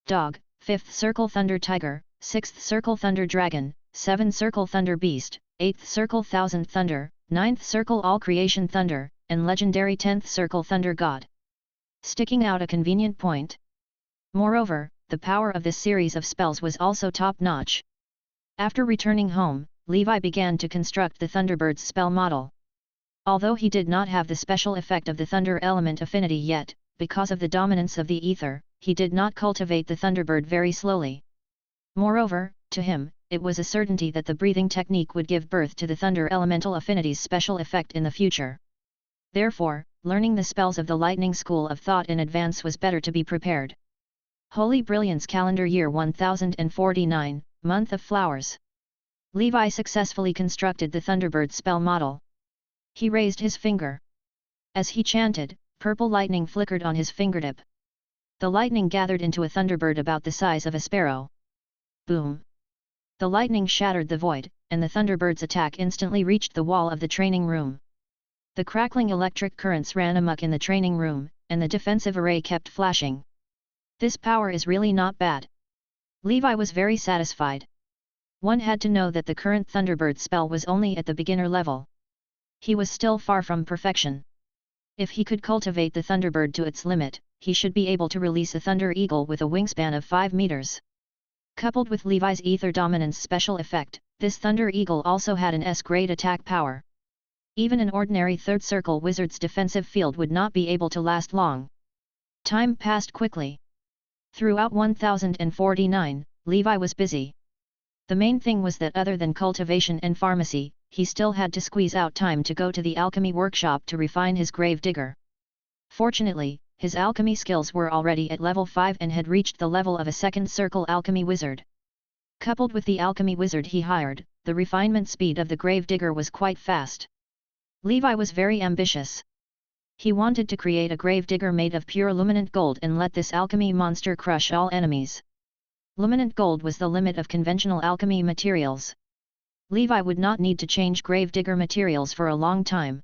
Dog, Fifth Circle Thunder Tiger, Sixth Circle Thunder Dragon, Seventh Circle Thunder Beast, Eighth Circle Thousand Thunder, Ninth Circle All Creation Thunder, and legendary 10th Circle Thunder God. Sticking out a convenient point. Moreover, the power of this series of spells was also top-notch. After returning home, Levi began to construct the Thunderbird's spell model. Although he did not have the special effect of the Thunder element affinity yet, because of the dominance of the ether, he did not cultivate the Thunderbird very slowly. Moreover, to him, it was a certainty that the breathing technique would give birth to the Thunder elemental affinity's special effect in the future. Therefore, learning the spells of the Lightning School of Thought in advance was better to be prepared. Holy Brilliance Calendar Year 1049, Month of Flowers. Levi successfully constructed the Thunderbird spell model. He raised his finger. As he chanted, purple lightning flickered on his fingertip. The lightning gathered into a Thunderbird about the size of a sparrow. Boom! The lightning shattered the void, and the Thunderbird's attack instantly reached the wall of the training room. The crackling electric currents ran amok in the training room, and the defensive array kept flashing. This power is really not bad. Levi was very satisfied. One had to know that the current Thunderbird spell was only at the beginner level. He was still far from perfection. If he could cultivate the Thunderbird to its limit, he should be able to release a Thunder Eagle with a wingspan of 5 meters. Coupled with Levi's Ether Dominance special effect, this Thunder Eagle also had an S-grade attack power. Even an ordinary third circle wizard's defensive field would not be able to last long. Time passed quickly. Throughout 1049, Levi was busy. The main thing was that other than cultivation and pharmacy, he still had to squeeze out time to go to the alchemy workshop to refine his grave digger. Fortunately, his alchemy skills were already at level 5 and had reached the level of a second circle alchemy wizard. Coupled with the alchemy wizard he hired, the refinement speed of the grave digger was quite fast. Levi was very ambitious. He wanted to create a grave digger made of pure luminant gold and let this alchemy monster crush all enemies. Luminant gold was the limit of conventional alchemy materials. Levi would not need to change grave digger materials for a long time.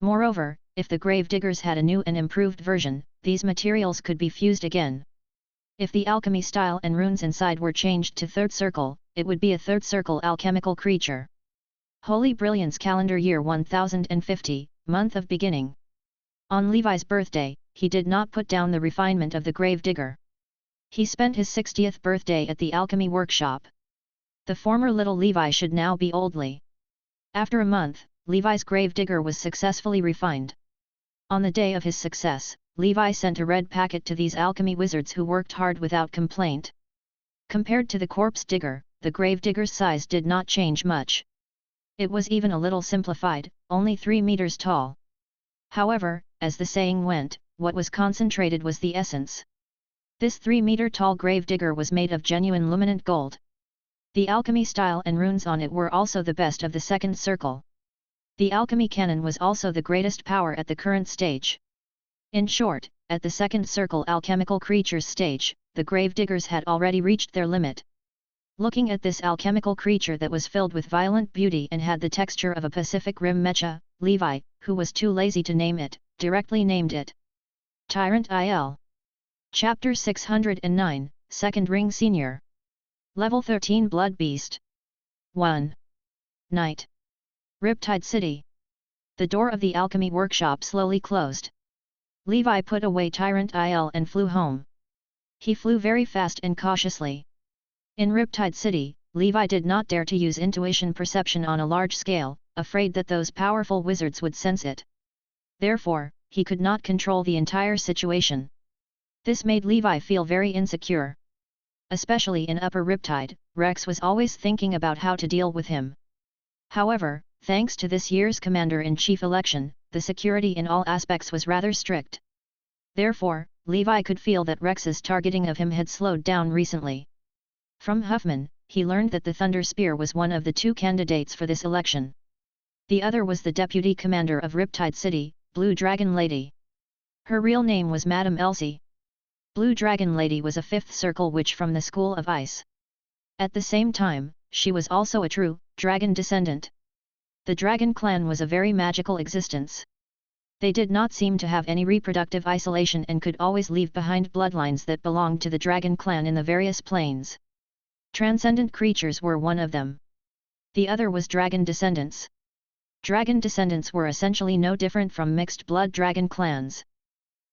Moreover, if the grave diggers had a new and improved version, these materials could be fused again. If the alchemy style and runes inside were changed to third circle, it would be a third circle alchemical creature. Holy Brilliance Calendar Year 1050, Month of Beginning. On Levi's birthday, he did not put down the refinement of the grave digger. He spent his 60th birthday at the alchemy workshop. The former little Levi should now be oldly. After a month, Levi's gravedigger was successfully refined. On the day of his success, Levi sent a red packet to these alchemy wizards who worked hard without complaint. Compared to the corpse digger, the gravedigger's size did not change much. It was even a little simplified, only 3 meters tall. However, as the saying went, what was concentrated was the essence. This 3-meter-tall gravedigger was made of genuine luminant gold. The alchemy style and runes on it were also the best of the second circle. The alchemy cannon was also the greatest power at the current stage. In short, at the second circle alchemical creatures stage, the gravediggers had already reached their limit. Looking at this alchemical creature that was filled with violent beauty and had the texture of a Pacific Rim mecha, Levi, who was too lazy to name it, directly named it Tyrant IL. Chapter 609, Second Ring Senior. Level 13 Blood Beast. 1. Night. Riptide City. The door of the alchemy workshop slowly closed. Levi put away Tyrant IL and flew home. He flew very fast and cautiously. In Riptide City, Levi did not dare to use intuition perception on a large scale, afraid that those powerful wizards would sense it. Therefore, he could not control the entire situation. This made Levi feel very insecure. Especially in Upper Riptide, Rex was always thinking about how to deal with him. However, thanks to this year's Commander-in-Chief election, the security in all aspects was rather strict. Therefore, Levi could feel that Rex's targeting of him had slowed down recently. From Huffman, he learned that the Thunder Spear was one of the 2 candidates for this election. The other was the Deputy Commander of Riptide City, Blue Dragon Lady. Her real name was Madame Elsie. Blue Dragon Lady was a 5th circle witch from the School of Ice. At the same time, she was also a true dragon descendant. The dragon clan was a very magical existence. They did not seem to have any reproductive isolation and could always leave behind bloodlines that belonged to the dragon clan in the various planes. Transcendent creatures were one of them. The other was dragon descendants. Dragon descendants were essentially no different from mixed-blood dragon clans.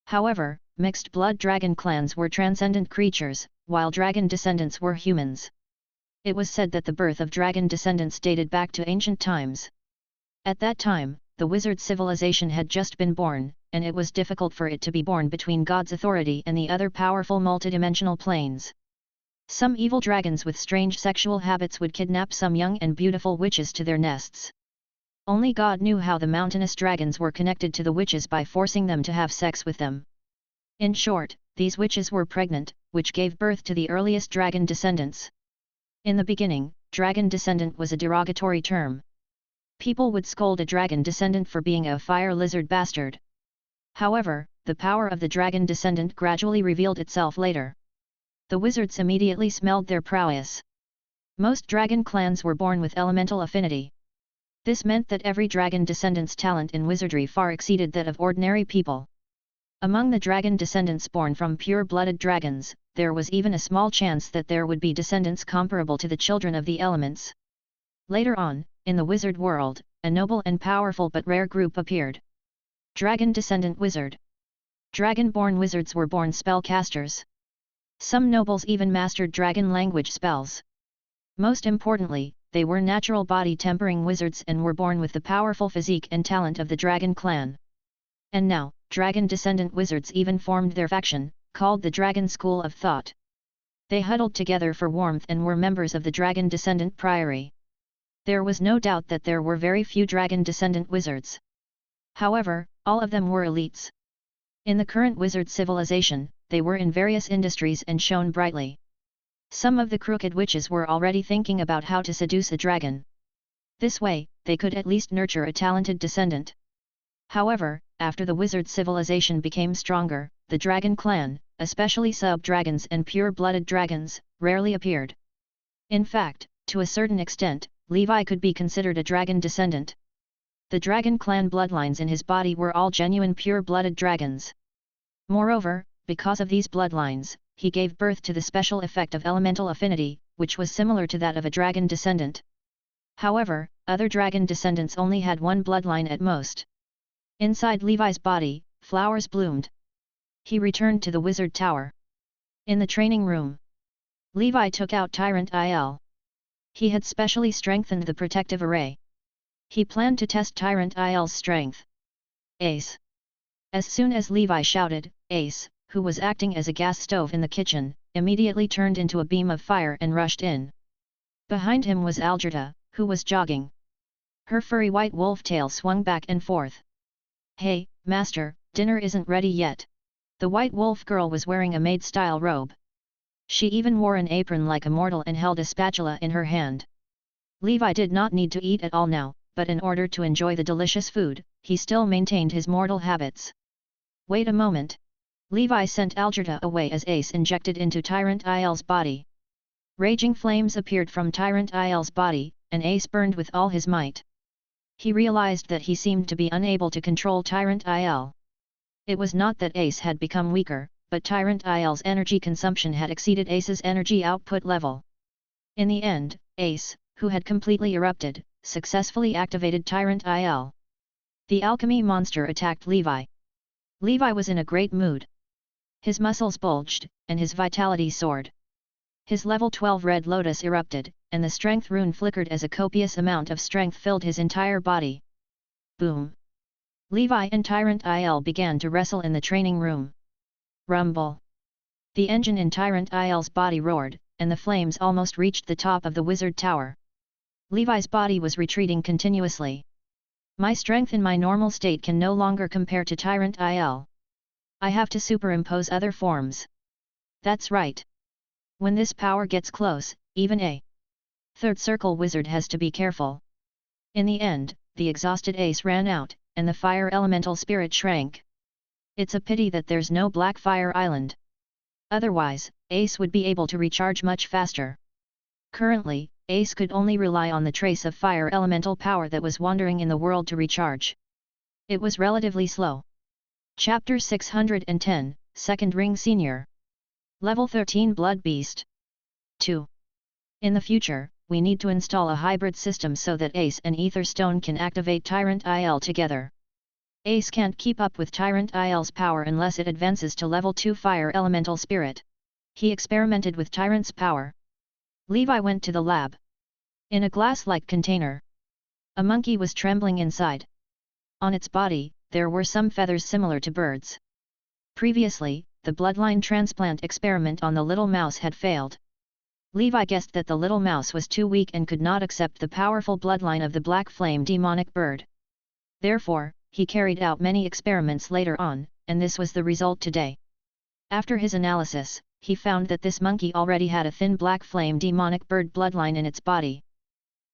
However, mixed-blood dragon clans were transcendent creatures, while dragon descendants were humans. It was said that the birth of dragon descendants dated back to ancient times. At that time, the wizard civilization had just been born, and it was difficult for it to be born between God's authority and the other powerful multidimensional planes. Some evil dragons with strange sexual habits would kidnap some young and beautiful witches to their nests. Only God knew how the mountainous dragons were connected to the witches by forcing them to have sex with them. In short, these witches were pregnant, which gave birth to the earliest dragon descendants. In the beginning, dragon descendant was a derogatory term. People would scold a dragon descendant for being a fire lizard bastard. However, the power of the dragon descendant gradually revealed itself later. The wizards immediately smelled their prowess. Most dragon clans were born with elemental affinity. This meant that every dragon descendant's talent in wizardry far exceeded that of ordinary people. Among the dragon descendants born from pure-blooded dragons, there was even a small chance that there would be descendants comparable to the children of the elements. Later on, in the wizard world, a noble and powerful but rare group appeared. Dragon descendant wizard. Dragon-born wizards were born spellcasters. Some nobles even mastered dragon language spells. Most importantly, they were natural body tempering wizards and were born with the powerful physique and talent of the dragon clan. And now, dragon descendant wizards even formed their faction, called the Dragon School of Thought. They huddled together for warmth and were members of the dragon descendant priory. There was no doubt that there were very few dragon descendant wizards. However, all of them were elites. In the current wizard civilization, they were in various industries and shone brightly. Some of the crooked witches were already thinking about how to seduce a dragon. This way, they could at least nurture a talented descendant. However, after the wizard civilization became stronger, the dragon clan, especially sub-dragons and pure-blooded dragons, rarely appeared. In fact, to a certain extent, Levi could be considered a dragon descendant. The dragon clan bloodlines in his body were all genuine pure-blooded dragons. Moreover, because of these bloodlines, he gave birth to the special effect of elemental affinity, which was similar to that of a dragon descendant. However, other dragon descendants only had one bloodline at most. Inside Levi's body, flowers bloomed. He returned to the wizard tower. In the training room, Levi took out Tyrant IL. He had specially strengthened the protective array. He planned to test Tyrant IL's strength. Ace! As soon as Levi shouted, Ace, who was acting as a gas stove in the kitchen, immediately turned into a beam of fire and rushed in. Behind him was Algerta, who was jogging. Her furry white wolf tail swung back and forth. Hey, master, dinner isn't ready yet. The white wolf girl was wearing a maid-style robe. She even wore an apron like a mortal and held a spatula in her hand. Levi did not need to eat at all now, but in order to enjoy the delicious food, he still maintained his mortal habits. Wait a moment. Levi sent Algerta away as Ace injected into Tyrant IL's body. Raging flames appeared from Tyrant IL's body, and Ace burned with all his might. He realized that he seemed to be unable to control Tyrant IL. It was not that Ace had become weaker, but Tyrant IL's energy consumption had exceeded Ace's energy output level. In the end, Ace, who had completely erupted, successfully activated Tyrant IL. The alchemy monster attacked Levi. Levi was in a great mood. His muscles bulged, and his vitality soared. His level 12 red lotus erupted, and the strength rune flickered as a copious amount of strength filled his entire body. Boom! Levi and Tyrant IL began to wrestle in the training room. Rumble! The engine in Tyrant IL's body roared, and the flames almost reached the top of the wizard tower. Levi's body was retreating continuously. My strength in my normal state can no longer compare to Tyrant IL. I have to superimpose other forms. That's right. When this power gets close, even a third circle wizard has to be careful. In the end, the exhausted Ace ran out, and the fire elemental spirit shrank. It's a pity that there's no Black Fire Island. Otherwise, Ace would be able to recharge much faster. Currently, Ace could only rely on the trace of fire elemental power that was wandering in the world to recharge. It was relatively slow. Chapter 610, Second Ring Senior. Level 13 Blood Beast. 2. In the future, we need to install a hybrid system so that Ace and Ether Stone can activate Tyrant IL together. Ace can't keep up with Tyrant IL's power unless it advances to level 2 Fire Elemental Spirit. He experimented with Tyrant's power. Levi went to the lab. In a glass-like container, a monkey was trembling inside. On its body, there were some feathers similar to birds. Previously, the bloodline transplant experiment on the little mouse had failed. Levi guessed that the little mouse was too weak and could not accept the powerful bloodline of the black flame demonic bird. Therefore, he carried out many experiments later on, and this was the result today. After his analysis, he found that this monkey already had a thin black flame demonic bird bloodline in its body.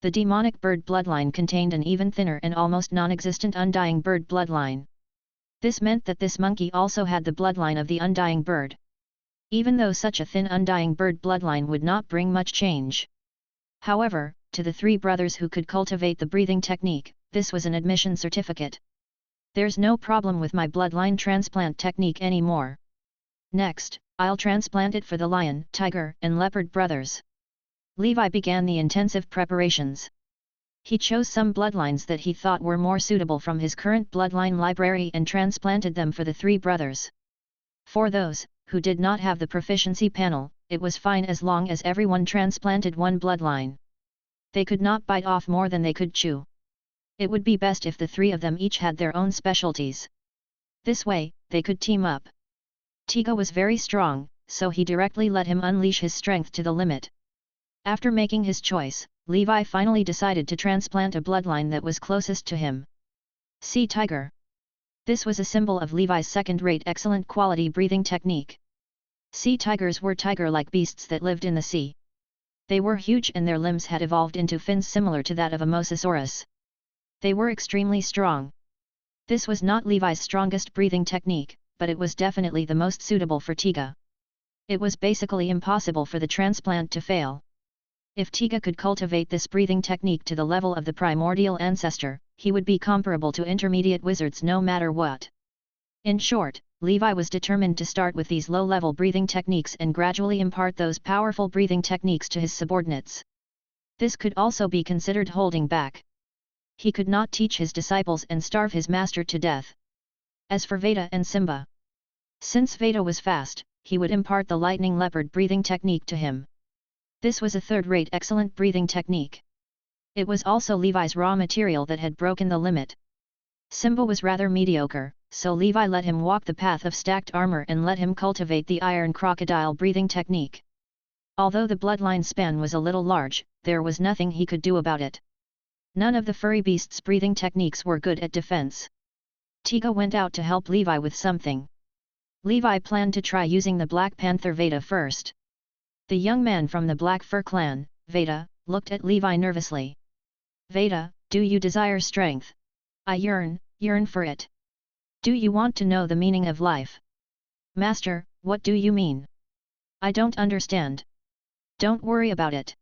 The demonic bird bloodline contained an even thinner and almost non-existent undying bird bloodline. This meant that this monkey also had the bloodline of the undying bird. Even though such a thin undying bird bloodline would not bring much change. However, to the three brothers who could cultivate the breathing technique, this was an admission certificate. There's no problem with my bloodline transplant technique anymore. Next, I'll transplant it for the lion, tiger, and leopard brothers. Levi began the intensive preparations. He chose some bloodlines that he thought were more suitable from his current bloodline library and transplanted them for the three brothers. For those who did not have the proficiency panel, it was fine as long as everyone transplanted one bloodline. They could not bite off more than they could chew. It would be best if the three of them each had their own specialties. This way, they could team up. Tiga was very strong, so he directly let him unleash his strength to the limit. After making his choice, Levi finally decided to transplant a bloodline that was closest to him. Sea Tiger. This was a symbol of Levi's second-rate excellent quality breathing technique. Sea tigers were tiger-like beasts that lived in the sea. They were huge and their limbs had evolved into fins similar to that of a mosasaurus. They were extremely strong. This was not Levi's strongest breathing technique, but it was definitely the most suitable for Tiga. It was basically impossible for the transplant to fail. If Tiga could cultivate this breathing technique to the level of the primordial ancestor, he would be comparable to intermediate wizards no matter what. In short, Levi was determined to start with these low-level breathing techniques and gradually impart those powerful breathing techniques to his subordinates. This could also be considered holding back. He could not teach his disciples and starve his master to death. As for Veda and Simba, since Veda was fast, he would impart the lightning leopard breathing technique to him. This was a third-rate excellent breathing technique. It was also Levi's raw material that had broken the limit. Simba was rather mediocre, so Levi let him walk the path of stacked armor and let him cultivate the iron crocodile breathing technique. Although the bloodline span was a little large, there was nothing he could do about it. None of the furry beasts' breathing techniques were good at defense. Tiga went out to help Levi with something. Levi planned to try using the Black Panther Veda first. The young man from the Black Fur clan, Veda, looked at Levi nervously. Veda, do you desire strength? I yearn for it. Do you want to know the meaning of life? Master, what do you mean? I don't understand. Don't worry about it.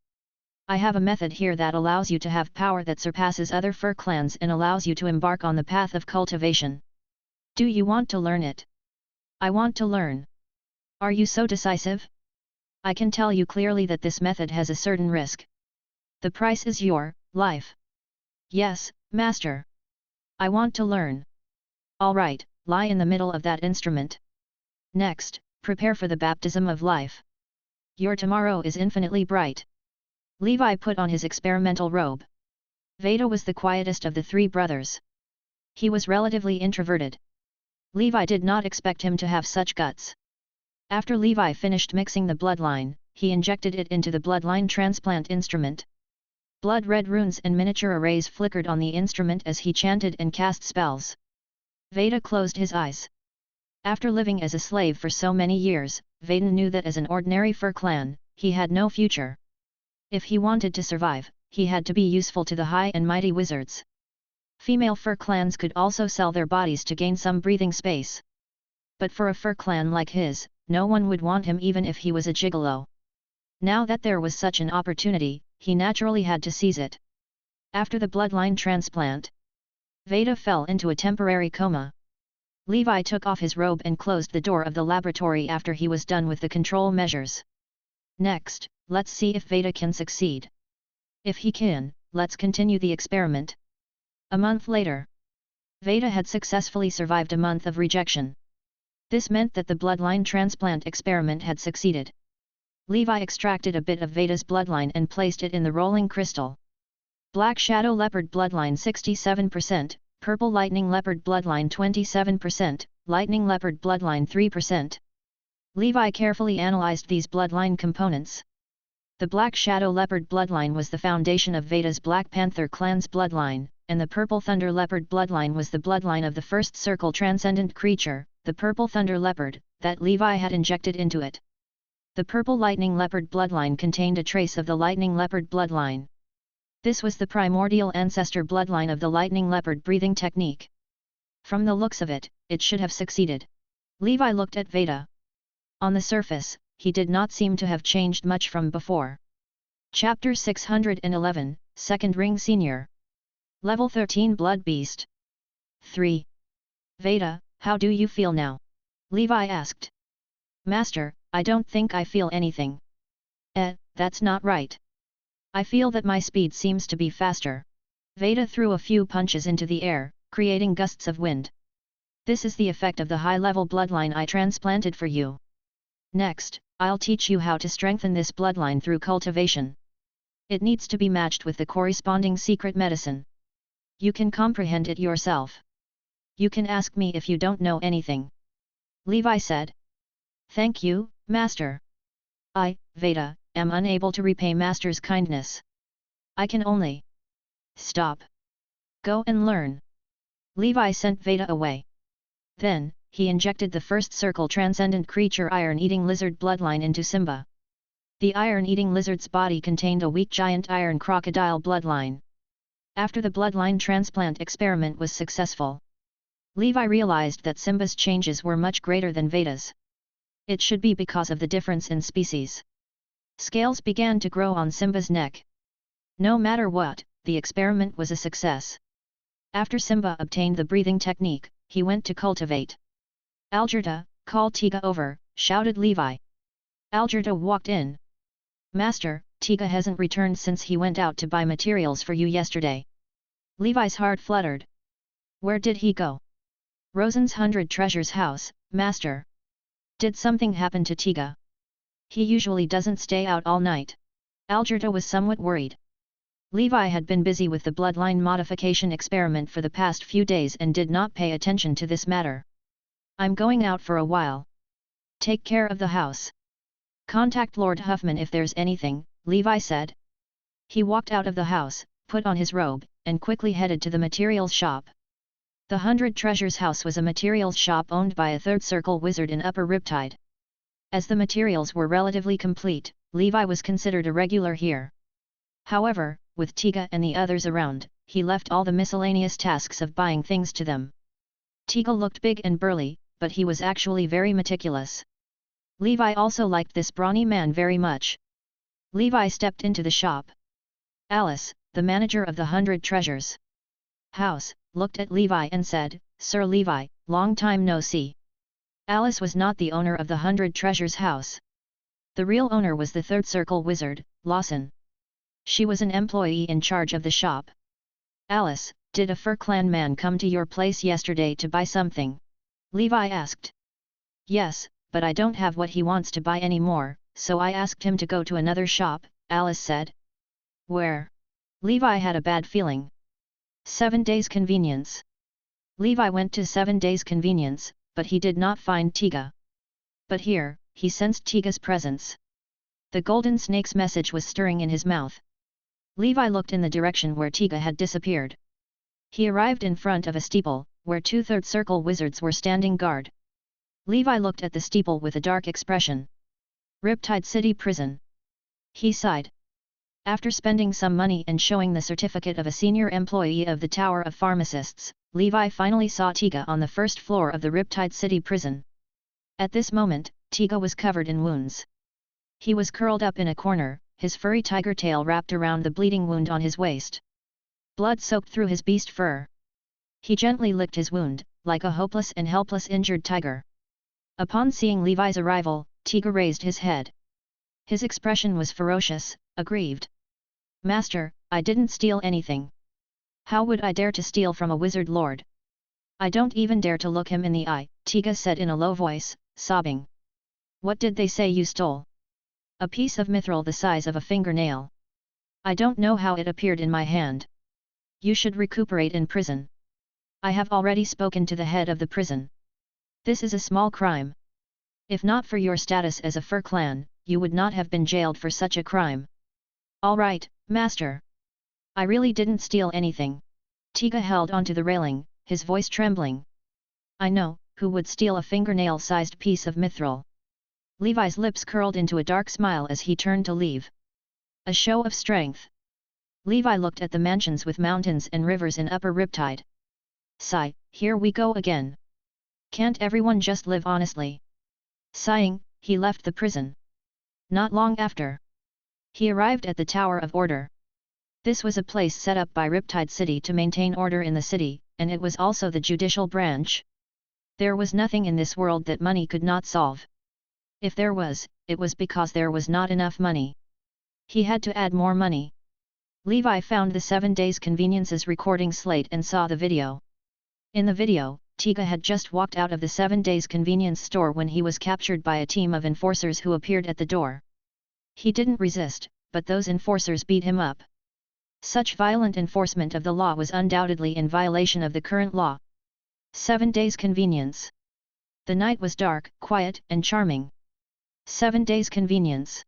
I have a method here that allows you to have power that surpasses other fur clans and allows you to embark on the path of cultivation. Do you want to learn it? I want to learn. Are you so decisive? I can tell you clearly that this method has a certain risk. The price is your life. Yes, Master. I want to learn. All right, lie in the middle of that instrument. Next, prepare for the baptism of life. Your tomorrow is infinitely bright. Levi put on his experimental robe. Veda was the quietest of the three brothers. He was relatively introverted. Levi did not expect him to have such guts. After Levi finished mixing the bloodline, he injected it into the bloodline transplant instrument. Blood-red runes and miniature arrays flickered on the instrument as he chanted and cast spells. Veda closed his eyes. After living as a slave for so many years, Veda knew that as an ordinary fur clan, he had no future. If he wanted to survive, he had to be useful to the high and mighty wizards. Female fur clans could also sell their bodies to gain some breathing space. But for a fur clan like his, no one would want him even if he was a gigolo. Now that there was such an opportunity, he naturally had to seize it. After the bloodline transplant, Veda fell into a temporary coma. Levi took off his robe and closed the door of the laboratory after he was done with the control measures. Next, let's see if Veda can succeed. If he can, let's continue the experiment. A month later, Veda had successfully survived a month of rejection. This meant that the bloodline transplant experiment had succeeded. Levi extracted a bit of Veda's bloodline and placed it in the rolling crystal. Black Shadow Leopard bloodline 67%, Purple Lightning Leopard bloodline 27%, Lightning Leopard bloodline 3%. Levi carefully analyzed these bloodline components. The Black Shadow Leopard bloodline was the foundation of Veda's Black Panther clan's bloodline, and the Purple Thunder Leopard bloodline was the bloodline of the first circle transcendent creature, the Purple Thunder Leopard, that Levi had injected into it. The Purple Lightning Leopard bloodline contained a trace of the Lightning Leopard bloodline. This was the primordial ancestor bloodline of the Lightning Leopard breathing technique. From the looks of it, it should have succeeded. Levi looked at Veda. On the surface, he did not seem to have changed much from before. Chapter 611, Second Ring Senior. Level 13 Blood Beast. 3. Veda, how do you feel now? Levi asked. Master, I don't think I feel anything. That's not right. I feel that my speed seems to be faster. Veda threw a few punches into the air, creating gusts of wind. This is the effect of the high-level bloodline I transplanted for you. Next, I'll teach you how to strengthen this bloodline through cultivation. It needs to be matched with the corresponding secret medicine. You can comprehend it yourself. You can ask me if you don't know anything. Levi said. Thank you, Master. I, Veda, am unable to repay Master's kindness. I can only stop. Go and learn. Levi sent Veda away. Then, he injected the first circle transcendent creature iron-eating lizard bloodline into Simba. The iron-eating lizard's body contained a weak giant iron crocodile bloodline. After the bloodline transplant experiment was successful, Levi realized that Simba's changes were much greater than Veda's. It should be because of the difference in species. Scales began to grow on Simba's neck. No matter what, the experiment was a success. After Simba obtained the breathing technique, he went to cultivate. Algerta, call Tiga over, shouted Levi. Algerta walked in. Master, Tiga hasn't returned since he went out to buy materials for you yesterday. Levi's heart fluttered. Where did he go? Rosen's 100 Treasures house, Master. Did something happen to Tiga? He usually doesn't stay out all night. Algerta was somewhat worried. Levi had been busy with the bloodline modification experiment for the past few days and did not pay attention to this matter. I'm going out for a while. Take care of the house. Contact Lord Huffman if there's anything, Levi said. He walked out of the house, put on his robe, and quickly headed to the materials shop. The 100 Treasures house was a materials shop owned by a third circle wizard in Upper Riptide. As the materials were relatively complete, Levi was considered a regular here. However, with Tiga and the others around, he left all the miscellaneous tasks of buying things to them. Tiga looked big and burly, but he was actually very meticulous. Levi also liked this brawny man very much. Levi stepped into the shop. Alice, the manager of the 100 Treasures house, looked at Levi and said, "Sir Levi, long time no see." Alice was not the owner of the 100 Treasures house. The real owner was the third circle wizard, Lawson. She was an employee in charge of the shop. "Alice, did a Fur Clan man come to your place yesterday to buy something?" Levi asked. "Yes, but I don't have what he wants to buy anymore, so I asked him to go to another shop," Alice said. "Where?" Levi had a bad feeling. 7 Days Convenience. Levi went to 7 Days Convenience, but he did not find Tiga. But here, he sensed Tiga's presence. The golden snake's message was stirring in his mouth. Levi looked in the direction where Tiga had disappeared. He arrived in front of a steeple, where 2 third circle wizards were standing guard. Levi looked at the steeple with a dark expression. Riptide City Prison. He sighed. After spending some money and showing the certificate of a senior employee of the Tower of Pharmacists, Levi finally saw Tiga on the first floor of the Riptide City Prison. At this moment, Tiga was covered in wounds. He was curled up in a corner, his furry tiger tail wrapped around the bleeding wound on his waist. Blood soaked through his beast fur. He gently licked his wound, like a hopeless and helpless injured tiger. Upon seeing Levi's arrival, Tiga raised his head. His expression was ferocious, aggrieved. "Master, I didn't steal anything. How would I dare to steal from a wizard lord? I don't even dare to look him in the eye," Tiga said in a low voice, sobbing. "What did they say you stole?" "A piece of mithril the size of a fingernail. I don't know how it appeared in my hand. You should recuperate in prison. I have already spoken to the head of the prison. This is a small crime. If not for your status as a Fur Clan, you would not have been jailed for such a crime." "All right, master. I really didn't steal anything." Tiga held onto the railing, his voice trembling. "I know, who would steal a fingernail-sized piece of mithril." Levi's lips curled into a dark smile as he turned to leave. A show of strength. Levi looked at the mansions with mountains and rivers in Upper Riptide. Sigh, here we go again. Can't everyone just live honestly? Sighing, he left the prison. Not long after, he arrived at the Tower of Order. This was a place set up by Riptide City to maintain order in the city, and it was also the judicial branch. There was nothing in this world that money could not solve. If there was, it was because there was not enough money. He had to add more money. Levi found the 7 Days Conveniences recording slate and saw the video. In the video, Tiga had just walked out of the 7 Days Convenience store when he was captured by a team of enforcers who appeared at the door. He didn't resist, but those enforcers beat him up. Such violent enforcement of the law was undoubtedly in violation of the current law. 7 Days Convenience. The night was dark, quiet, and charming. 7 Days Convenience.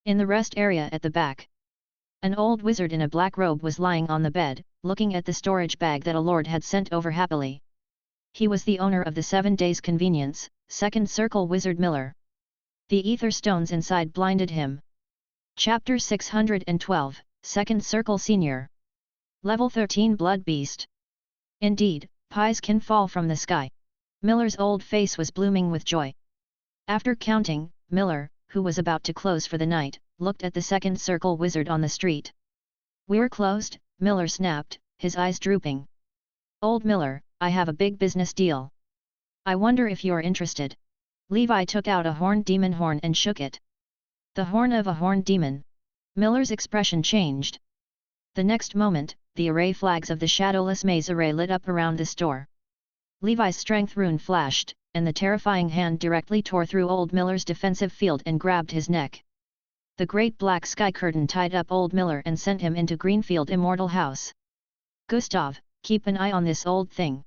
In the rest area at the back, an old wizard in a black robe was lying on the bed, looking at the storage bag that a lord had sent over happily. He was the owner of the 7 Days Convenience, Second Circle Wizard Miller. The ether stones inside blinded him. Chapter 612, Second Circle Senior. Level 13 Blood Beast. Indeed, pies can fall from the sky. Miller's old face was blooming with joy. After counting, Miller, who was about to close for the night, looked at the Second Circle Wizard on the street. "We're closed," Miller snapped, his eyes drooping. "Old Miller, I have a big business deal. I wonder if you're interested." Levi took out a horned demon horn and shook it. The horn of a horned demon. Miller's expression changed. The next moment, the array flags of the Shadowless Maze array lit up around the store. Levi's strength rune flashed, and the terrifying hand directly tore through Old Miller's defensive field and grabbed his neck. The great black sky curtain tied up Old Miller and sent him into Greenfield Immortal House. "Gustav, keep an eye on this old thing."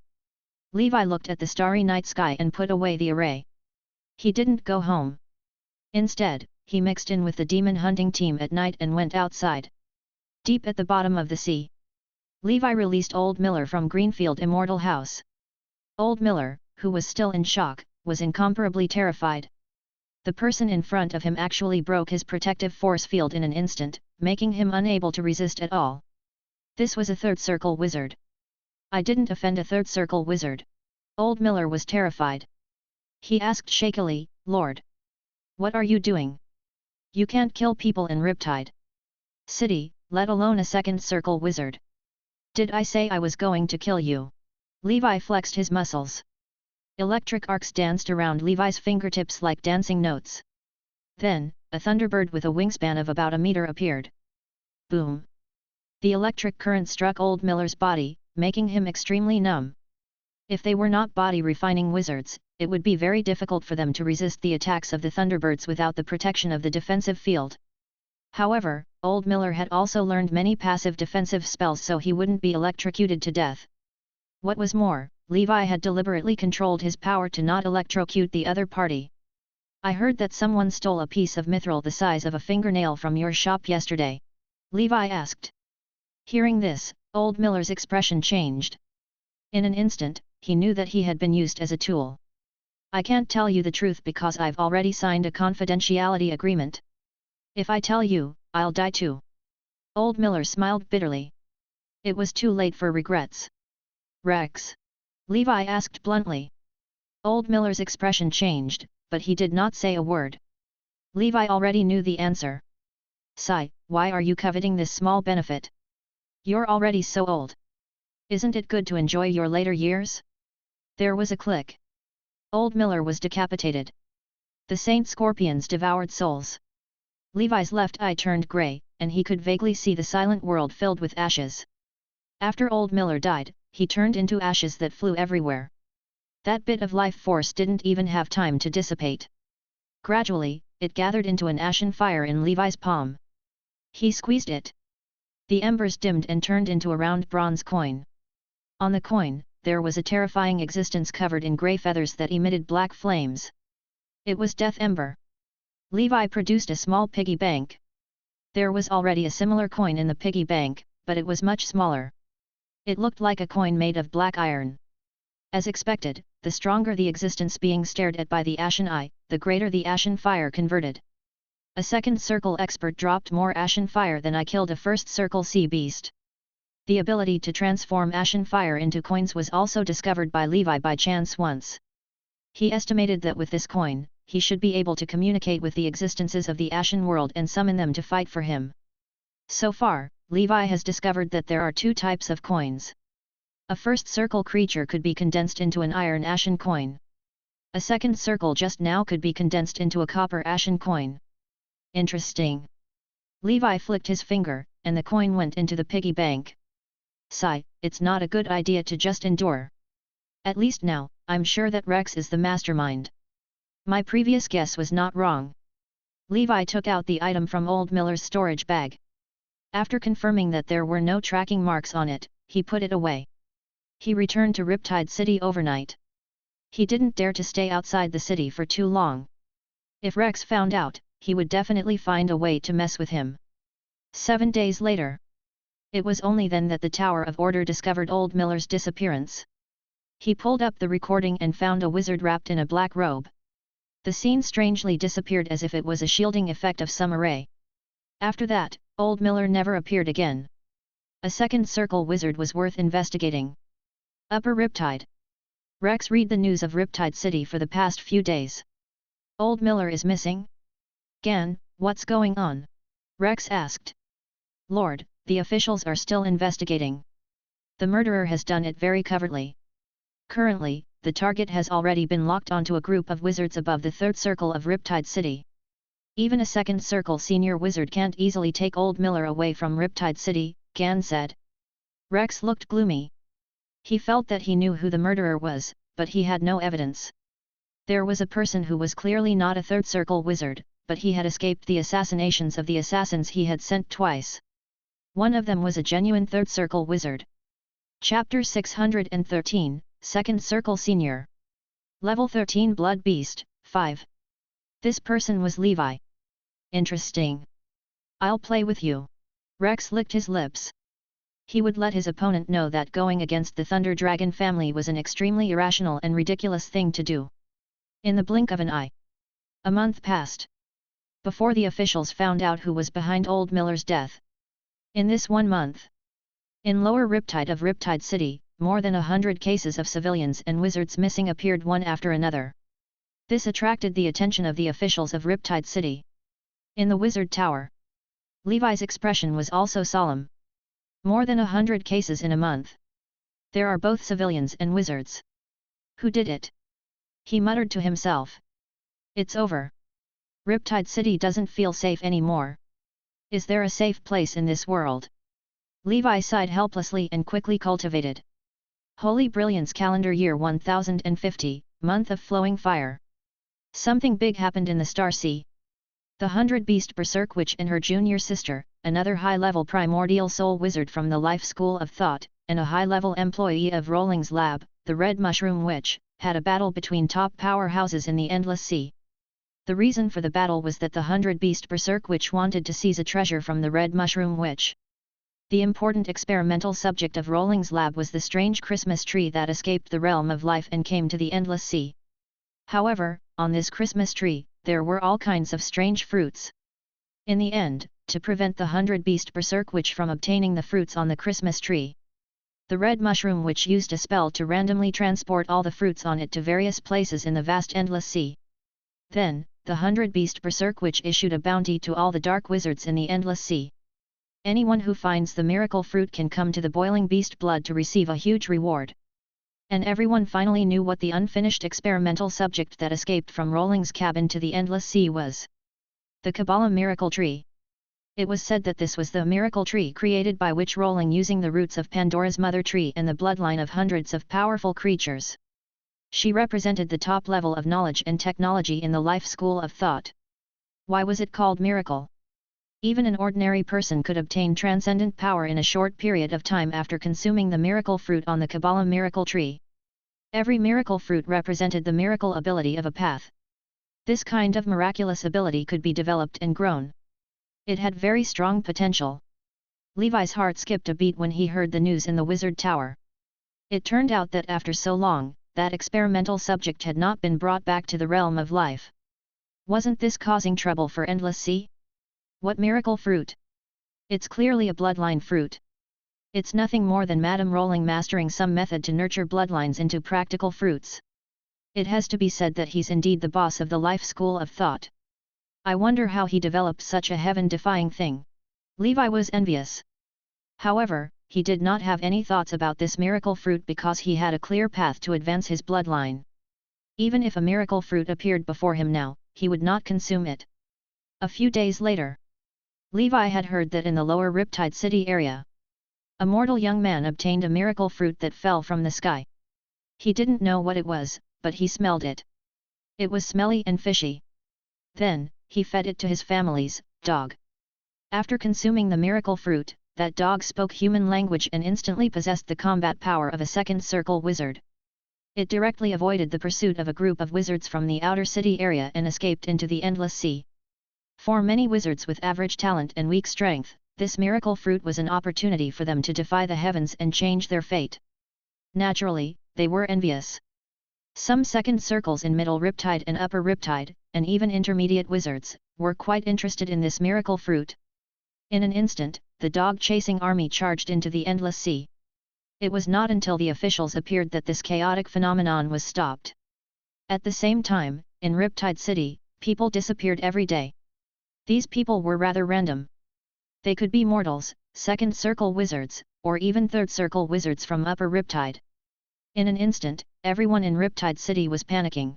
Levi looked at the starry night sky and put away the array. He didn't go home. Instead, he mixed in with the demon hunting team at night and went outside. Deep at the bottom of the sea, Levi released Old Miller from Greenfield Immortal House. Old Miller, who was still in shock, was incomparably terrified. The person in front of him actually broke his protective force field in an instant, making him unable to resist at all. This was a third circle wizard. "I didn't offend a third circle wizard." Old Miller was terrified. He asked shakily, "Lord, what are you doing? You can't kill people in Riptide City, let alone a second circle wizard. Did I say I was going to kill you?" Levi flexed his muscles. Electric arcs danced around Levi's fingertips like dancing notes. Then, a thunderbird with a wingspan of about a meter appeared. Boom! The electric current struck Old Miller's body, making him extremely numb. If they were not body-refining wizards, it would be very difficult for them to resist the attacks of the thunderbirds without the protection of the defensive field. However, Old Miller had also learned many passive defensive spells so he wouldn't be electrocuted to death. What was more, Levi had deliberately controlled his power to not electrocute the other party. "I heard that someone stole a piece of mithril the size of a fingernail from your shop yesterday," Levi asked. Hearing this, Old Miller's expression changed. In an instant, he knew that he had been used as a tool. "I can't tell you the truth because I've already signed a confidentiality agreement. If I tell you, I'll die too." Old Miller smiled bitterly. It was too late for regrets. "Rex?" Levi asked bluntly. Old Miller's expression changed, but he did not say a word. Levi already knew the answer. "Sigh, why are you coveting this small benefit? You're already so old. Isn't it good to enjoy your later years?" There was a click. Old Miller was decapitated. The Saint Scorpions devoured souls. Levi's left eye turned grey, and he could vaguely see the silent world filled with ashes. After Old Miller died, he turned into ashes that flew everywhere. That bit of life force didn't even have time to dissipate. Gradually, it gathered into an ashen fire in Levi's palm. He squeezed it. The embers dimmed and turned into a round bronze coin. On the coin, there was a terrifying existence covered in grey feathers that emitted black flames. It was Death Ember. Levi produced a small piggy bank. There was already a similar coin in the piggy bank, but it was much smaller. It looked like a coin made of black iron. As expected, the stronger the existence being stared at by the ashen eye, the greater the ashen fire converted. A second circle expert dropped more ashen fire than I killed a first circle sea beast. The ability to transform ashen fire into coins was also discovered by Levi by chance once. He estimated that with this coin, he should be able to communicate with the existences of the ashen world and summon them to fight for him. So far, Levi has discovered that there are two types of coins. A first circle creature could be condensed into an iron ashen coin. A second circle just now could be condensed into a copper ashen coin. Interesting. Levi flicked his finger, and the coin went into the piggy bank. Sigh, it's not a good idea to just endure. At least now, I'm sure that Rex is the mastermind. My previous guess was not wrong. Levi took out the item from Old Miller's storage bag. After confirming that there were no tracking marks on it, he put it away. He returned to Riptide City overnight. He didn't dare to stay outside the city for too long. If Rex found out, he would definitely find a way to mess with him. 7 days later. It was only then that the Tower of Order discovered Old Miller's disappearance. He pulled up the recording and found a wizard wrapped in a black robe. The scene strangely disappeared as if it was a shielding effect of some array. After that, Old Miller never appeared again. A second circle wizard was worth investigating. Upper Riptide. Rex read the news of Riptide City for the past few days. Old Miller is missing? Gan, what's going on? Rex asked. Lord, the officials are still investigating. The murderer has done it very covertly. Currently, the target has already been locked onto a group of wizards above the third circle of Riptide City. Even a second circle senior wizard can't easily take Old Miller away from Riptide City, Gan said. Rex looked gloomy. He felt that he knew who the murderer was, but he had no evidence. There was a person who was clearly not a third circle wizard, but he had escaped the assassinations of the assassins he had sent twice. One of them was a genuine third circle wizard. Chapter 613, Second Circle Senior. Level 13 Blood Beast, 5. This person was Levi. Interesting. I'll play with you. Rex licked his lips. He would let his opponent know that going against the Thunder Dragon family was an extremely irrational and ridiculous thing to do. In the blink of an eye. A month passed. Before the officials found out who was behind Old Miller's death. In this 1 month. In Lower Riptide of Riptide City, more than 100 cases of civilians and wizards missing appeared one after another. This attracted the attention of the officials of Riptide City. In the Wizard Tower. Levi's expression was also solemn. More than 100 cases in a month. There are both civilians and wizards. Who did it? He muttered to himself. It's over. Riptide City doesn't feel safe anymore. Is there a safe place in this world? Levi sighed helplessly and quickly cultivated. Holy Brilliance Calendar Year 1050, Month of Flowing Fire. Something big happened in the Star Sea. The 100-beast Berserk Witch and her junior sister, another high-level primordial soul wizard from the Life School of Thought, and a high-level employee of Rolling's lab, the Red Mushroom Witch, had a battle between top powerhouses in the Endless Sea. The reason for the battle was that the 100-beast Berserk Witch wanted to seize a treasure from the Red Mushroom Witch. The important experimental subject of Rolling's lab was the strange Christmas tree that escaped the realm of life and came to the Endless Sea. However, on this Christmas tree, there were all kinds of strange fruits. In the end, to prevent the 100-beast Berserk Witch from obtaining the fruits on the Christmas tree, the Red Mushroom Witch used a spell to randomly transport all the fruits on it to various places in the vast Endless Sea. Then, the 100-beast Berserk Witch issued a bounty to all the dark wizards in the Endless Sea. Anyone who finds the miracle fruit can come to the boiling beast blood to receive a huge reward. And everyone finally knew what the unfinished experimental subject that escaped from Rolling's cabin to the Endless Sea was. The Kabbalah Miracle Tree. It was said that this was the miracle tree created by Witch Rolling using the roots of Pandora's mother tree and the bloodline of hundreds of powerful creatures. She represented the top level of knowledge and technology in the Life School of Thought. Why was it called miracle? Even an ordinary person could obtain transcendent power in a short period of time after consuming the miracle fruit on the Kabbalah miracle tree. Every miracle fruit represented the miracle ability of a path. This kind of miraculous ability could be developed and grown. It had very strong potential. Levi's heart skipped a beat when he heard the news in the Wizard Tower. It turned out that after so long, that experimental subject had not been brought back to the realm of life. Wasn't this causing trouble for Endless Sea? What miracle fruit? It's clearly a bloodline fruit. It's nothing more than Madame Rolling mastering some method to nurture bloodlines into practical fruits. It has to be said that he's indeed the boss of the Life School of Thought. I wonder how he developed such a heaven-defying thing. Levi was envious. However, he did not have any thoughts about this miracle fruit because he had a clear path to advance his bloodline. Even if a miracle fruit appeared before him now, he would not consume it. A few days later, Levi had heard that in the lower Riptide City area, a mortal young man obtained a miracle fruit that fell from the sky. He didn't know what it was, but he smelled it. It was smelly and fishy. Then, he fed it to his family's dog. After consuming the miracle fruit, that dog spoke human language and instantly possessed the combat power of a second circle wizard. It directly avoided the pursuit of a group of wizards from the outer city area and escaped into the Endless Sea. For many wizards with average talent and weak strength, this miracle fruit was an opportunity for them to defy the heavens and change their fate. Naturally, they were envious. Some second circles in Middle Riptide and Upper Riptide, and even intermediate wizards, were quite interested in this miracle fruit. In an instant, the dog-chasing army charged into the Endless Sea. It was not until the officials appeared that this chaotic phenomenon was stopped. At the same time, in Riptide City, people disappeared every day. These people were rather random. They could be mortals, second circle wizards, or even third circle wizards from Upper Riptide. In an instant, everyone in Riptide City was panicking.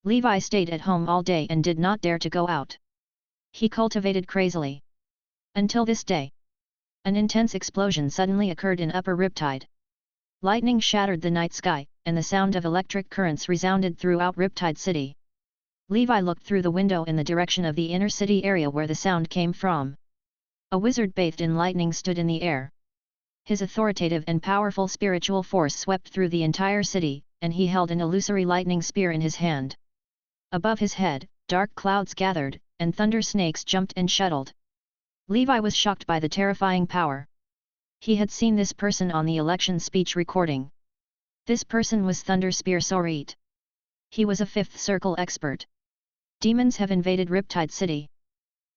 Levi stayed at home all day and did not dare to go out. He cultivated crazily. Until this day. An intense explosion suddenly occurred in Upper Riptide. Lightning shattered the night sky, and the sound of electric currents resounded throughout Riptide City. Levi looked through the window in the direction of the inner city area where the sound came from. A wizard bathed in lightning stood in the air. His authoritative and powerful spiritual force swept through the entire city, and he held an illusory lightning spear in his hand. Above his head, dark clouds gathered, and thunder snakes jumped and shuttled. Levi was shocked by the terrifying power. He had seen this person on the election speech recording. This person was Thunder Spear Sorit. He was a fifth circle expert. Demons have invaded Riptide City.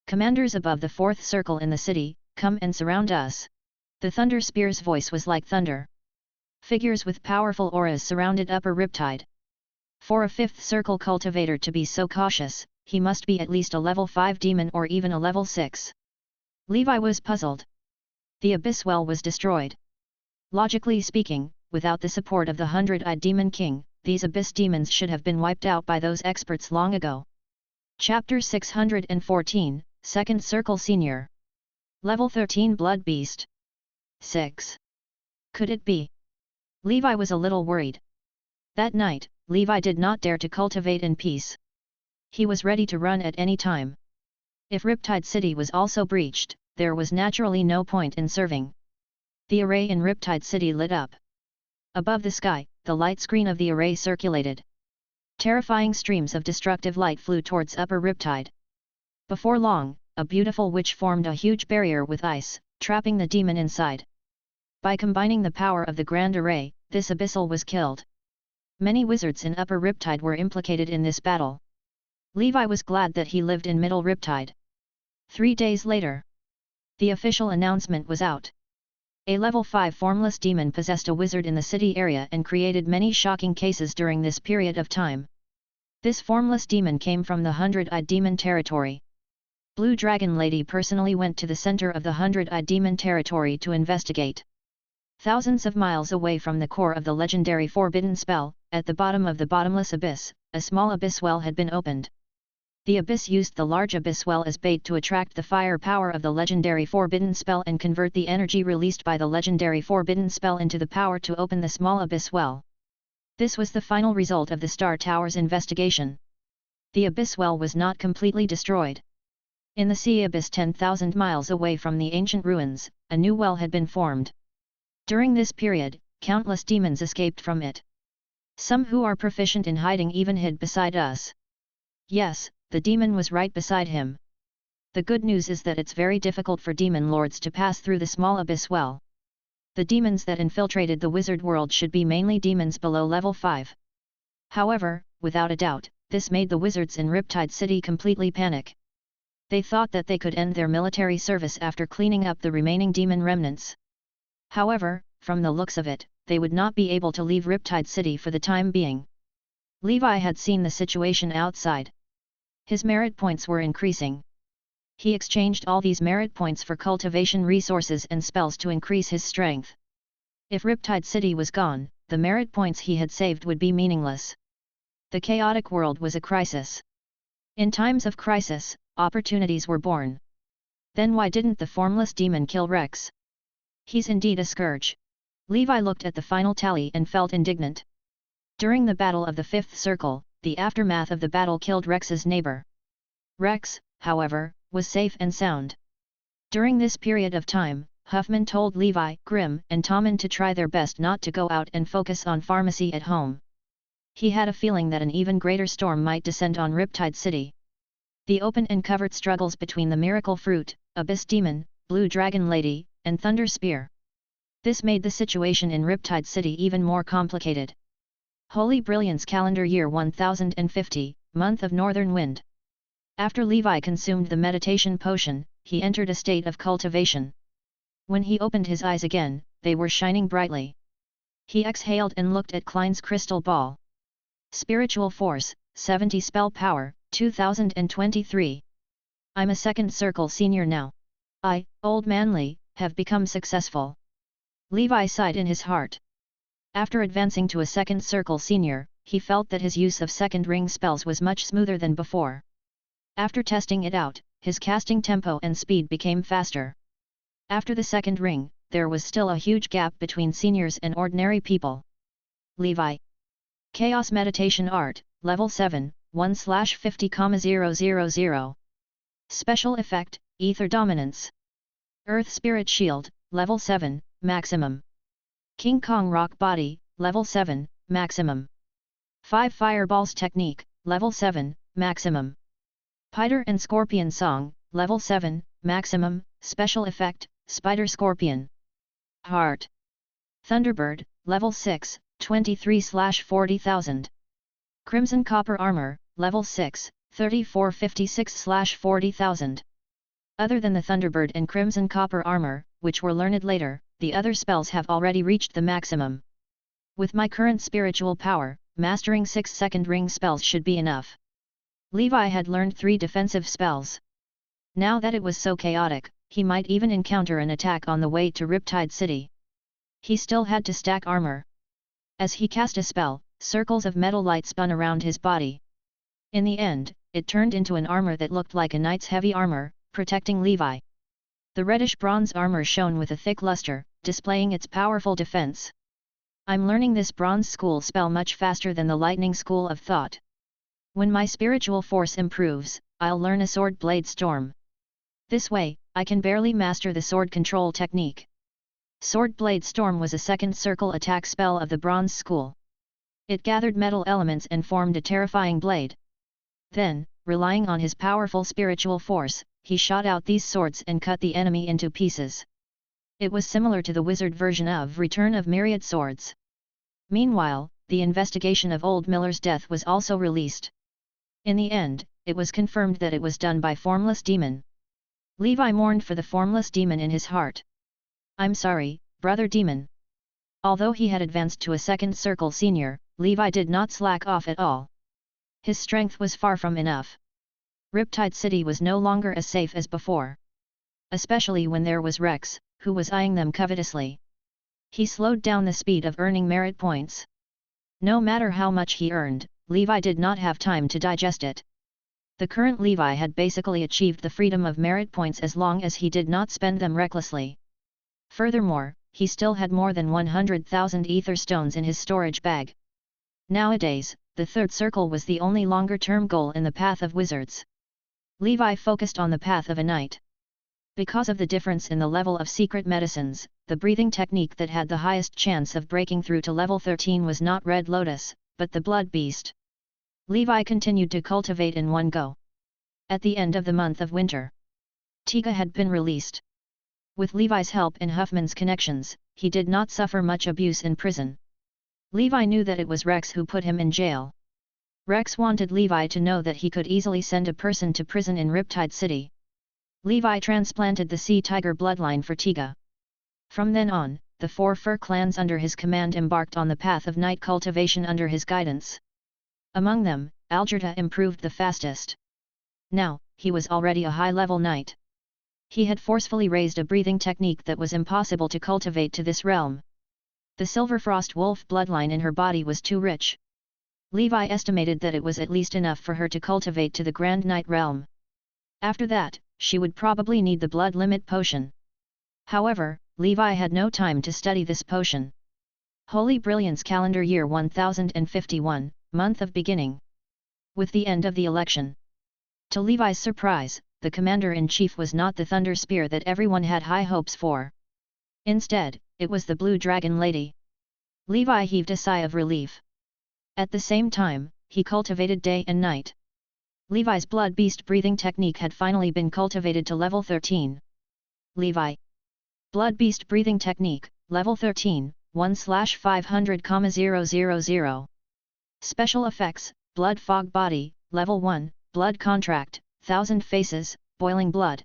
Commanders above the fourth circle in the city, come and surround us. The Thunder Spear's voice was like thunder. Figures with powerful auras surrounded Upper Riptide. For a fifth circle cultivator to be so cautious, he must be at least a level 5 demon or even a level 6. Levi was puzzled. The Abyss Well was destroyed. Logically speaking, without the support of the 100-eyed Demon King, these Abyss demons should have been wiped out by those experts long ago. Chapter 614, Second Circle Senior. Level 13 Blood Beast. 6. Could it be? Levi was a little worried. That night, Levi did not dare to cultivate in peace. He was ready to run at any time. If Riptide City was also breached, there was naturally no point in serving. The array in Riptide City lit up. Above the sky, the light screen of the array circulated. Terrifying streams of destructive light flew towards Upper Riptide. Before long, a beautiful witch formed a huge barrier with ice, trapping the demon inside. By combining the power of the Grand Array, this abyssal was killed. Many wizards in Upper Riptide were implicated in this battle. Levi was glad that he lived in Middle Riptide. 3 days later, the official announcement was out. A level 5 formless demon possessed a wizard in the city area and created many shocking cases during this period of time. This formless demon came from the 100-eyed demon territory. Blue Dragon Lady personally went to the center of the 100-eyed demon territory to investigate. Thousands of miles away from the core of the legendary forbidden spell, at the bottom of the bottomless abyss, a small abyss well had been opened. The abyss used the large abyss well as bait to attract the fire power of the legendary forbidden spell and convert the energy released by the legendary forbidden spell into the power to open the small abyss well. This was the final result of the Star Tower's investigation. The abyss well was not completely destroyed. In the sea abyss 10,000 miles away from the ancient ruins, a new well had been formed. During this period, countless demons escaped from it. Some who are proficient in hiding even hid beside us. Yes, the demon was right beside him. The good news is that it's very difficult for demon lords to pass through the small abyss well. The demons that infiltrated the wizard world should be mainly demons below level 5. However, without a doubt, this made the wizards in Riptide City completely panic. They thought that they could end their military service after cleaning up the remaining demon remnants. However, from the looks of it, they would not be able to leave Riptide City for the time being. Levi had seen the situation outside. His merit points were increasing. He exchanged all these merit points for cultivation resources and spells to increase his strength. If Riptide City was gone, the merit points he had saved would be meaningless. The chaotic world was a crisis. In times of crisis, opportunities were born. Then why didn't the formless demon kill Rex? He's indeed a scourge. Levi looked at the final tally and felt indignant. During the Battle of the Fifth Circle, the aftermath of the battle killed Rex's neighbor. Rex, however, was safe and sound. During this period of time, Huffman told Levi, Grimm, and Tommen to try their best not to go out and focus on pharmacy at home. He had a feeling that an even greater storm might descend on Riptide City. The open and covered struggles between the Miracle Fruit, Abyss Demon, Blue Dragon Lady, and Thunder Spear. This made the situation in Riptide City even more complicated. Holy Brilliance Calendar Year 1050, Month of Northern Wind. After Levi consumed the meditation potion, he entered a state of cultivation. When he opened his eyes again, they were shining brightly. He exhaled and looked at Klein's crystal ball. Spiritual Force, 70 Spell Power, 2023. I'm a second circle senior now. I, Old Manly, have become successful. Levi sighed in his heart. After advancing to a second circle senior, he felt that his use of second ring spells was much smoother than before. After testing it out, his casting tempo and speed became faster. After the second ring, there was still a huge gap between seniors and ordinary people. Levi, Chaos Meditation Art, Level 7, 1/50,000. Special Effect, Ether Dominance. Earth Spirit Shield, Level 7, Maximum. King Kong Rock Body, Level 7, Maximum. 5 Fireballs Technique, Level 7, Maximum. Spider and Scorpion Song, Level 7, Maximum, Special Effect, Spider Scorpion. Heart. Thunderbird, Level 6, 23/40,000. Crimson Copper Armor, Level 6, 3456/40,000. Other than the Thunderbird and Crimson Copper Armor, which were learned later, the other spells have already reached the maximum. With my current spiritual power, mastering 6 second ring spells should be enough. Levi had learned 3 defensive spells. Now that it was so chaotic, he might even encounter an attack on the way to Riptide City. He still had to stack armor. As he cast a spell, circles of metal light spun around his body. In the end, it turned into an armor that looked like a knight's heavy armor, protecting Levi. The reddish bronze armor shone with a thick luster, displaying its powerful defense. I'm learning this bronze school spell much faster than the lightning school of thought. When my spiritual force improves, I'll learn a sword blade storm. This way, I can barely master the sword control technique. Sword blade storm was a second circle attack spell of the bronze school. It gathered metal elements and formed a terrifying blade. Then, relying on his powerful spiritual force, he shot out these swords and cut the enemy into pieces. It was similar to the wizard version of Return of Myriad Swords. Meanwhile, the investigation of Old Miller's death was also released. In the end, it was confirmed that it was done by Formless Demon. Levi mourned for the Formless Demon in his heart. I'm sorry, Brother Demon. Although he had advanced to a second circle senior, Levi did not slack off at all. His strength was far from enough. Riptide City was no longer as safe as before. Especially when there was Rex, who was eyeing them covetously. He slowed down the speed of earning merit points. No matter how much he earned, Levi did not have time to digest it. The current Levi had basically achieved the freedom of merit points as long as he did not spend them recklessly. Furthermore, he still had more than 100,000 ether stones in his storage bag. Nowadays, the third circle was the only longer-term goal in the path of wizards. Levi focused on the path of a knight. Because of the difference in the level of secret medicines, the breathing technique that had the highest chance of breaking through to level 13 was not Red Lotus, but the Blood Beast. Levi continued to cultivate in one go. At the end of the month of winter, Tiga had been released. With Levi's help and Huffman's connections, he did not suffer much abuse in prison. Levi knew that it was Rex who put him in jail. Rex wanted Levi to know that he could easily send a person to prison in Riptide City. Levi transplanted the Sea Tiger bloodline for Tiga. From then on, the 4 fur clans under his command embarked on the path of night cultivation under his guidance. Among them, Algerta improved the fastest. Now, he was already a high-level knight. He had forcefully raised a breathing technique that was impossible to cultivate to this realm. The Silverfrost wolf bloodline in her body was too rich. Levi estimated that it was at least enough for her to cultivate to the Grand Knight realm. After that, she would probably need the blood limit potion. However, Levi had no time to study this potion. Holy Brilliance Calendar Year 1051, Month of Beginning. With the end of the election. To Levi's surprise, the commander-in-chief was not the Thunder Spear that everyone had high hopes for. Instead, it was the Blue Dragon Lady. Levi heaved a sigh of relief. At the same time, he cultivated day and night. Levi's Blood Beast breathing technique had finally been cultivated to level 13. Levi. Blood Beast breathing technique, level 13, 1/500,000. Special effects, Blood Fog Body, level 1, Blood Contract, 1000 Faces, Boiling Blood.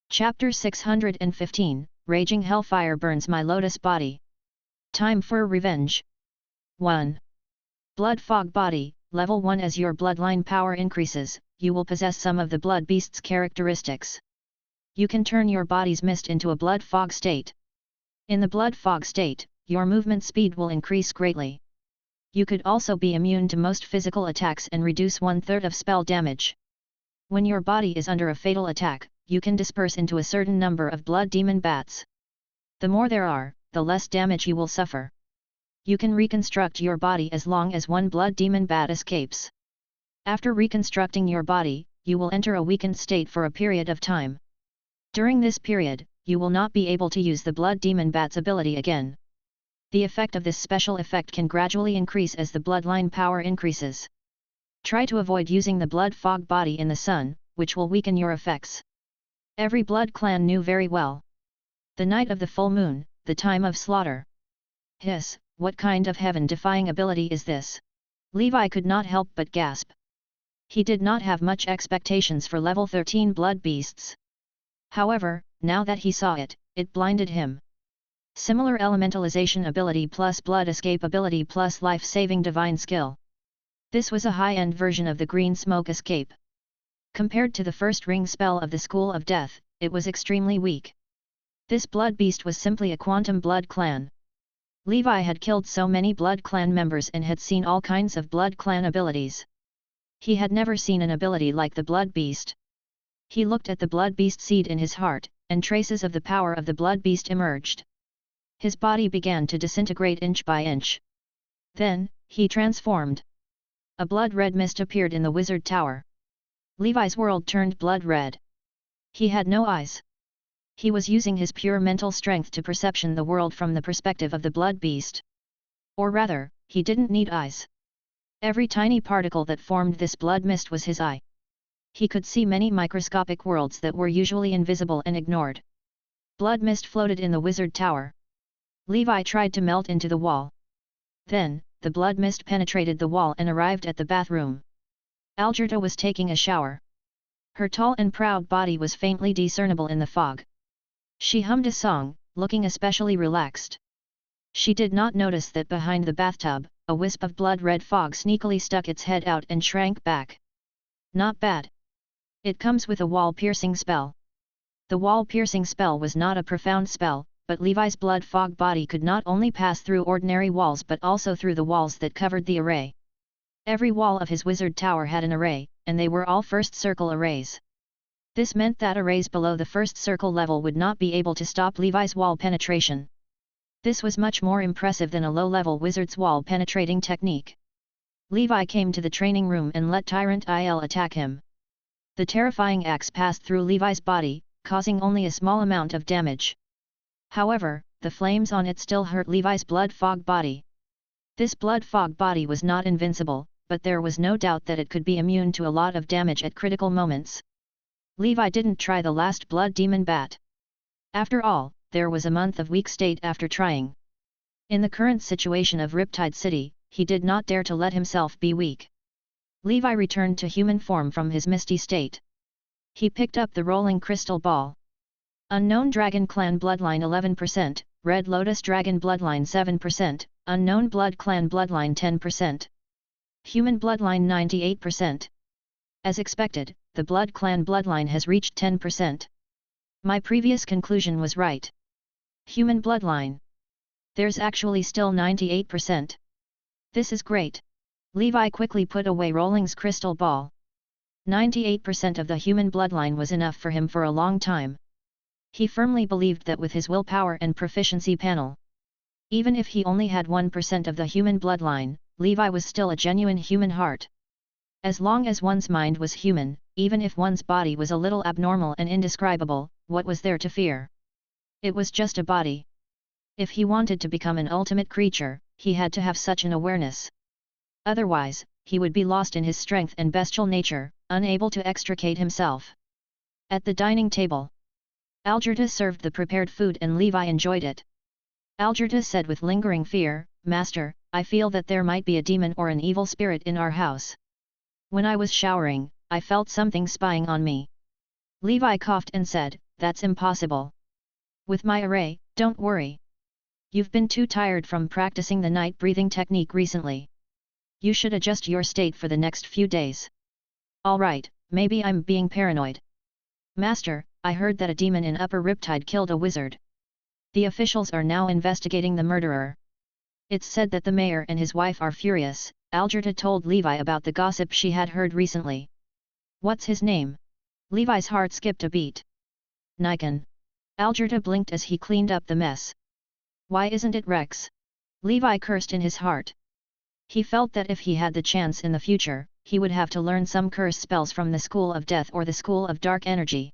Chapter 615, Raging Hellfire Burns My Lotus Body. Time for Revenge. 1. Blood Fog Body, level 1. As your bloodline power increases, you will possess some of the Blood Beast's characteristics. You can turn your body's mist into a blood fog state. In the blood fog state, your movement speed will increase greatly. You could also be immune to most physical attacks and reduce 1/3 of spell damage. When your body is under a fatal attack, you can disperse into a certain number of blood demon bats. The more there are, the less damage you will suffer. You can reconstruct your body as long as one blood demon bat escapes. After reconstructing your body, you will enter a weakened state for a period of time. During this period, you will not be able to use the blood demon bat's ability again. The effect of this special effect can gradually increase as the bloodline power increases. Try to avoid using the blood fog body in the sun, which will weaken your effects. Every blood clan knew very well. The night of the full moon, the time of slaughter. Hiss, what kind of heaven-defying ability is this? Levi could not help but gasp. He did not have much expectations for level 13 blood beasts. However, now that he saw it, it blinded him. Similar elementalization ability plus blood escape ability plus life-saving divine skill. This was a high-end version of the green smoke escape. Compared to the first ring spell of the School of Death, it was extremely weak. This blood beast was simply a quantum blood clan. Levi had killed so many blood clan members and had seen all kinds of blood clan abilities. He had never seen an ability like the blood beast. He looked at the blood beast seed in his heart, and traces of the power of the blood beast emerged. His body began to disintegrate inch by inch. Then, he transformed. A blood-red mist appeared in the wizard tower. Levi's world turned blood-red. He had no eyes. He was using his pure mental strength to perception the world from the perspective of the blood beast. Or rather, he didn't need eyes. Every tiny particle that formed this blood mist was his eye. He could see many microscopic worlds that were usually invisible and ignored. Blood mist floated in the wizard tower. Levi tried to melt into the wall. Then, the blood mist penetrated the wall and arrived at the bathroom. Algerta was taking a shower. Her tall and proud body was faintly discernible in the fog. She hummed a song, looking especially relaxed. She did not notice that behind the bathtub, a wisp of blood-red fog sneakily stuck its head out and shrank back. Not bad. It comes with a wall-piercing spell. The wall-piercing spell was not a profound spell, but Levi's blood fog body could not only pass through ordinary walls but also through the walls that covered the array. Every wall of his wizard tower had an array, and they were all first circle arrays. This meant that arrays below the first circle level would not be able to stop Levi's wall penetration. This was much more impressive than a low-level wizard's wall penetrating technique. Levi came to the training room and let Tyrant Il attack him. The terrifying axe passed through Levi's body, causing only a small amount of damage. However, the flames on it still hurt Levi's blood fog body. This blood fog body was not invincible, but there was no doubt that it could be immune to a lot of damage at critical moments. Levi didn't try the last blood demon bat. After all, there was a month of weak state after trying. In the current situation of Riptide City, he did not dare to let himself be weak. Levi returned to human form from his misty state. He picked up the rolling crystal ball. Unknown Dragon Clan Bloodline 11%, Red Lotus Dragon Bloodline 7%, Unknown Blood Clan Bloodline 10%. Human Bloodline 98%. As expected, the Blood Clan Bloodline has reached 10%. My previous conclusion was right. Human Bloodline. There's actually still 98%. This is great. Levi quickly put away Rolling's crystal ball. 98% of the human bloodline was enough for him for a long time. He firmly believed that with his willpower and proficiency panel. Even if he only had 1% of the human bloodline, Levi was still a genuine human heart. As long as one's mind was human, even if one's body was a little abnormal and indescribable, what was there to fear? It was just a body. If he wanted to become an ultimate creature, he had to have such an awareness. Otherwise, he would be lost in his strength and bestial nature, unable to extricate himself. At the dining table, Algerta served the prepared food and Levi enjoyed it. Algerta said with lingering fear, "Master, I feel that there might be a demon or an evil spirit in our house. When I was showering, I felt something spying on me." Levi coughed and said, "That's impossible. With my array, don't worry. You've been too tired from practicing the night breathing technique recently. You should adjust your state for the next few days." "Alright, maybe I'm being paranoid. Master, I heard that a demon in Upper Riptide killed a wizard. The officials are now investigating the murderer. It's said that the mayor and his wife are furious." Algerta told Levi about the gossip she had heard recently. "What's his name?" Levi's heart skipped a beat. "Nikon." Algerta blinked as he cleaned up the mess. "Why isn't it Rex?" Levi cursed in his heart. He felt that if he had the chance in the future, he would have to learn some curse spells from the School of Death or the School of Dark Energy.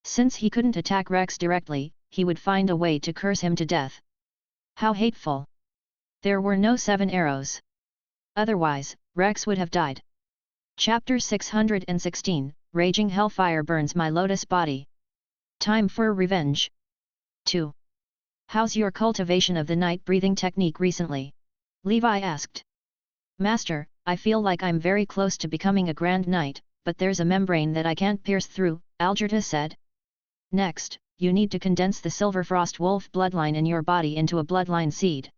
Since he couldn't attack Rex directly, he would find a way to curse him to death. How hateful! There were no 7 arrows. Otherwise, Rex would have died. Chapter 616, Raging Hellfire Burns My Lotus Body. Time for Revenge. 2. How's your cultivation of the night breathing technique recently? Levi asked. Master, I feel like I'm very close to becoming a Grand Knight, but there's a membrane that I can't pierce through, Algerta said. Next, you need to condense the Silverfrost Wolf bloodline in your body into a bloodline seed.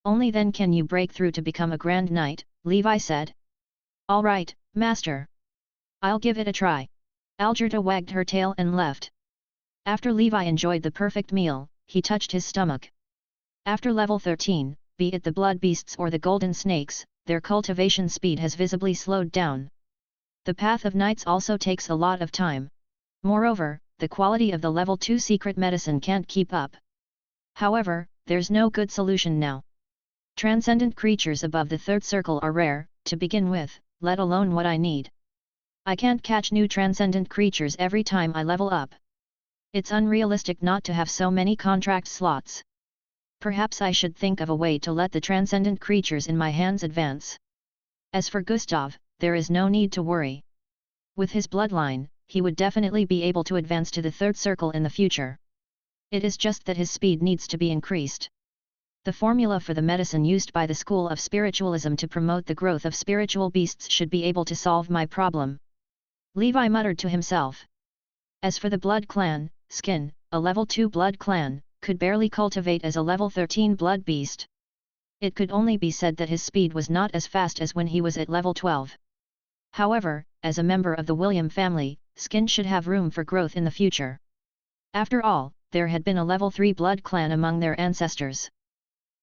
Only then can you break through to become a Grand Knight, Levi said. All right, Master. I'll give it a try. Algerta wagged her tail and left. After Levi enjoyed the perfect meal, he touched his stomach. After level 13, be it the blood beasts or the golden snakes, their cultivation speed has visibly slowed down. The path of knights also takes a lot of time. Moreover, the quality of the level 2 secret medicine can't keep up. However, there's no good solution now. Transcendent creatures above the 3rd circle are rare, to begin with, let alone what I need. I can't catch new transcendent creatures every time I level up. It's unrealistic not to have so many contract slots. Perhaps I should think of a way to let the transcendent creatures in my hands advance. As for Gustav, there is no need to worry. With his bloodline, he would definitely be able to advance to the 3rd circle in the future. It is just that his speed needs to be increased. The formula for the medicine used by the School of Spiritualism to promote the growth of spiritual beasts should be able to solve my problem. Levi muttered to himself. As for the Blood Clan, Skin, a level 2 Blood Clan, could barely cultivate as a level 13 blood beast. It could only be said that his speed was not as fast as when he was at level 12. However, as a member of the William family, Skin should have room for growth in the future. After all, there had been a level 3 blood clan among their ancestors.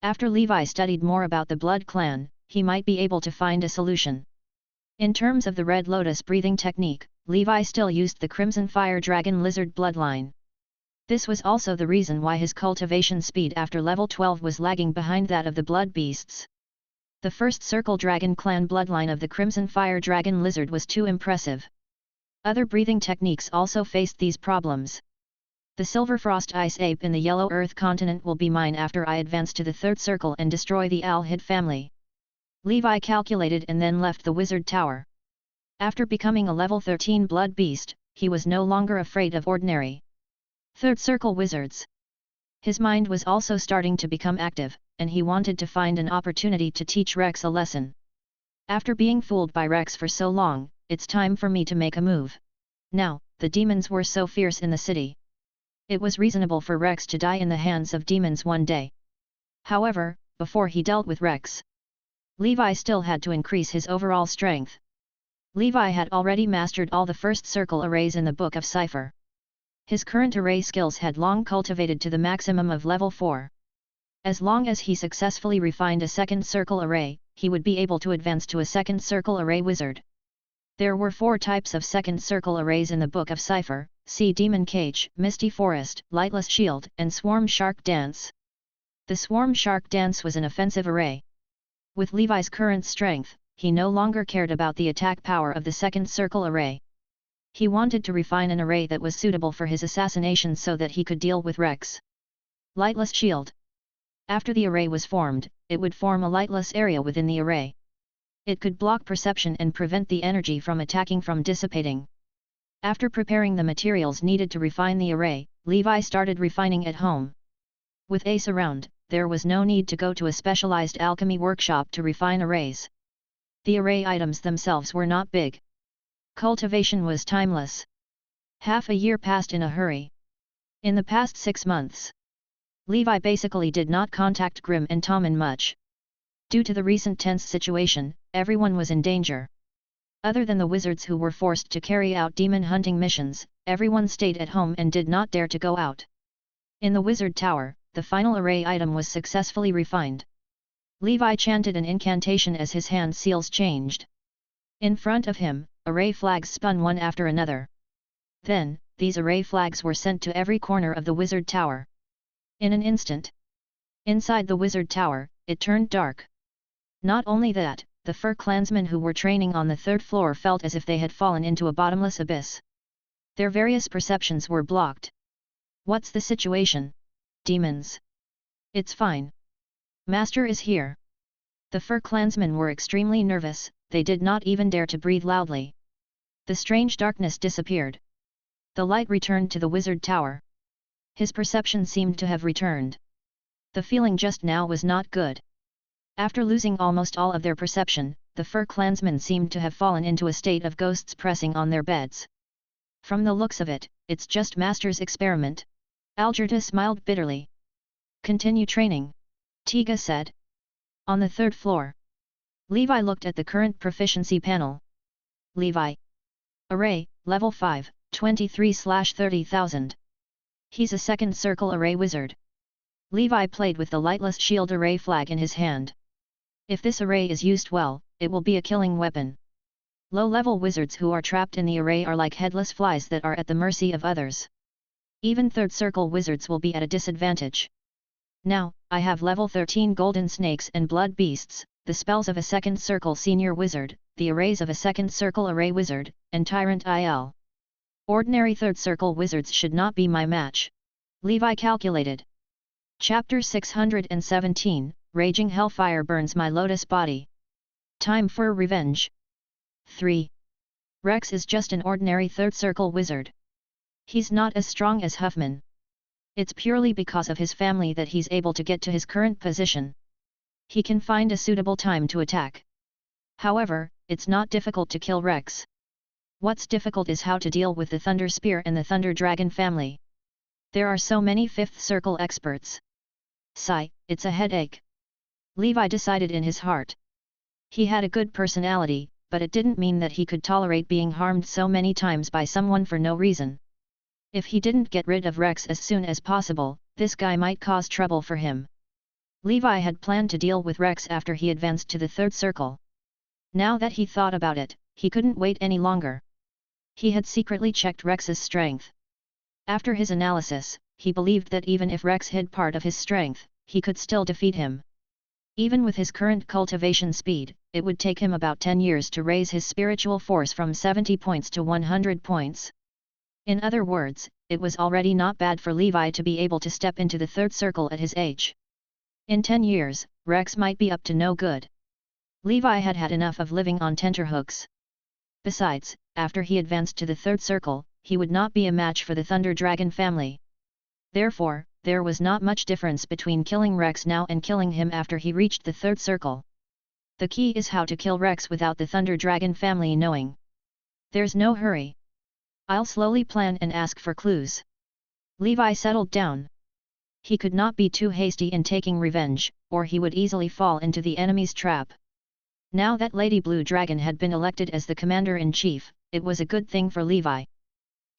After Levi studied more about the Blood Clan, he might be able to find a solution. In terms of the Red Lotus breathing technique, Levi still used the Crimson Fire Dragon Lizard bloodline. This was also the reason why his cultivation speed after level 12 was lagging behind that of the Blood Beasts. The 1st Circle Dragon clan bloodline of the Crimson Fire Dragon Lizard was too impressive. Other breathing techniques also faced these problems. The Silverfrost Ice Ape in the Yellow Earth continent will be mine after I advance to the 3rd circle and destroy the Alhid family. Levi calculated and then left the Wizard Tower. After becoming a level 13 blood beast, he was no longer afraid of ordinary 3rd circle wizards. His mind was also starting to become active, and he wanted to find an opportunity to teach Rex a lesson. After being fooled by Rex for so long, it's time for me to make a move. Now, the demons were so fierce in the city. It was reasonable for Rex to die in the hands of demons one day. However, before he dealt with Rex, Levi still had to increase his overall strength. Levi had already mastered all the 1st circle arrays in the Book of Cipher. His current array skills had long cultivated to the maximum of level 4. As long as he successfully refined a 2nd circle array, he would be able to advance to a 2nd circle array wizard. There were 4 types of 2nd circle arrays in the Book of Cipher: Sea Demon Cage, Misty Forest, Lightless Shield, and Swarm Shark Dance. The Swarm Shark Dance was an offensive array. With Levi's current strength, he no longer cared about the attack power of the 2nd circle array. He wanted to refine an array that was suitable for his assassination so that he could deal with Rex. Lightless Shield. After the array was formed, it would form a lightless area within the array. It could block perception and prevent the energy from attacking from dissipating. After preparing the materials needed to refine the array, Levi started refining at home. With Ace around, there was no need to go to a specialized alchemy workshop to refine arrays. The array items themselves were not big. Cultivation was timeless. Half a year passed in a hurry. In the past 6 months, Levi basically did not contact Grimm and Tommen much. Due to the recent tense situation, everyone was in danger. Other than the wizards who were forced to carry out demon hunting missions, everyone stayed at home and did not dare to go out. In the Wizard Tower, the final array item was successfully refined. Levi chanted an incantation as his hand seals changed. In front of him, array flags spun one after another. Then, these array flags were sent to every corner of the Wizard Tower. In an instant, inside the Wizard Tower, it turned dark. Not only that, the fur clansmen who were training on the third floor felt as if they had fallen into a bottomless abyss. Their various perceptions were blocked. What's the situation? Demons. It's fine. Master is here. The fur clansmen were extremely nervous, they did not even dare to breathe loudly. The strange darkness disappeared. The light returned to the wizard tower. His perception seemed to have returned. The feeling just now was not good. After losing almost all of their perception, the fur clansmen seemed to have fallen into a state of ghosts pressing on their beds. From the looks of it, it's just Master's experiment. Algerta smiled bitterly. Continue training. Tiga said. On the third floor. Levi looked at the current proficiency panel. Levi. Array, level 5, 23/30,000. He's a second circle array wizard. Levi played with the lightless shield array flag in his hand. If this array is used well, it will be a killing weapon. Low-level wizards who are trapped in the array are like headless flies that are at the mercy of others. Even third circle wizards will be at a disadvantage. Now, I have level 13 golden snakes and blood beasts, the spells of a second circle senior wizard, the arrays of a second circle array wizard, and tyrant IL. Ordinary third circle wizards should not be my match. Levi calculated. Chapter 617, Raging Hellfire burns my lotus body. Time for revenge. 3. Rex is just an ordinary third circle wizard. He's not as strong as Huffman. It's purely because of his family that he's able to get to his current position. He can find a suitable time to attack. However, it's not difficult to kill Rex. What's difficult is how to deal with the Thunder Spear and the Thunder Dragon family. There are so many fifth circle experts. Sigh, it's a headache. Levi decided in his heart. He had a good personality, but it didn't mean that he could tolerate being harmed so many times by someone for no reason. If he didn't get rid of Rex as soon as possible, this guy might cause trouble for him. Levi had planned to deal with Rex after he advanced to the third circle. Now that he thought about it, he couldn't wait any longer. He had secretly checked Rex's strength. After his analysis, he believed that even if Rex hid part of his strength, he could still defeat him. Even with his current cultivation speed, it would take him about 10 years to raise his spiritual force from 70 points to 100 points. In other words, it was already not bad for Levi to be able to step into the third circle at his age. In 10 years, Rex might be up to no good. Levi had had enough of living on tenterhooks. Besides, after he advanced to the third circle, he would not be a match for the Thunder Dragon family. Therefore, there was not much difference between killing Rex now and killing him after he reached the third circle. The key is how to kill Rex without the Thunder Dragon family knowing. There's no hurry. I'll slowly plan and ask for clues. Levi settled down. He could not be too hasty in taking revenge, or he would easily fall into the enemy's trap. Now that Lady Blue Dragon had been elected as the commander-in-chief, it was a good thing for Levi.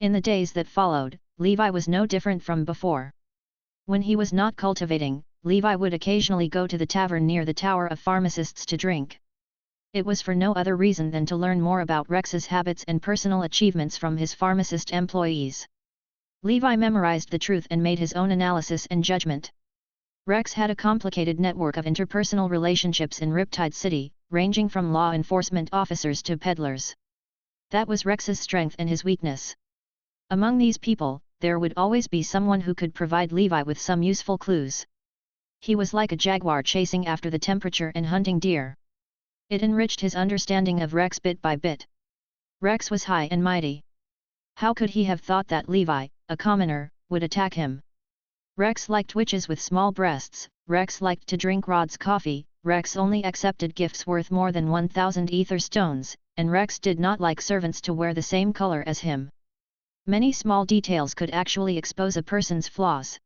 In the days that followed, Levi was no different from before. When he was not cultivating, Levi would occasionally go to the tavern near the Tower of Pharmacists to drink. It was for no other reason than to learn more about Rex's habits and personal achievements from his pharmacist employees. Levi memorized the truth and made his own analysis and judgment. Rex had a complicated network of interpersonal relationships in Riptide City, ranging from law enforcement officers to peddlers. That was Rex's strength and his weakness. Among these people, there would always be someone who could provide Levi with some useful clues. He was like a jaguar chasing after the temperature and hunting deer. It enriched his understanding of Rex bit by bit. Rex was high and mighty. How could he have thought that Levi, a commoner, would attack him? Rex liked witches with small breasts, Rex liked to drink Rod's coffee, Rex only accepted gifts worth more than 1,000 ether stones, and Rex did not like servants to wear the same color as him. Many small details could actually expose a person's flaws.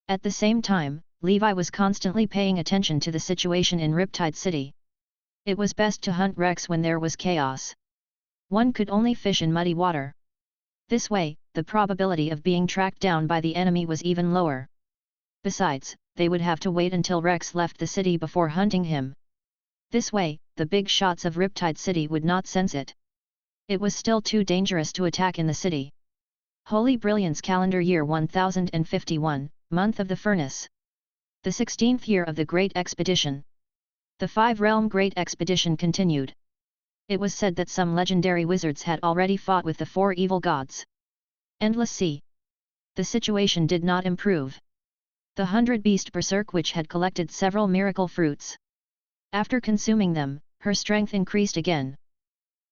At the same time, Levi was constantly paying attention to the situation in Riptide City. It was best to hunt Rex when there was chaos. One could only fish in muddy water. This way, the probability of being tracked down by the enemy was even lower. Besides, they would have to wait until Rex left the city before hunting him. This way, the big shots of Riptide City would not sense it. It was still too dangerous to attack in the city. Holy Brilliance Calendar Year 1051, Month of the Furnace. The 16th year of the Great Expedition. The Five-Realm Great Expedition continued. It was said that some legendary wizards had already fought with the four evil gods. Endless Sea. The situation did not improve. The 100-beast Berserk Witch had collected several miracle fruits. After consuming them, her strength increased again.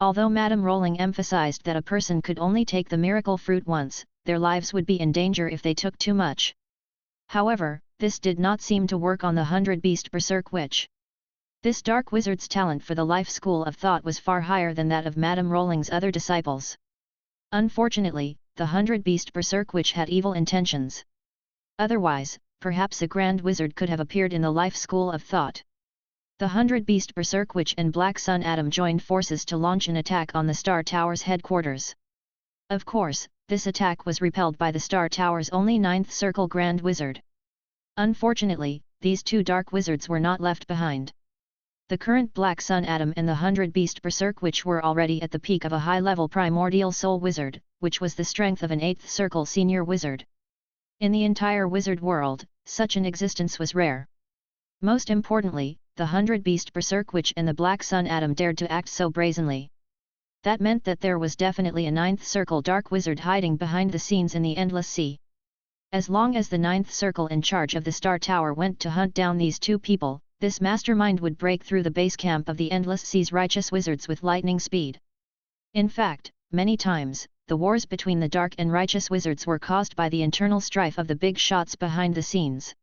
Although Madame Rolling emphasized that a person could only take the miracle fruit once, their lives would be in danger if they took too much. However, this did not seem to work on the 100-beast Berserk Witch. This dark wizard's talent for the life school of thought was far higher than that of Madame Rolling's other disciples. Unfortunately, the 100-beast Berserk Witch had evil intentions. Otherwise, perhaps a grand wizard could have appeared in the life school of thought. The 100-beast Berserk Witch and Black Sun Adam joined forces to launch an attack on the Star Tower's headquarters. Of course, this attack was repelled by the Star Tower's only 9th Circle Grand Wizard. Unfortunately, these two dark wizards were not left behind. The current Black Sun Adam and the 100-beast Berserk Witch were already at the peak of a high-level Primordial Soul Wizard, which was the strength of an 8th Circle Senior Wizard. In the entire wizard world, such an existence was rare. Most importantly, the 100-beast Berserk Witch and the Black Sun Adam dared to act so brazenly. That meant that there was definitely a 9th Circle Dark Wizard hiding behind the scenes in the Endless Sea. As long as the 9th Circle in charge of the Star Tower went to hunt down these two people, this mastermind would break through the base camp of the Endless Sea's righteous wizards with lightning speed. In fact, many times, the wars between the dark and righteous wizards were caused by the internal strife of the big shots behind the scenes.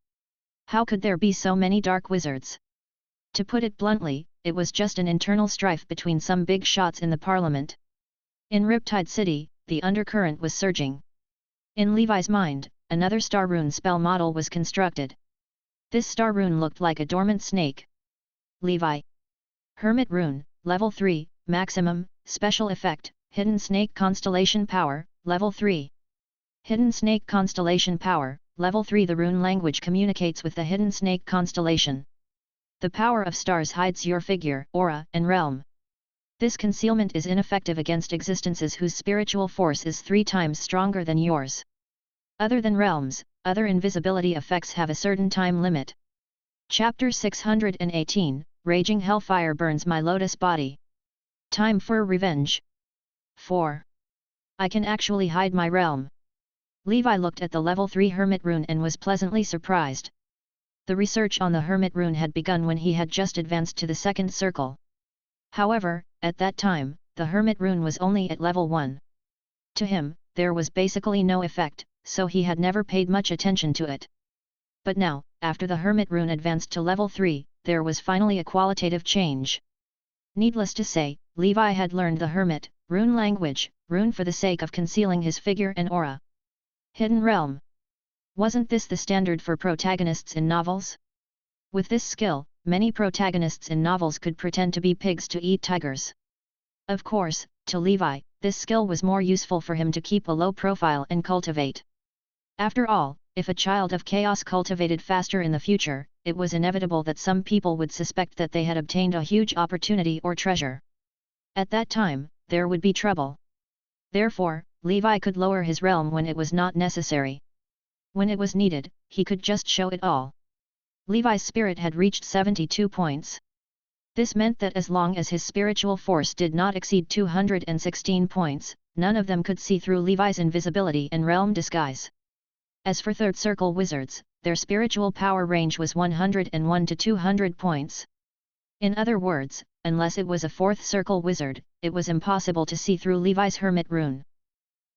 How could there be so many dark wizards? To put it bluntly, it was just an internal strife between some big shots in the parliament. In Riptide City, the undercurrent was surging. In Levi's mind, another star rune spell model was constructed. This star rune looked like a dormant snake. Levi. Hermit Rune, Level 3, Maximum, Special Effect, Hidden Snake Constellation Power, Level 3. Hidden Snake Constellation Power, Level 3. The rune language communicates with the Hidden Snake Constellation. The power of stars hides your figure, aura, and realm. This concealment is ineffective against existences whose spiritual force is 3 times stronger than yours. Other than realms, other invisibility effects have a certain time limit. Chapter 618, Raging Hellfire Burns My Lotus Body. Time for Revenge. 4. I can actually hide my realm. Levi looked at the Level 3 Hermit Rune and was pleasantly surprised. The research on the Hermit Rune had begun when he had just advanced to the 2nd circle. However, at that time, the Hermit Rune was only at Level 1. To him, there was basically no effect, so he had never paid much attention to it. But now, after the Hermit Rune advanced to Level 3, there was finally a qualitative change. Needless to say, Levi had learned the Hermit Rune language, rune for the sake of concealing his figure and aura. Hidden Realm. Wasn't this the standard for protagonists in novels? With this skill, many protagonists in novels could pretend to be pigs to eat tigers. Of course, to Levi, this skill was more useful for him to keep a low profile and cultivate. After all, if a child of chaos cultivated faster in the future, it was inevitable that some people would suspect that they had obtained a huge opportunity or treasure. At that time, there would be trouble. Therefore, Levi could lower his realm when it was not necessary. When it was needed, he could just show it all. Levi's spirit had reached 72 points. This meant that as long as his spiritual force did not exceed 216 points, none of them could see through Levi's invisibility and realm disguise. As for 3rd Circle wizards, their spiritual power range was 101 to 200 points. In other words, unless it was a 4th Circle wizard, it was impossible to see through Levi's Hermit Rune.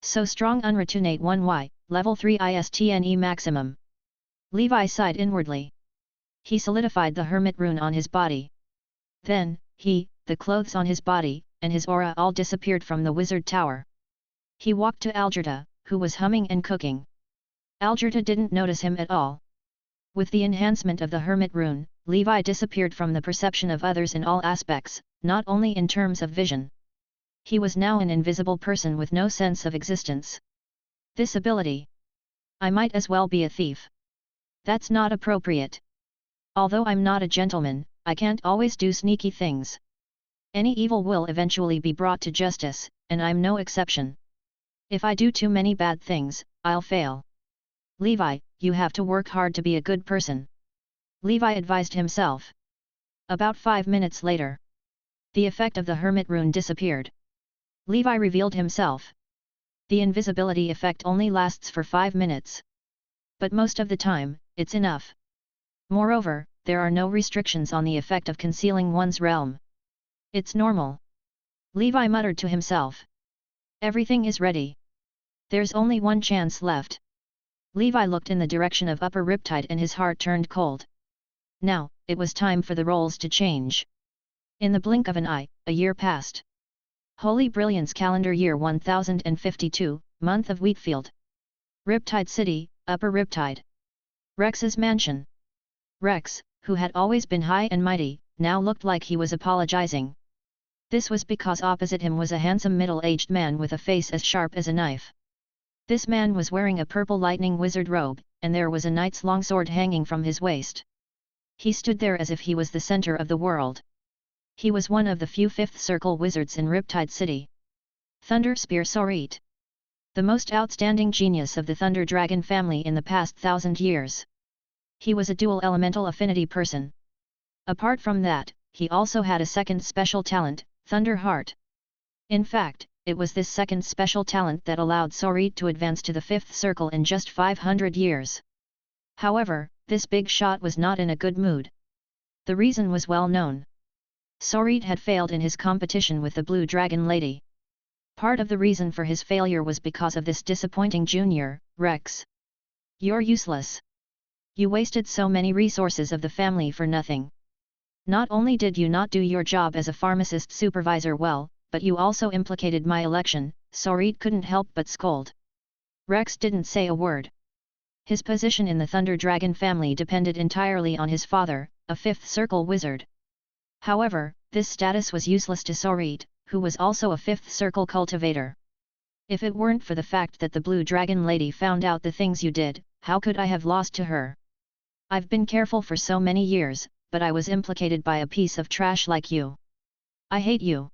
So strong Unretunate 1Y, Level 3 ISTNE Maximum. Levi sighed inwardly. He solidified the Hermit Rune on his body. Then, the clothes on his body, and his aura all disappeared from the wizard tower. He walked to Algerta, who was humming and cooking. Algerta didn't notice him at all. With the enhancement of the Hermit Rune, Levi disappeared from the perception of others in all aspects, not only in terms of vision. He was now an invisible person with no sense of existence. This ability. I might as well be a thief. That's not appropriate. Although I'm not a gentleman, I can't always do sneaky things. Any evil will eventually be brought to justice, and I'm no exception. If I do too many bad things, I'll fail. Levi, you have to work hard to be a good person. Levi advised himself. About 5 minutes later, the effect of the hermit rune disappeared. Levi revealed himself. The invisibility effect only lasts for 5 minutes. But most of the time, it's enough. Moreover, there are no restrictions on the effect of concealing one's realm. It's normal. Levi muttered to himself. Everything is ready. There's only one chance left. Levi looked in the direction of Upper Riptide and his heart turned cold. Now, it was time for the roles to change. In the blink of an eye, a year passed. Holy Brilliance calendar year 1052, month of Wheatfield. Riptide City, Upper Riptide. Rex's mansion. Rex, who had always been high and mighty, now looked like he was apologizing. This was because opposite him was a handsome middle-aged man with a face as sharp as a knife. This man was wearing a purple lightning wizard robe, and there was a knight's longsword hanging from his waist. He stood there as if he was the center of the world. He was one of the few fifth circle wizards in Riptide City. Thunder Spear Sorit. The most outstanding genius of the Thunder Dragon family in the past 1,000 years. He was a dual elemental affinity person. Apart from that, he also had a second special talent, Thunder Heart. In fact, it was this second special talent that allowed Sorit to advance to the fifth circle in just 500 years. However, this big shot was not in a good mood. The reason was well known. Sorit had failed in his competition with the Blue Dragon Lady. Part of the reason for his failure was because of this disappointing junior, Rex. You're useless. You wasted so many resources of the family for nothing. Not only did you not do your job as a pharmacist supervisor well, but you also implicated my election. Sorit couldn't help but scold. Rex didn't say a word. His position in the Thunder Dragon family depended entirely on his father, a fifth circle wizard. However, this status was useless to Sorit, who was also a fifth circle cultivator. If it weren't for the fact that the Blue Dragon Lady found out the things you did, how could I have lost to her? I've been careful for so many years, but I was implicated by a piece of trash like you. I hate you.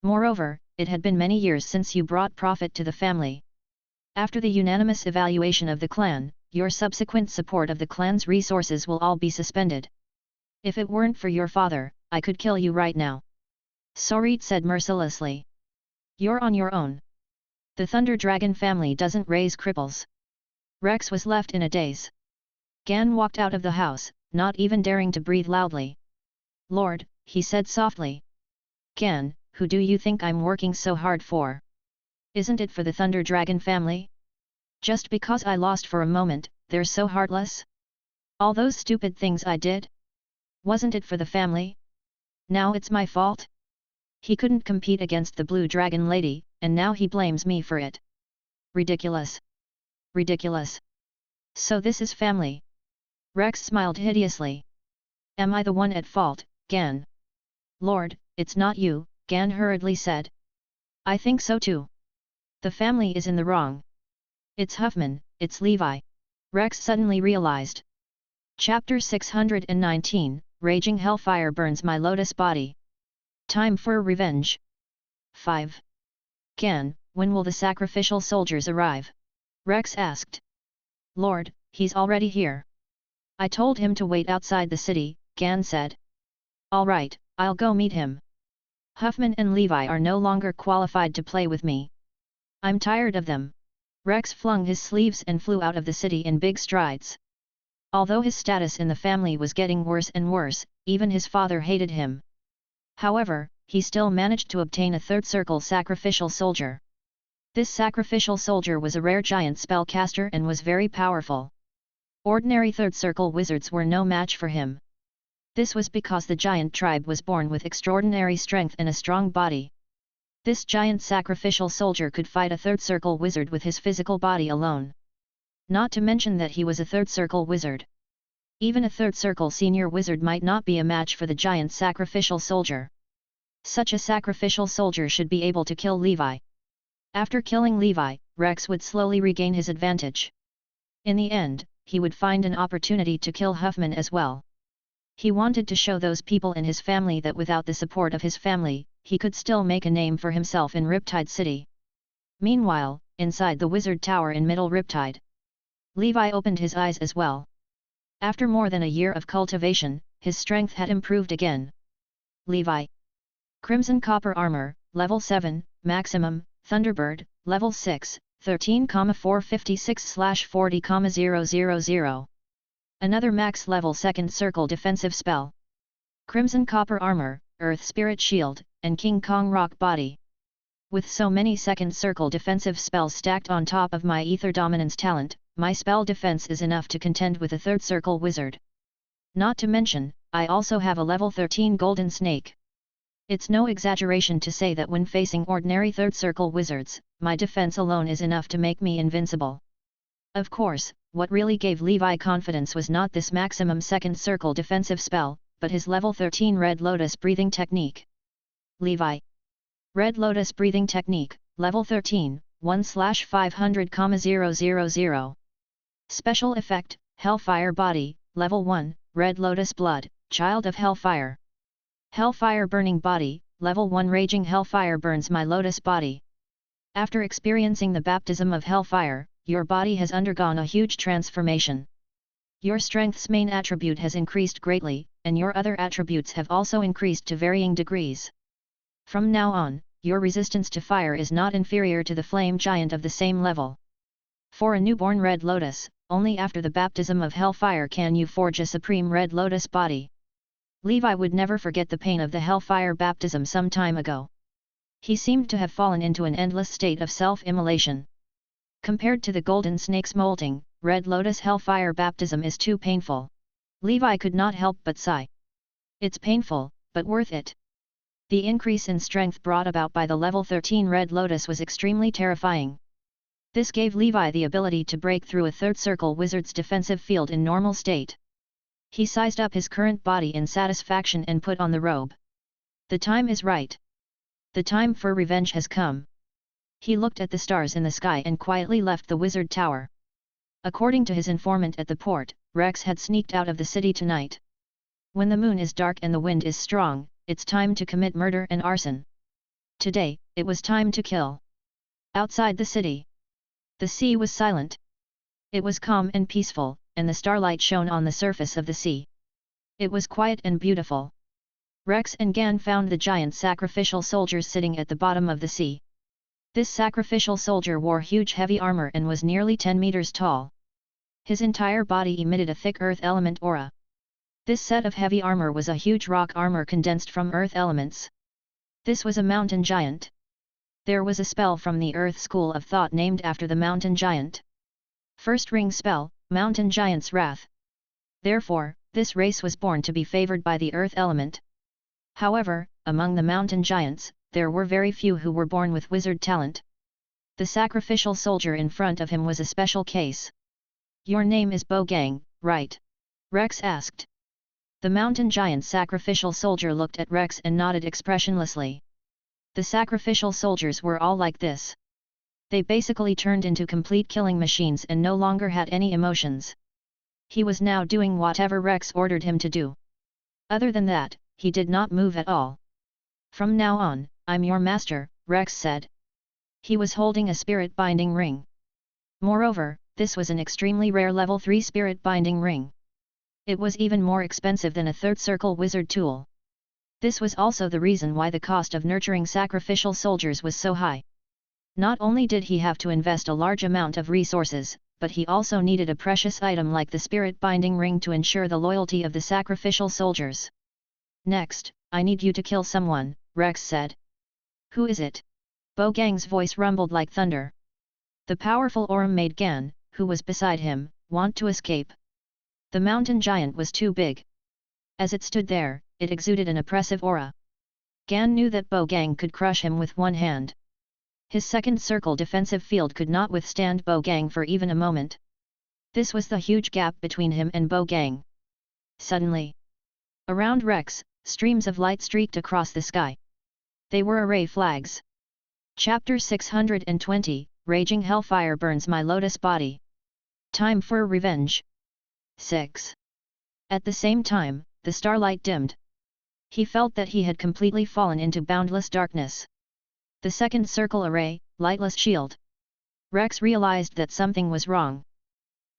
Moreover, it had been many years since you brought profit to the family. After the unanimous evaluation of the clan, your subsequent support of the clan's resources will all be suspended. If it weren't for your father, I could kill you right now. Sorit said mercilessly. You're on your own. The Thunder Dragon family doesn't raise cripples. Rex was left in a daze. Gan walked out of the house, not even daring to breathe loudly. Lord, he said softly. Gan, who do you think I'm working so hard for? Isn't it for the Thunder Dragon family? Just because I lost for a moment, they're so heartless? All those stupid things I did? Wasn't it for the family? Now it's my fault? He couldn't compete against the Blue Dragon Lady, and now he blames me for it. Ridiculous. Ridiculous. So this is family. Rex smiled hideously. Am I the one at fault, Gan? Lord, it's not you, Gan hurriedly said. I think so too. The family is in the wrong. It's Huffman, it's Levi. Rex suddenly realized. Chapter 619, Raging Hellfire burns my lotus body. Time for revenge. 5. Gan, when will the sacrificial soldiers arrive? Rex asked. Lord, he's already here. I told him to wait outside the city, Gan said. All right, I'll go meet him. Huffman and Levi are no longer qualified to play with me. I'm tired of them. Rex flung his sleeves and flew out of the city in big strides. Although his status in the family was getting worse and worse, even his father hated him. However, he still managed to obtain a third circle sacrificial soldier. This sacrificial soldier was a rare giant spellcaster and was very powerful. Ordinary third circle wizards were no match for him. This was because the giant tribe was born with extraordinary strength and a strong body. This giant sacrificial soldier could fight a third circle wizard with his physical body alone. Not to mention that he was a third circle wizard. Even a third circle senior wizard might not be a match for the giant sacrificial soldier. Such a sacrificial soldier should be able to kill Levi. After killing Levi, Rex would slowly regain his advantage. In the end, he would find an opportunity to kill Huffman as well. He wanted to show those people in his family that without the support of his family, he could still make a name for himself in Riptide City. Meanwhile, inside the wizard tower in Middle Riptide, Levi opened his eyes as well. After more than a year of cultivation, his strength had improved again. Levi. Crimson Copper Armor, Level 7, Maximum, Thunderbird, Level 6, 13,456/40,000. Another max level second circle defensive spell. Crimson Copper Armor, Earth Spirit Shield, and King Kong Rock Body. With so many second circle defensive spells stacked on top of my Ether Dominance talent, my spell defense is enough to contend with a third circle wizard. Not to mention, I also have a level 13 Golden Snake. It's no exaggeration to say that when facing ordinary third circle wizards, my defense alone is enough to make me invincible. Of course, what really gave Levi confidence was not this maximum second circle defensive spell, but his level 13 Red Lotus breathing technique. Levi. Red Lotus breathing technique, level 13, 1/500,000. Special effect, Hellfire Body, level 1, Red Lotus Blood, Child of Hellfire. Hellfire Burning Body, level 1 Raging Hellfire burns my lotus body. After experiencing the baptism of Hellfire, your body has undergone a huge transformation. Your strength's main attribute has increased greatly, and your other attributes have also increased to varying degrees. From now on, your resistance to fire is not inferior to the flame giant of the same level. For a newborn Red Lotus, only after the baptism of Hellfire can you forge a supreme Red Lotus body. Levi would never forget the pain of the Hellfire baptism some time ago. He seemed to have fallen into an endless state of self-immolation. Compared to the Golden Snake's molting, Red Lotus Hellfire baptism is too painful. Levi could not help but sigh. It's painful, but worth it. The increase in strength brought about by the level 13 Red Lotus was extremely terrifying. This gave Levi the ability to break through a third circle wizard's defensive field in normal state. He sized up his current body in satisfaction and put on the robe. The time is right. The time for revenge has come. He looked at the stars in the sky and quietly left the wizard tower. According to his informant at the port, Rex had sneaked out of the city tonight. When the moon is dark and the wind is strong, it's time to commit murder and arson. Today, it was time to kill. Outside the city, the sea was silent. It was calm and peaceful, and the starlight shone on the surface of the sea. It was quiet and beautiful. Rex and Gan found the giant sacrificial soldiers sitting at the bottom of the sea. This sacrificial soldier wore huge heavy armor and was nearly 10 meters tall. His entire body emitted a thick earth element aura. This set of heavy armor was a huge rock armor condensed from earth elements. This was a mountain giant. There was a spell from the Earth School of Thought named after the mountain giant. First ring spell, Mountain Giant's Wrath. Therefore, this race was born to be favored by the earth element. However, among the mountain giants, there were very few who were born with wizard talent. The sacrificial soldier in front of him was a special case. Your name is Bogang, right? Rex asked. The mountain giant's sacrificial soldier looked at Rex and nodded expressionlessly. The sacrificial soldiers were all like this. They basically turned into complete killing machines and no longer had any emotions. He was now doing whatever Rex ordered him to do. Other than that, he did not move at all. From now on, I'm your master, Rex said. He was holding a spirit binding ring. Moreover, this was an extremely rare level 3 spirit binding ring. It was even more expensive than a third circle wizard tool. This was also the reason why the cost of nurturing sacrificial soldiers was so high. Not only did he have to invest a large amount of resources, but he also needed a precious item like the spirit binding ring to ensure the loyalty of the sacrificial soldiers. Next, I need you to kill someone, Rex said. Who is it? Bogang's voice rumbled like thunder. The powerful Aurum made Gan, who was beside him, want to escape. The mountain giant was too big. As it stood there, it exuded an oppressive aura. Gan knew that Bogang could crush him with one hand. His second circle defensive field could not withstand Bogang for even a moment. This was the huge gap between him and Bogang. Suddenly, around Rex, streams of light streaked across the sky. They were array flags. Chapter 620, Raging Hellfire burns my lotus body. Time for revenge. 6. At the same time, the starlight dimmed. He felt that he had completely fallen into boundless darkness. The second circle array, lightless shield. Rex realized that something was wrong.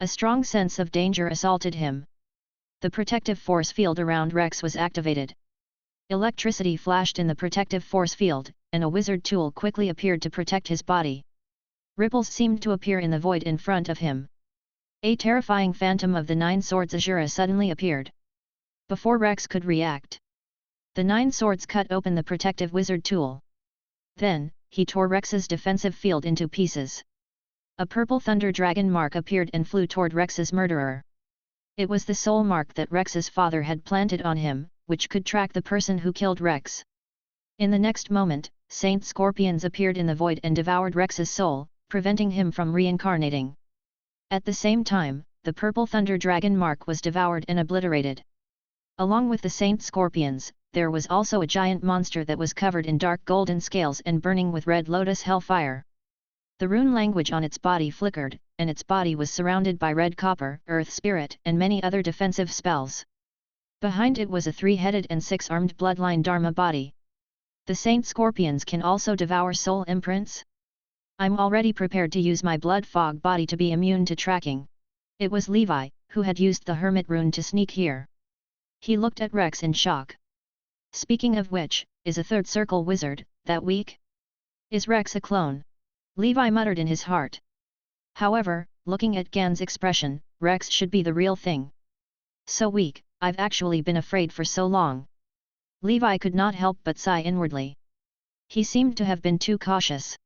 A strong sense of danger assaulted him. The protective force field around Rex was activated. Electricity flashed in the protective force field, and a wizard tool quickly appeared to protect his body. Ripples seemed to appear in the void in front of him. A terrifying phantom of the Nine Swords Azura suddenly appeared. Before Rex could react, the Nine Swords cut open the protective wizard tool. Then, he tore Rex's defensive field into pieces. A purple thunder dragon mark appeared and flew toward Rex's murderer. It was the soul mark that Rex's father had planted on him, which could track the person who killed Rex. In the next moment, Saint Scorpions appeared in the void and devoured Rex's soul, preventing him from reincarnating. At the same time, the purple thunder dragon mark was devoured and obliterated. Along with the Saint Scorpions, there was also a giant monster that was covered in dark golden scales and burning with red lotus hellfire. The rune language on its body flickered, and its body was surrounded by red copper, earth spirit, and many other defensive spells. Behind it was a three-headed and six-armed bloodline Dharma body. The Saint Scorpions can also devour soul imprints? I'm already prepared to use my blood fog body to be immune to tracking. It was Levi, who had used the hermit rune to sneak here. He looked at Rex in shock. Speaking of which, is a third circle wizard that weak? Is Rex a clone? Levi muttered in his heart. However, looking at Gan's expression, Rex should be the real thing. So weak, I've actually been afraid for so long. Levi could not help but sigh inwardly. He seemed to have been too cautious.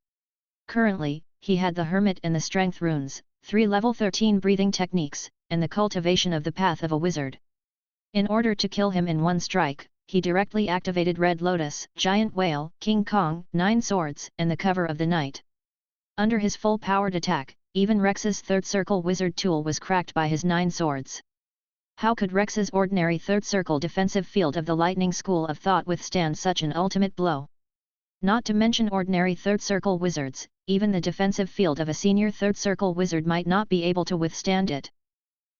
Currently, he had the Hermit and the Strength runes, 3 level 13 breathing techniques, and the cultivation of the path of a wizard. In order to kill him in one strike, he directly activated Red Lotus, Giant Whale, King Kong, 9 Swords, and the Cover of the Night. Under his full-powered attack, even Rex's third circle wizard tool was cracked by his 9 swords. How could Rex's ordinary third circle defensive field of the lightning school of thought withstand such an ultimate blow? Not to mention ordinary third circle wizards, even the defensive field of a senior third circle wizard might not be able to withstand it.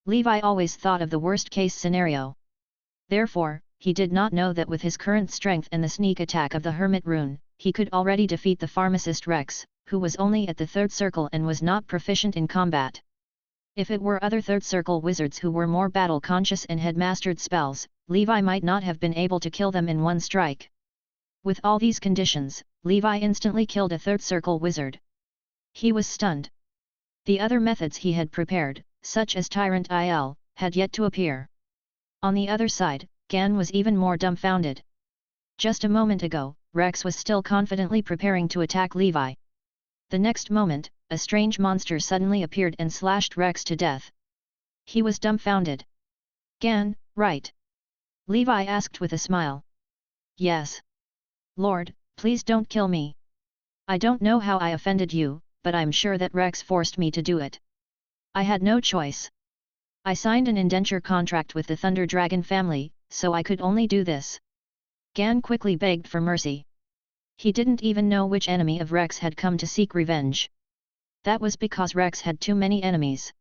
Levi always thought of the worst-case scenario. Therefore, he did not know that with his current strength and the sneak attack of the Hermit rune, he could already defeat the pharmacist Rex, who was only at the third circle and was not proficient in combat. If it were other third circle wizards who were more battle-conscious and had mastered spells, Levi might not have been able to kill them in one strike. With all these conditions, Levi instantly killed a third circle wizard. He was stunned. The other methods he had prepared, such as Tyrant IL, had yet to appear. On the other side, Gan was even more dumbfounded. Just a moment ago, Rex was still confidently preparing to attack Levi. The next moment, a strange monster suddenly appeared and slashed Rex to death. He was dumbfounded. Gan, right? Levi asked with a smile. Yes. Lord, please don't kill me. I don't know how I offended you, but I'm sure that Rex forced me to do it. I had no choice. I signed an indenture contract with the Thunder Dragon family, so I could only do this. Gan quickly begged for mercy. He didn't even know which enemy of Rex had come to seek revenge. That was because Rex had too many enemies.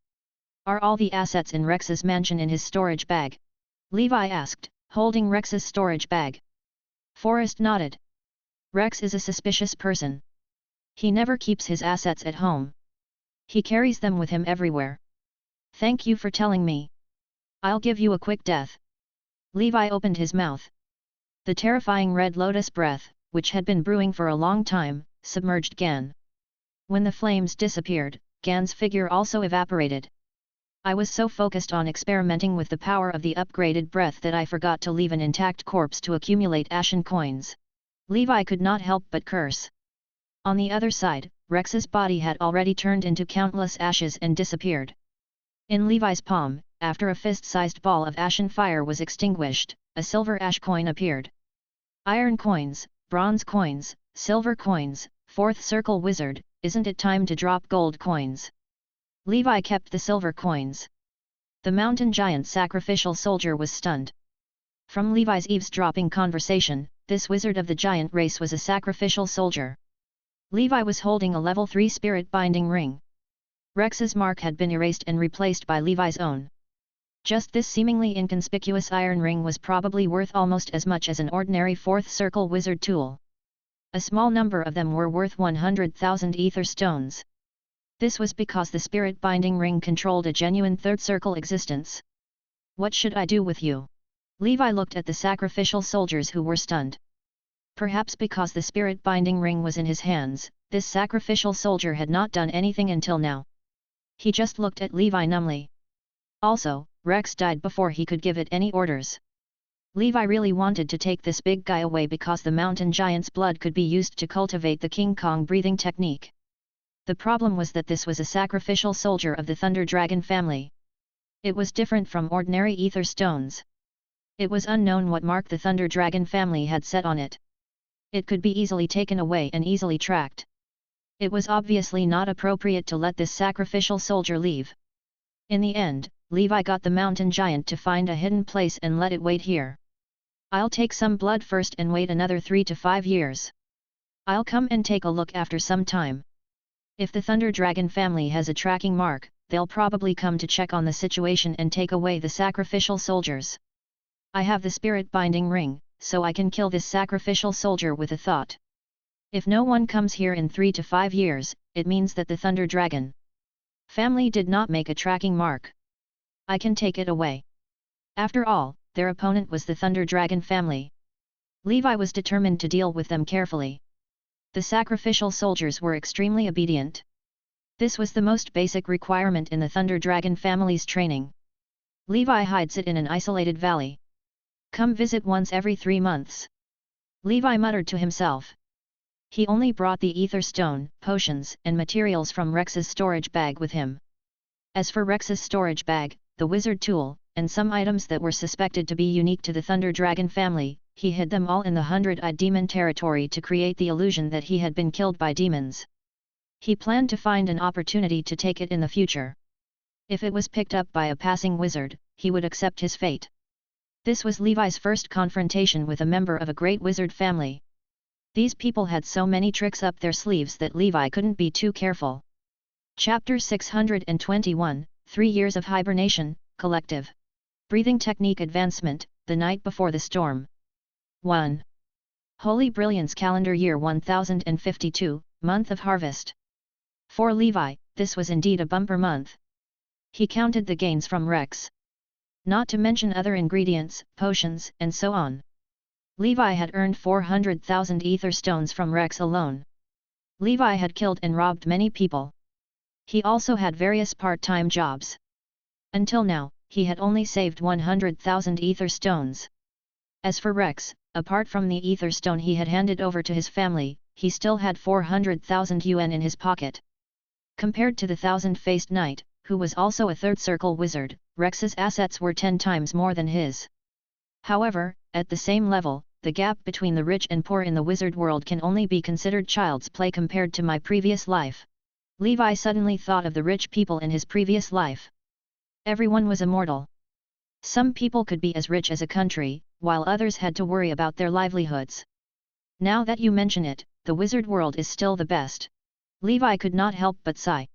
Are all the assets in Rex's mansion in his storage bag? Levi asked, holding Rex's storage bag. Forrest nodded. Rex is a suspicious person. He never keeps his assets at home. He carries them with him everywhere. Thank you for telling me. I'll give you a quick death. Levi opened his mouth. The terrifying red lotus breath, which had been brewing for a long time, submerged Gan. When the flames disappeared, Gan's figure also evaporated. I was so focused on experimenting with the power of the upgraded breath that I forgot to leave an intact corpse to accumulate ashen coins. Levi could not help but curse. On the other side, Rex's body had already turned into countless ashes and disappeared. In Levi's palm, after a fist-sized ball of ashen fire was extinguished, a silver ash coin appeared. Iron coins, bronze coins, silver coins, fourth circle wizard, isn't it time to drop gold coins? Levi kept the silver coins. The mountain giant sacrificial soldier was stunned. From Levi's eavesdropping conversation, this wizard of the giant race was a sacrificial soldier. Levi was holding a level 3 spirit binding ring. Rex's mark had been erased and replaced by Levi's own. Just this seemingly inconspicuous iron ring was probably worth almost as much as an ordinary fourth circle wizard tool. A small number of them were worth 100,000 ether stones. This was because the spirit binding ring controlled a genuine third circle existence. What should I do with you? Levi looked at the sacrificial soldiers who were stunned. Perhaps because the spirit binding ring was in his hands, this sacrificial soldier had not done anything until now. He just looked at Levi numbly. Also, Rex died before he could give it any orders. Levi really wanted to take this big guy away because the mountain giant's blood could be used to cultivate the King Kong breathing technique. The problem was that this was a sacrificial soldier of the Thunder Dragon family. It was different from ordinary ether stones. It was unknown what mark the Thunder Dragon family had set on it. It could be easily taken away and easily tracked. It was obviously not appropriate to let this sacrificial soldier leave. In the end, Levi got the mountain giant to find a hidden place and let it wait here. I'll take some blood first and wait another 3 to 5 years. I'll come and take a look after some time. If the Thunder Dragon family has a tracking mark, they'll probably come to check on the situation and take away the sacrificial soldiers. I have the spirit binding ring, so I can kill this sacrificial soldier with a thought. If no one comes here in 3 to 5 years, it means that the Thunder Dragon family did not make a tracking mark. I can take it away. After all, their opponent was the Thunder Dragon family. Levi was determined to deal with them carefully. The sacrificial soldiers were extremely obedient. This was the most basic requirement in the Thunder Dragon family's training. Levi hides it in an isolated valley. Come visit once every 3 months. Levi muttered to himself. He only brought the ether stone, potions, and materials from Rex's storage bag with him. As for Rex's storage bag, the wizard tool, and some items that were suspected to be unique to the Thunder Dragon family, he hid them all in the 100-eyed demon territory to create the illusion that he had been killed by demons. He planned to find an opportunity to take it in the future. If it was picked up by a passing wizard, he would accept his fate. This was Levi's first confrontation with a member of a great wizard family. These people had so many tricks up their sleeves that Levi couldn't be too careful. Chapter 621, 3 Years of Hibernation, Collective. Breathing Technique Advancement, the Night Before the Storm. 1. Holy Brilliance Calendar Year 1052, Month of Harvest. For Levi, this was indeed a bumper month. He counted the gains from Rex. Not to mention other ingredients, potions, and so on. Levi had earned 400,000 ether stones from Rex alone. Levi had killed and robbed many people. He also had various part-time jobs. Until now, he had only saved 100,000 ether stones. As for Rex, apart from the ether stone he had handed over to his family, he still had 400,000 yuan in his pocket. Compared to the thousand-faced knight, who was also a third circle wizard, Rex's assets were 10 times more than his. However, at the same level, the gap between the rich and poor in the wizard world can only be considered child's play compared to my previous life. Levi suddenly thought of the rich people in his previous life. Everyone was immortal. Some people could be as rich as a country, while others had to worry about their livelihoods. Now that you mention it, the wizard world is still the best. Levi could not help but sigh.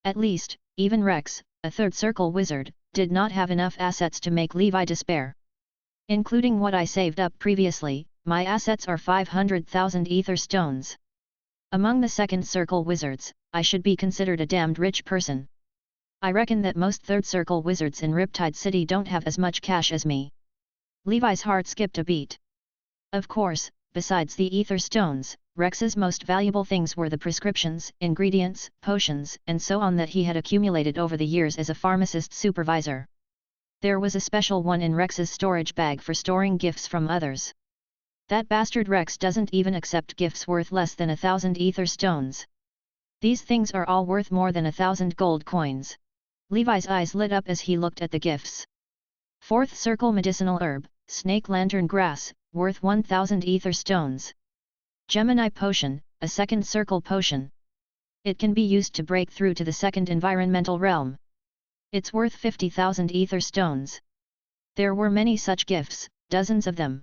At least, even Rex, a third circle wizard, did not have enough assets to make Levi despair. Including what I saved up previously, my assets are 500,000 ether stones. Among the second circle wizards, I should be considered a damned rich person. I reckon that most third circle wizards in Riptide City don't have as much cash as me. Levi's heart skipped a beat. Of course, besides the ether stones, Rex's most valuable things were the prescriptions, ingredients, potions, and so on that he had accumulated over the years as a pharmacist supervisor. There was a special one in Rex's storage bag for storing gifts from others. That bastard Rex doesn't even accept gifts worth less than 1,000 ether stones. These things are all worth more than 1,000 gold coins. Levi's eyes lit up as he looked at the gifts. Fourth circle medicinal herb, snake lantern grass, worth 1,000 ether stones. Gemini potion, a second circle potion. It can be used to break through to the second environmental realm. It's worth 50,000 ether stones. There were many such gifts, dozens of them.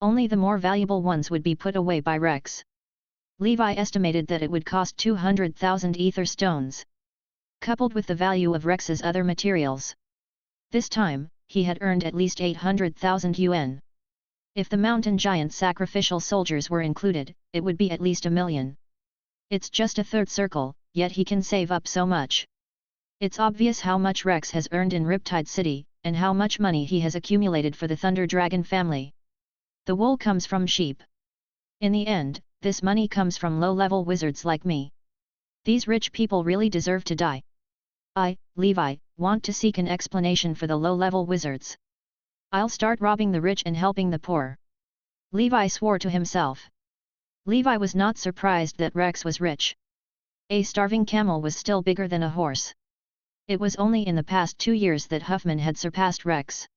Only the more valuable ones would be put away by Rex. Levi estimated that it would cost 200,000 ether stones. Coupled with the value of Rex's other materials. This time, he had earned at least 800,000 yuan. If the mountain giant's sacrificial soldiers were included, it would be at least 1 million. It's just a third circle, yet he can save up so much. It's obvious how much Rex has earned in Riptide City, and how much money he has accumulated for the Thunder Dragon family. The wool comes from sheep. In the end, this money comes from low-level wizards like me. These rich people really deserve to die. I, Levi, want to seek an explanation for the low-level wizards. I'll start robbing the rich and helping the poor. Levi swore to himself. Levi was not surprised that Rex was rich. A starving camel was still bigger than a horse. It was only in the past 2 years that Huffman had surpassed Rex.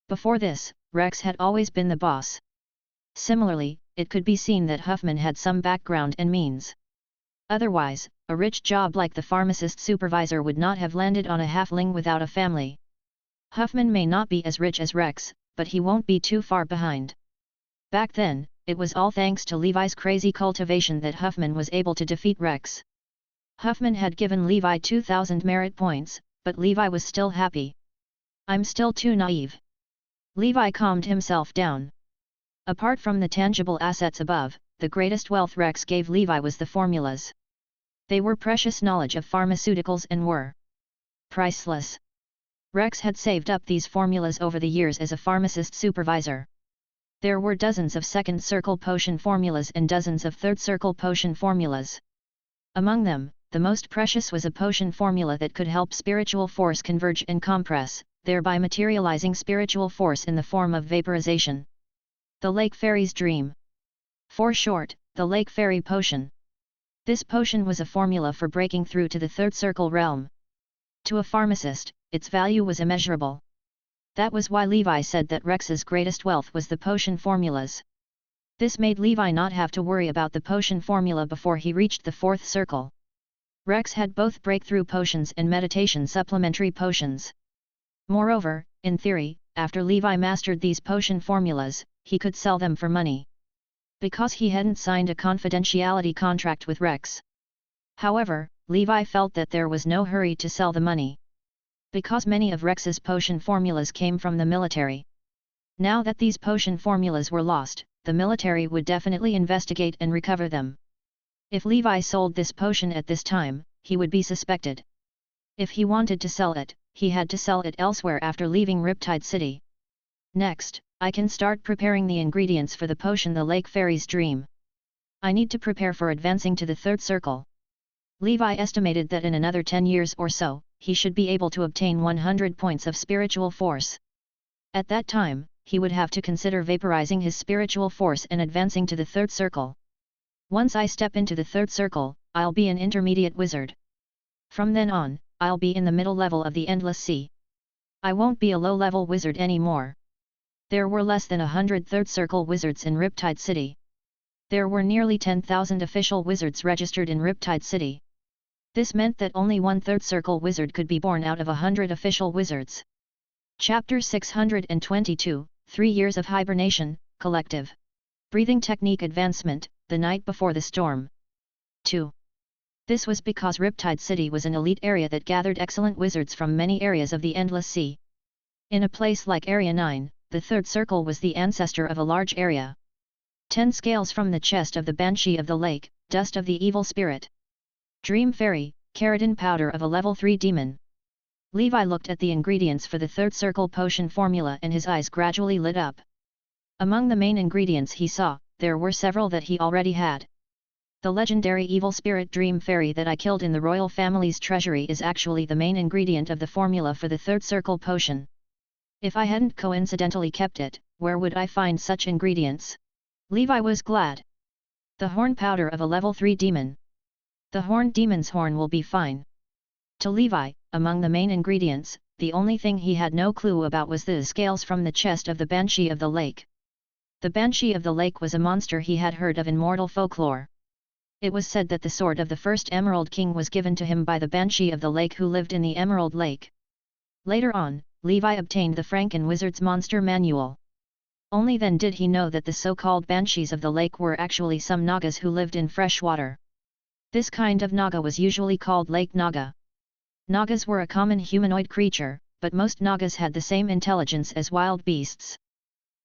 Before this, Rex had always been the boss. Similarly, it could be seen that Huffman had some background and means. Otherwise, a rich job like the pharmacist supervisor would not have landed on a halfling without a family. Huffman may not be as rich as Rex, but he won't be too far behind. Back then, it was all thanks to Levi's crazy cultivation that Huffman was able to defeat Rex. Huffman had given Levi 2,000 merit points, but Levi was still happy. I'm still too naive. Levi calmed himself down. Apart from the tangible assets above, the greatest wealth Rex gave Levi was the formulas. They were precious knowledge of pharmaceuticals and were priceless. Rex had saved up these formulas over the years as a pharmacist supervisor. There were dozens of second circle potion formulas and dozens of third circle potion formulas. Among them, the most precious was a potion formula that could help spiritual force converge and compress, thereby materializing spiritual force in the form of vaporization. The Lake Fairy's Dream. For short, the Lake Fairy Potion. This potion was a formula for breaking through to the third circle realm. To a pharmacist, its value was immeasurable. That was why Levi said that Rex's greatest wealth was the potion formulas. This made Levi not have to worry about the potion formula before he reached the fourth circle. Rex had both breakthrough potions and meditation supplementary potions. Moreover, in theory, after Levi mastered these potion formulas, he could sell them for money. Because he hadn't signed a confidentiality contract with Rex. However, Levi felt that there was no hurry to sell the money. Because many of Rex's potion formulas came from the military. Now that these potion formulas were lost, the military would definitely investigate and recover them. If Levi sold this potion at this time, he would be suspected. If he wanted to sell it, he had to sell it elsewhere after leaving Riptide City. Next, I can start preparing the ingredients for the potion the Lake Fairy's Dream. I need to prepare for advancing to the third circle. Levi estimated that in another 10 years or so, he should be able to obtain 100 points of spiritual force. At that time, he would have to consider vaporizing his spiritual force and advancing to the third circle. Once I step into the third circle, I'll be an intermediate wizard. From then on, I'll be in the middle level of the Endless Sea. I won't be a low-level wizard anymore. There were less than 100 third circle wizards in Riptide City. There were nearly 10,000 official wizards registered in Riptide City. This meant that only one third circle wizard could be born out of 100 official wizards. Chapter 622, 3 Years of Hibernation, Collective. Breathing Technique Advancement, the Night Before the Storm. 2. This was because Riptide City was an elite area that gathered excellent wizards from many areas of the Endless Sea. In a place like Area 9, the third circle was the ancestor of a large area. 10 scales from the chest of the Banshee of the Lake, dust of the evil spirit. Dream Fairy, keratin powder of a level 3 demon. Levi looked at the ingredients for the third circle potion formula and his eyes gradually lit up. Among the main ingredients he saw, there were several that he already had. The legendary evil spirit Dream Fairy that I killed in the royal family's treasury is actually the main ingredient of the formula for the third circle potion. If I hadn't coincidentally kept it, where would I find such ingredients? Levi was glad. The horn powder of a level 3 demon. The horned demon's horn will be fine. To Levi, among the main ingredients, the only thing he had no clue about was the scales from the chest of the Banshee of the Lake. The Banshee of the Lake was a monster he had heard of in mortal folklore. It was said that the sword of the first Emerald King was given to him by the Banshee of the Lake who lived in the Emerald Lake. Later on, Levi obtained the Franken Wizard's Monster Manual. Only then did he know that the so-called Banshees of the Lake were actually some Nagas who lived in fresh water. This kind of Naga was usually called Lake Naga. Nagas were a common humanoid creature, but most Nagas had the same intelligence as wild beasts.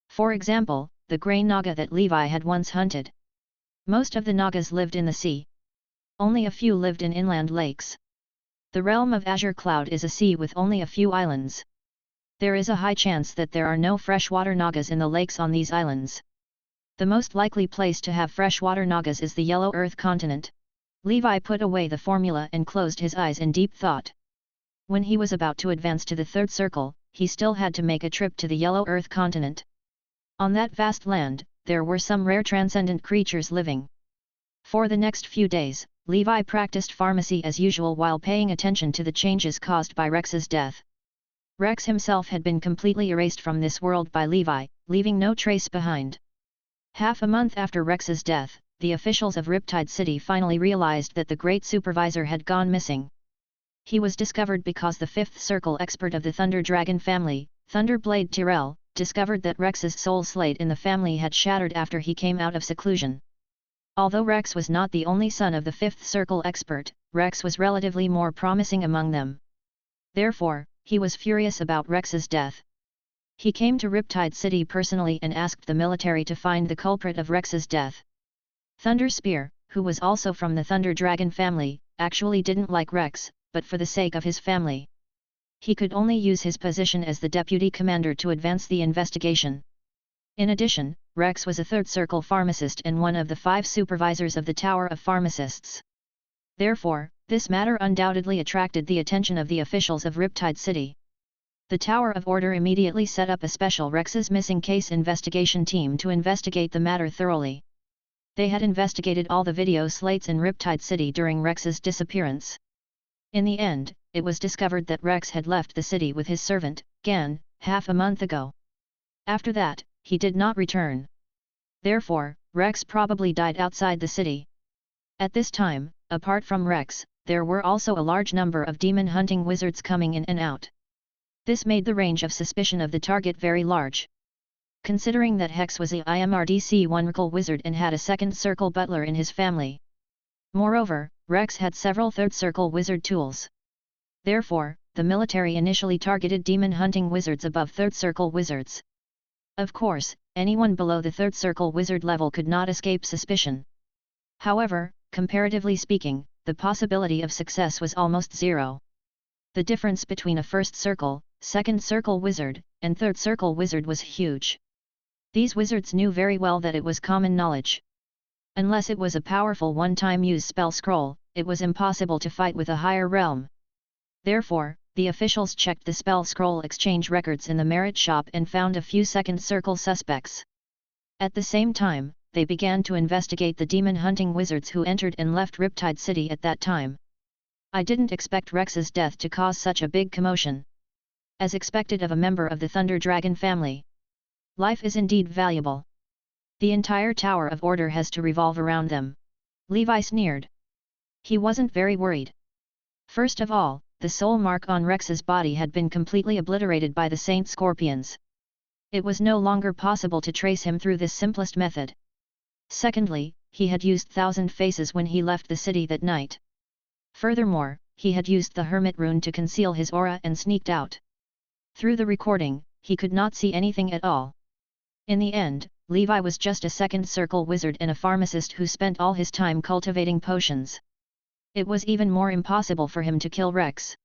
For example, the grey Naga that Levi had once hunted. Most of the Nagas lived in the sea. Only a few lived in inland lakes. The realm of Azure Cloud is a sea with only a few islands. There is a high chance that there are no freshwater nagas in the lakes on these islands. The most likely place to have freshwater nagas is the Yellow Earth continent. Levi put away the formula and closed his eyes in deep thought. When he was about to advance to the third circle, he still had to make a trip to the Yellow Earth continent. On that vast land, there were some rare transcendent creatures living. For the next few days, Levi practiced pharmacy as usual while paying attention to the changes caused by Rex's death. Rex himself had been completely erased from this world by Levi, leaving no trace behind. Half a month after Rex's death, the officials of Riptide City finally realized that the great supervisor had gone missing. He was discovered because the fifth circle expert of the Thunder Dragon family, Thunderblade Tyrell, discovered that Rex's soul slate in the family had shattered after he came out of seclusion. Although Rex was not the only son of the fifth circle expert, Rex was relatively more promising among them. Therefore, he was furious about Rex's death. He came to Riptide City personally and asked the military to find the culprit of Rex's death. Thunder Spear, who was also from the Thunder Dragon family, actually didn't like Rex, but for the sake of his family, he could only use his position as the deputy commander to advance the investigation. In addition, Rex was a third circle pharmacist and one of the 5 supervisors of the Tower of Pharmacists. Therefore, this matter undoubtedly attracted the attention of the officials of Riptide City. The Tower of Order immediately set up a special Rex's missing case investigation team to investigate the matter thoroughly. They had investigated all the video slates in Riptide City during Rex's disappearance. In the end, it was discovered that Rex had left the city with his servant, Gan, half a month ago. After that, he did not return. Therefore, Rex probably died outside the city. At this time, apart from Rex, there were also a large number of demon-hunting wizards coming in and out. This made the range of suspicion of the target very large. Considering that Hex was a IMRDC 1-circle wizard and had a second circle butler in his family. Moreover, Rex had several third circle wizard tools. Therefore, the military initially targeted demon-hunting wizards above third circle wizards. Of course, anyone below the third circle wizard level could not escape suspicion. However, comparatively speaking, the possibility of success was almost zero. The difference between a first circle, second circle wizard, and third circle wizard was huge. These wizards knew very well that it was common knowledge. Unless it was a powerful one-time use spell scroll, it was impossible to fight with a higher realm. Therefore, the officials checked the spell scroll exchange records in the merit shop and found a few second circle suspects. At the same time, they began to investigate the demon-hunting wizards who entered and left Riptide City at that time. I didn't expect Rex's death to cause such a big commotion. As expected of a member of the Thunder Dragon family. Life is indeed valuable. The entire Tower of Order has to revolve around them. Levi sneered. He wasn't very worried. First of all, the soul mark on Rex's body had been completely obliterated by the Saint Scorpions. It was no longer possible to trace him through this simplest method. Secondly, he had used Thousand Faces when he left the city that night. Furthermore, he had used the Hermit Rune to conceal his aura and sneaked out. Through the recording, he could not see anything at all. In the end, Levi was just a second circle wizard and a pharmacist who spent all his time cultivating potions. It was even more impossible for him to kill Rex.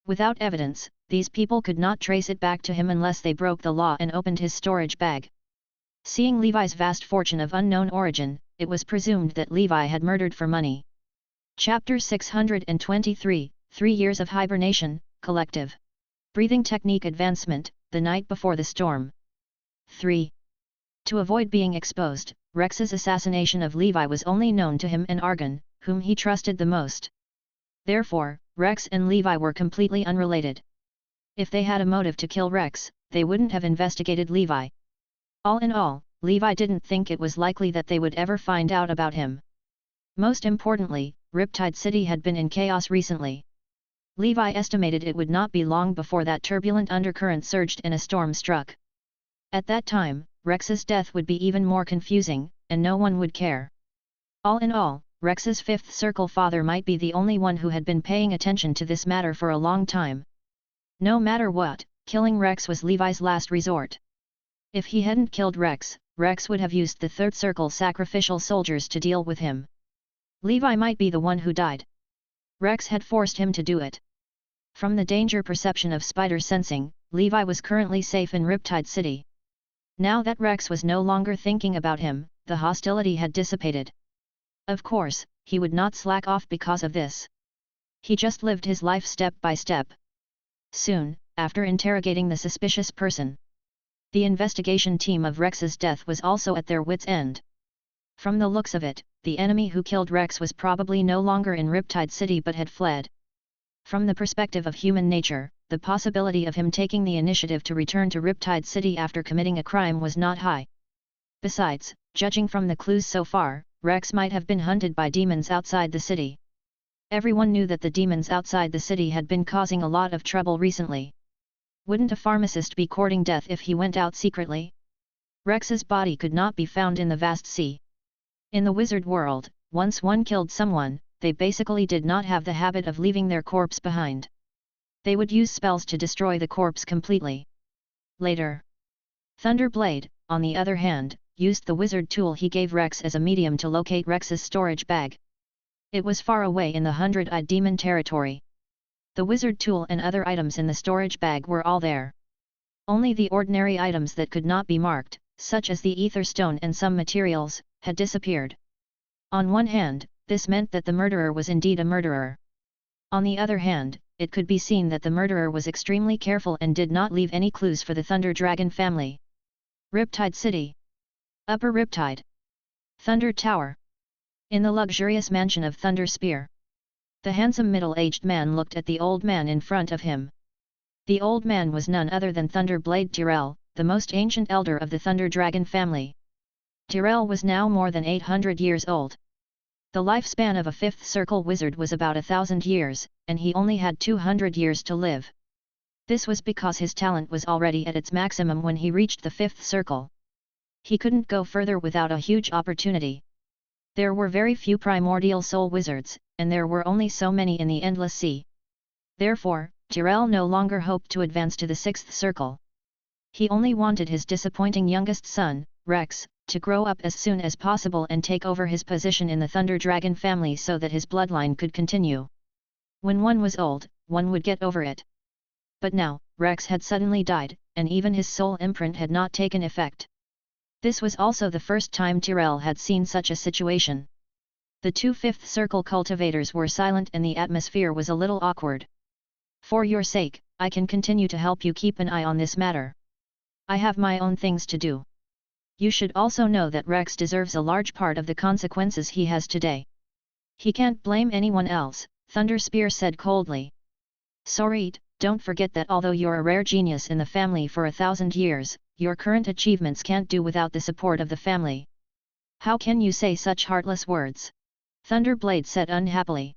Without evidence, these people could not trace it back to him unless they broke the law and opened his storage bag. Seeing Levi's vast fortune of unknown origin, it was presumed that Levi had murdered for money. Chapter 623, 3 Years of Hibernation, Collective. Breathing Technique Advancement, the Night Before the Storm. 3. To avoid being exposed, Rex's assassination of Levi was only known to him and Argon, whom he trusted the most. Therefore, Rex and Levi were completely unrelated. If they had a motive to kill Rex, they wouldn't have investigated Levi. All in all, Levi didn't think it was likely that they would ever find out about him. Most importantly, Riptide City had been in chaos recently. Levi estimated it would not be long before that turbulent undercurrent surged and a storm struck. At that time, Rex's death would be even more confusing, and no one would care. All in all, Rex's fifth circle father might be the only one who had been paying attention to this matter for a long time. No matter what, killing Rex was Levi's last resort. If he hadn't killed Rex, Rex would have used the third circle sacrificial soldiers to deal with him. Levi might be the one who died. Rex had forced him to do it. From the danger perception of spider sensing, Levi was currently safe in Riptide City. Now that Rex was no longer thinking about him, the hostility had dissipated. Of course, he would not slack off because of this. He just lived his life step by step. Soon, after interrogating the suspicious person, the investigation team of Rex's death was also at their wits' end. From the looks of it, the enemy who killed Rex was probably no longer in Riptide City but had fled. From the perspective of human nature, the possibility of him taking the initiative to return to Riptide City after committing a crime was not high. Besides, judging from the clues so far, Rex might have been hunted by demons outside the city. Everyone knew that the demons outside the city had been causing a lot of trouble recently. Wouldn't a pharmacist be courting death if he went out secretly? Rex's body could not be found in the vast sea. In the wizard world, once one killed someone, they basically did not have the habit of leaving their corpse behind. They would use spells to destroy the corpse completely. Later, Thunderblade, on the other hand, used the wizard tool he gave Rex as a medium to locate Rex's storage bag. It was far away in the Hundred-Eyed Demon territory. The wizard tool and other items in the storage bag were all there. Only the ordinary items that could not be marked, such as the ether stone and some materials, had disappeared. On one hand, this meant that the murderer was indeed a murderer. On the other hand, it could be seen that the murderer was extremely careful and did not leave any clues for the Thunder Dragon family. Riptide City. Upper Riptide. Thunder Tower. In the luxurious mansion of Thunder Spear, the handsome middle-aged man looked at the old man in front of him. The old man was none other than Thunderblade Tyrell, the most ancient elder of the Thunder Dragon family. Tyrell was now more than 800 years old. The lifespan of a fifth circle wizard was about 1,000 years, and he only had 200 years to live. This was because his talent was already at its maximum when he reached the fifth circle. He couldn't go further without a huge opportunity. There were very few primordial soul wizards, and there were only so many in the endless sea. Therefore, Tyrell no longer hoped to advance to the sixth circle. He only wanted his disappointing youngest son, Rex, to grow up as soon as possible and take over his position in the Thunder Dragon family so that his bloodline could continue. When one was old, one would get over it. But now, Rex had suddenly died, and even his soul imprint had not taken effect. This was also the first time Tyrell had seen such a situation. The two fifth circle cultivators were silent and the atmosphere was a little awkward. For your sake, I can continue to help you keep an eye on this matter. I have my own things to do. You should also know that Rex deserves a large part of the consequences he has today. He can't blame anyone else, Thunder Spear said coldly. Sorry, don't forget that although you're a rare genius in the family for 1,000 years, your current achievements can't do without the support of the family. How can you say such heartless words? Thunderblade said unhappily.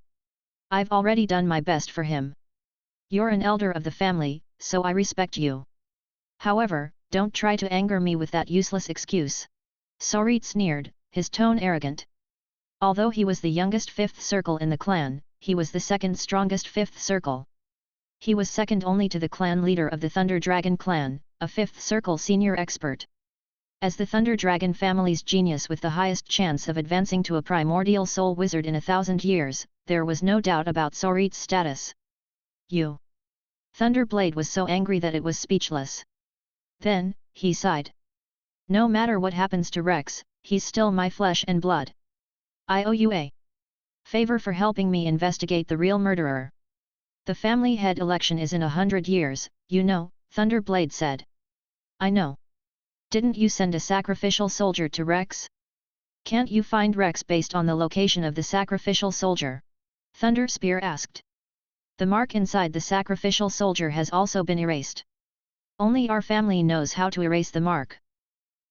I've already done my best for him. You're an elder of the family, so I respect you. However, don't try to anger me with that useless excuse. Sarit sneered, his tone arrogant. Although he was the youngest fifth circle in the clan, he was the second strongest fifth circle. He was second only to the clan leader of the Thunder Dragon clan, a fifth circle senior expert. As the Thunder Dragon family's genius with the highest chance of advancing to a primordial soul wizard in 1,000 years, there was no doubt about Sarit's status. You! Thunderblade was so angry that it was speechless. Then, he sighed. No matter what happens to Rex, he's still my flesh and blood. I owe you a favor for helping me investigate the real murderer. The family head election is in 100 years, you know, Thunderblade said. I know. Didn't you send a sacrificial soldier to Rex? Can't you find Rex based on the location of the sacrificial soldier? Thunder Spear asked. The mark inside the sacrificial soldier has also been erased. Only our family knows how to erase the mark.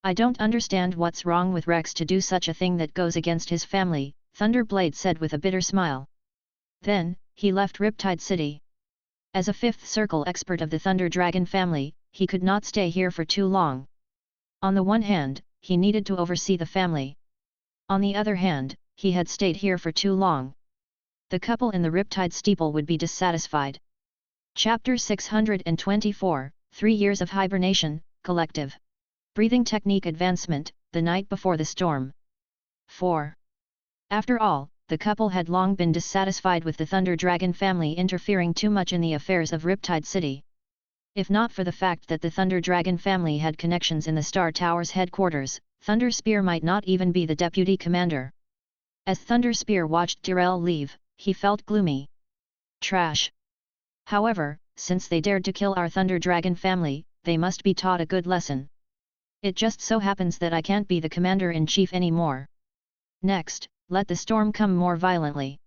I don't understand what's wrong with Rex to do such a thing that goes against his family, Thunderblade said with a bitter smile. Then, he left Riptide City. As a fifth circle expert of the Thunder Dragon family, he could not stay here for too long. On the one hand, he needed to oversee the family. On the other hand, he had stayed here for too long. The couple in the Riptide steeple would be dissatisfied. Chapter 624, 3 Years of Hibernation, Collective. Breathing Technique Advancement, the Night Before the Storm. 4. After all, the couple had long been dissatisfied with the Thunder Dragon family interfering too much in the affairs of Riptide City. If not for the fact that the Thunder Dragon family had connections in the Star Tower's headquarters, Thunder Spear might not even be the deputy commander. As Thunder Spear watched Tyrell leave, he felt gloomy. Trash. However, since they dared to kill our Thunder Dragon family, they must be taught a good lesson. It just so happens that I can't be the commander-in-chief anymore. Next, let the storm come more violently.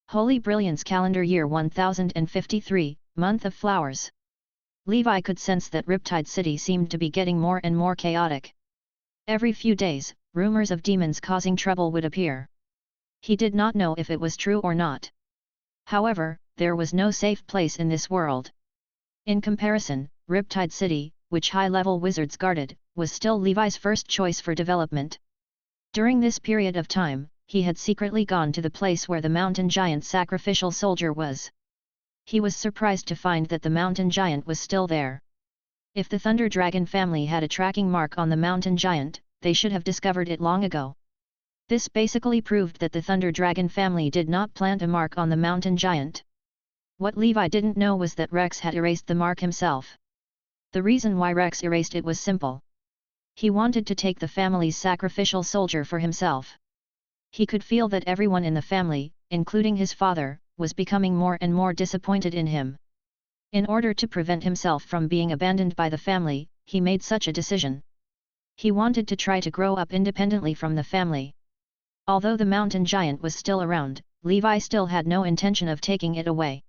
Holy Brilliance Calendar Year 1053, Month of Flowers. Levi could sense that Riptide City seemed to be getting more and more chaotic. Every few days, rumors of demons causing trouble would appear. He did not know if it was true or not. However, there was no safe place in this world. In comparison, Riptide City, which high-level wizards guarded, was still Levi's first choice for development. During this period of time, he had secretly gone to the place where the mountain giant's sacrificial soldier was. He was surprised to find that the mountain giant was still there. If the Thunder Dragon family had a tracking mark on the mountain giant, they should have discovered it long ago. This basically proved that the Thunder Dragon family did not plant a mark on the mountain giant. What Levi didn't know was that Rex had erased the mark himself. The reason why Rex erased it was simple. He wanted to take the family's sacrificial soldier for himself. He could feel that everyone in the family, including his father, was becoming more and more disappointed in him. In order to prevent himself from being abandoned by the family, he made such a decision. He wanted to try to grow up independently from the family. Although the mountain giant was still around, Levi still had no intention of taking it away.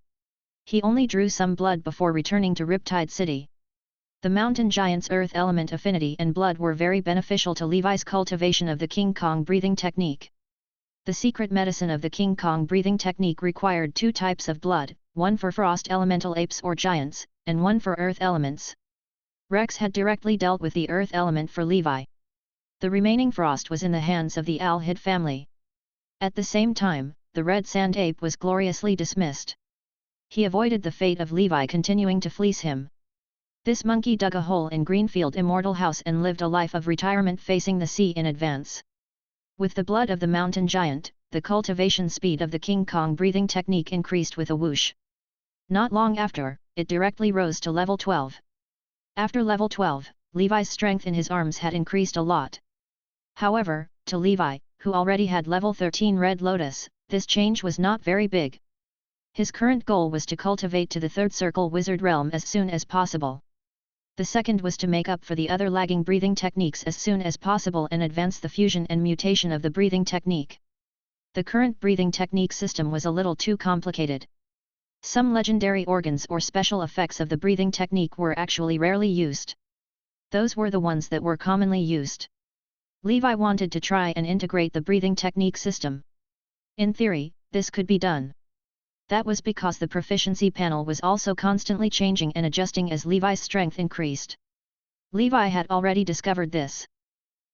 He only drew some blood before returning to Riptide City. The mountain giant's earth element affinity and blood were very beneficial to Levi's cultivation of the King Kong breathing technique. The secret medicine of the King Kong breathing technique required two types of blood, one for frost elemental apes or giants, and one for earth elements. Rex had directly dealt with the earth element for Levi. The remaining frost was in the hands of the Alhid family. At the same time, the red sand ape was gloriously dismissed. He avoided the fate of Levi continuing to fleece him. This monkey dug a hole in Greenfield Immortal House and lived a life of retirement facing the sea in advance. With the blood of the mountain giant, the cultivation speed of the King Kong breathing technique increased with a whoosh. Not long after, it directly rose to level 12. After level 12, Levi's strength in his arms had increased a lot. However, to Levi, who already had level 13 Red Lotus, this change was not very big. His current goal was to cultivate to the third circle wizard realm as soon as possible. The second was to make up for the other lagging breathing techniques as soon as possible and advance the fusion and mutation of the breathing technique. The current breathing technique system was a little too complicated. Some legendary organs or special effects of the breathing technique were actually rarely used. Those were the ones that were commonly used. Levi wanted to try and integrate the breathing technique system. In theory, this could be done. That was because the proficiency panel was also constantly changing and adjusting as Levi's strength increased. Levi had already discovered this.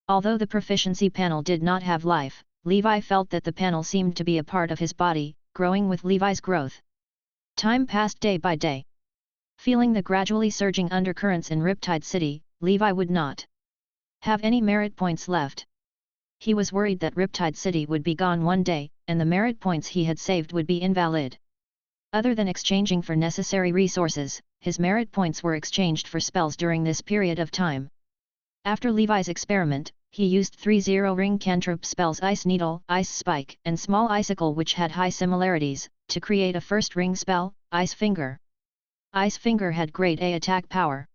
Although the proficiency panel did not have life, Levi felt that the panel seemed to be a part of his body, growing with Levi's growth. Time passed day by day. Feeling the gradually surging undercurrents in Riptide City, Levi would not have any merit points left. He was worried that Riptide City would be gone one day, and the merit points he had saved would be invalid. Other than exchanging for necessary resources, his merit points were exchanged for spells during this period of time. After Levi's experiment, he used 3 0-ring cantrip spells Ice Needle, Ice Spike, and Small Icicle, which had high similarities, to create a first ring spell, Ice Finger. Ice Finger had grade A attack power.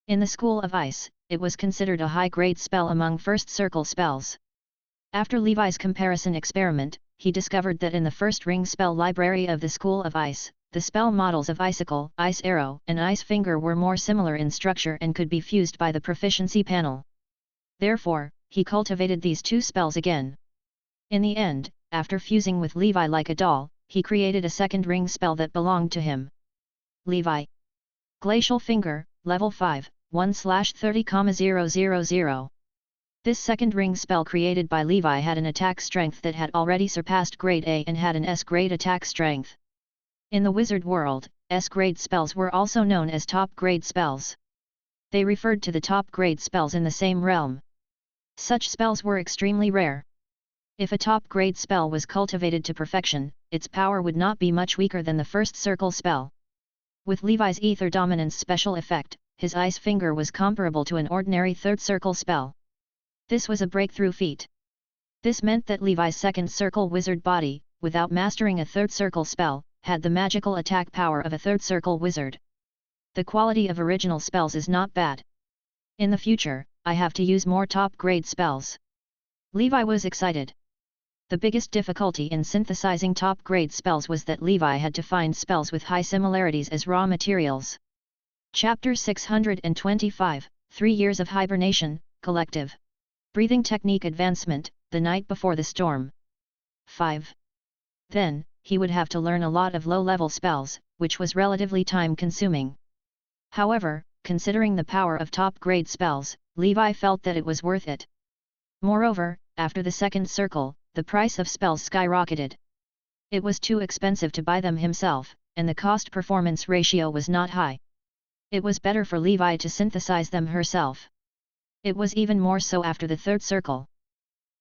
In the School of Ice, it was considered a high-grade spell among first circle spells. After Levi's comparison experiment, he discovered that in the first ring spell library of the School of Ice, the spell models of Icicle, Ice Arrow, and Ice Finger were more similar in structure and could be fused by the proficiency panel. Therefore, he cultivated these two spells again. In the end, after fusing with Levi like a doll, he created a second ring spell that belonged to him. Levi. Glacial Finger, Level 5, 1/30,000. This second ring spell created by Levi had an attack strength that had already surpassed grade A and had an S-grade attack strength. In the wizard world, S-grade spells were also known as top-grade spells. They referred to the top-grade spells in the same realm. Such spells were extremely rare. If a top-grade spell was cultivated to perfection, its power would not be much weaker than the first circle spell. With Levi's Ether Dominance special effect, his ice finger was comparable to an ordinary third circle spell. This was a breakthrough feat. This meant that Levi's second circle wizard body, without mastering a third circle spell, had the magical attack power of a third circle wizard. The quality of original spells is not bad. In the future, I have to use more top-grade spells. Levi was excited. The biggest difficulty in synthesizing top-grade spells was that Levi had to find spells with high similarities as raw materials. Chapter 625, 3 Years of Hibernation, Collective. Breathing Technique Advancement, the Night Before the Storm. 5. Then, he would have to learn a lot of low-level spells, which was relatively time-consuming. However, considering the power of top-grade spells, Levi felt that it was worth it. Moreover, after the second circle, the price of spells skyrocketed. It was too expensive to buy them himself, and the cost-performance ratio was not high. It was better for Levi to synthesize them herself. It was even more so after the third circle.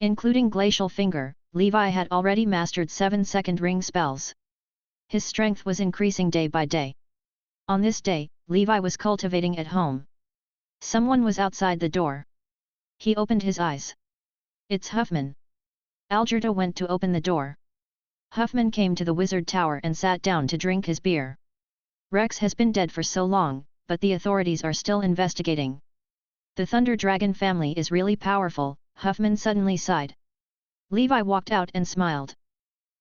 Including Glacial Finger, Levi had already mastered 7 second ring spells. His strength was increasing day by day. On this day, Levi was cultivating at home. Someone was outside the door. He opened his eyes. It's Huffman. Algerta went to open the door. Huffman came to the wizard tower and sat down to drink his beer. Rex has been dead for so long, but the authorities are still investigating. The Thunder Dragon family is really powerful, Huffman suddenly sighed. Levi walked out and smiled.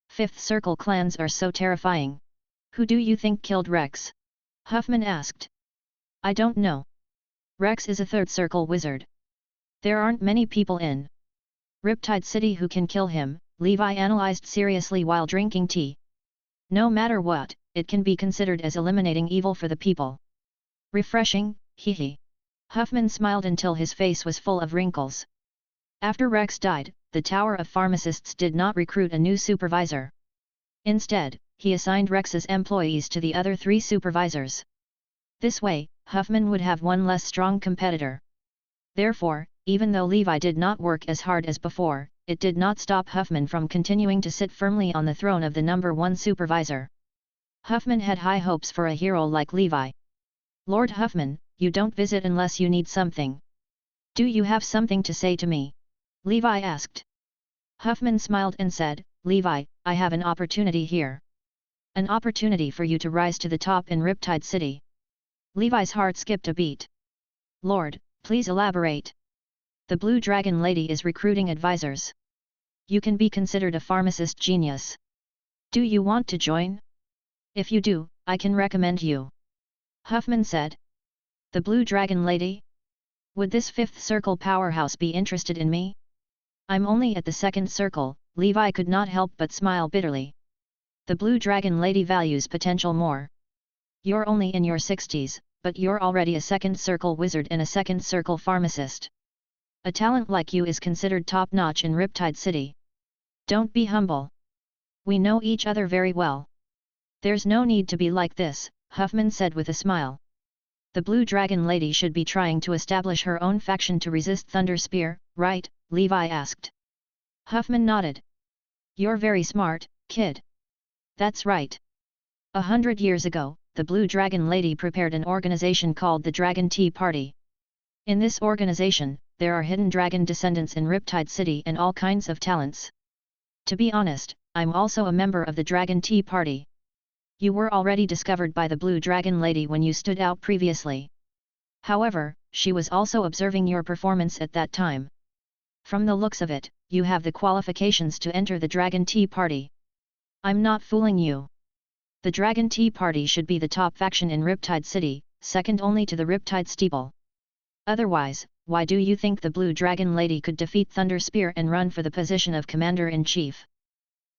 Fifth Circle clans are so terrifying. Who do you think killed Rex? Huffman asked. I don't know. Rex is a third circle wizard. There aren't many people in Riptide City who can kill him, Levi analyzed seriously while drinking tea. No matter what, it can be considered as eliminating evil for the people. Refreshing, hee. Huffman smiled until his face was full of wrinkles. After Rex died, the Tower of Pharmacists did not recruit a new supervisor. Instead, he assigned Rex's employees to the other 3 supervisors. This way, Huffman would have one less strong competitor. Therefore, even though Levi did not work as hard as before, it did not stop Huffman from continuing to sit firmly on the throne of the number 1 supervisor. Huffman had high hopes for a hero like Levi. Lord Huffman, you don't visit unless you need something. Do you have something to say to me? Levi asked. Huffman smiled and said, Levi, I have an opportunity here. An opportunity for you to rise to the top in Riptide City. Levi's heart skipped a beat. Lord, please elaborate. The Blue Dragon Lady is recruiting advisors. You can be considered a pharmacist genius. Do you want to join? If you do, I can recommend you. Huffman said. The Blue Dragon Lady? Would this 5th Circle powerhouse be interested in me? I'm only at the 2nd Circle, Levi could not help but smile bitterly. The Blue Dragon Lady values potential more. You're only in your 60s, but you're already a 2nd Circle wizard and a 2nd Circle pharmacist. A talent like you is considered top-notch in Riptide City. Don't be humble. We know each other very well. There's no need to be like this, Huffman said with a smile. The Blue Dragon Lady should be trying to establish her own faction to resist Thunder Spear, right? Levi asked. Huffman nodded. You're very smart, kid. That's right. 100 years ago, the Blue Dragon Lady prepared an organization called the Dragon Tea Party. In this organization, there are hidden dragon descendants in Riptide City and all kinds of talents. To be honest, I'm also a member of the Dragon Tea Party. You were already discovered by the Blue Dragon Lady when you stood out previously. However, she was also observing your performance at that time. From the looks of it, you have the qualifications to enter the Dragon Tea Party. I'm not fooling you. The Dragon Tea Party should be the top faction in Riptide City, second only to the Riptide Steeple. Otherwise, why do you think the Blue Dragon Lady could defeat Thunder Spear and run for the position of Commander-in-Chief?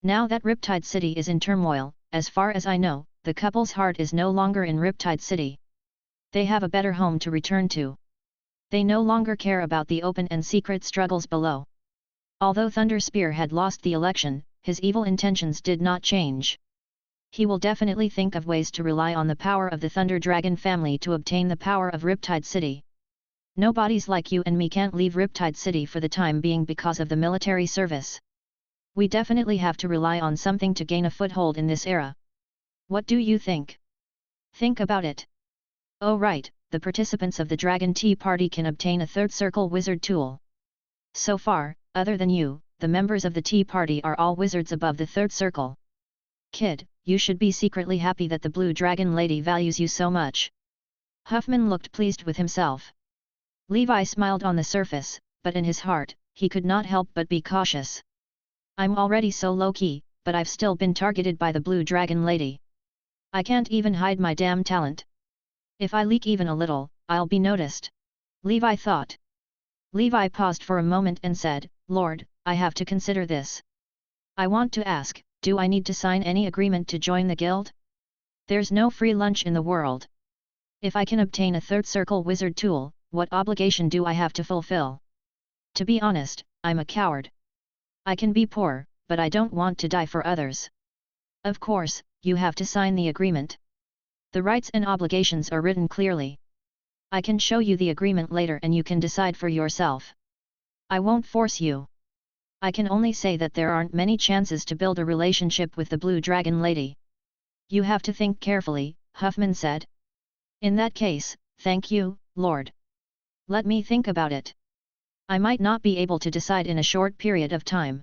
Now that Riptide City is in turmoil, as far as I know, the couple's heart is no longer in Riptide City. They have a better home to return to. They no longer care about the open and secret struggles below. Although Thunder Spear had lost the election, his evil intentions did not change. He will definitely think of ways to rely on the power of the Thunder Dragon family to obtain the power of Riptide City. Nobodies like you and me can't leave Riptide City for the time being because of the military service. We definitely have to rely on something to gain a foothold in this era. What do you think? Think about it. Oh right, the participants of the Dragon Tea Party can obtain a third circle wizard tool. So far, other than you, the members of the Tea Party are all wizards above the third circle. Kid, you should be secretly happy that the Blue Dragon Lady values you so much. Huffman looked pleased with himself. Levi smiled on the surface, but in his heart, he could not help but be cautious. I'm already so low-key, but I've still been targeted by the Blue Dragon Lady. I can't even hide my damn talent. If I leak even a little, I'll be noticed. Levi thought. Levi paused for a moment and said, Lord, I have to consider this. I want to ask, do I need to sign any agreement to join the guild? There's no free lunch in the world. If I can obtain a third circle wizard tool, what obligation do I have to fulfill? To be honest, I'm a coward. I can be poor, but I don't want to die for others. Of course, you have to sign the agreement. The rights and obligations are written clearly. I can show you the agreement later and you can decide for yourself. I won't force you. I can only say that there aren't many chances to build a relationship with the Blue Dragon Lady. You have to think carefully, Huffman said. In that case, thank you, Lord. Let me think about it. I might not be able to decide in a short period of time.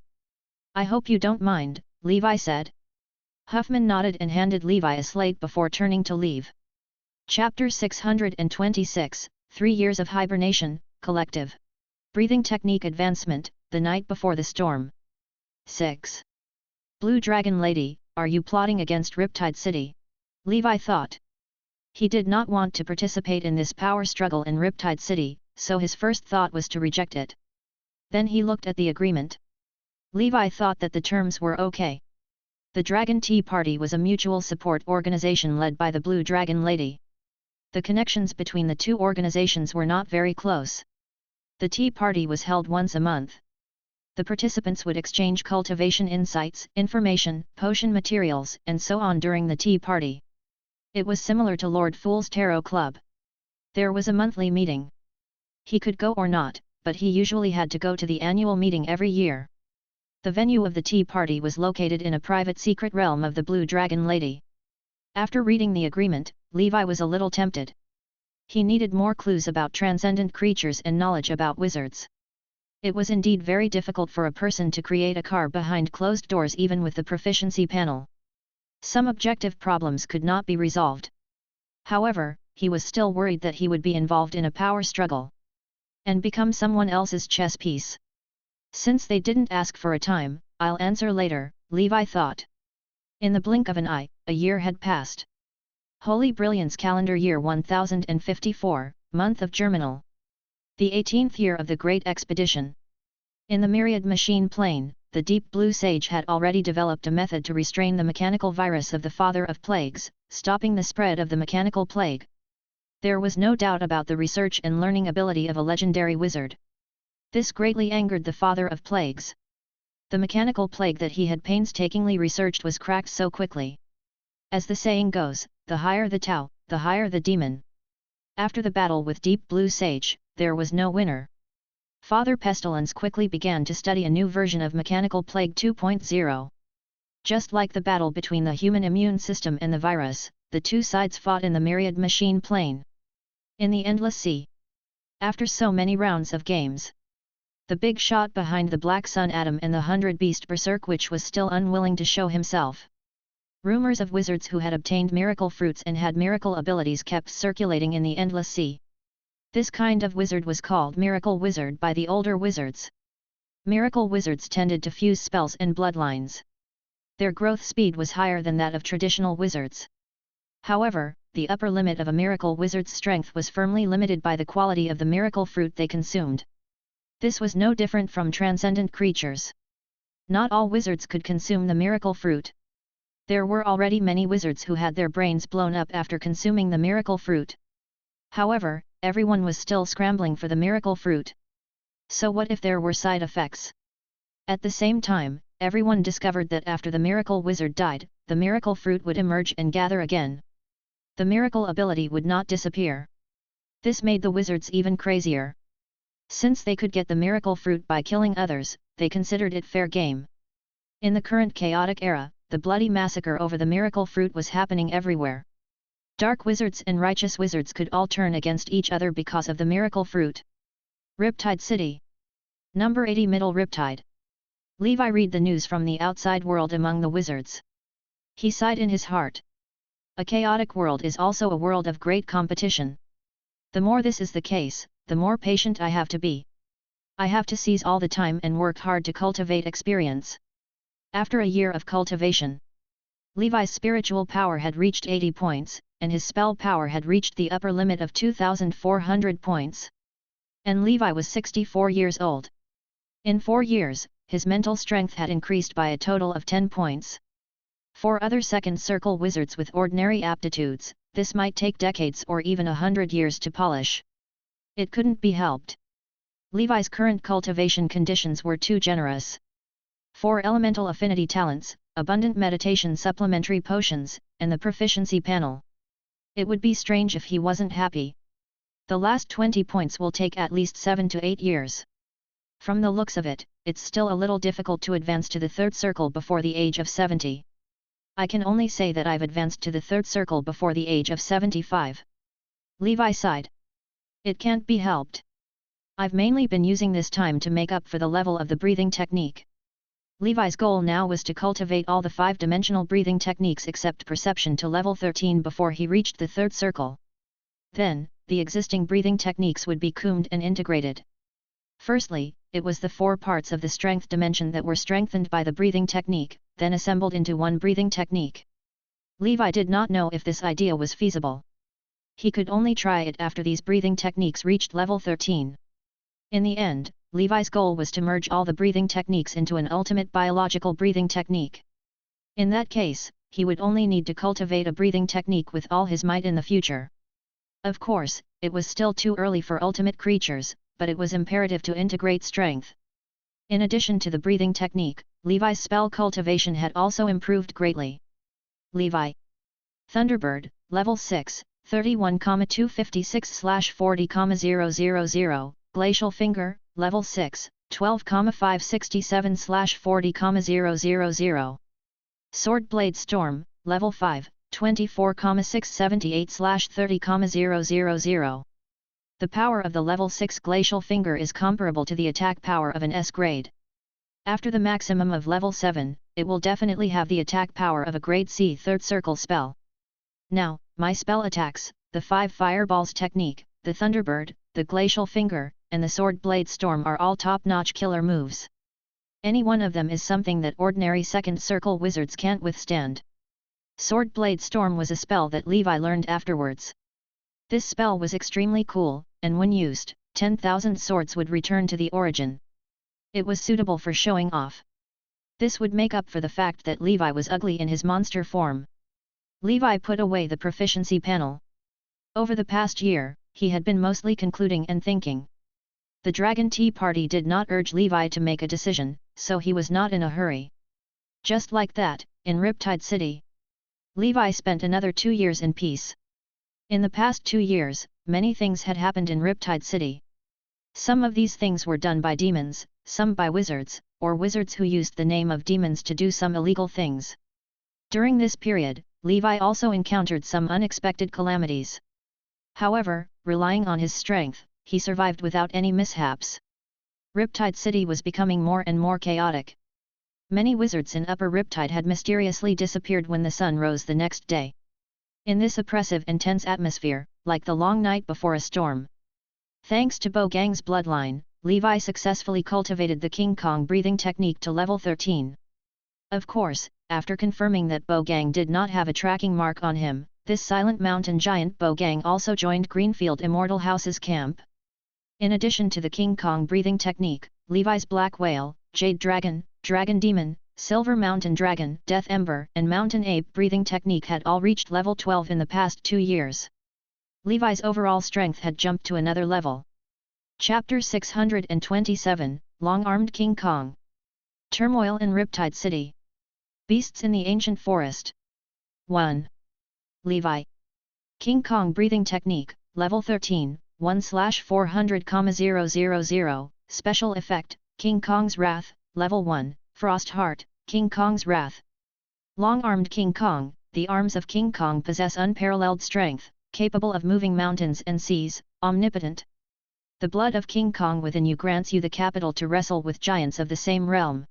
I hope you don't mind, Levi said. Huffman nodded and handed Levi a slate before turning to leave. Chapter 626, 3 Years of Hibernation, Collective. Breathing Technique Advancement, the Night Before the Storm. 6. Blue Dragon Lady, are you plotting against Riptide City? Levi thought. He did not want to participate in this power struggle in Riptide City, so his first thought was to reject it. Then he looked at the agreement. Levi thought that the terms were okay. The Dragon Tea Party was a mutual support organization led by the Blue Dragon Lady. The connections between the two organizations were not very close. The Tea Party was held once a month. The participants would exchange cultivation insights, information, potion materials, and so on during the Tea Party. It was similar to Lord Fool's Tarot Club. There was a monthly meeting. He could go or not, but he usually had to go to the annual meeting every year. The venue of the Tea Party was located in a private secret realm of the Blue Dragon Lady. After reading the agreement, Levi was a little tempted. He needed more clues about transcendent creatures and knowledge about wizards. It was indeed very difficult for a person to create a car behind closed doors even with the proficiency panel. Some objective problems could not be resolved. However, he was still worried that he would be involved in a power struggle and become someone else's chess piece. Since they didn't ask for a time, I'll answer later, Levi thought. In the blink of an eye, a year had passed. Holy Brilliance calendar year 1054, month of Germinal. The 18th year of the Great Expedition. In the Myriad Machine Plane, the Deep Blue Sage had already developed a method to restrain the mechanical virus of the Father of Plagues, stopping the spread of the mechanical plague. There was no doubt about the research and learning ability of a legendary wizard. This greatly angered the Father of Plagues. The mechanical plague that he had painstakingly researched was cracked so quickly. As the saying goes, the higher the Tau, the higher the demon. After the battle with Deep Blue Sage, there was no winner. Father Pestilence quickly began to study a new version of Mechanical Plague 2.0. Just like the battle between the human immune system and the virus, the two sides fought in the Myriad Machine Plane. In the Endless Sea. After so many rounds of games, the big shot behind the Black Sun Atom and the 100 Beast Berserk which was still unwilling to show himself. Rumors of wizards who had obtained miracle fruits and had miracle abilities kept circulating in the Endless Sea. This kind of wizard was called Miracle Wizard by the older wizards. Miracle wizards tended to fuse spells and bloodlines. Their growth speed was higher than that of traditional wizards. However, the upper limit of a miracle wizard's strength was firmly limited by the quality of the miracle fruit they consumed. This was no different from transcendent creatures. Not all wizards could consume the miracle fruit. There were already many wizards who had their brains blown up after consuming the miracle fruit. However, everyone was still scrambling for the miracle fruit. So what if there were side effects? At the same time, everyone discovered that after the miracle wizard died, the miracle fruit would emerge and gather again. The miracle ability would not disappear. This made the wizards even crazier. Since they could get the miracle fruit by killing others, they considered it fair game. In the current chaotic era, the bloody massacre over the miracle fruit was happening everywhere. Dark wizards and righteous wizards could all turn against each other because of the miracle fruit. Riptide City. Number 80 Middle Riptide. Levi read the news from the outside world among the wizards. He sighed in his heart. A chaotic world is also a world of great competition. The more this is the case, the more patient I have to be. I have to seize all the time and work hard to cultivate experience. After a year of cultivation, Levi's spiritual power had reached 80 points, and his spell power had reached the upper limit of 2,400 points. And Levi was 64 years old. In 4 years, his mental strength had increased by a total of 10 points. For other second circle wizards with ordinary aptitudes, this might take decades or even 100 years to polish. It couldn't be helped. Levi's current cultivation conditions were too generous. 4 elemental affinity talents, abundant meditation supplementary potions, and the proficiency panel. It would be strange if he wasn't happy. The last 20 points will take at least 7 to 8 years. From the looks of it, it's still a little difficult to advance to the third circle before the age of 70. I can only say that I've advanced to the third circle before the age of 75. Levi sighed. It can't be helped. I've mainly been using this time to make up for the level of the breathing technique. Levi's goal now was to cultivate all the 5-dimensional breathing techniques except perception to level 13 before he reached the third circle. Then, the existing breathing techniques would be combed and integrated. Firstly, it was the 4 parts of the strength dimension that were strengthened by the breathing technique, then assembled into one breathing technique. Levi did not know if this idea was feasible. He could only try it after these breathing techniques reached level 13. In the end, Levi's goal was to merge all the breathing techniques into an ultimate biological breathing technique. In that case, he would only need to cultivate a breathing technique with all his might in the future. Of course, it was still too early for ultimate creatures, but it was imperative to integrate strength. In addition to the breathing technique, Levi's spell cultivation had also improved greatly. Levi. Thunderbird, level 6, 31,256/40,000, Glacial Finger, level 6, 12,567/40,000. Sword Blade Storm, level 5, 24,678/30,000. The power of the level 6 Glacial Finger is comparable to the attack power of an S grade. After the maximum of level 7, it will definitely have the attack power of a grade C third circle spell. Now, my spell attacks, the 5 Fireballs technique, the Thunderbird, the Glacial Finger, and the Sword Blade Storm are all top-notch killer moves. Any one of them is something that ordinary second circle wizards can't withstand. Sword Blade Storm was a spell that Levi learned afterwards. This spell was extremely cool, and when used, 10,000 swords would return to the origin. It was suitable for showing off. This would make up for the fact that Levi was ugly in his monster form. Levi put away the proficiency panel. Over the past year, he had been mostly concluding and thinking. The Dragon Tea Party did not urge Levi to make a decision, so he was not in a hurry. Just like that, in Riptide City, Levi spent another 2 years in peace. In the past 2 years, many things had happened in Riptide City. Some of these things were done by demons, some by wizards, or wizards who used the name of demons to do some illegal things. During this period, Levi also encountered some unexpected calamities. However, relying on his strength, he survived without any mishaps. Riptide City was becoming more and more chaotic. Many wizards in Upper Riptide had mysteriously disappeared when the sun rose the next day. In this oppressive and tense atmosphere, like the long night before a storm. Thanks to Bo Gang's bloodline, Levi successfully cultivated the King Kong breathing technique to level 13. Of course, after confirming that Bo Gang did not have a tracking mark on him, this silent mountain giant Bo Gang also joined Greenfield Immortal House's camp. In addition to the King Kong breathing technique, Levi's Black Whale, Jade Dragon, Dragon Demon, Silver Mountain Dragon, Death Ember, and Mountain Ape breathing technique had all reached level 12 in the past 2 years. Levi's overall strength had jumped to another level. Chapter 627, Long-Armed King Kong. Turmoil in Riptide City. Beasts in the Ancient Forest. 1. Levi. King Kong breathing technique, level 13, 1/400,000, special effect, King Kong's Wrath, level 1, Frost Heart, King Kong's Wrath. Long-Armed King Kong, the arms of King Kong possess unparalleled strength, capable of moving mountains and seas, omnipotent. The blood of King Kong within you grants you the capital to wrestle with giants of the same realm.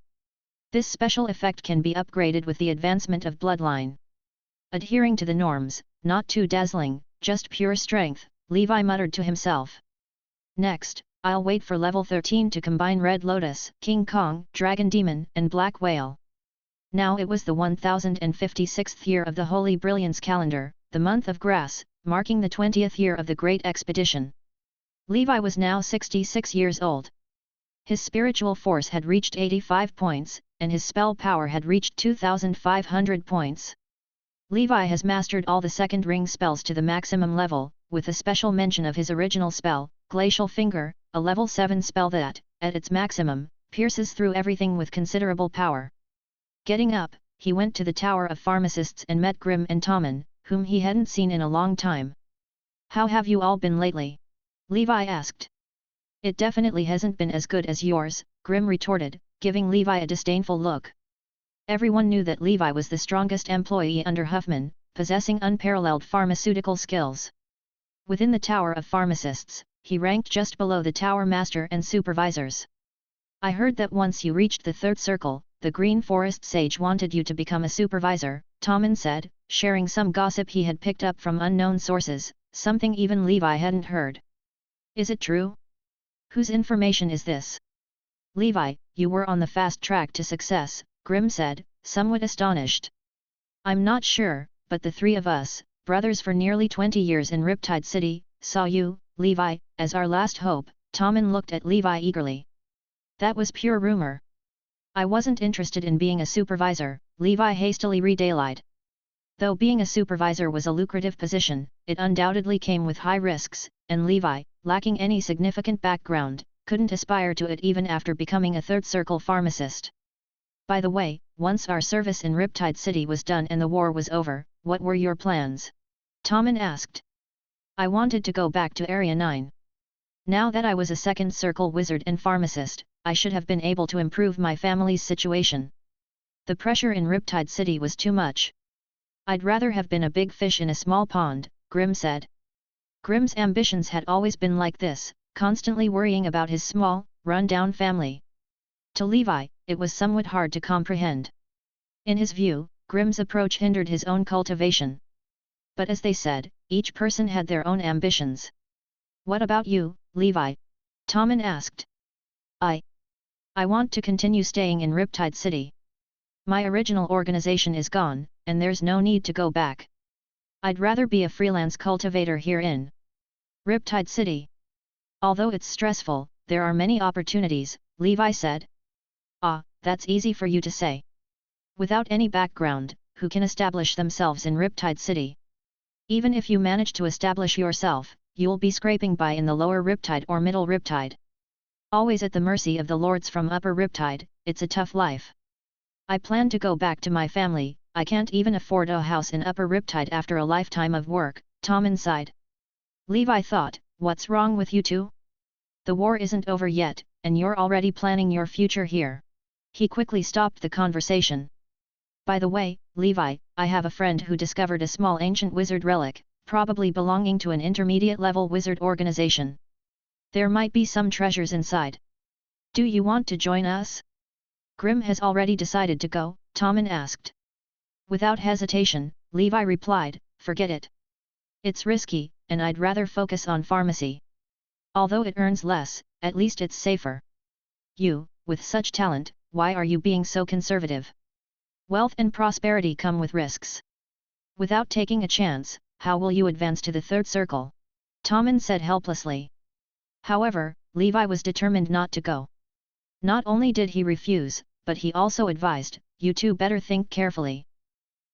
This special effect can be upgraded with the advancement of bloodline. Adhering to the norms, not too dazzling, just pure strength, Levi muttered to himself. Next, I'll wait for level 13 to combine Red Lotus, King Kong, Dragon Demon, and Black Whale. Now it was the 1056th year of the Holy Brilliance calendar, the month of grass, marking the 20th year of the Great Expedition. Levi was now 66 years old. His spiritual force had reached 85 points, and his spell power had reached 2,500 points. Levi has mastered all the second ring spells to the maximum level, with a special mention of his original spell, Glacial Finger, a level 7 spell that, at its maximum, pierces through everything with considerable power. Getting up, he went to the Tower of Pharmacists and met Grimm and Tommen, whom he hadn't seen in a long time. "How have you all been lately?" Levi asked. "It definitely hasn't been as good as yours," Grimm retorted, giving Levi a disdainful look. Everyone knew that Levi was the strongest employee under Huffman, possessing unparalleled pharmaceutical skills. Within the Tower of Pharmacists, he ranked just below the Tower Master and Supervisors. "I heard that once you reached the third circle, the Green Forest Sage wanted you to become a supervisor," Tommen said, sharing some gossip he had picked up from unknown sources, something even Levi hadn't heard. "Is it true? Whose information is this?" "Levi, you were on the fast track to success," Grimm said, somewhat astonished. "I'm not sure, but the three of us, brothers for nearly 20 years in Riptide City, saw you, Levi, as our last hope." Tommen looked at Levi eagerly. "That was pure rumor. I wasn't interested in being a supervisor," Levi hastily redaylied. Though being a supervisor was a lucrative position, it undoubtedly came with high risks, and Levi, lacking any significant background, couldn't aspire to it even after becoming a third circle pharmacist. "By the way, once our service in Riptide City was done and the war was over, what were your plans?" Tommen asked. "I wanted to go back to Area 9. Now that I was a second circle wizard and pharmacist, I should have been able to improve my family's situation. The pressure in Riptide City was too much. I'd rather have been a big fish in a small pond," Grimm said. Grimm's ambitions had always been like this, constantly worrying about his small, run-down family. To Levi, it was somewhat hard to comprehend. In his view, Grimm's approach hindered his own cultivation. But as they said, each person had their own ambitions. "What about you, Levi?" Tommen asked. I want to continue staying in Riptide City. My original organization is gone, and there's no need to go back. I'd rather be a freelance cultivator here in Riptide City. Although it's stressful, there are many opportunities," Levi said. "Ah, that's easy for you to say. Without any background, who can establish themselves in Riptide City? Even if you manage to establish yourself, you'll be scraping by in the lower Riptide or middle Riptide. Always at the mercy of the lords from upper Riptide, it's a tough life. I plan to go back to my family. I can't even afford a house in upper Riptide after a lifetime of work," Tommen sighed. Levi thought, "What's wrong with you two? The war isn't over yet, and you're already planning your future here." He quickly stopped the conversation. "By the way, Levi, I have a friend who discovered a small ancient wizard relic, probably belonging to an intermediate-level wizard organization. There might be some treasures inside. Do you want to join us?" "Grimm has already decided to go?" Tommen asked. Without hesitation, Levi replied, "Forget it. It's risky, and I'd rather focus on pharmacy. Although it earns less, at least it's safer." "You, with such talent, why are you being so conservative? Wealth and prosperity come with risks. Without taking a chance, how will you advance to the third circle?" Tommen said helplessly. However, Levi was determined not to go. Not only did he refuse, but he also advised, "You two better think carefully.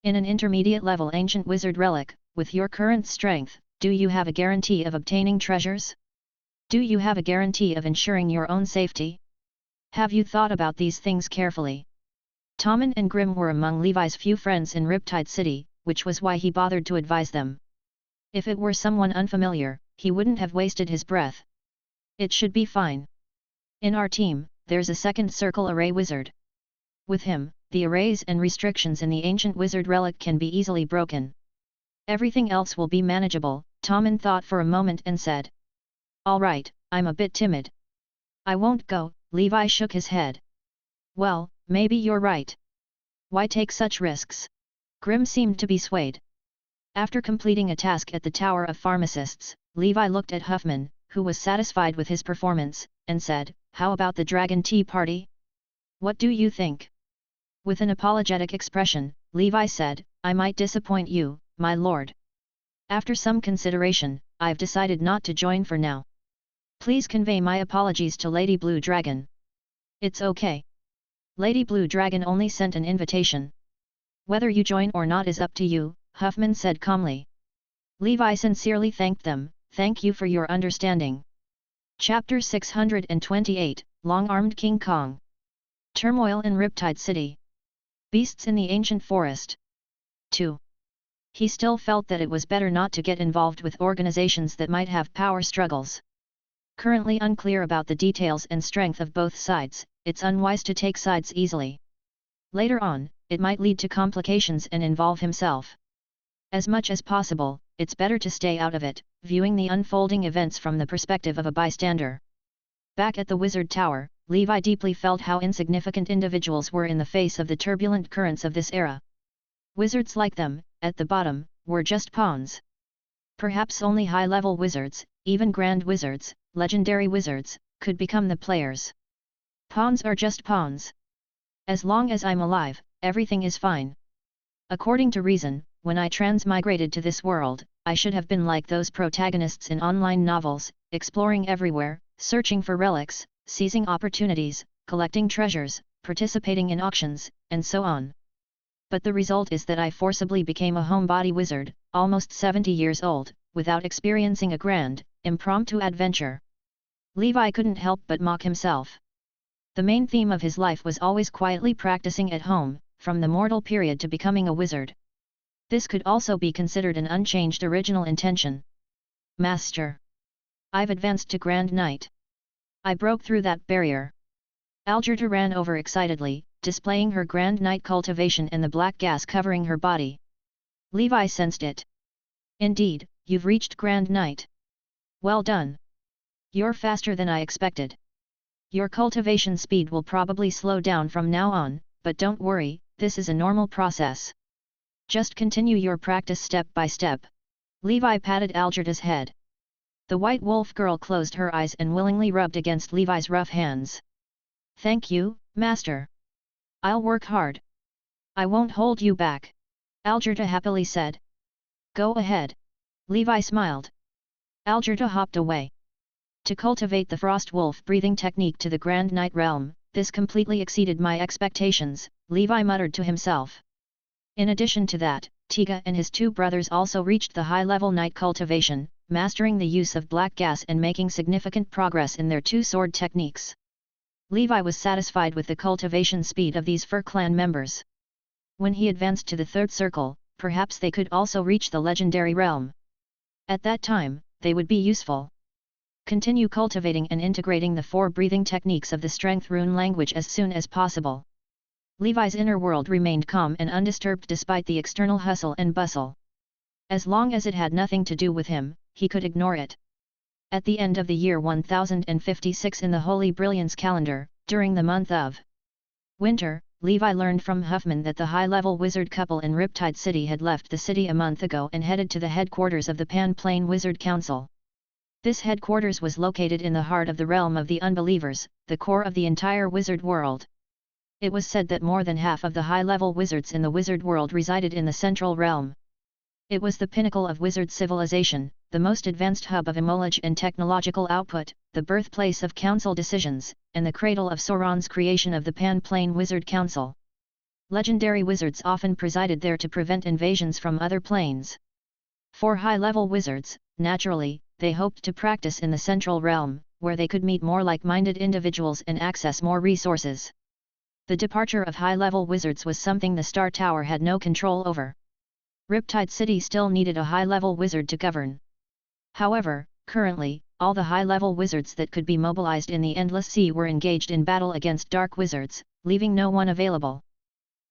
In an intermediate-level ancient wizard relic, with your current strength, do you have a guarantee of obtaining treasures? Do you have a guarantee of ensuring your own safety? Have you thought about these things carefully?" Tommen and Grimm were among Levi's few friends in Riptide City, which was why he bothered to advise them. If it were someone unfamiliar, he wouldn't have wasted his breath. "It should be fine. In our team, there's a second circle array wizard. With him, the arrays and restrictions in the ancient wizard relic can be easily broken. Everything else will be manageable, Tommen thought for a moment and said. Alright, I'm a bit timid. I won't go, Levi shook his head. Well, maybe you're right. Why take such risks? Grimm seemed to be swayed. After completing a task at the Tower of Pharmacists, Levi looked at Huffman, who was satisfied with his performance, and said, How about the Dragon Tea Party? What do you think? With an apologetic expression, Levi said, I might disappoint you, my lord. After some consideration, I've decided not to join for now. Please convey my apologies to Lady Blue Dragon. It's okay. Lady Blue Dragon only sent an invitation. Whether you join or not is up to you, Huffman said calmly. Levi sincerely thanked them, thank you for your understanding. Chapter 628, Long-Armed King Kong. Turmoil in Riptide City. Beasts in the Ancient Forest. 2. He still felt that it was better not to get involved with organizations that might have power struggles. Currently unclear about the details and strength of both sides, it's unwise to take sides easily. Later on, it might lead to complications and involve himself. As much as possible, it's better to stay out of it, viewing the unfolding events from the perspective of a bystander. Back at the Wizard Tower, Levi deeply felt how insignificant individuals were in the face of the turbulent currents of this era. Wizards like them, at the bottom, were just pawns. Perhaps only high-level wizards, even grand wizards, legendary wizards, could become the players. Pawns are just pawns. As long as I'm alive, everything is fine. According to reason, when I transmigrated to this world, I should have been like those protagonists in online novels, exploring everywhere, searching for relics, seizing opportunities, collecting treasures, participating in auctions, and so on. But the result is that I forcibly became a homebody wizard, almost 70 years old, without experiencing a grand, impromptu adventure. Levi couldn't help but mock himself. The main theme of his life was always quietly practicing at home, from the mortal period to becoming a wizard. This could also be considered an unchanged original intention. Master. I've advanced to Grand Knight. I broke through that barrier. Algerta ran over excitedly, displaying her Grand Knight cultivation and the black gas covering her body. Levi sensed it. Indeed, you've reached Grand Knight. Well done. You're faster than I expected. Your cultivation speed will probably slow down from now on, but don't worry, this is a normal process. Just continue your practice step by step. Levi patted Algerta's head. The white wolf girl closed her eyes and willingly rubbed against Levi's rough hands. Thank you, master. I'll work hard. I won't hold you back. Algerta happily said. Go ahead. Levi smiled. Algerta hopped away. To cultivate the frost wolf breathing technique to the Grand Knight realm, this completely exceeded my expectations, Levi muttered to himself. In addition to that, Tiga and his two brothers also reached the high-level night cultivation, mastering the use of black gas and making significant progress in their two-sword techniques. Levi was satisfied with the cultivation speed of these Fur clan members. When he advanced to the third circle, perhaps they could also reach the legendary realm. At that time, they would be useful. Continue cultivating and integrating the 4 breathing techniques of the Strength Rune language as soon as possible. Levi's inner world remained calm and undisturbed despite the external hustle and bustle. As long as it had nothing to do with him, he could ignore it. At the end of the year 1056 in the Holy Brilliance calendar, during the month of winter, Levi learned from Huffman that the high-level wizard couple in Riptide City had left the city a month ago and headed to the headquarters of the Pan Plain Wizard Council. This headquarters was located in the heart of the realm of the unbelievers, the core of the entire wizard world. It was said that more than half of the high-level wizards in the wizard world resided in the central realm. It was the pinnacle of wizard civilization, the most advanced hub of knowledge and technological output, the birthplace of council decisions, and the cradle of Sauron's creation of the Pan Plain Wizard Council. Legendary wizards often presided there to prevent invasions from other planes. For high-level wizards, naturally, they hoped to practice in the central realm, where they could meet more like-minded individuals and access more resources. The departure of high-level wizards was something the Star Tower had no control over. Riptide City still needed a high-level wizard to govern. However, currently, all the high-level wizards that could be mobilized in the Endless Sea were engaged in battle against dark wizards, leaving no one available.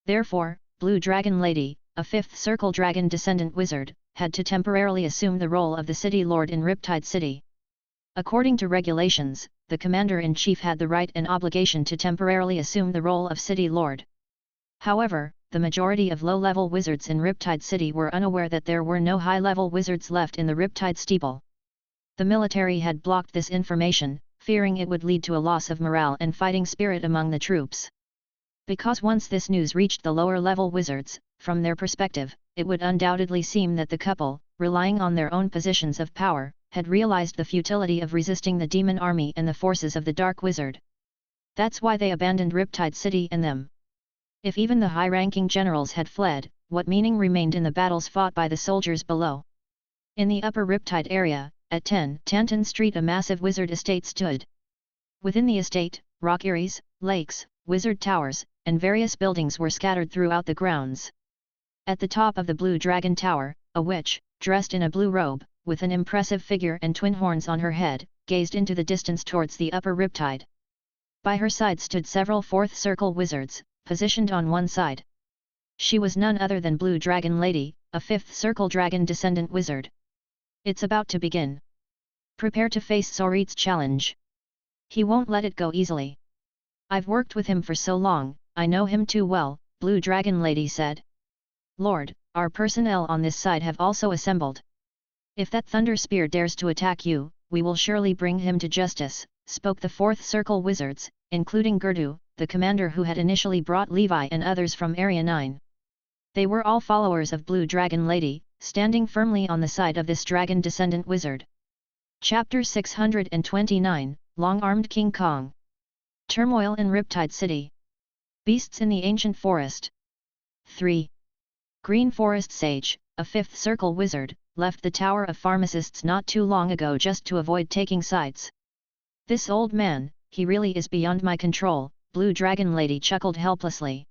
Therefore, Blue Dragon Lady, a 5th Circle Dragon descendant wizard, had to temporarily assume the role of the city lord in Riptide City. According to regulations, the commander-in-chief had the right and obligation to temporarily assume the role of city lord. However, the majority of low-level wizards in Riptide City were unaware that there were no high-level wizards left in the Riptide Steeple. The military had blocked this information, fearing it would lead to a loss of morale and fighting spirit among the troops. Because once this news reached the lower-level wizards, from their perspective, it would undoubtedly seem that the couple, relying on their own positions of power, had realized the futility of resisting the demon army and the forces of the Dark Wizard. That's why they abandoned Riptide City and them. If even the high-ranking generals had fled, what meaning remained in the battles fought by the soldiers below? In the upper Riptide area, at 10 Tanton Street, a massive wizard estate stood. Within the estate, rock eyries, lakes, wizard towers, and various buildings were scattered throughout the grounds. At the top of the Blue Dragon Tower, a witch, dressed in a blue robe, with an impressive figure and twin horns on her head, gazed into the distance towards the upper Riptide. By her side stood several 4th Circle wizards, positioned on one side. She was none other than Blue Dragon Lady, a 5th Circle Dragon descendant wizard. It's about to begin. Prepare to face Sorit's challenge. He won't let it go easily. I've worked with him for so long, I know him too well, Blue Dragon Lady said. Lord, our personnel on this side have also assembled. If that Thunder Spear dares to attack you, we will surely bring him to justice, spoke the 4th Circle wizards, including Gerdu, the commander who had initially brought Levi and others from Area 9. They were all followers of Blue Dragon Lady, standing firmly on the side of this dragon descendant wizard. Chapter 629, Long-Armed King Kong. Turmoil in Riptide City. Beasts in the Ancient Forest. 3. Green Forest Sage, a 5th Circle wizard, left the Tower of Pharmacists not too long ago just to avoid taking sides. This old man, he really is beyond my control, Blue Dragon Lady chuckled helplessly.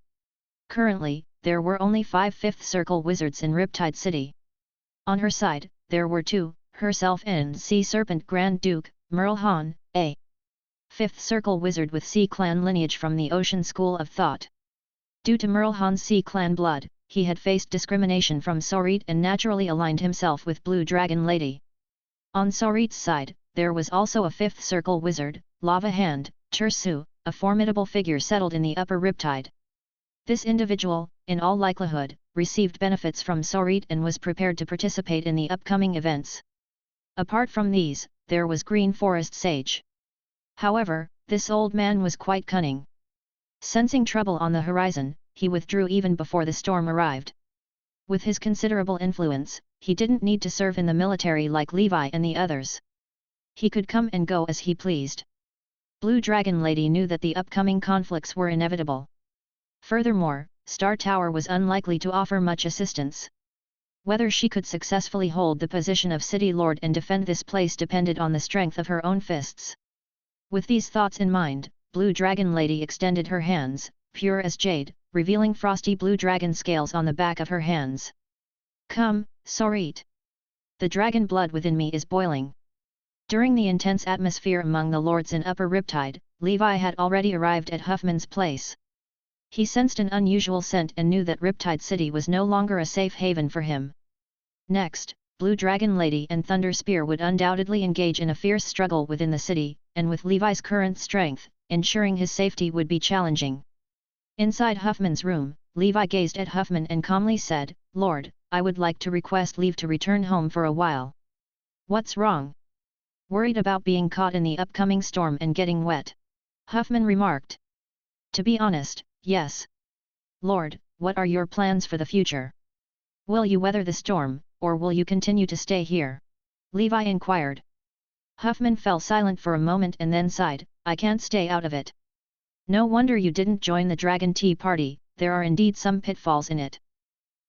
Currently, there were only 5 5th Circle wizards in Riptide City. On her side, there were 2, herself and Sea Serpent Grand Duke, Merle Han, a 5th Circle wizard with Sea Clan lineage from the Ocean School of Thought. Due to Merle Han's Sea Clan blood, he had faced discrimination from Sorit and naturally aligned himself with Blue Dragon Lady. On Sorit's side, there was also a 5th Circle wizard, Lava Hand, Tursu, a formidable figure settled in the upper Riptide. This individual, in all likelihood, received benefits from Sorit and was prepared to participate in the upcoming events. Apart from these, there was Green Forest Sage. However, this old man was quite cunning. Sensing trouble on the horizon, he withdrew even before the storm arrived. With his considerable influence, he didn't need to serve in the military like Levi and the others. He could come and go as he pleased. Blue Dragon Lady knew that the upcoming conflicts were inevitable. Furthermore, Star Tower was unlikely to offer much assistance. Whether she could successfully hold the position of City Lord and defend this place depended on the strength of her own fists. With these thoughts in mind, Blue Dragon Lady extended her hands, pure as jade, revealing frosty blue dragon scales on the back of her hands. Come, Sorit. The dragon blood within me is boiling. During the intense atmosphere among the lords in Upper Riptide, Levi had already arrived at Huffman's place. He sensed an unusual scent and knew that Riptide City was no longer a safe haven for him. Next, Blue Dragon Lady and Thunder Spear would undoubtedly engage in a fierce struggle within the city, and with Levi's current strength, ensuring his safety would be challenging. Inside Huffman's room, Levi gazed at Huffman and calmly said, "Lord, I would like to request leave to return home for a while." "What's wrong?" "Worried about being caught in the upcoming storm and getting wet," Huffman remarked. "To be honest, yes. Lord, what are your plans for the future? Will you weather the storm, or will you continue to stay here?" Levi inquired. Huffman fell silent for a moment and then sighed, "I can't stay out of it. No wonder you didn't join the Dragon Tea Party, there are indeed some pitfalls in it.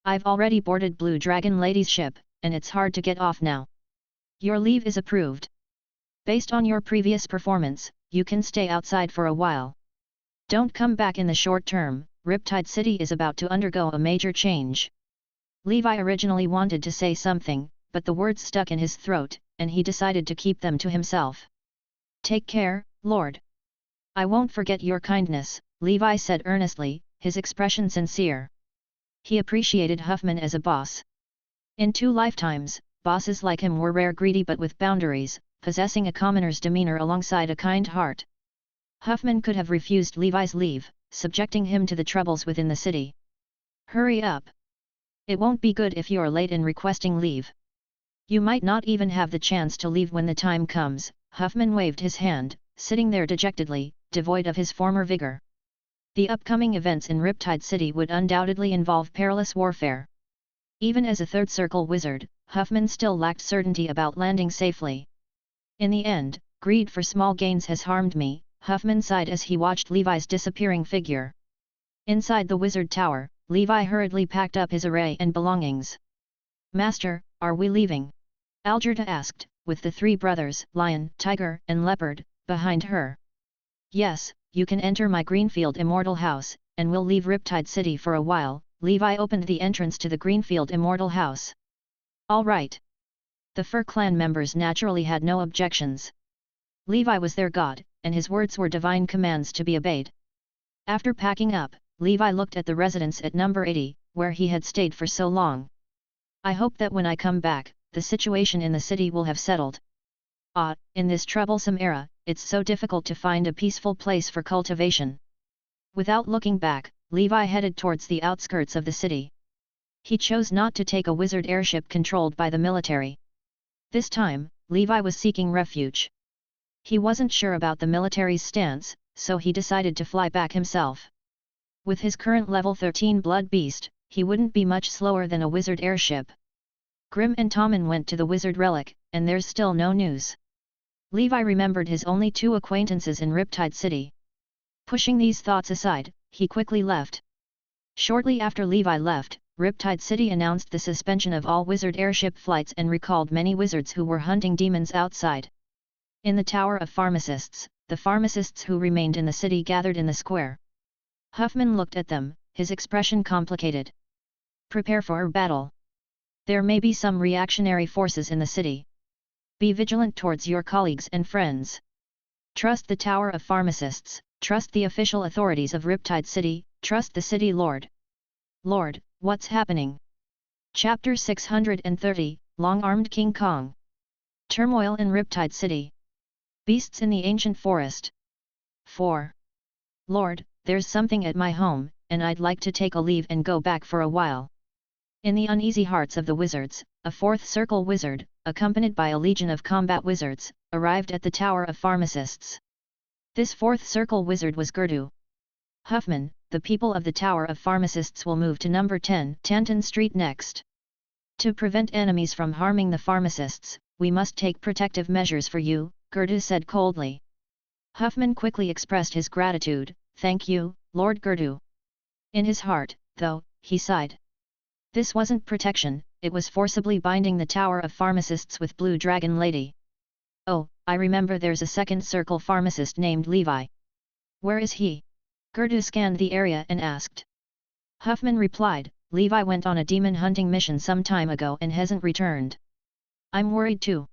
I've already boarded Blue Dragon Lady's ship, and it's hard to get off now. Your leave is approved. Based on your previous performance, you can stay outside for a while. Don't come back in the short term, Riptide City is about to undergo a major change." Levi originally wanted to say something, but the words stuck in his throat, and he decided to keep them to himself. "Take care, Lord. I won't forget your kindness," Levi said earnestly, his expression sincere. He appreciated Huffman as a boss. In 2 lifetimes, bosses like him were rare, greedy but with boundaries, possessing a commoner's demeanor alongside a kind heart. Huffman could have refused Levi's leave, subjecting him to the troubles within the city. Hurry up! It won't be good if you're late in requesting leave. You might not even have the chance to leave when the time comes. Huffman waved his hand, sitting there dejectedly, devoid of his former vigor. The upcoming events in Riptide City would undoubtedly involve perilous warfare. Even as a third circle wizard, Huffman still lacked certainty about landing safely. In the end, greed for small gains has harmed me, Huffman sighed as he watched Levi's disappearing figure. Inside the wizard tower, Levi hurriedly packed up his array and belongings. Master, are we leaving? Algerta asked, with the 3 brothers, Lion, Tiger, and Leopard, behind her. Yes, you can enter my Greenfield Immortal House, and we'll leave Riptide City for a while. Levi opened the entrance to the Greenfield Immortal House. All right. The Fur Clan members naturally had no objections. Levi was their god, and his words were divine commands to be obeyed. After packing up, Levi looked at the residence at number 80, where he had stayed for so long. I hope that when I come back, the situation in the city will have settled. In this troublesome era, it's so difficult to find a peaceful place for cultivation. Without looking back, Levi headed towards the outskirts of the city. He chose not to take a wizard airship controlled by the military. This time, Levi was seeking refuge. He wasn't sure about the military's stance, so he decided to fly back himself. With his current level 13 blood beast, he wouldn't be much slower than a wizard airship. Grim and Tommen went to the wizard relic, and there's still no news. Levi remembered his only 2 acquaintances in Riptide City. Pushing these thoughts aside, he quickly left. Shortly after Levi left, Riptide City announced the suspension of all wizard airship flights and recalled many wizards who were hunting demons outside. In the Tower of Pharmacists, the pharmacists who remained in the city gathered in the square. Huffman looked at them, his expression complicated. Prepare for battle. There may be some reactionary forces in the city. Be vigilant towards your colleagues and friends. Trust the Tower of Pharmacists, trust the official authorities of Riptide City, trust the city lord. Lord, what's happening? Chapter 630, Long-Armed King Kong. Turmoil in Riptide City. Beasts in the Ancient Forest. 4. Lord, there's something at my home, and I'd like to take a leave and go back for a while. In the uneasy hearts of the wizards, a 4th circle wizard, accompanied by a legion of combat wizards, arrived at the Tower of Pharmacists. This 4th circle wizard was Gerdu. Huffman, the people of the Tower of Pharmacists will move to number 10 Tanton Street next. To prevent enemies from harming the pharmacists, we must take protective measures for you, Gerdu said coldly. Huffman quickly expressed his gratitude, thank you, Lord Gerdu. In his heart, though, he sighed. This wasn't protection, it was forcibly binding the Tower of Pharmacists with Blue Dragon Lady. Oh, I remember there's a 2nd circle pharmacist named Levi. Where is he? Gerdu scanned the area and asked. Huffman replied, Levi went on a demon hunting mission some time ago and hasn't returned. I'm worried too.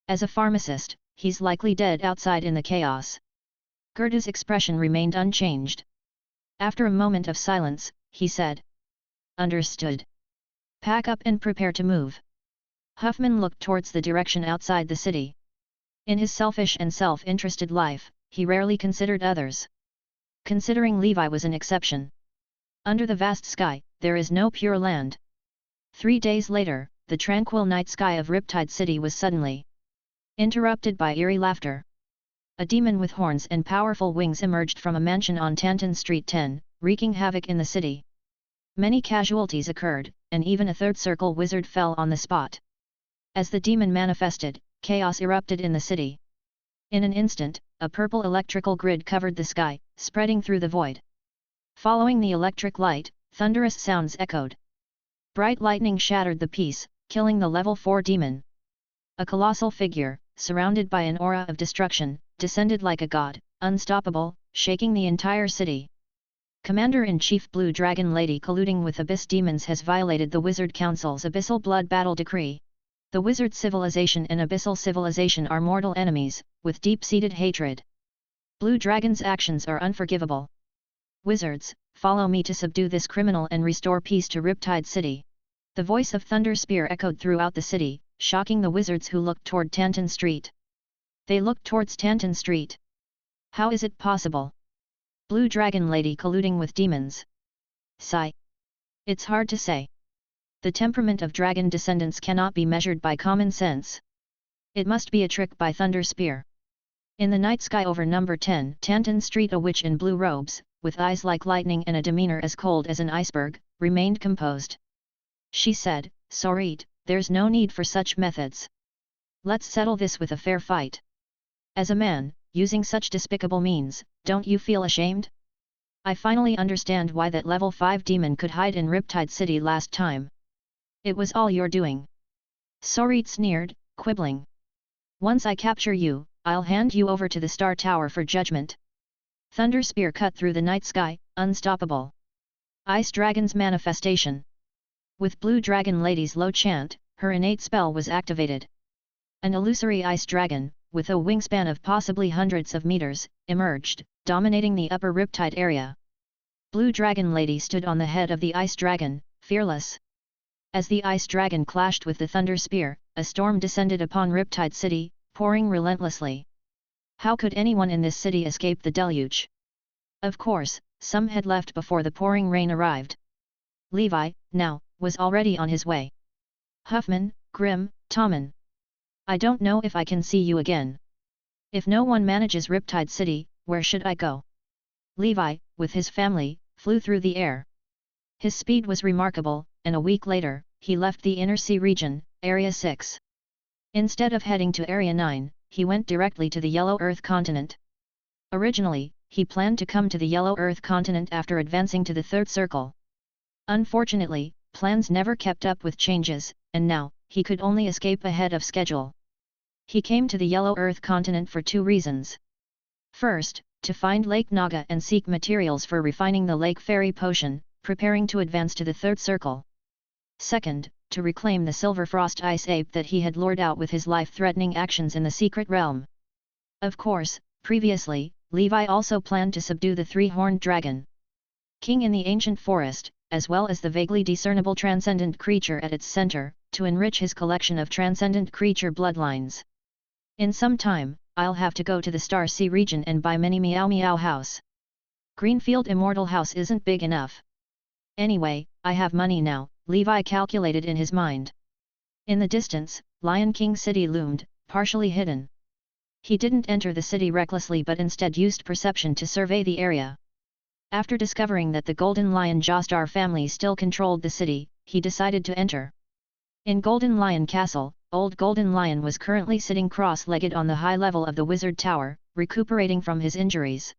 As a pharmacist, he's likely dead outside in the chaos. Gerdu's expression remained unchanged. After a moment of silence, he said. Understood. Pack up and prepare to move. Huffman looked towards the direction outside the city. In his selfish and self-interested life, he rarely considered others. Considering Levi was an exception. Under the vast sky, there is no pure land. 3 days later, the tranquil night sky of Riptide City was suddenly interrupted by eerie laughter. A demon with horns and powerful wings emerged from a mansion on Tanton Street 10, wreaking havoc in the city. Many casualties occurred, and even a 3rd circle wizard fell on the spot. As the demon manifested, chaos erupted in the city. In an instant, a purple electrical grid covered the sky, spreading through the void. Following the electric light, thunderous sounds echoed. Bright lightning shattered the peace, killing the level 4 demon. A colossal figure, surrounded by an aura of destruction, descended like a god, unstoppable, shaking the entire city. Commander-in-Chief Blue Dragon Lady colluding with Abyss demons has violated the Wizard Council's Abyssal Blood Battle Decree. The Wizard Civilization and Abyssal Civilization are mortal enemies, with deep-seated hatred. Blue Dragon's actions are unforgivable. Wizards, follow me to subdue this criminal and restore peace to Riptide City. The voice of Thunder Spear echoed throughout the city, shocking the wizards who looked toward Tantan Street. They looked towards Tantan Street. How is it possible? Blue Dragon Lady colluding with demons. Sigh. It's hard to say. The temperament of dragon descendants cannot be measured by common sense. It must be a trick by Thunder Spear. In the night sky over number 10, Tantan Street, a witch in blue robes, with eyes like lightning and a demeanor as cold as an iceberg, remained composed. She said, "Sorit, there's no need for such methods. Let's settle this with a fair fight. As a man, using such despicable means, don't you feel ashamed? I finally understand why that level 5 demon could hide in Riptide City last time. It was all your doing." Sorit sneered, quibbling. "Once I capture you, I'll hand you over to the Star Tower for judgment." Thunder Spear cut through the night sky, unstoppable. Ice Dragon's manifestation. With Blue Dragon Lady's low chant, her innate spell was activated. An illusory ice dragon, with a wingspan of possibly hundreds of meters, emerged, dominating the upper Riptide area. Blue Dragon Lady stood on the head of the ice dragon, fearless. As the ice dragon clashed with the Thunder Spear, a storm descended upon Riptide City, pouring relentlessly. How could anyone in this city escape the deluge? Of course, some had left before the pouring rain arrived. Levi, now, was already on his way. "Huffman, Grimm, Tommen. I don't know if I can see you again. If no one manages Riptide City, where should I go?" Levi, with his family, flew through the air. His speed was remarkable, and a week later, he left the Inner Sea region, Area 6. Instead of heading to Area 9, he went directly to the Yellow Earth continent. Originally, he planned to come to the Yellow Earth continent after advancing to the Third Circle. Unfortunately, plans never kept up with changes, and now, he could only escape ahead of schedule. He came to the Yellow Earth continent for 2 reasons. First, to find Lake Naga and seek materials for refining the Lake Fairy Potion, preparing to advance to the Third Circle. Second, to reclaim the Silver Frost Ice Ape that he had lured out with his life-threatening actions in the Secret Realm. Of course, previously, Levi also planned to subdue the 3-horned dragon king in the ancient forest, as well as the vaguely discernible transcendent creature at its center, to enrich his collection of transcendent creature bloodlines. In some time, I'll have to go to the Star Sea region and buy many Meow Meow House. Greenfield Immortal House isn't big enough. Anyway, I have money now, Levi calculated in his mind. In the distance, Lion King City loomed, partially hidden. He didn't enter the city recklessly but instead used perception to survey the area. After discovering that the Golden Lion Jostar family still controlled the city, he decided to enter. In Golden Lion Castle, Old Golden Lion was currently sitting cross-legged on the high level of the Wizard Tower, recuperating from his injuries.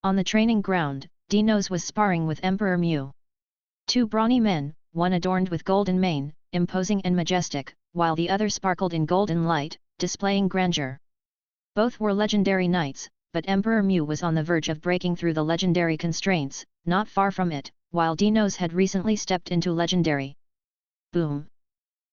On the training ground, Dinos was sparring with Emperor Mew. 2 brawny men, one adorned with golden mane, imposing and majestic, while the other sparkled in golden light, displaying grandeur. Both were legendary knights, but Emperor Mew was on the verge of breaking through the legendary constraints, not far from it, while Dinos had recently stepped into legendary. Boom!